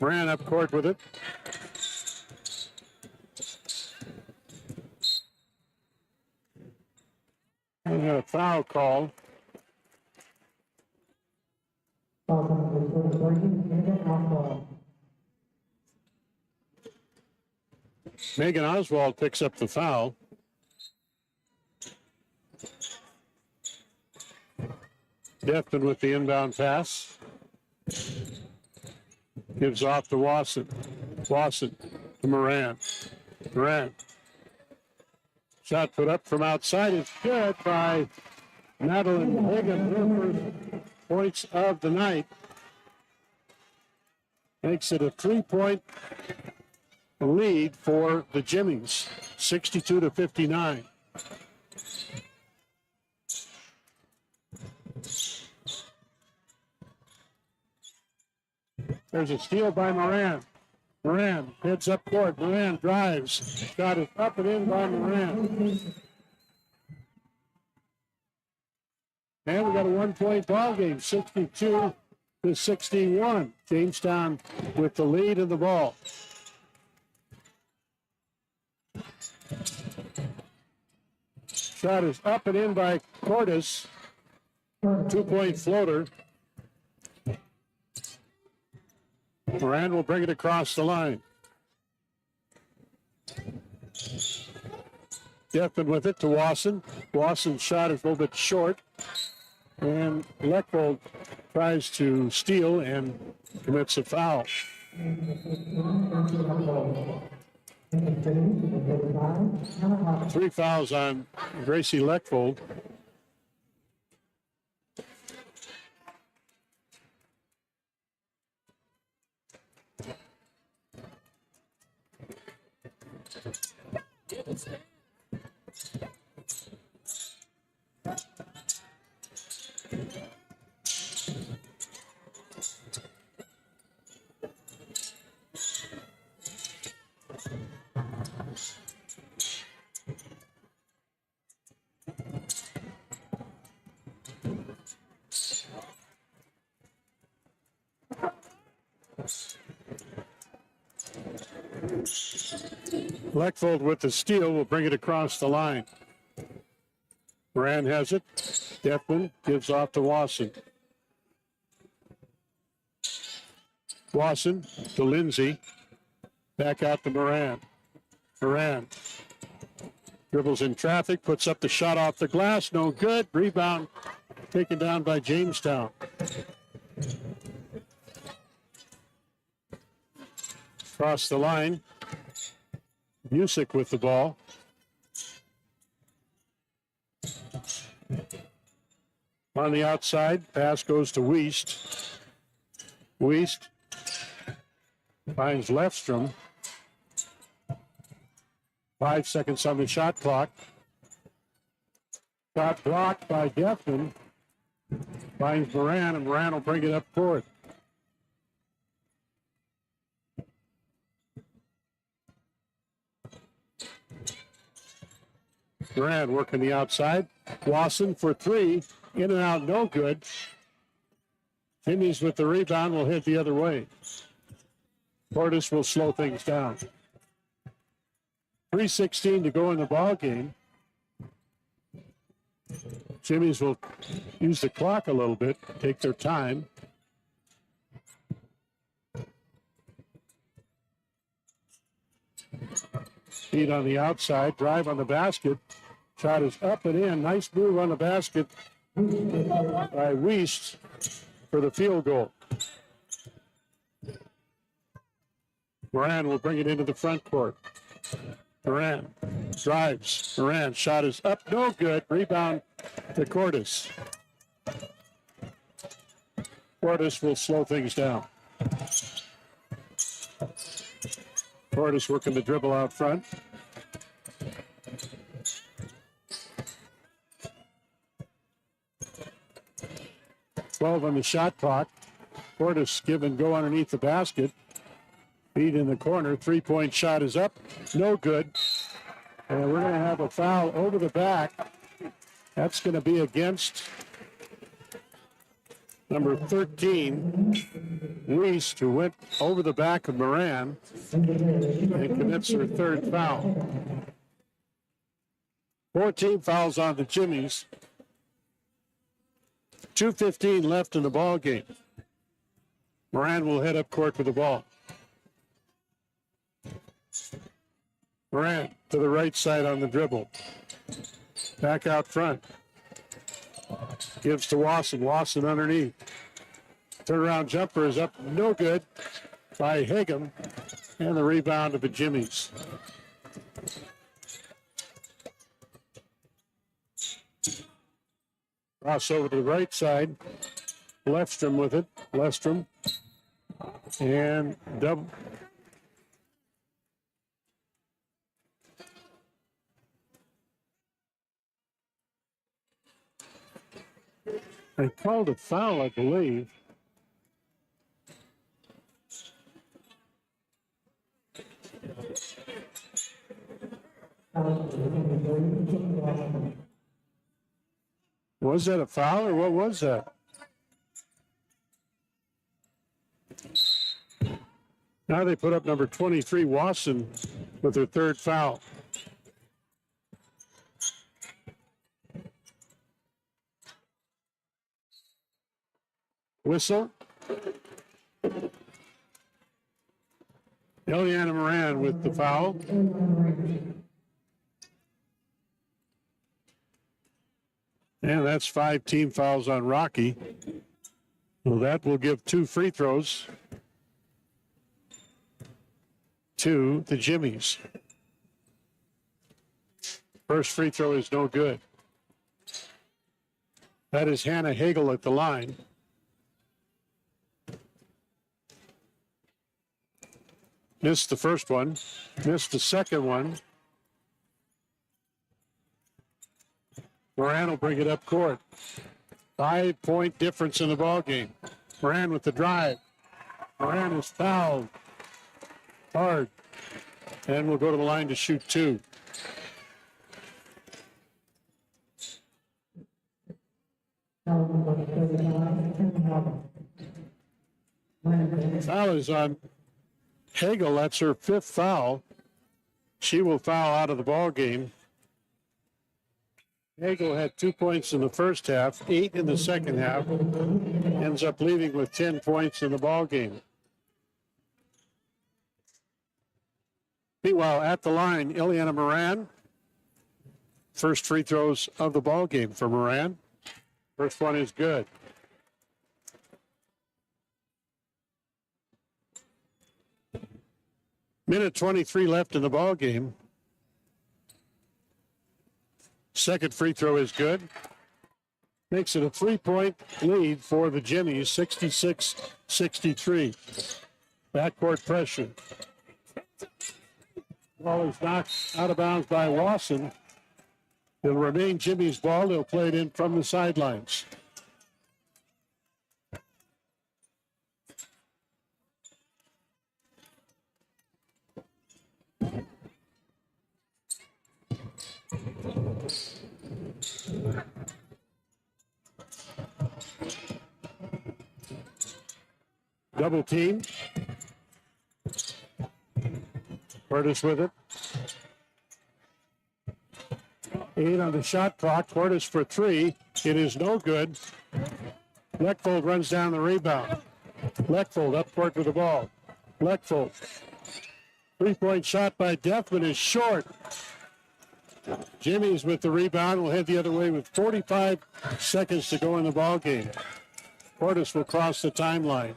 A: Moran up court with it. And a foul called. Megan Oswald picks up the foul. Deathman with the inbound pass. Gives off to Wasson. Wasson to Moran. Moran. Shot put up from outside is good by Madeline Hagan. Her first points of the night. Makes it a 3-point lead for the Jimmies, 62-59. There's a steal by Moran. Moran heads up court. Moran drives. Shot is up and in by Moran. And we got a 1-point ball game, 62-61. Jamestown with the lead in the ball. Shot is up and in by Cordes. 2-point floater. Moran will bring it across the line. Deathman with it to Wasson. Wasson's shot is a little bit short. And Leckvold tries to steal and commits a foul. 3 fouls on Gracie Leckvold. Leckvold with the steal will bring it across the line. Moran has it. Deathman gives off to Wasson. Wasson to Lindsay. Back out to Moran. Moran dribbles in traffic, puts up the shot off the glass. No good. Rebound taken down by Jamestown. Across the line. Music with the ball. On the outside, pass goes to Wiest. Wiest finds Lefstrom. 5 seconds on the shot clock. Shot blocked by Geffman. Finds Moran, and Moran will bring it up court. Moran working the outside. Wasson for 3. In and out, no good. Jimmy's with the rebound, will hit the other way. Portis will slow things down. 3:16 to go in the ball game. Jimmy's will use the clock a little bit, take their time. Feed on the outside, drive on the basket. Shot is up and in. Nice move on the basket by Wiest for the field goal. Moran will bring it into the front court. Moran drives. Moran shot is up, no good. Rebound to Cordes. Cordes will slow things down. Cordes working the dribble out front. .12 on the shot clock. Cordes give and go underneath the basket. Feed in the corner. 3-point shot is up. No good. And we're going to have a foul over the back. That's going to be against number 13, Wiest, who went over the back of Moran and commits her third foul. 14 fouls on the Jimmies. 2:15 left in the ball game. Moran will head up court with the ball. Moran to the right side on the dribble. Back out front. Gives to Wasson. Wasson underneath. Turnaround jumper is up. No good by Hagem. And the rebound of the Jimmies. Cross over to the right side. Lefstrom with it. Lefstrom. And double. They called a foul, I believe. Was that a foul or what was that? Now they put up number 23, Wasson, with their third foul. Whistle. Eliana Moran with the foul. And that's 5 team fouls on Rocky. Well, that will give 2 free throws to the Jimmies. First free throw is no good. That is Hannah Hagel at the line. Missed the first one, missed the second one. Moran will bring it up court. 5-point difference in the ball game. Moran with the drive. Moran is fouled hard and will go to the line to shoot 2. Foul is on Hagel. That's her 5th foul. She will foul out of the ball game. Hagel had 2 points in the first half, 8 in the second half. Ends up leaving with 10 points in the ball game. Meanwhile, at the line, Eliana Moran. First free throws of the ball game for Moran. First one is good. Minute 23 left in the ball game. Second free throw is good. Makes it a 3-point lead for the Jimmies, 66-63. Backcourt pressure. Ball is knocked out of bounds by Lawson. It'll remain Jimmy's ball. They'll play it in from the sidelines. Double team. Curtis with it. 8 on the shot clock. Curtis for 3. It is no good. Leckfold runs down the rebound. Leckfold up court with the ball. Leckfold. 3-point shot by Defman is short. Jimmy's with the rebound. Will head the other way with 45 seconds to go in the ball game. Curtis will cross the timeline.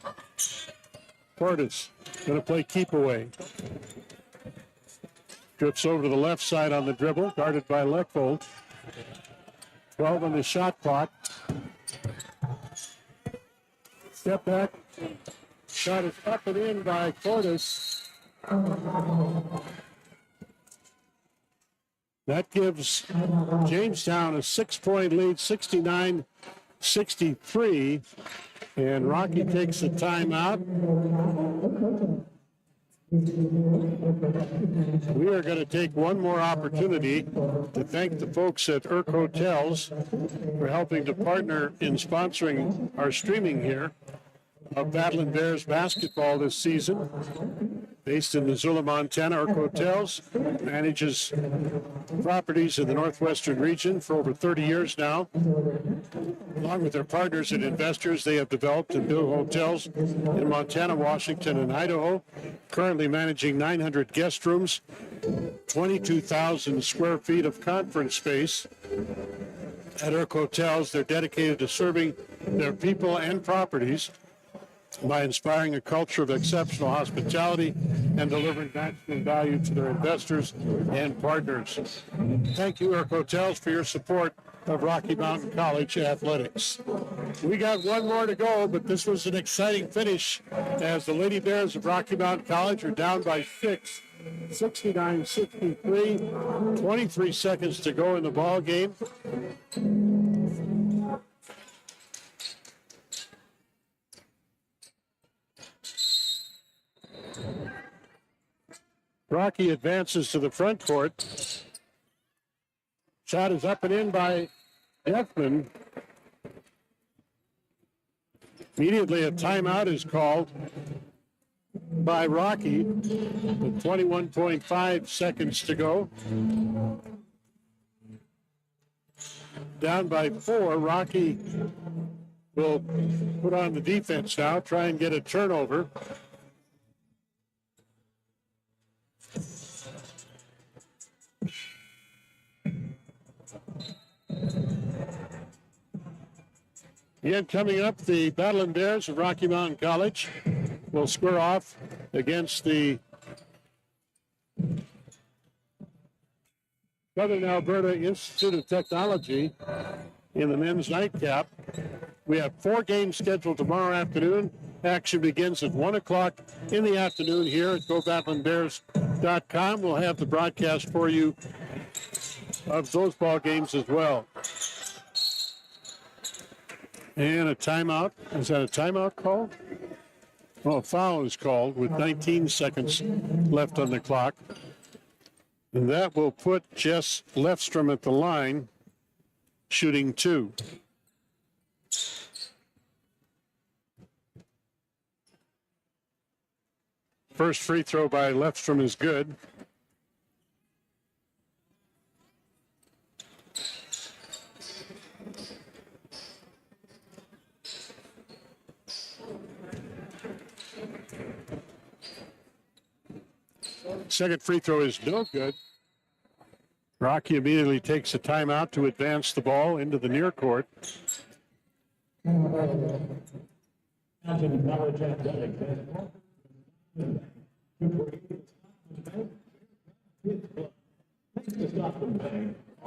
A: Curtis going to play keep away. Drifts over to the left side on the dribble, guarded by Leckfold. 12 on the shot clock. Step back. Shot is up and in by Curtis. That gives Jamestown a 6-point lead, 69-63. And Rocky takes a timeout. We are going to take one more opportunity to thank the folks at Irk Hotels for helping to partner in sponsoring our streaming here of Battling Bears basketball this season. Based in Missoula, Montana, Irk Hotels manages properties in the northwestern region for over 30 years now. Along with their partners and investors, they have developed and built hotels in Montana, Washington, and Idaho, currently managing 900 guest rooms, 22,000 square feet of conference space. At Irk Hotels, they're dedicated to serving their people and properties by inspiring a culture of exceptional hospitality and delivering maximum value to their investors and partners. Thank you, Irk Hotels, for your support of Rocky Mountain College athletics. We got one more to go, but this was an exciting finish as the Lady Bears of Rocky Mountain College are down by 6, 69-63, 23 seconds to go in the ball game. Rocky advances to the front court. Shot is up and in by Defman. Immediately a timeout is called by Rocky with 21.5 seconds to go. Down by 4, Rocky will put on the defense now, try and get a turnover. Again, coming up, the Battling Bears of Rocky Mountain College will square off against the Southern Alberta Institute of Technology in the men's nightcap. We have 4 games scheduled tomorrow afternoon. Action begins at 1 o'clock in the afternoon here at GoBattlingBears.com. We'll have the broadcast for you of those ball games as well. And a timeout. Is that a timeout call? Oh, a foul is called with 19 seconds left on the clock. And that will put Jess Lefstrom at the line, shooting 2. First free throw by Lefstrom is good. Second free throw is no good. Rocky immediately takes a timeout to advance the ball into the near court.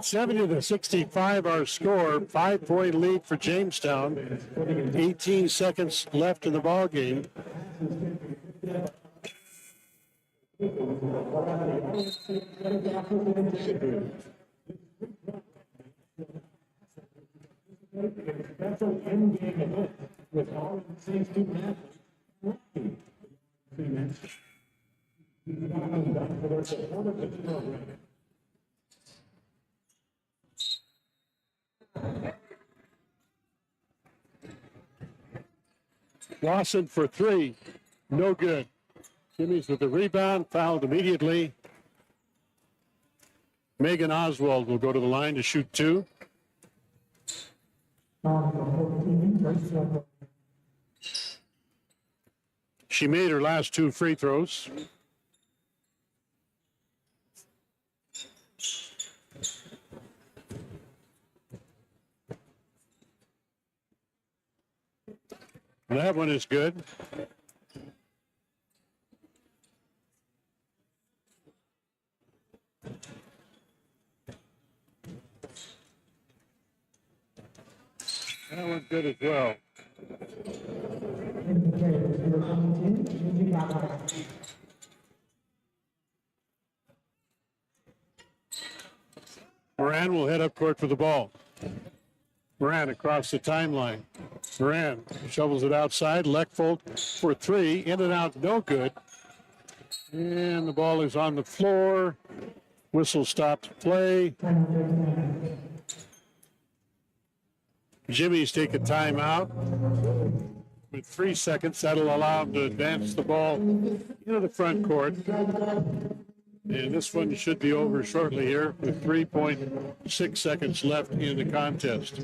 A: 70-65 our score. 5-point lead for Jamestown. 18 seconds left in the ball game.
D: That's an end game event with all the things to happen. For their support of the program.
A: Lawson for three. No good. Jimmy's with the rebound, fouled immediately. Megan Oswald will go to the line to shoot two. She made her last two free throws. That one is good. That one's good as well. Moran will head up court for the ball. Moran across the timeline. Moran shovels it outside. Leckfold for three. In and out, no good. And the ball is on the floor. Whistle stops play. Jimmy's take a timeout. With 3 seconds, that'll allow him to advance the ball into the front court. And this one should be over shortly here with 3.6 seconds left in the contest.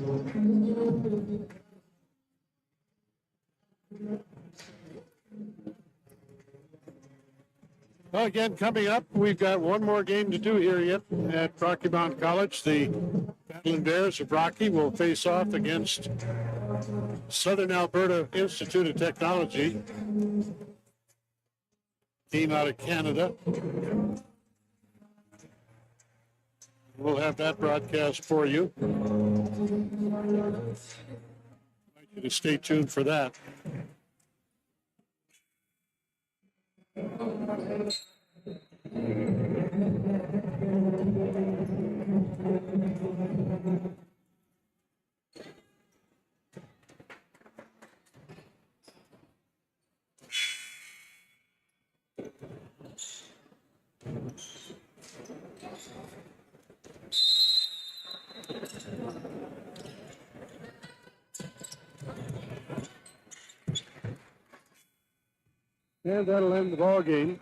A: Well, again, coming up, we've got one more game to do here yet at Rocky Mountain College. The Battling Bears of Rocky will face off against Southern Alberta Institute of Technology, team out of Canada. We'll have that broadcast for you. I'd like you to stay tuned for that. And that'll end the ball game.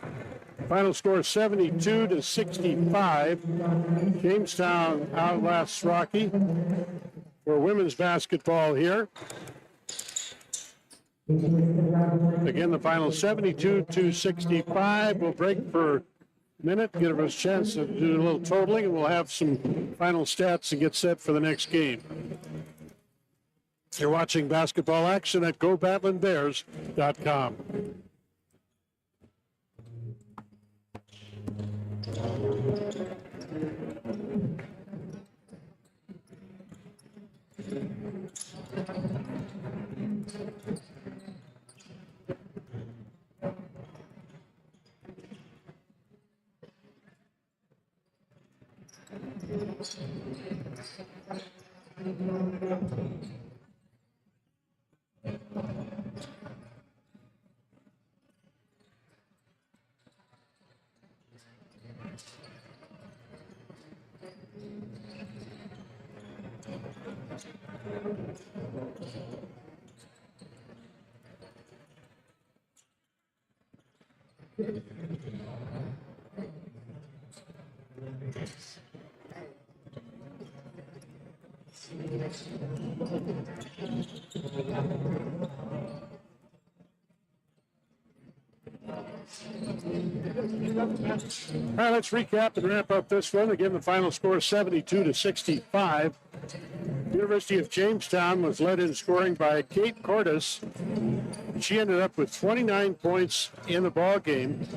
A: Final score 72-65. Jamestown outlasts Rocky for women's basketball here. Again, the final 72-65. We'll break for a minute, give us a chance to do a little totaling, and we'll have some final stats and get set for the next game. You're watching basketball action at GoBatlinBears.com. All right, let's recap and wrap up this one. Again, the final score 72-65. University of Jamestown was led in scoring by Kate Cordes. She ended up with 29 points in the ball game.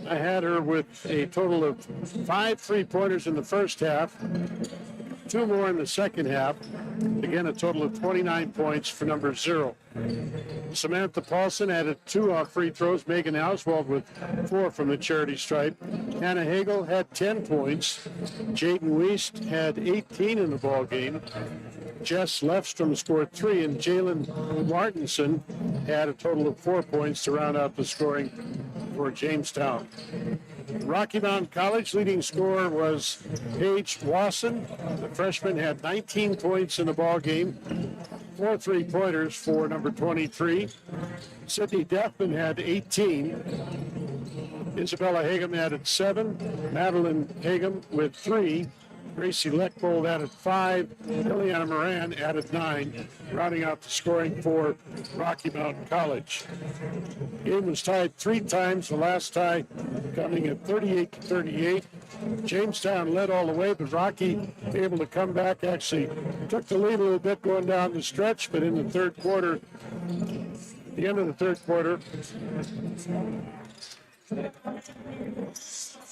A: I had her with a total of 5 3-pointers in the first half, 2 more in the second half. Again, a total of 29 points for number 0. Samantha Paulson added 2 off free throws. Megan Oswald with 4 from the charity stripe. Hannah Hagel had 10 points. Jaden Weist had 18 in the ball game. Jess Lefstrom scored 3, and Jalen Martinson had a total of 4 points to round out the scoring for Jamestown. Rocky Mountain College leading scorer was Paige Wasson. The freshman had 19 points in the ball game, 4 3-pointers for number 23. Sydney Deathman had 18. Isabella Hagem added 7. Madeline Hagem with 3. Gracie Leckbold added 5. Liliana Moran added 9, rounding out the scoring for Rocky Mountain College. The game was tied 3 times, the last tie coming at 38-38. Jamestown led all the way, but Rocky able to come back, actually took the lead a little bit going down the stretch, but in the third quarter, the end of the third quarter,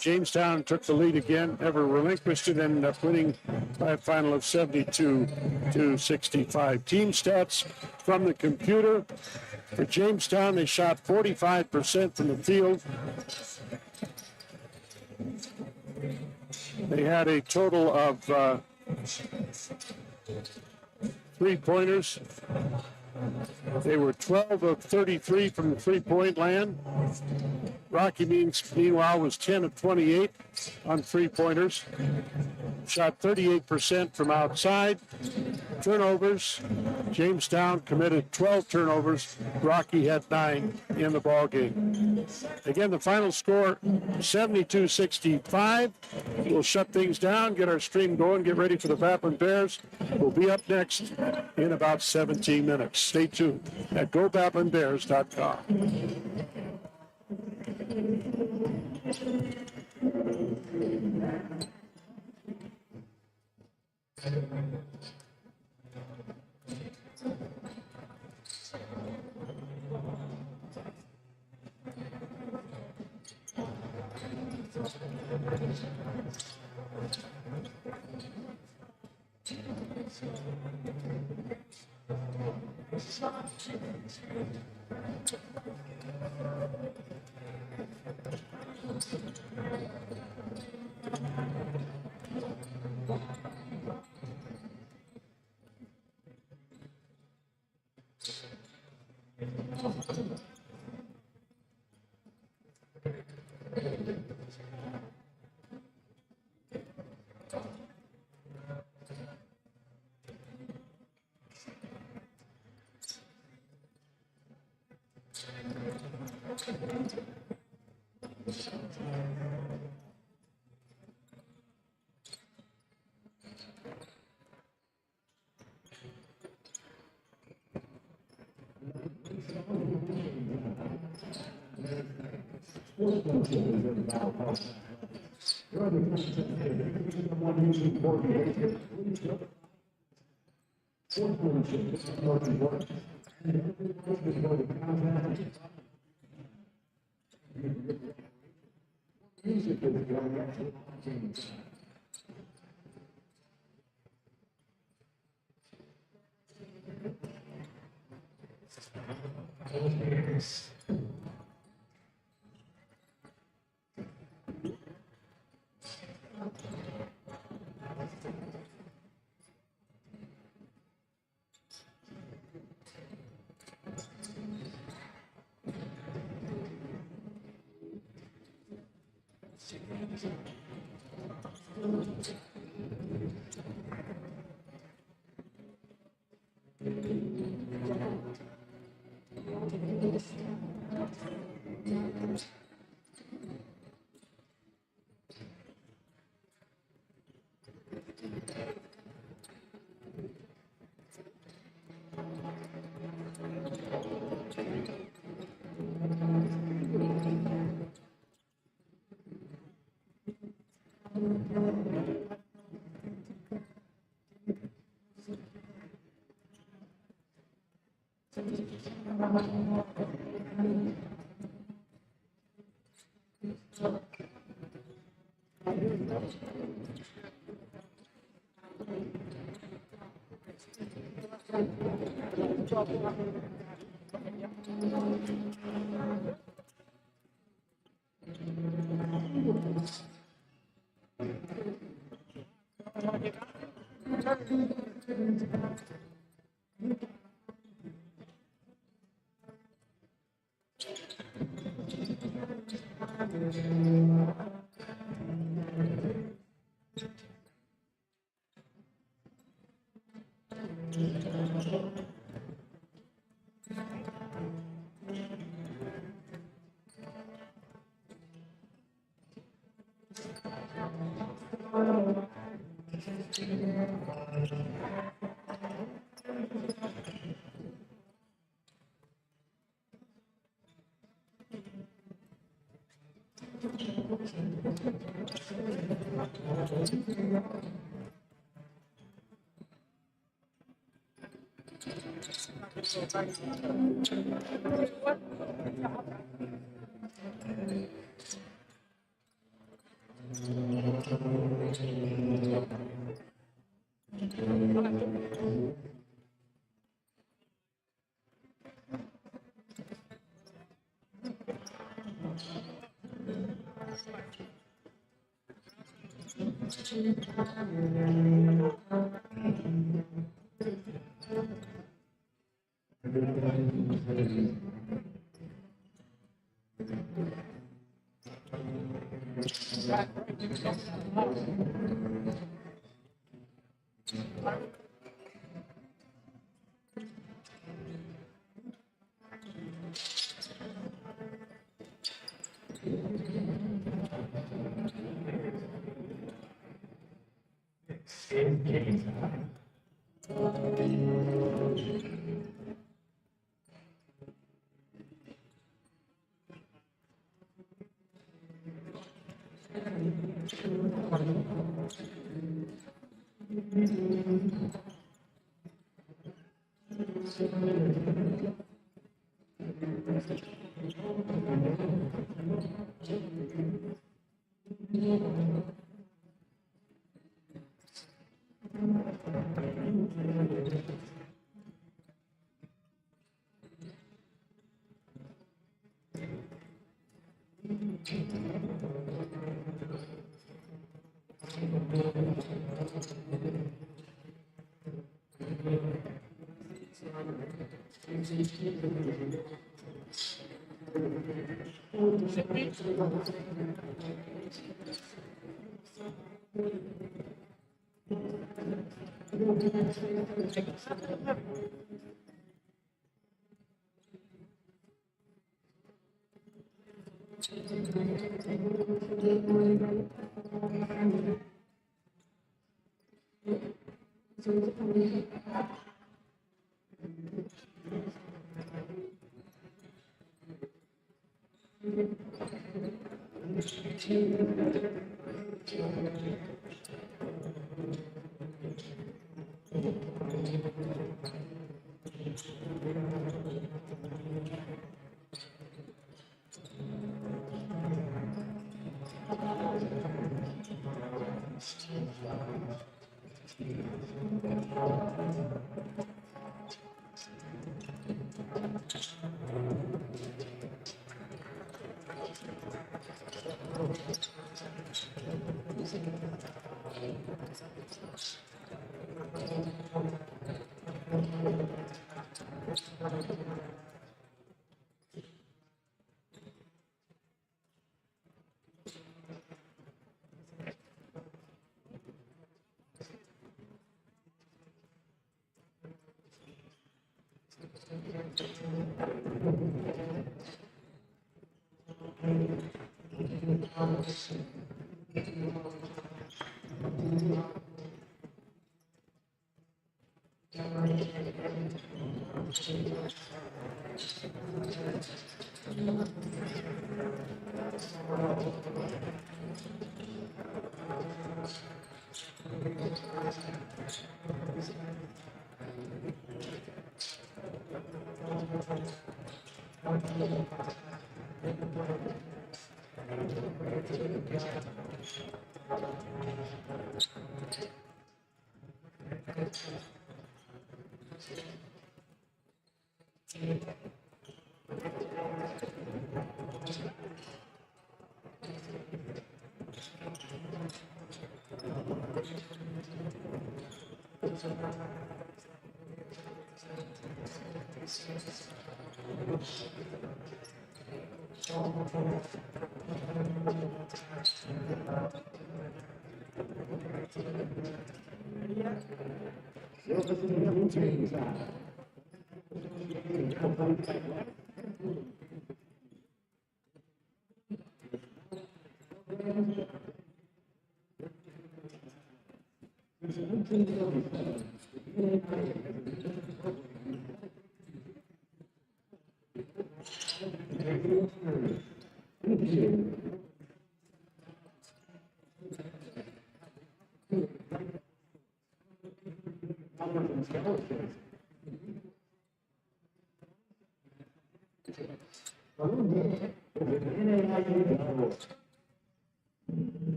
A: Jamestown took the lead again, never relinquished it, ended up winning by a final of 72-65. Team stats from the computer. For Jamestown, they shot 45% from the field. They had a total of 3-pointers. They were 12 of 33 from the 3-point land. Rocky meanwhile was 10 of 28 on 3-pointers. Shot 38% from outside. Turnovers, Jamestown committed 12 turnovers. Rocky had 9 in the ball game. Again, the final score 72-65. We'll shut things down, get our stream going, get ready for the Baffin Bears. We'll be up next in about 17 minutes. Stay tuned at GoBaffinBears.com.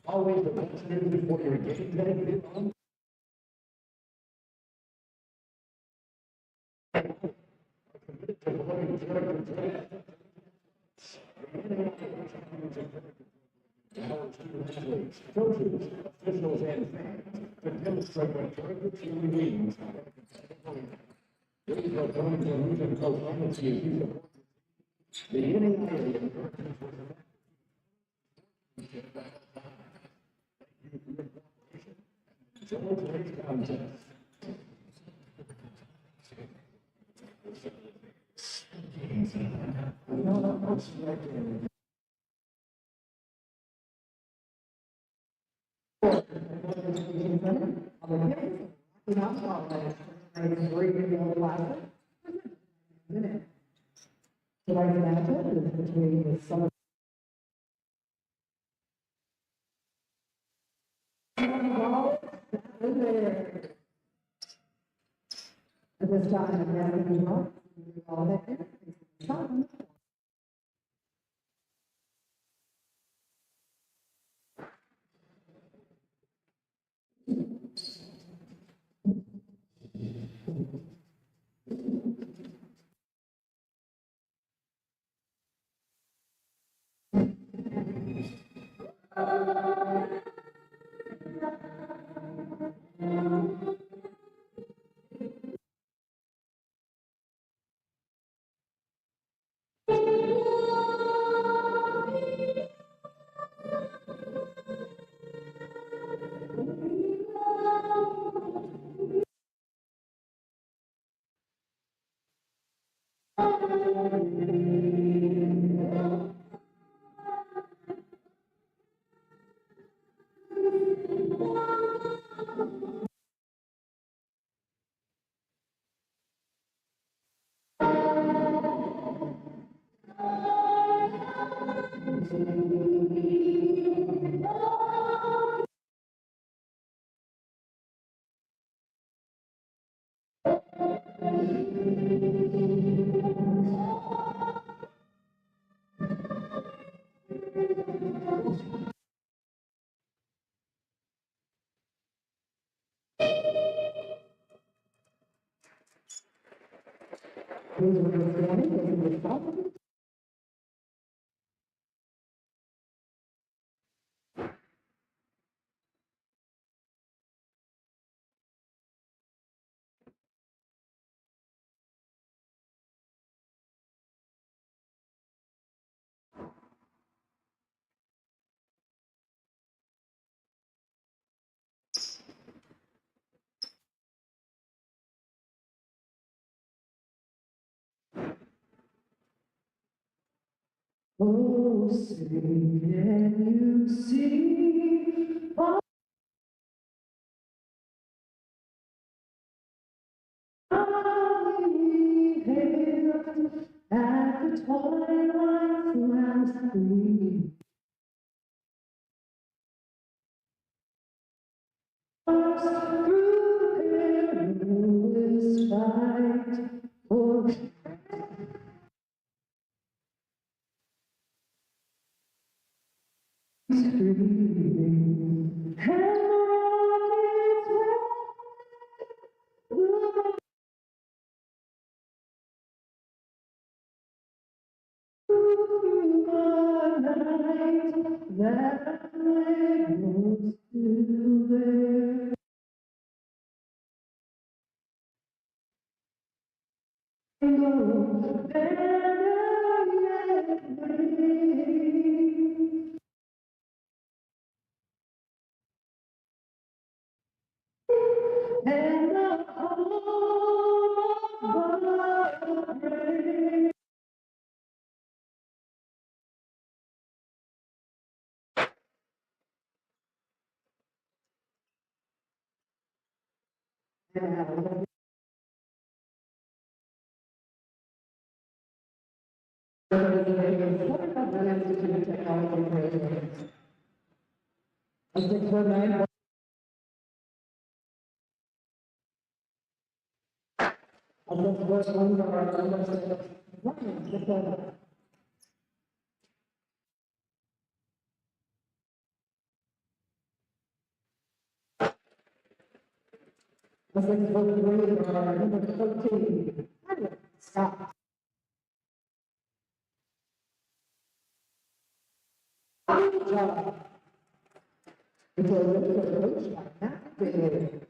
D: Always the best news before your game day. Coaches, officials, and fans to demonstrate what Georgia truly means. These are going to lose in Providence. The inning area. Today's contest.
B: Tonight's matchup is between the summer. At this time, I'm asking you all that. Please remain standing as you respond. Oh, say, can you see? At the twilight's last gleam, through the perilous fight for streaming, and the rockets through the night, that flag was still there. Oh, banner yet waving, and the home of brave. Stop. Good job. It's a really good coach, like that. Good.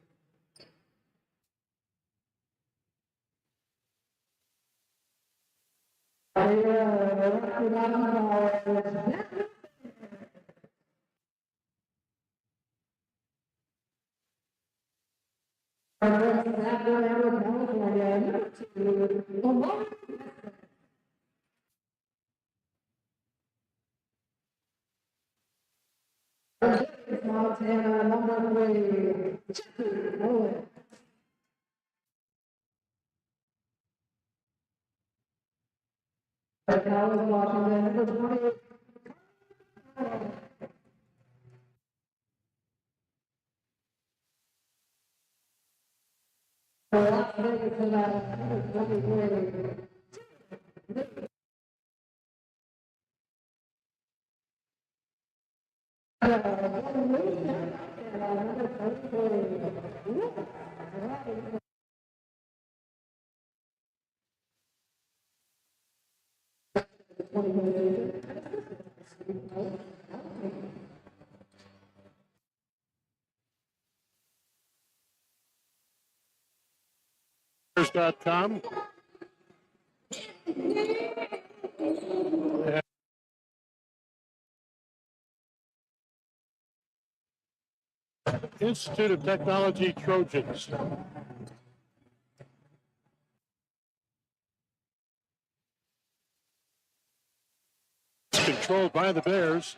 B: Montana, number 3, Jeffrey Owen. Dallas, Washington, number 20. Las Vegas, Nevada, number 23.
A: Bears.com. Institute of Technology Trojans. It's controlled by the Bears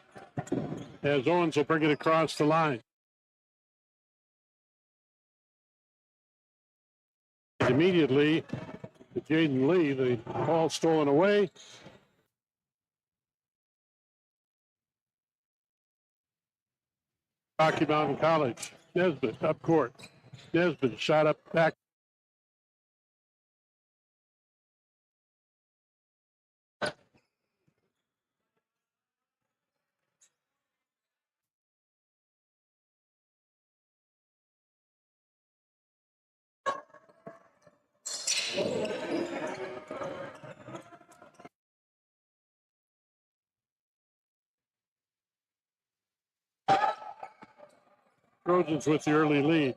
A: as Owens will bring it across the line. Immediately, Jaden Lee, the ball stolen away. Rocky Mountain College. Nesbitt up court. Nesbitt shot up back. Trojans with the early lead.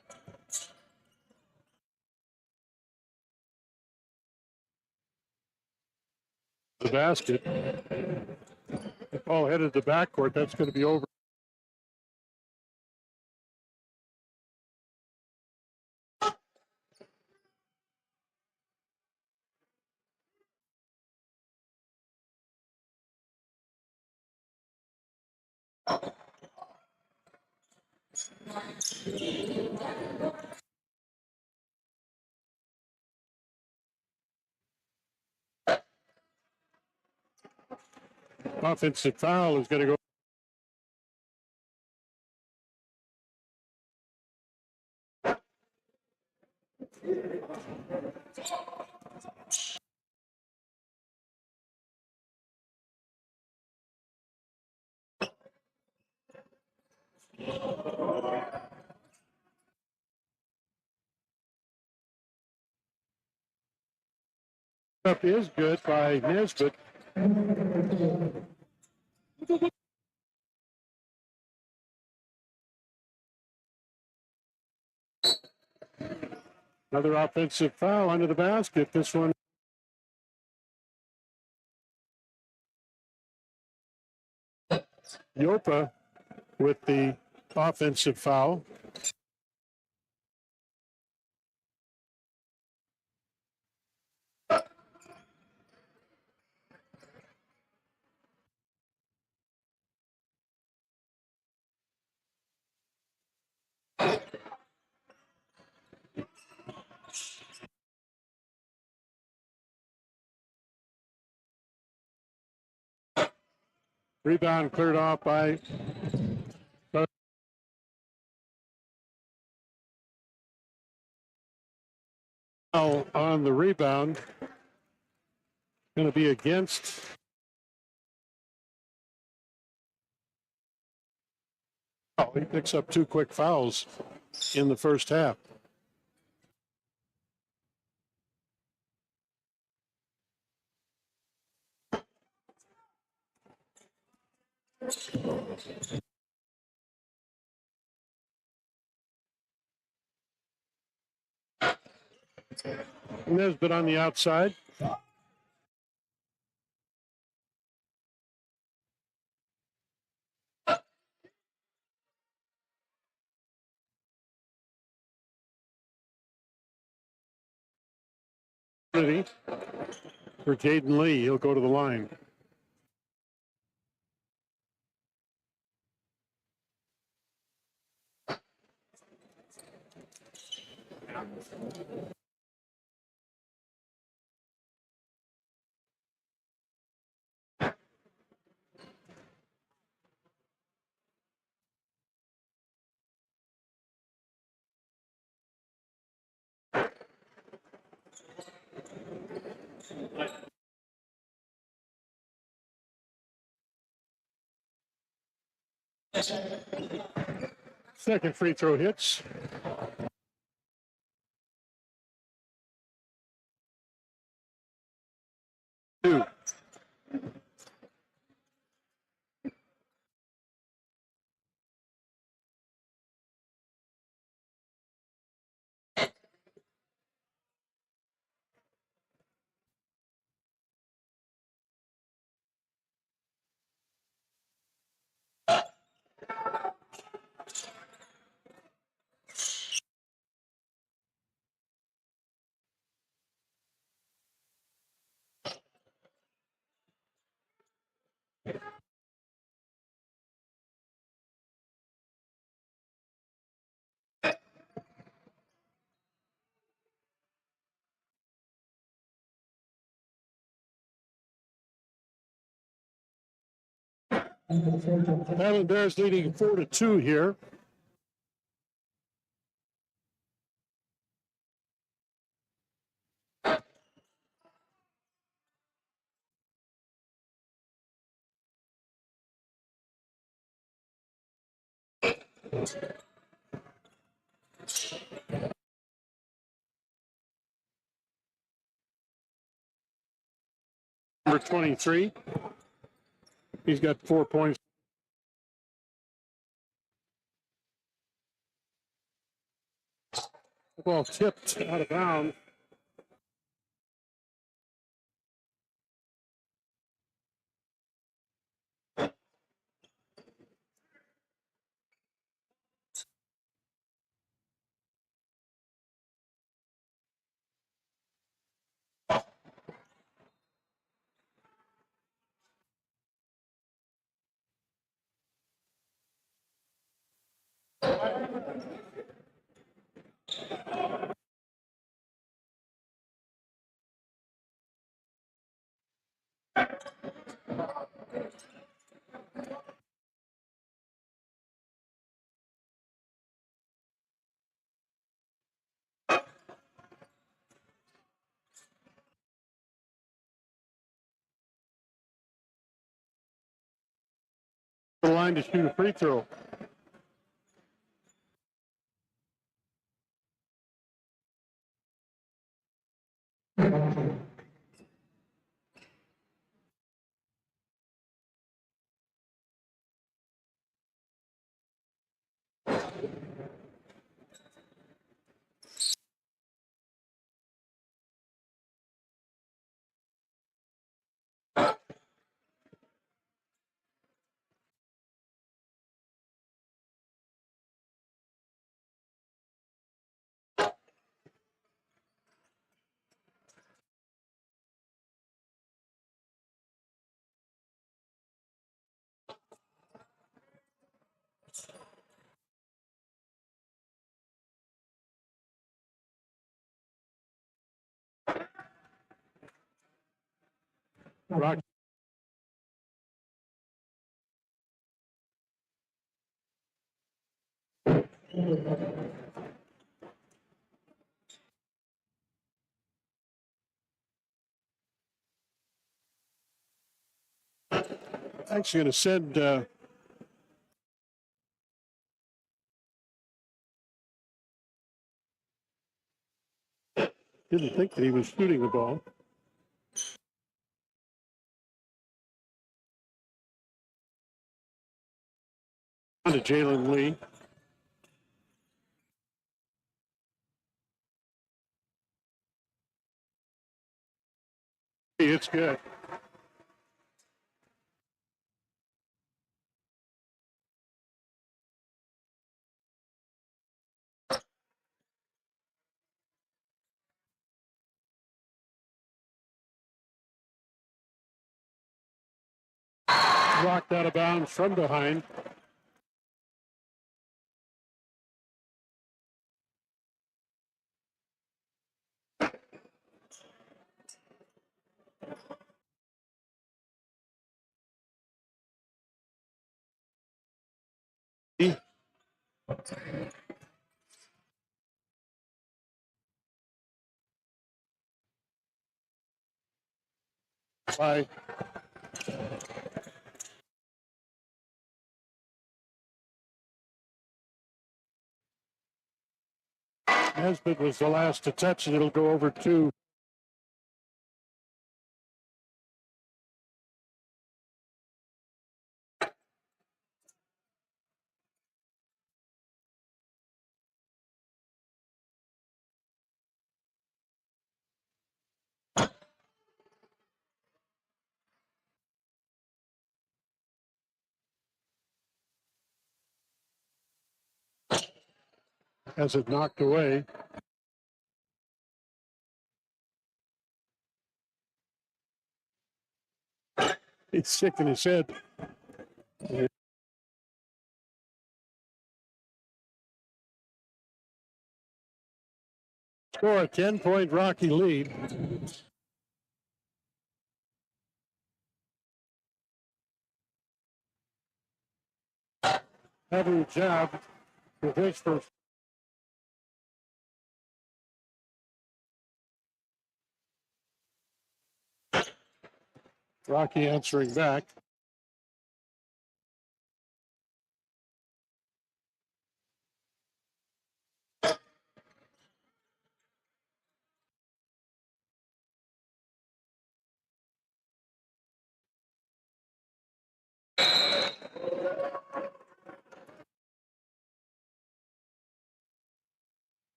A: The basket. The ball headed to the backcourt. That's going to be over. Offensive foul is going to go. Up is good by Nesbitt. Another offensive foul under the basket. This one. Yopa with the offensive foul. Rebound cleared off by on the rebound. Going to be against. Oh, he picks up two quick fouls in the first half. Nesbitt on the outside. For Caden Lee, he'll go to the line. Second free throw hits. Two. Highland Bears leading 4-2 here. Number 23. He's got 4 points. The ball tipped out of bounds. The line to shoot a free throw. Rock. Actually going to send didn't think that he was shooting the ball. On to Jalen Lee. Hey, it's good. Rocked out of bounds from behind. By Nesbitt was the last to touch it. It'll go over to as it knocked away. He's shaking his head. Score a 10-point Rocky lead. Having job with his first. Rocky answering back.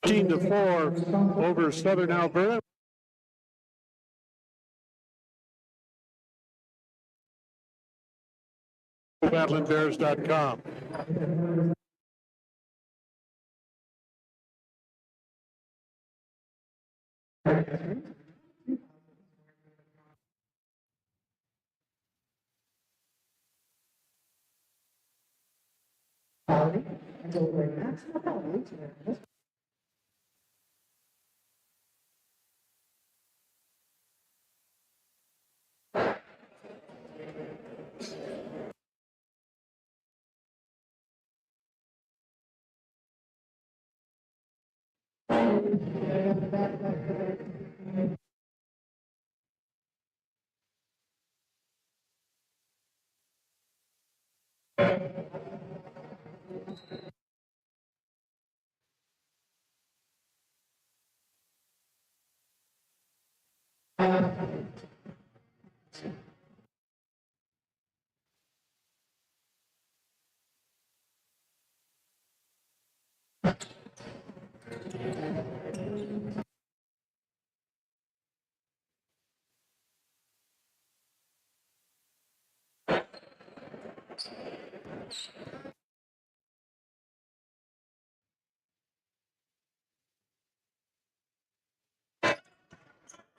A: 15-4 over Southern Alberta. GoBattlinBears.com.
B: Quality and delivering maximum value to their customers.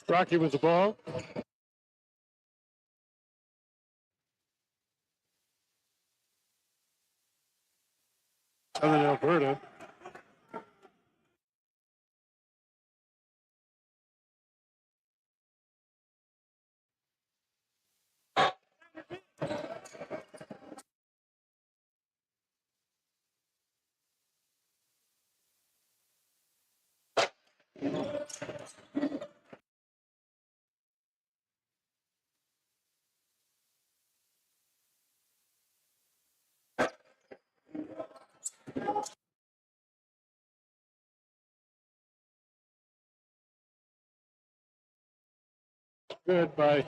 A: Rocky with the ball. Southern Alberta. Good by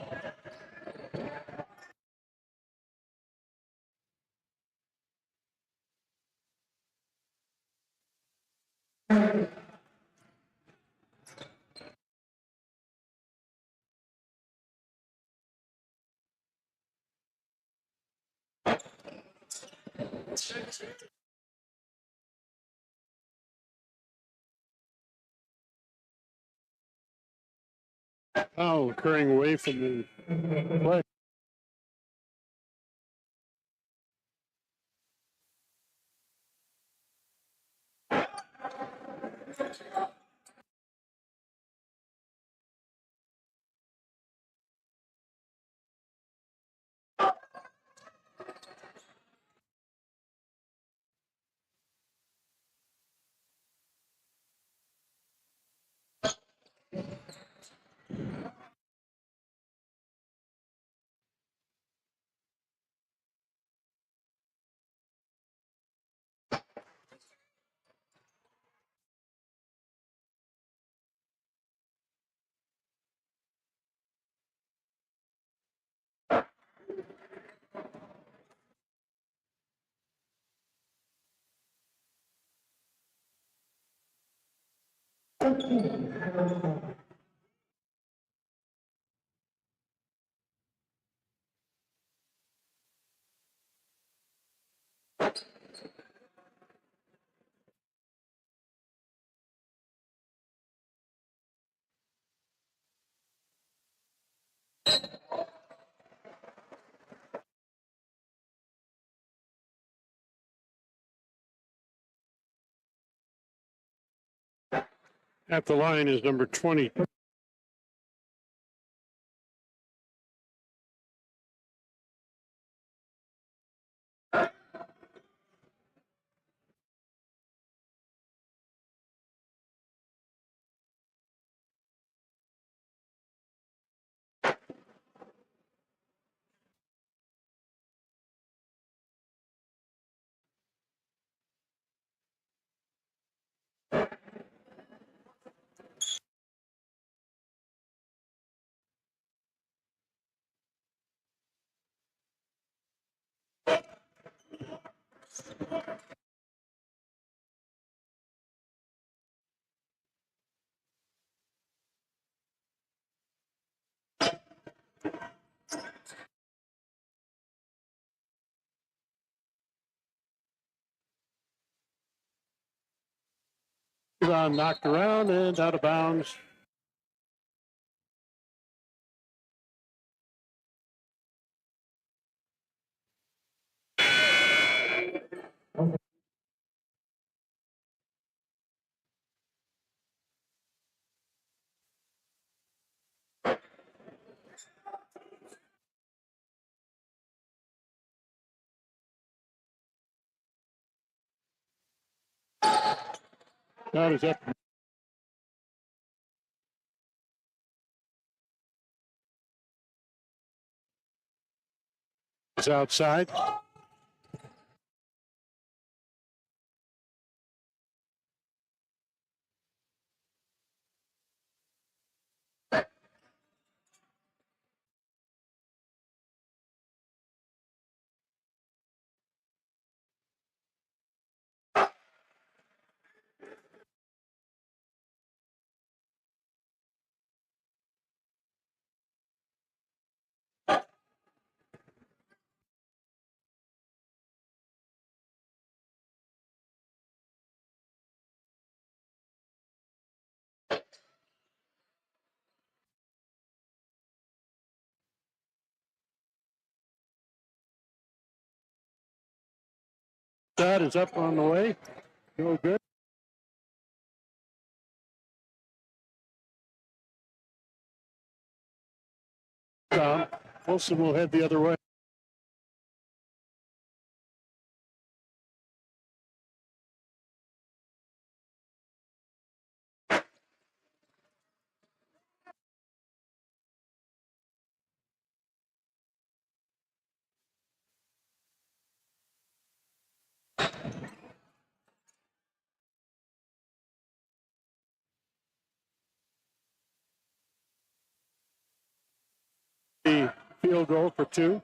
A: foul occurring away from the play. At the line is number 20. On knocked around and out of bounds. That is up. It's outside. That is up on the way. No good. Wilson will head the other way. The field goal for two.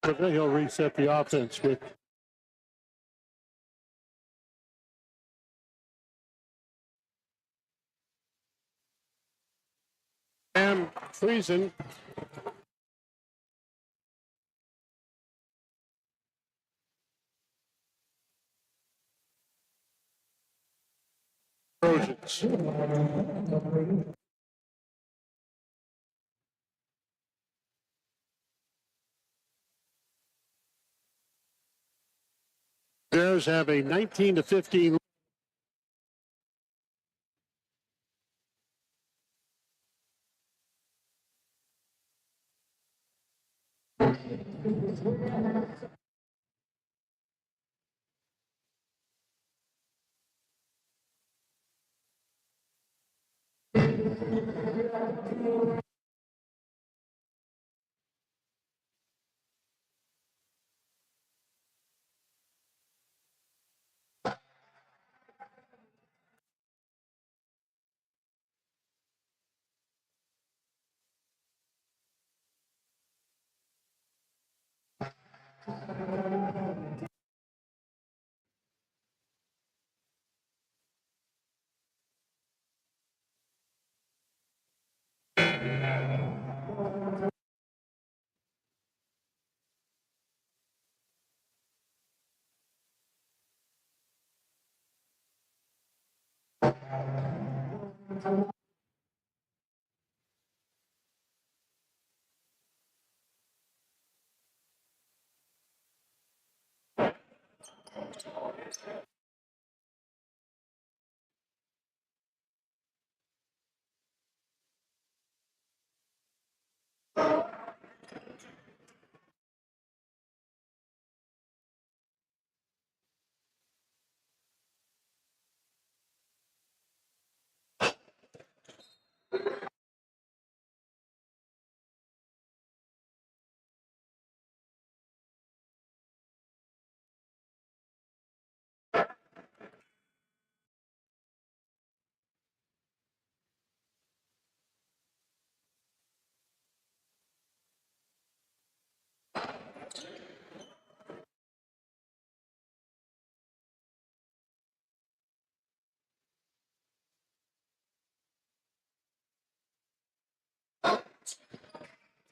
A: But then he'll reset the offense with Sam Friesen. Trojans. Bears have a 19-15.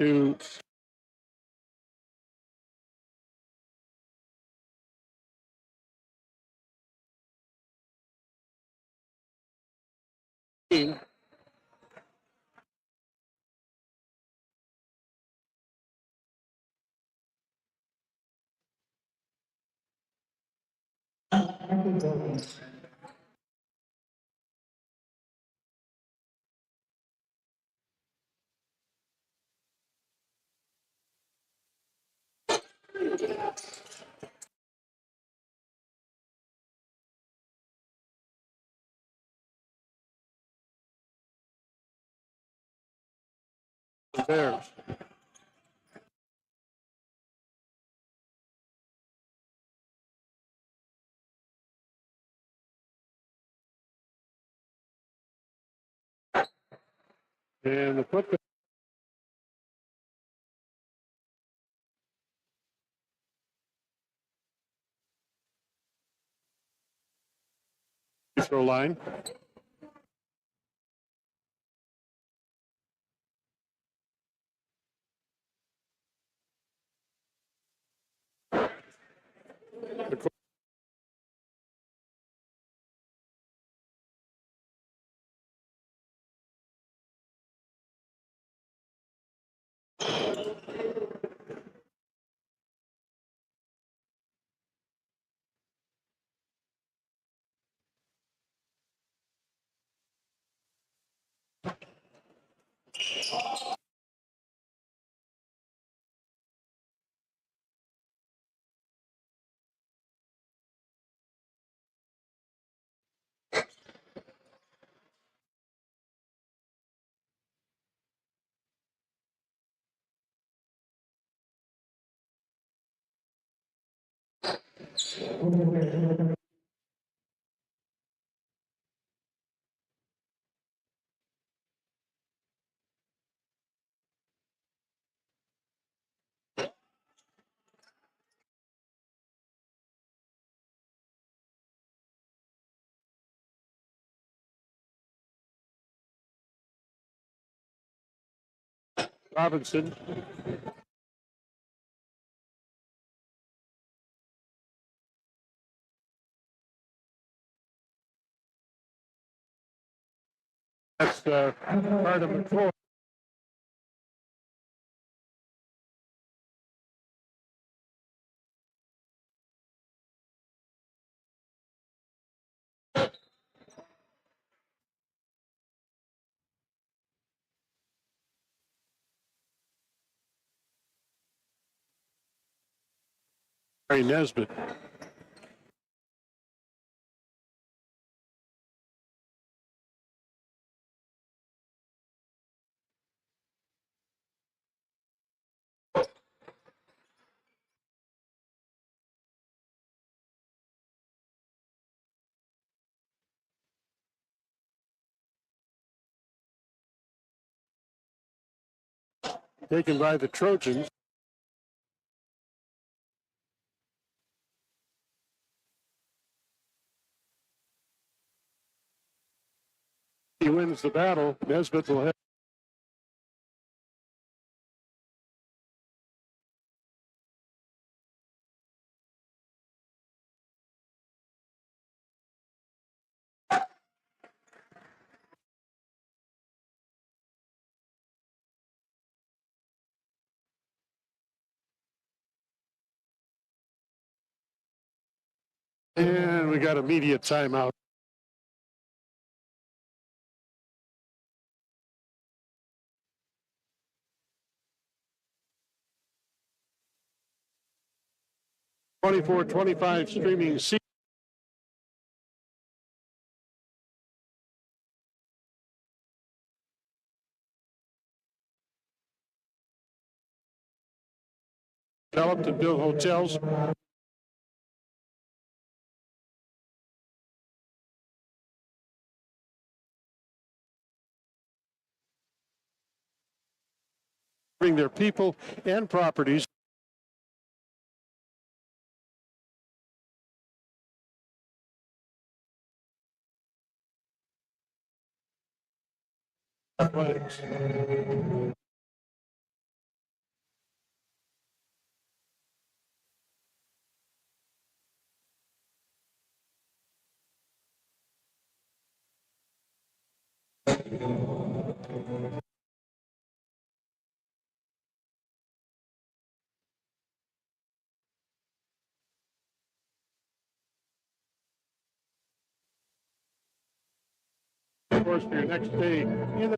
A: to the Bears. And the football throw line. Robinson. That's part of McCoy. Barry Nesbitt. Taken by the Trojans. He wins the battle. Nesbitt will have. And we got immediate timeout. (24-25) streaming seat. Developed and built hotels. Bring their people and properties. Athletics. Of course, for your next day in the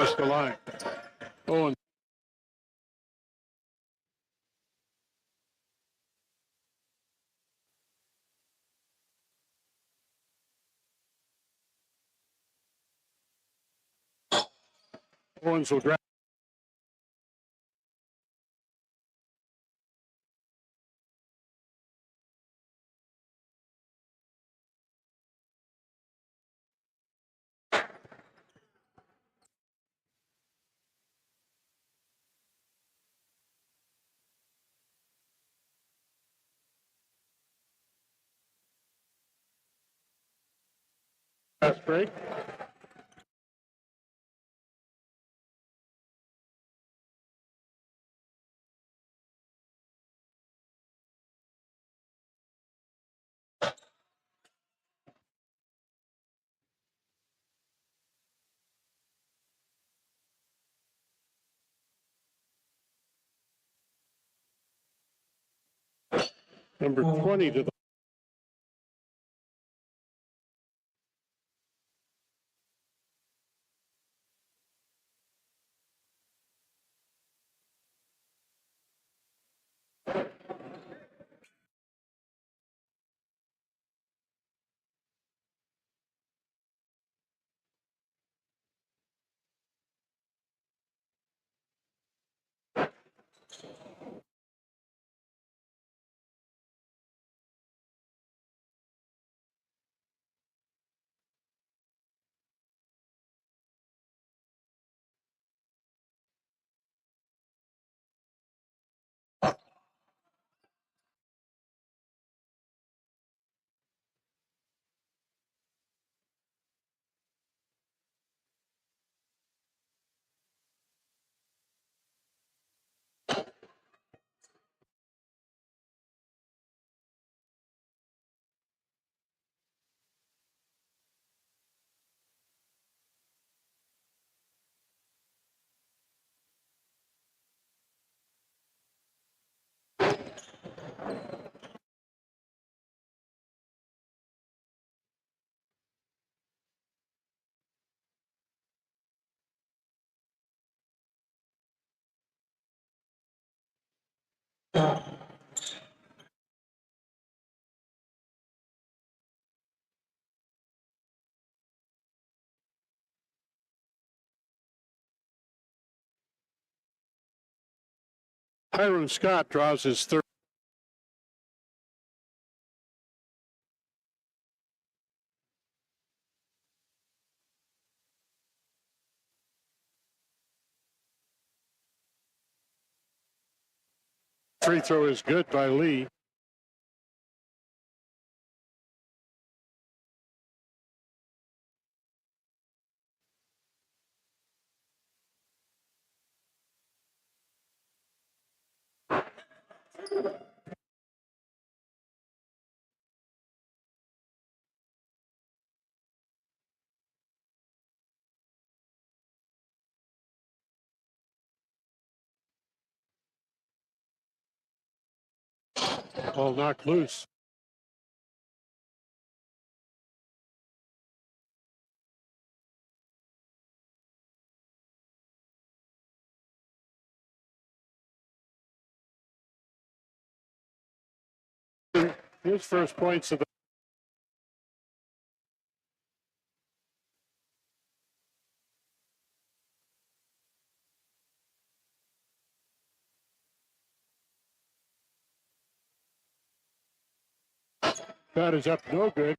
A: across the line. Owen. Owens will grab. Fast break. Number 20 to the Hiram Scott draws his third. Free throw is good by Lee. Ball knocked loose. His first points of the shot is up, no good.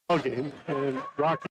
A: Ball game, and Rocky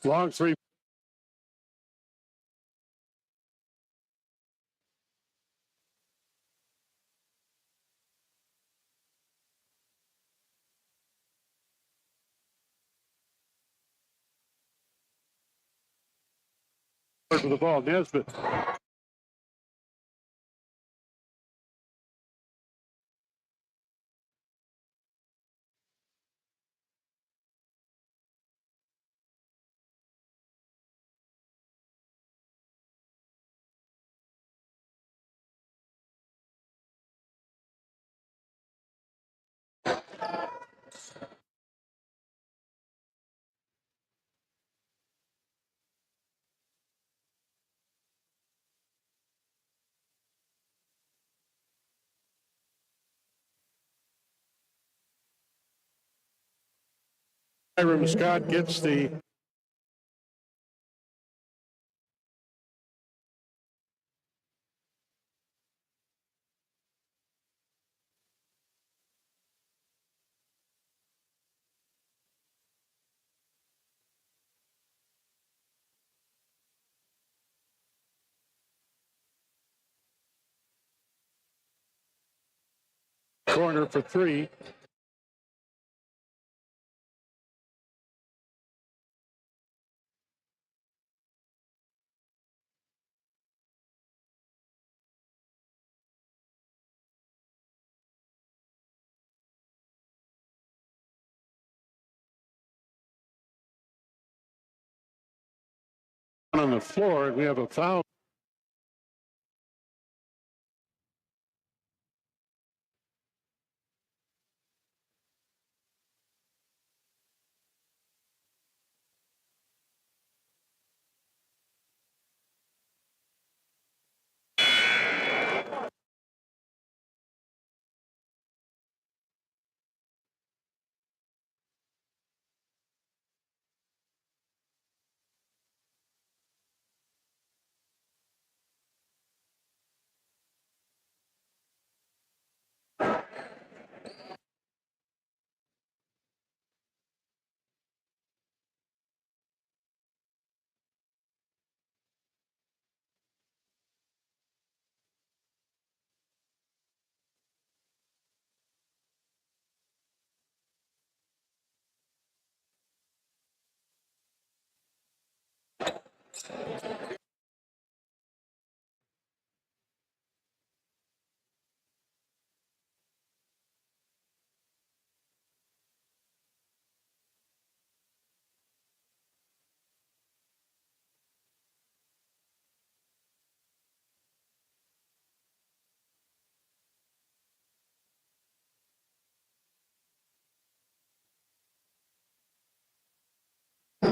A: long three for the ball. Nesbitt Hiram Scott gets the corner for three. On the floor, and we have a foul.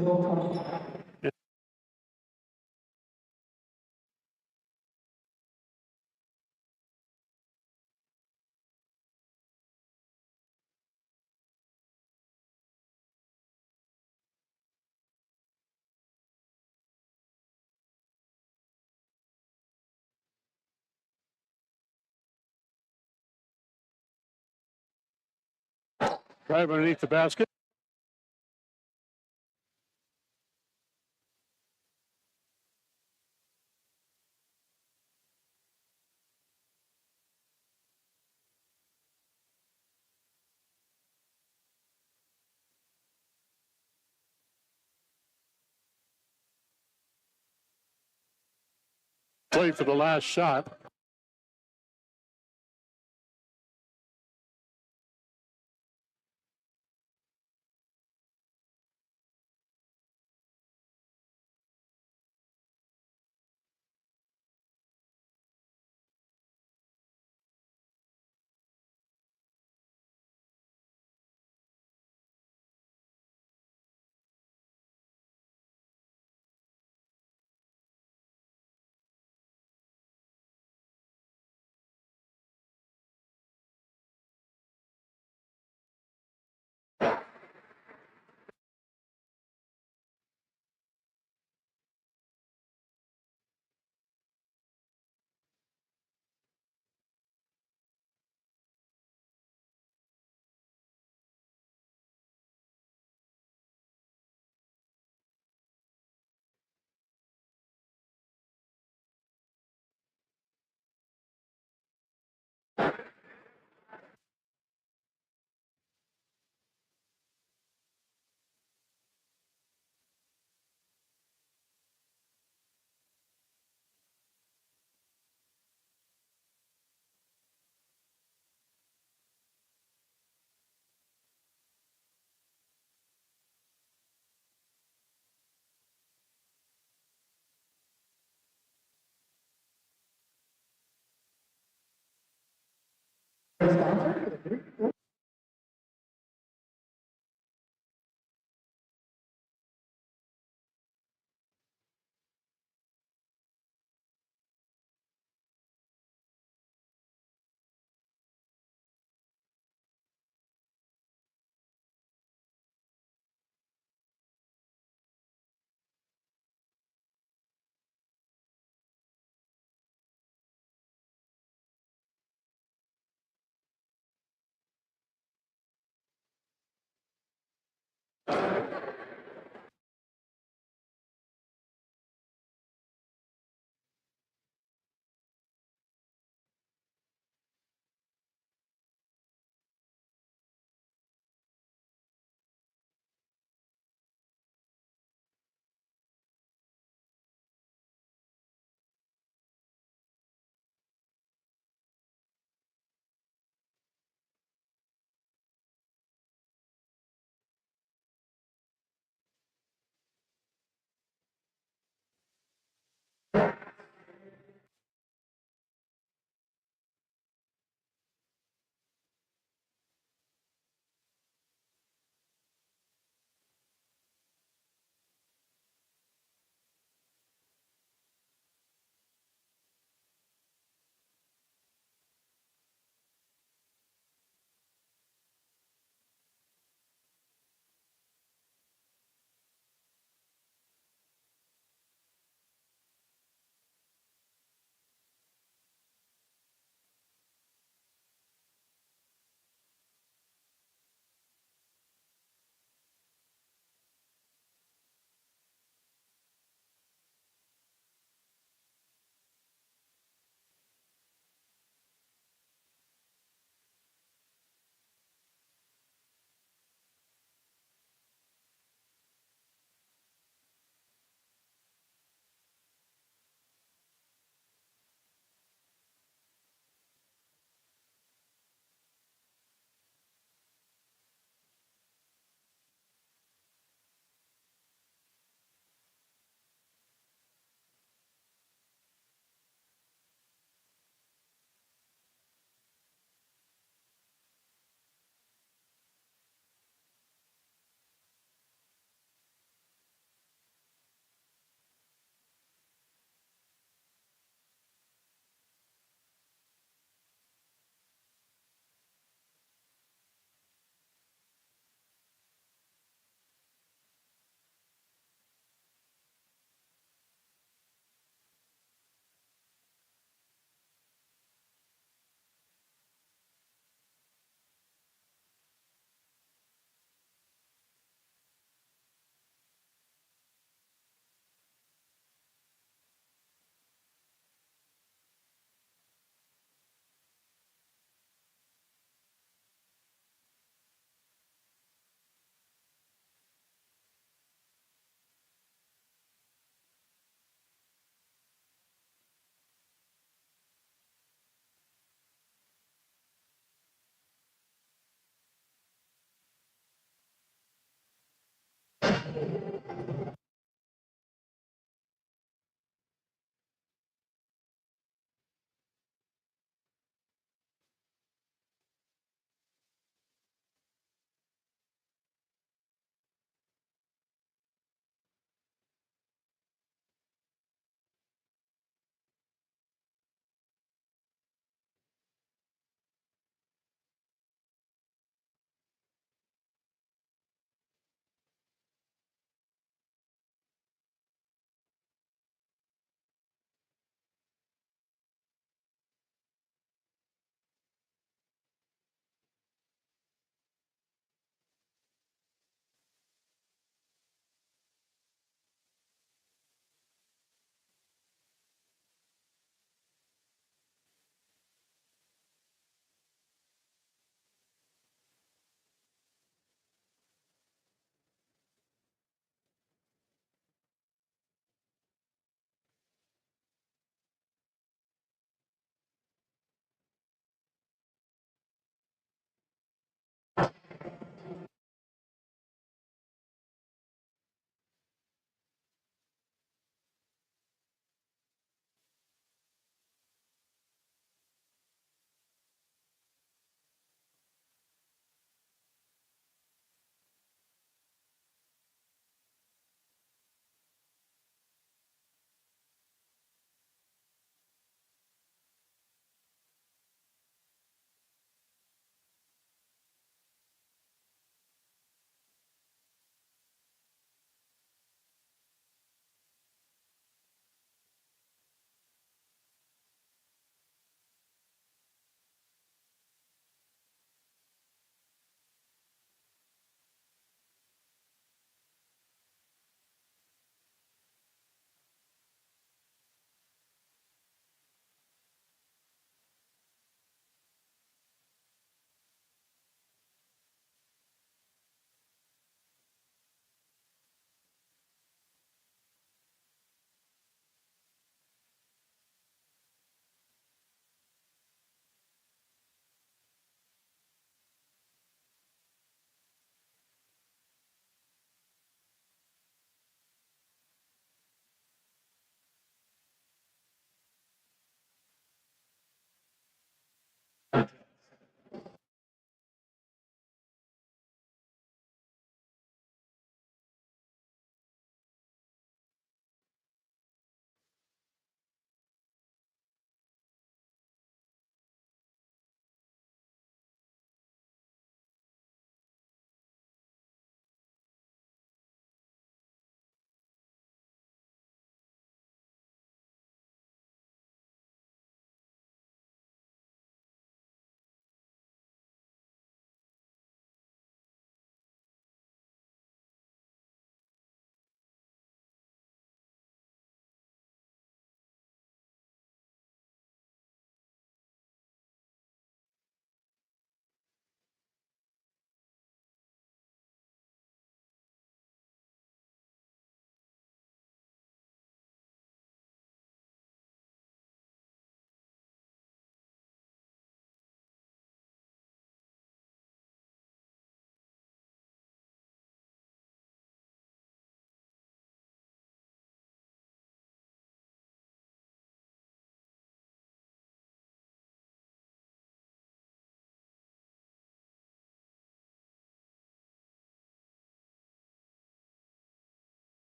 A: Drive underneath the basket. Play for the last shot.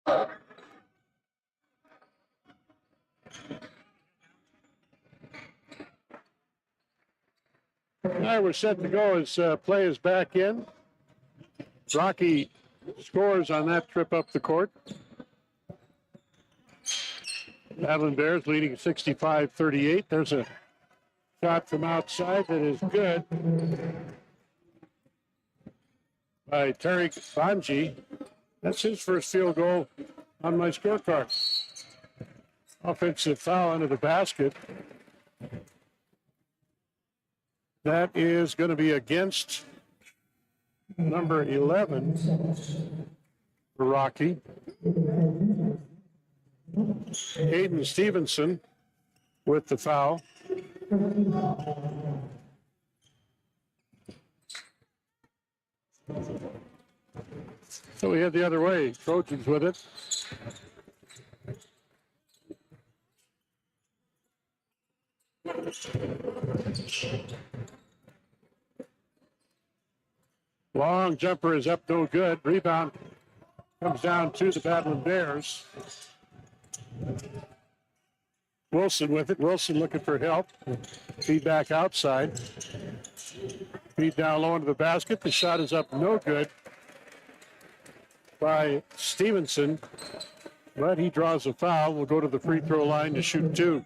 A: All right, we're set to go as play is back in. Rocky scores on that trip up the court. Badland Bears leading 65-38. There's a shot from outside that is good by Tariq Banji. That's his first field goal on my scorecard. Offensive foul under the basket. That is going to be against number 11 for Rocky. Hayden Stevenson with the foul. So we head the other way. Trojans with it. Long jumper is up, no good. Rebound comes down to the Badland Bears. Wilson with it. Wilson looking for help. Feed back outside. Feed down low into the basket. The shot is up, no good by Stevenson, but he draws a foul. Will go to the free throw line to shoot two.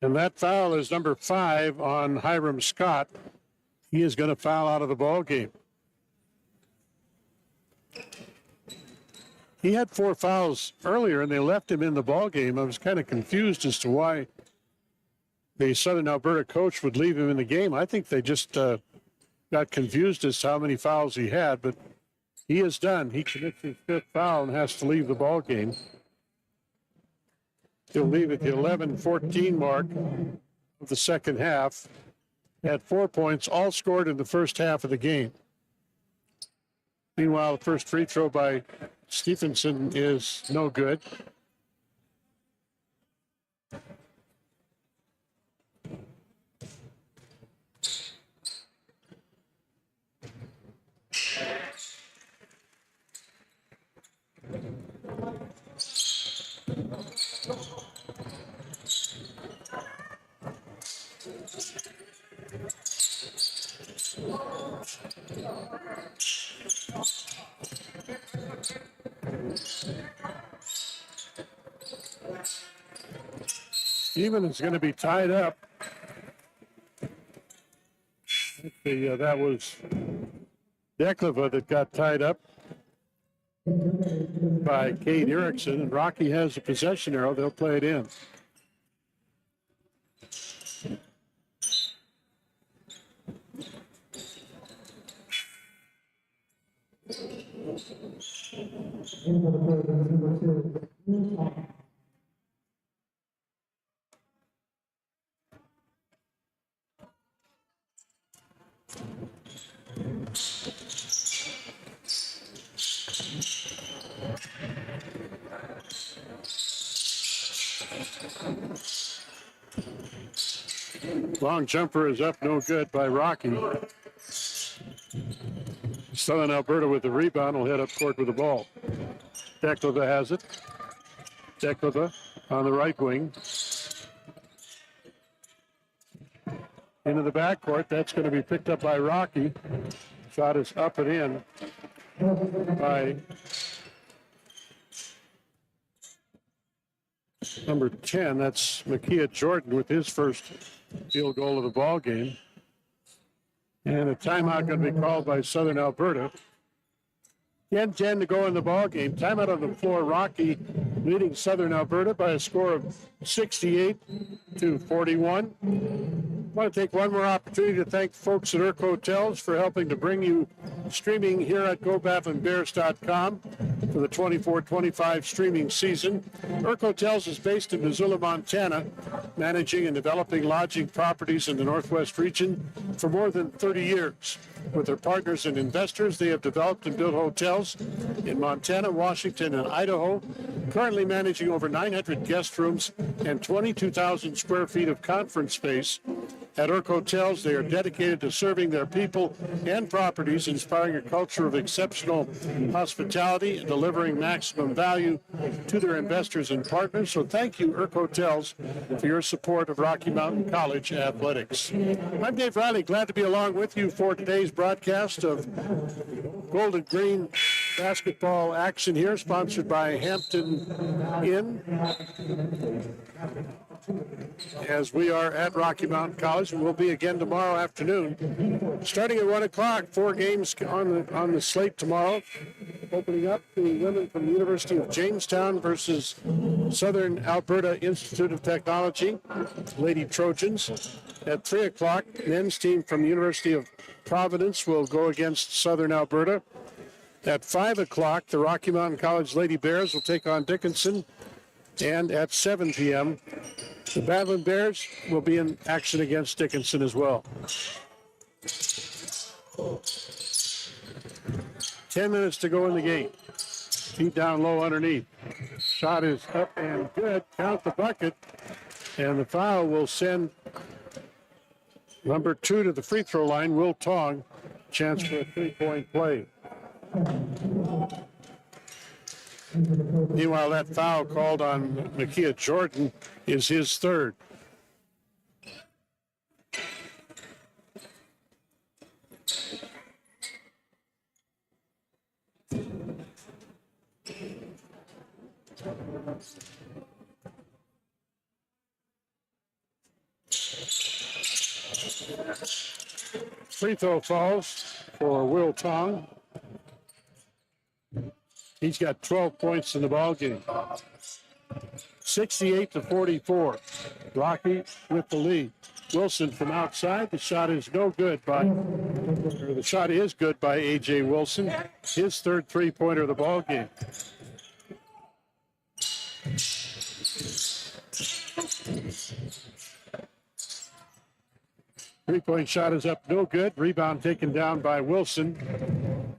A: And that foul is number 5 on Hiram Scott. He is going to foul out of the ball game. He had 4 fouls earlier, and they left him in the ball game. I was kind of confused as to why the Southern Alberta coach would leave him in the game. I think they just got confused as to how many fouls he had, but he is done. He commits his 5th foul and has to leave the ball game. He'll leave at the 11-14 mark of the second half. Had 4 points, all scored in the first half of the game. Meanwhile, the first free throw by Stevenson is no good. Steven is going to be tied up. That was Declava that got tied up by Kate Erickson, and Rocky has a possession arrow. They'll play it in. Long jumper is up, no good by Rocky. Southern Alberta with the rebound will head up court with the ball. Declava has it. Declava on the right wing. Into the backcourt. That's going to be picked up by Rocky. Shot is up and in by number 10. That's Makia Jordan with his first field goal of the ball game. And a timeout going to be called by Southern Alberta. 10-10 to go in the ball game. Timeout on the floor. Rocky leading Southern Alberta by a score of 68-41. I want to take one more opportunity to thank folks at Irk Hotels for helping to bring you streaming here at GoBathlonBears.com for the 24-25 streaming season. Irk Hotels is based in Missoula, Montana, managing and developing lodging properties in the Northwest region for more than 30 years. With their partners and investors, they have developed and built hotels in Montana, Washington, and Idaho, currently managing over 900 guest rooms and 22,000 square feet of conference space. At Urk Hotels, they are dedicated to serving their people and properties, inspiring a culture of exceptional hospitality and delivering maximum value to their investors and partners. So thank you, Urk Hotels, for your support of Rocky Mountain College athletics. I'm Dave Riley, glad to be along with you for today's broadcast of Gold and Green basketball action here, sponsored by Hampton Inn. As we are at Rocky Mountain College, and we'll be again tomorrow afternoon, starting at 1 o'clock. 4 games on the slate tomorrow. Opening up, the women from the University of Jamestown versus Southern Alberta Institute of Technology, Lady Trojans. At 3 o'clock, men's team from the University of Providence will go against Southern Alberta. At 5 o'clock, the Rocky Mountain College Lady Bears will take on Dickinson. And at 7 p.m., the Badland Bears will be in action against Dickinson as well. 10 minutes to go in the game. Feet down low underneath. Shot is up and good. Count the bucket. And the foul will send number 2 to the free throw line, Will Tong. Chance for a three-point play. Meanwhile, that foul called on Nakia Jordan is his third. Free throw falls for Will Tong. He's got 12 points in the ball game. 68-44. Rocky with the lead. Wilson from outside. The shot is good by A.J. Wilson. His third three-pointer of the ball game. Three-point shot is up, no good. Rebound taken down by Wilson.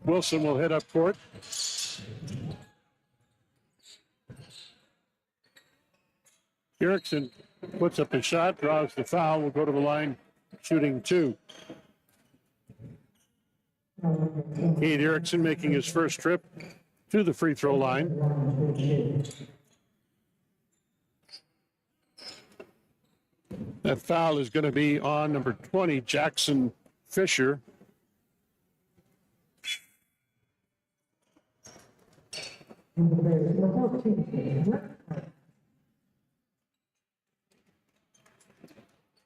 A: Wilson will head up court. Erickson puts up a shot, draws the foul, will go to the line, shooting 2. Kate Erickson making his first trip to the free throw line. That foul is going to be on number 20, Jackson Fisher.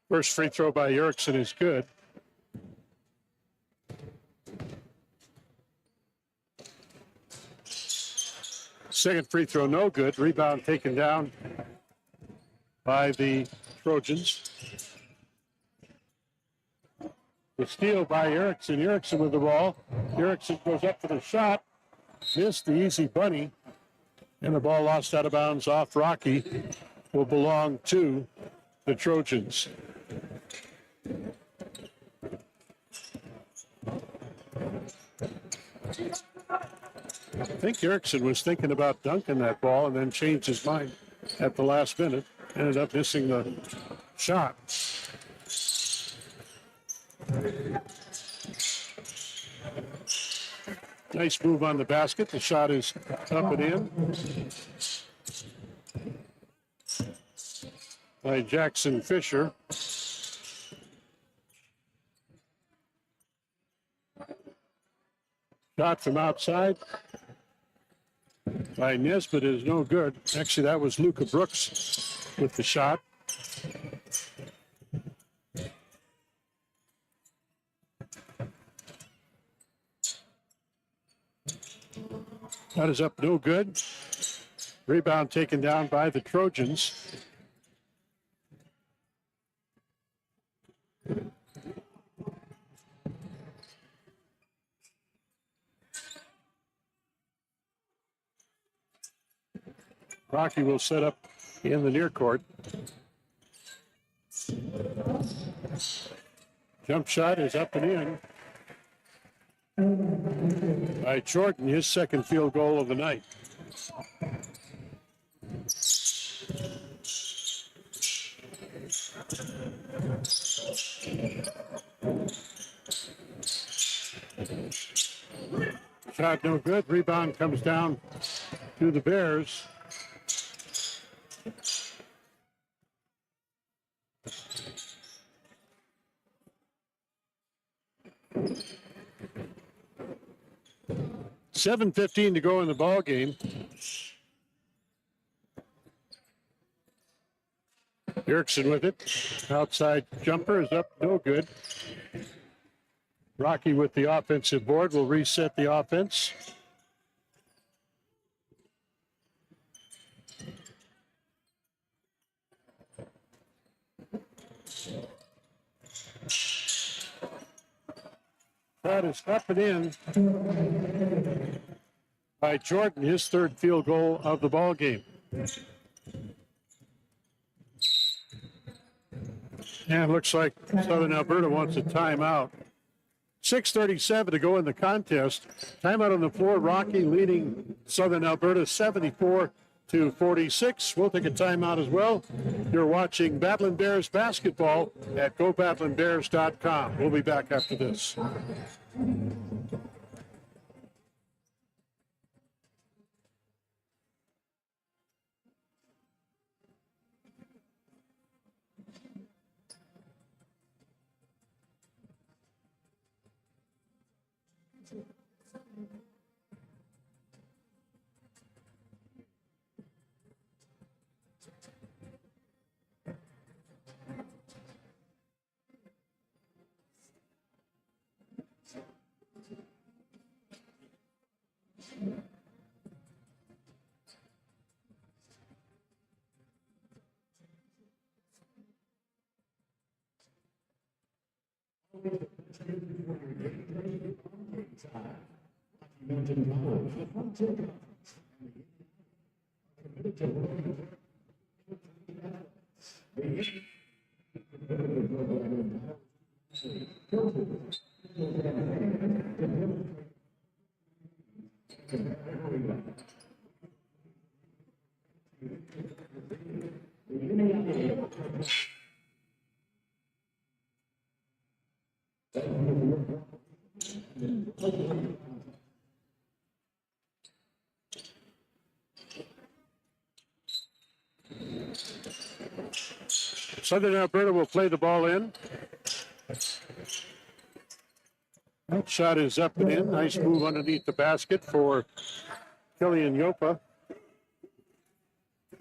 A: First free throw by Erickson is good. Second free throw, no good. Rebound taken down by the Trojans. The steal by Erickson. Erickson with the ball. Erickson goes up for the shot. Missed the easy bunny. And the ball lost out of bounds off Rocky. Will belong to the Trojans. I think Erickson was thinking about dunking that ball and then changed his mind at the last minute. Ended up missing the shot. Nice move on the basket. The shot is up and in by Jackson Fisher. Shot from outside by Nesbitt is no good. Actually, that was Luca Brooks with the shot. Shot is up, no good. Rebound taken down by the Trojans. Rocky will set up in the near court. Jump shot is up and in by Jordan, his second field goal of the night. Shot no good. Rebound comes down to the Bears. $7:15 to go in the ball game. Erickson with it. Outside jumper is up, no good. Rocky with the offensive board will reset the offense. That is up and in by Jordan, his third field goal of the ball game. And it looks like Southern Alberta wants a timeout. 6:37 to go in the contest. Timeout on the floor. Rocky leading Southern Alberta 74-46. We'll take a timeout as well. You're watching Battling Bears basketball at GoBattlingBears.com. We'll be back after this. Southern Alberta will play the ball in. That shot is up and in. Nice move underneath the basket for Killian Yopa.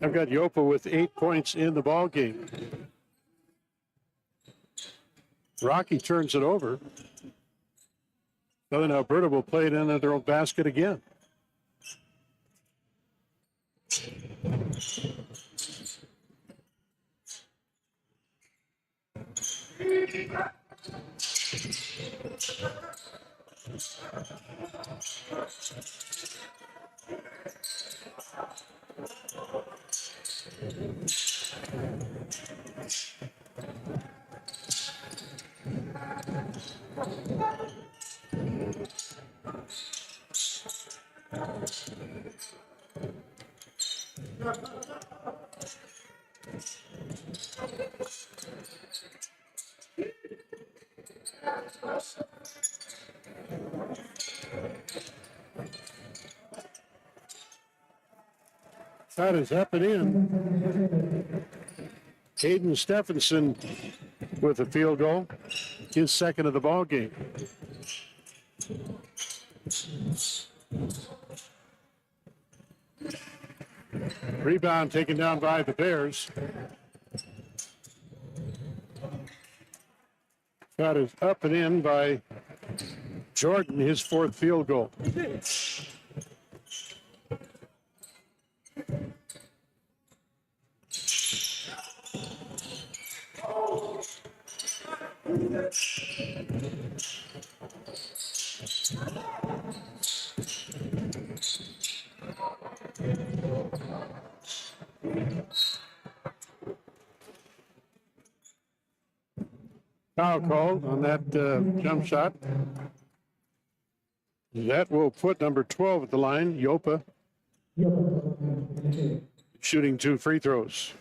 A: I've got Yopa with 8 points in the ball game. Rocky turns it over. Southern Alberta will play it into their own basket again. That is up and in. Hayden Stephenson with a field goal, his second of the ball game. Rebound taken down by the Bears. That is up and in by Jordan, his fourth field goal. Foul called on that jump shot. That will put number 12 at the line, Yopa, shooting 2 free throws.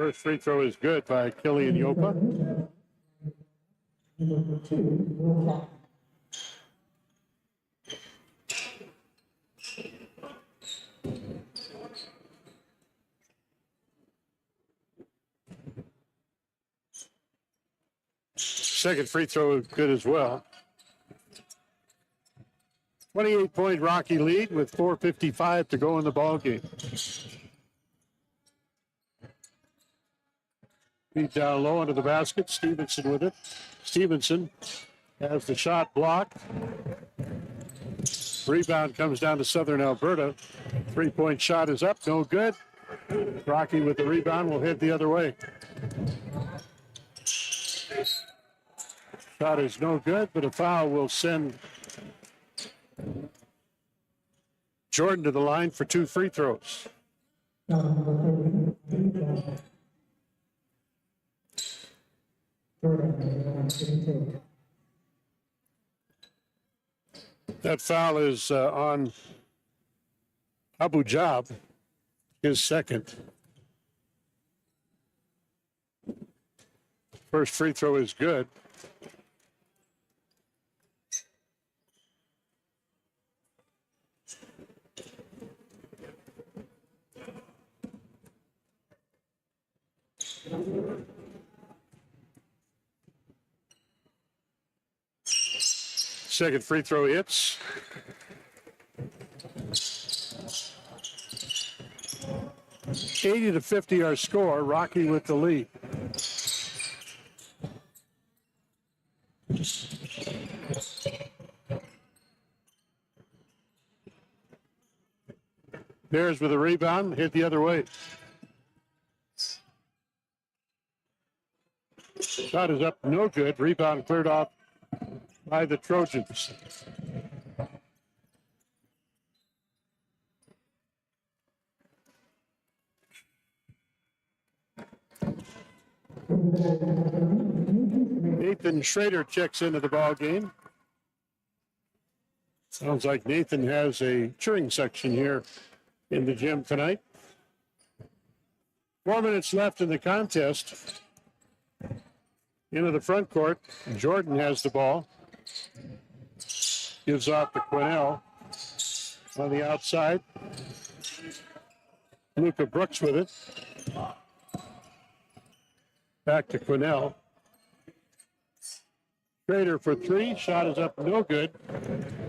A: First free throw is good by Killian Yopa.
B: Number 2, Will Clark.
A: Second free throw is good as well. 28-point Rocky lead with 4:55 to go in the ball game. Feed down low into the basket. Stevenson with it. Stevenson has the shot blocked. Rebound comes down to Southern Alberta. Three-point shot is up, no good. Rocky with the rebound will head the other way. Shot is no good, but a foul will send Jordan to the line for 2 free throws.
B: Number 33, Jordan.
A: That foul is on Abu Jab, his second. First free throw is good. Second free throw hits. $80-50 our score. Rocky with the lead. Bears with a rebound, hit the other way. Shot is up, no good. Rebound cleared off by the Trojans. Nathan Schrader checks into the ball game. Sounds like Nathan has a cheering section here in the gym tonight. 4 minutes left in the contest. Into the front court, Jordan has the ball. Gives off to Quinnell on the outside. Luka Brooks with it. Back to Quinnell. Schrader for 3. Shot is up, no good.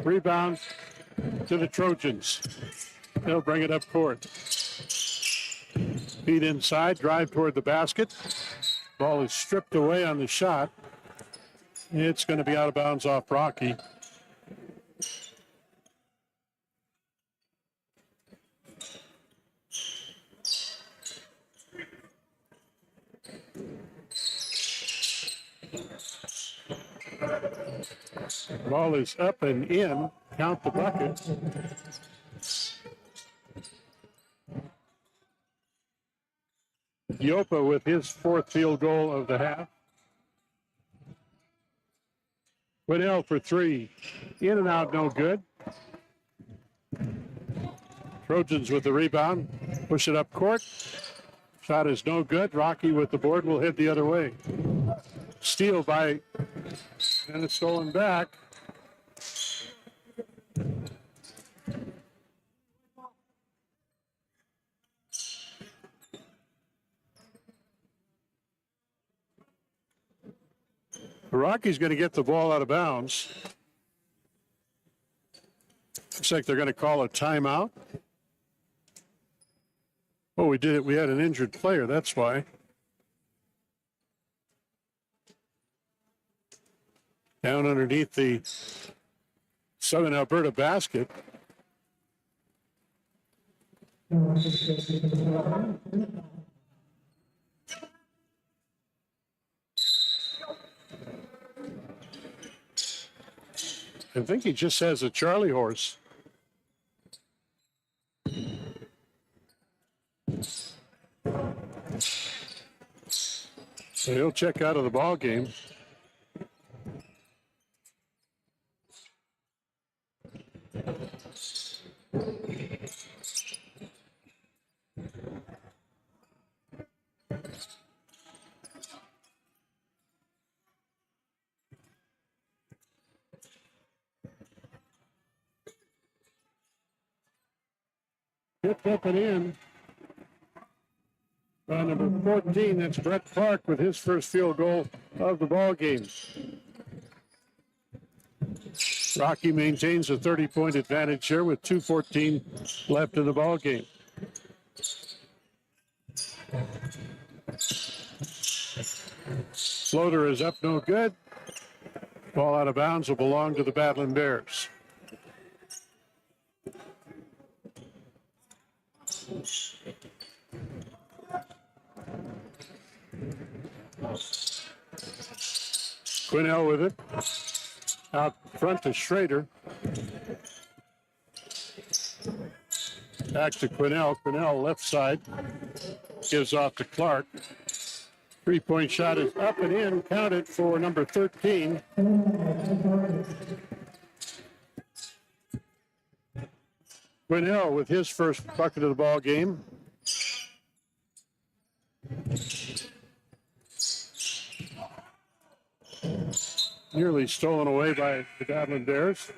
A: Rebound to the Trojans. They'll bring it up court. Feed inside, drive toward the basket. Ball is stripped away on the shot. It's going to be out of bounds off Rocky. Ball is up and in. Count the bucket. Yopa with his 4th field goal of the half. Quinnell for 3. In and out, no good. Trojans with the rebound. Push it up court. Shot is no good. Rocky with the board will hit the other way. Steal by, and it's stolen back. Rocky's going to get the ball out of bounds. Looks like they're going to call a timeout. Oh, we did it. We had an injured player. That's why. Down underneath the Southern Alberta basket. I think he just has a Charlie horse. So he'll check out of the ball game. Picked up and in by number 14. That's Brett Clark with his first field goal of the ball game. Rocky maintains a 30-point advantage here with 2:14 left in the ball game. Floater is up, no good. Ball out of bounds will belong to the Battling Bears. Quinnell with it. Out front to Schrader. Back to Quinnell. Quinnell left side. Gives off to Clark. Three-point shot is up and in. Counted for number 13. Quinnell with his first bucket of the ball game. Nearly stolen away by the Battling Bears.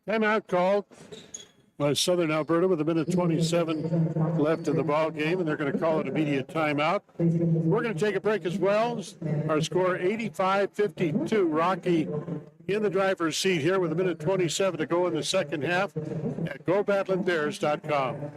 A: Timeout called by Southern Alberta with 1:27 left in the ball game, and they're going to call it immediate timeout. We're going to take a break as well. Our score 85-52. Rocky in the driver's seat here with 1:27 to go in the second half at GoBattlingBears.com.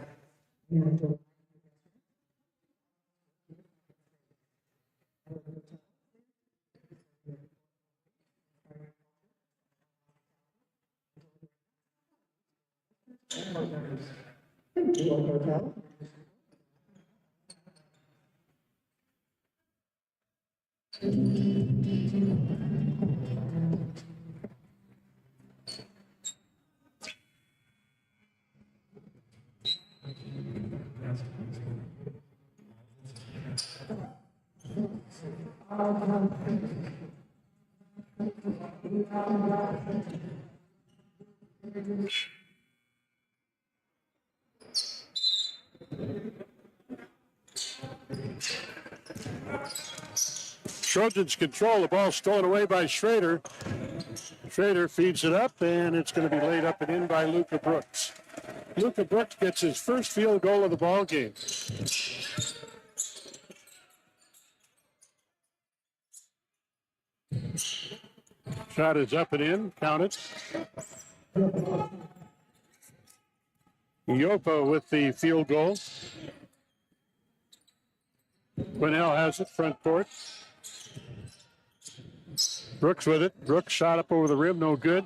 A: Trojans control the ball, stolen away by Schrader. Schrader feeds it up, and it's going to be laid up and in by Luca Brooks. Luca Brooks gets his first field goal of the ball game. Shot is up and in, count it. Yopa with the field goal. Quinnell has it, front court. Brooks with it. Brooks shot up over the rim, no good.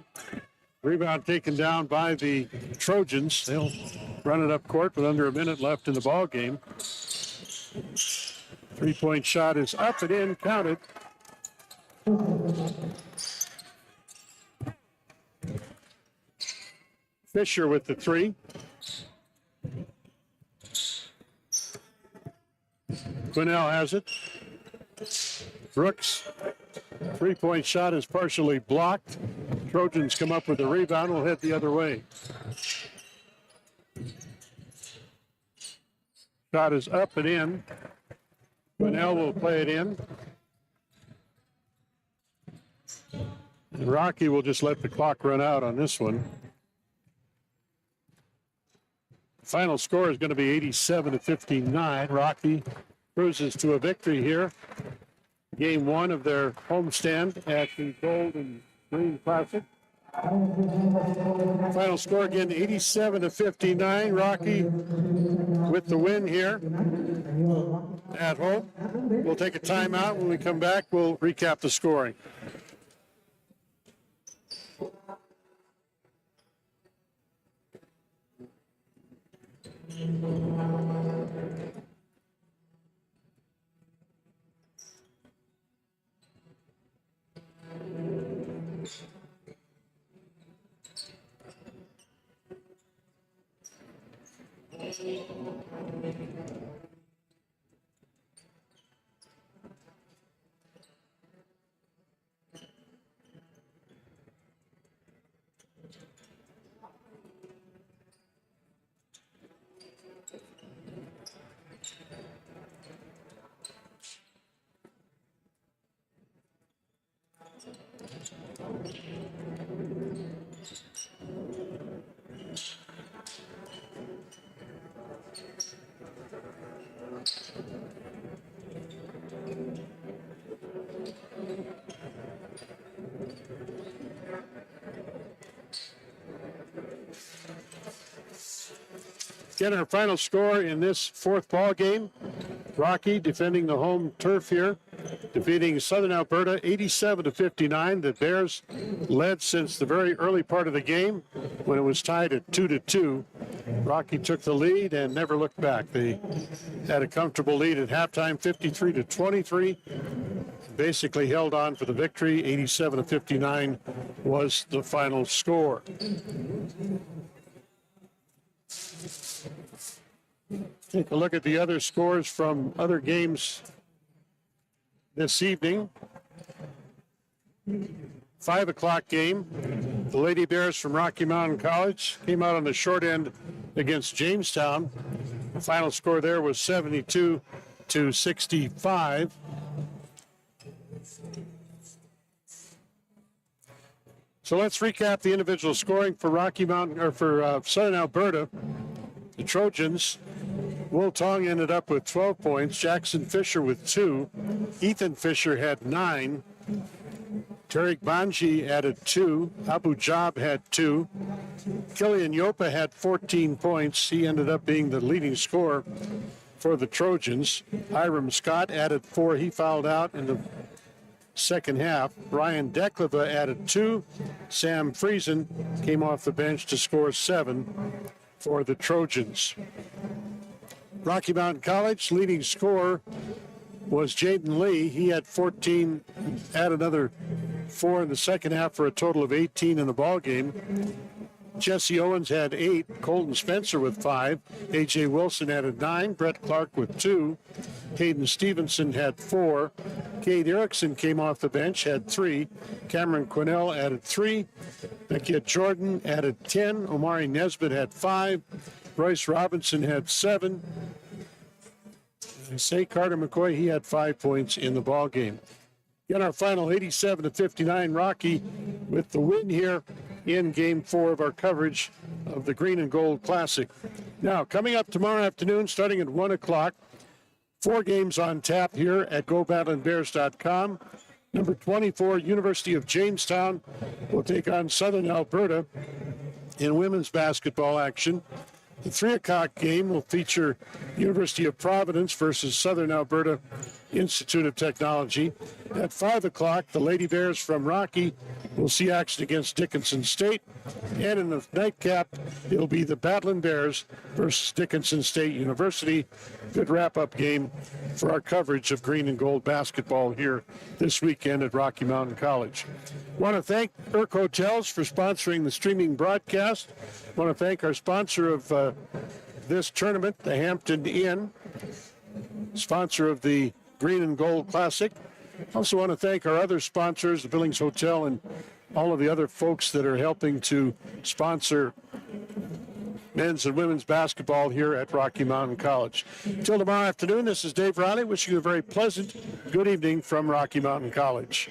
A: Rebound taken down by the Trojans. They'll run it up court with under a minute left in the ball game. Three-point shot is up and in, counted. Fisher with the three. Quinnell has it. Brooks, three-point shot is partially blocked. Trojans come up with the rebound, will head the other way. Shot is up and in. Quinnell will play it in. And Rocky will just let the clock run out on this one. Final score is going to be 87-59. Rocky cruises to a victory here. Game one of their homestand at the Gold and Green Classic. Final score again, 87-59. Rocky with the win here at home. We'll take a timeout. When we come back, we'll recap the scoring. Again, our final score in this fourth ball game. Rocky defending the home turf here, defeating Southern Alberta 87-59. The Bears led since the very early part of the game when it was tied at 2-2. Rocky took the lead and never looked back. They had a comfortable lead at halftime, 53-23. Basically held on for the victory. 87-59 was the final score. Take a look at the other scores from other games this evening. 5 o'clock game. The Lady Bears from Rocky Mountain College came out on the short end against Jamestown. The final score there was 72-65. So let's recap the individual scoring for Rocky Mountain, or for Southern Alberta. The Trojans, Will Tong ended up with 12 points, Jackson Fisher with 2, Ethan Fisher had 9, Tariq Banji added 2, Abu Jab had 2, Killian Yopa had 14 points. He ended up being the leading scorer for the Trojans. Hiram Scott added 4. He fouled out in the second half. Ryan Declava added 2. Sam Friesen came off the bench to score 7 for the Trojans. Rocky Mountain College leading scorer was Jaden Lee. He had 14, add another 4 in the second half for a total of 18 in the ball game. Jesse Owens had 8, Colton Spencer with 5, A.J. Wilson added 9, Brett Clark with 2, Hayden Stevenson had 4, Cade Erickson came off the bench, had 3, Cameron Quinnell added 3, Becky Jordan added 10, Omari Nesbitt had 5, Bryce Robinson had 7, and say Carter McCoy, he had 5 points in the ball game. In our final 87-59, Rocky with the win here in Game 4 of our coverage of the Green and Gold Classic. Now, coming up tomorrow afternoon, starting at 1 o'clock, 4 games on tap here at GoBattleandBears.com. Number 24, University of Jamestown will take on Southern Alberta in women's basketball action. The 3 o'clock game will feature University of Providence versus Southern Alberta Institute of Technology. At 5 o'clock, the Lady Bears from Rocky will see action against Dickinson State. And in the nightcap, it'll be the Battling Bears versus Dickinson State University. Good wrap-up game for our coverage of green and gold basketball here this weekend at Rocky Mountain College. Want to thank Irk Hotels for sponsoring the streaming broadcast. Want to thank our sponsor of this tournament, the Hampton Inn, sponsor of the Green and Gold Classic. Also want to thank our other sponsors, the Billings Hotel and all of the other folks that are helping to sponsor men's and women's basketball here at Rocky Mountain College. Until tomorrow afternoon, this is Dave Riley wishing you a very pleasant good evening from Rocky Mountain College.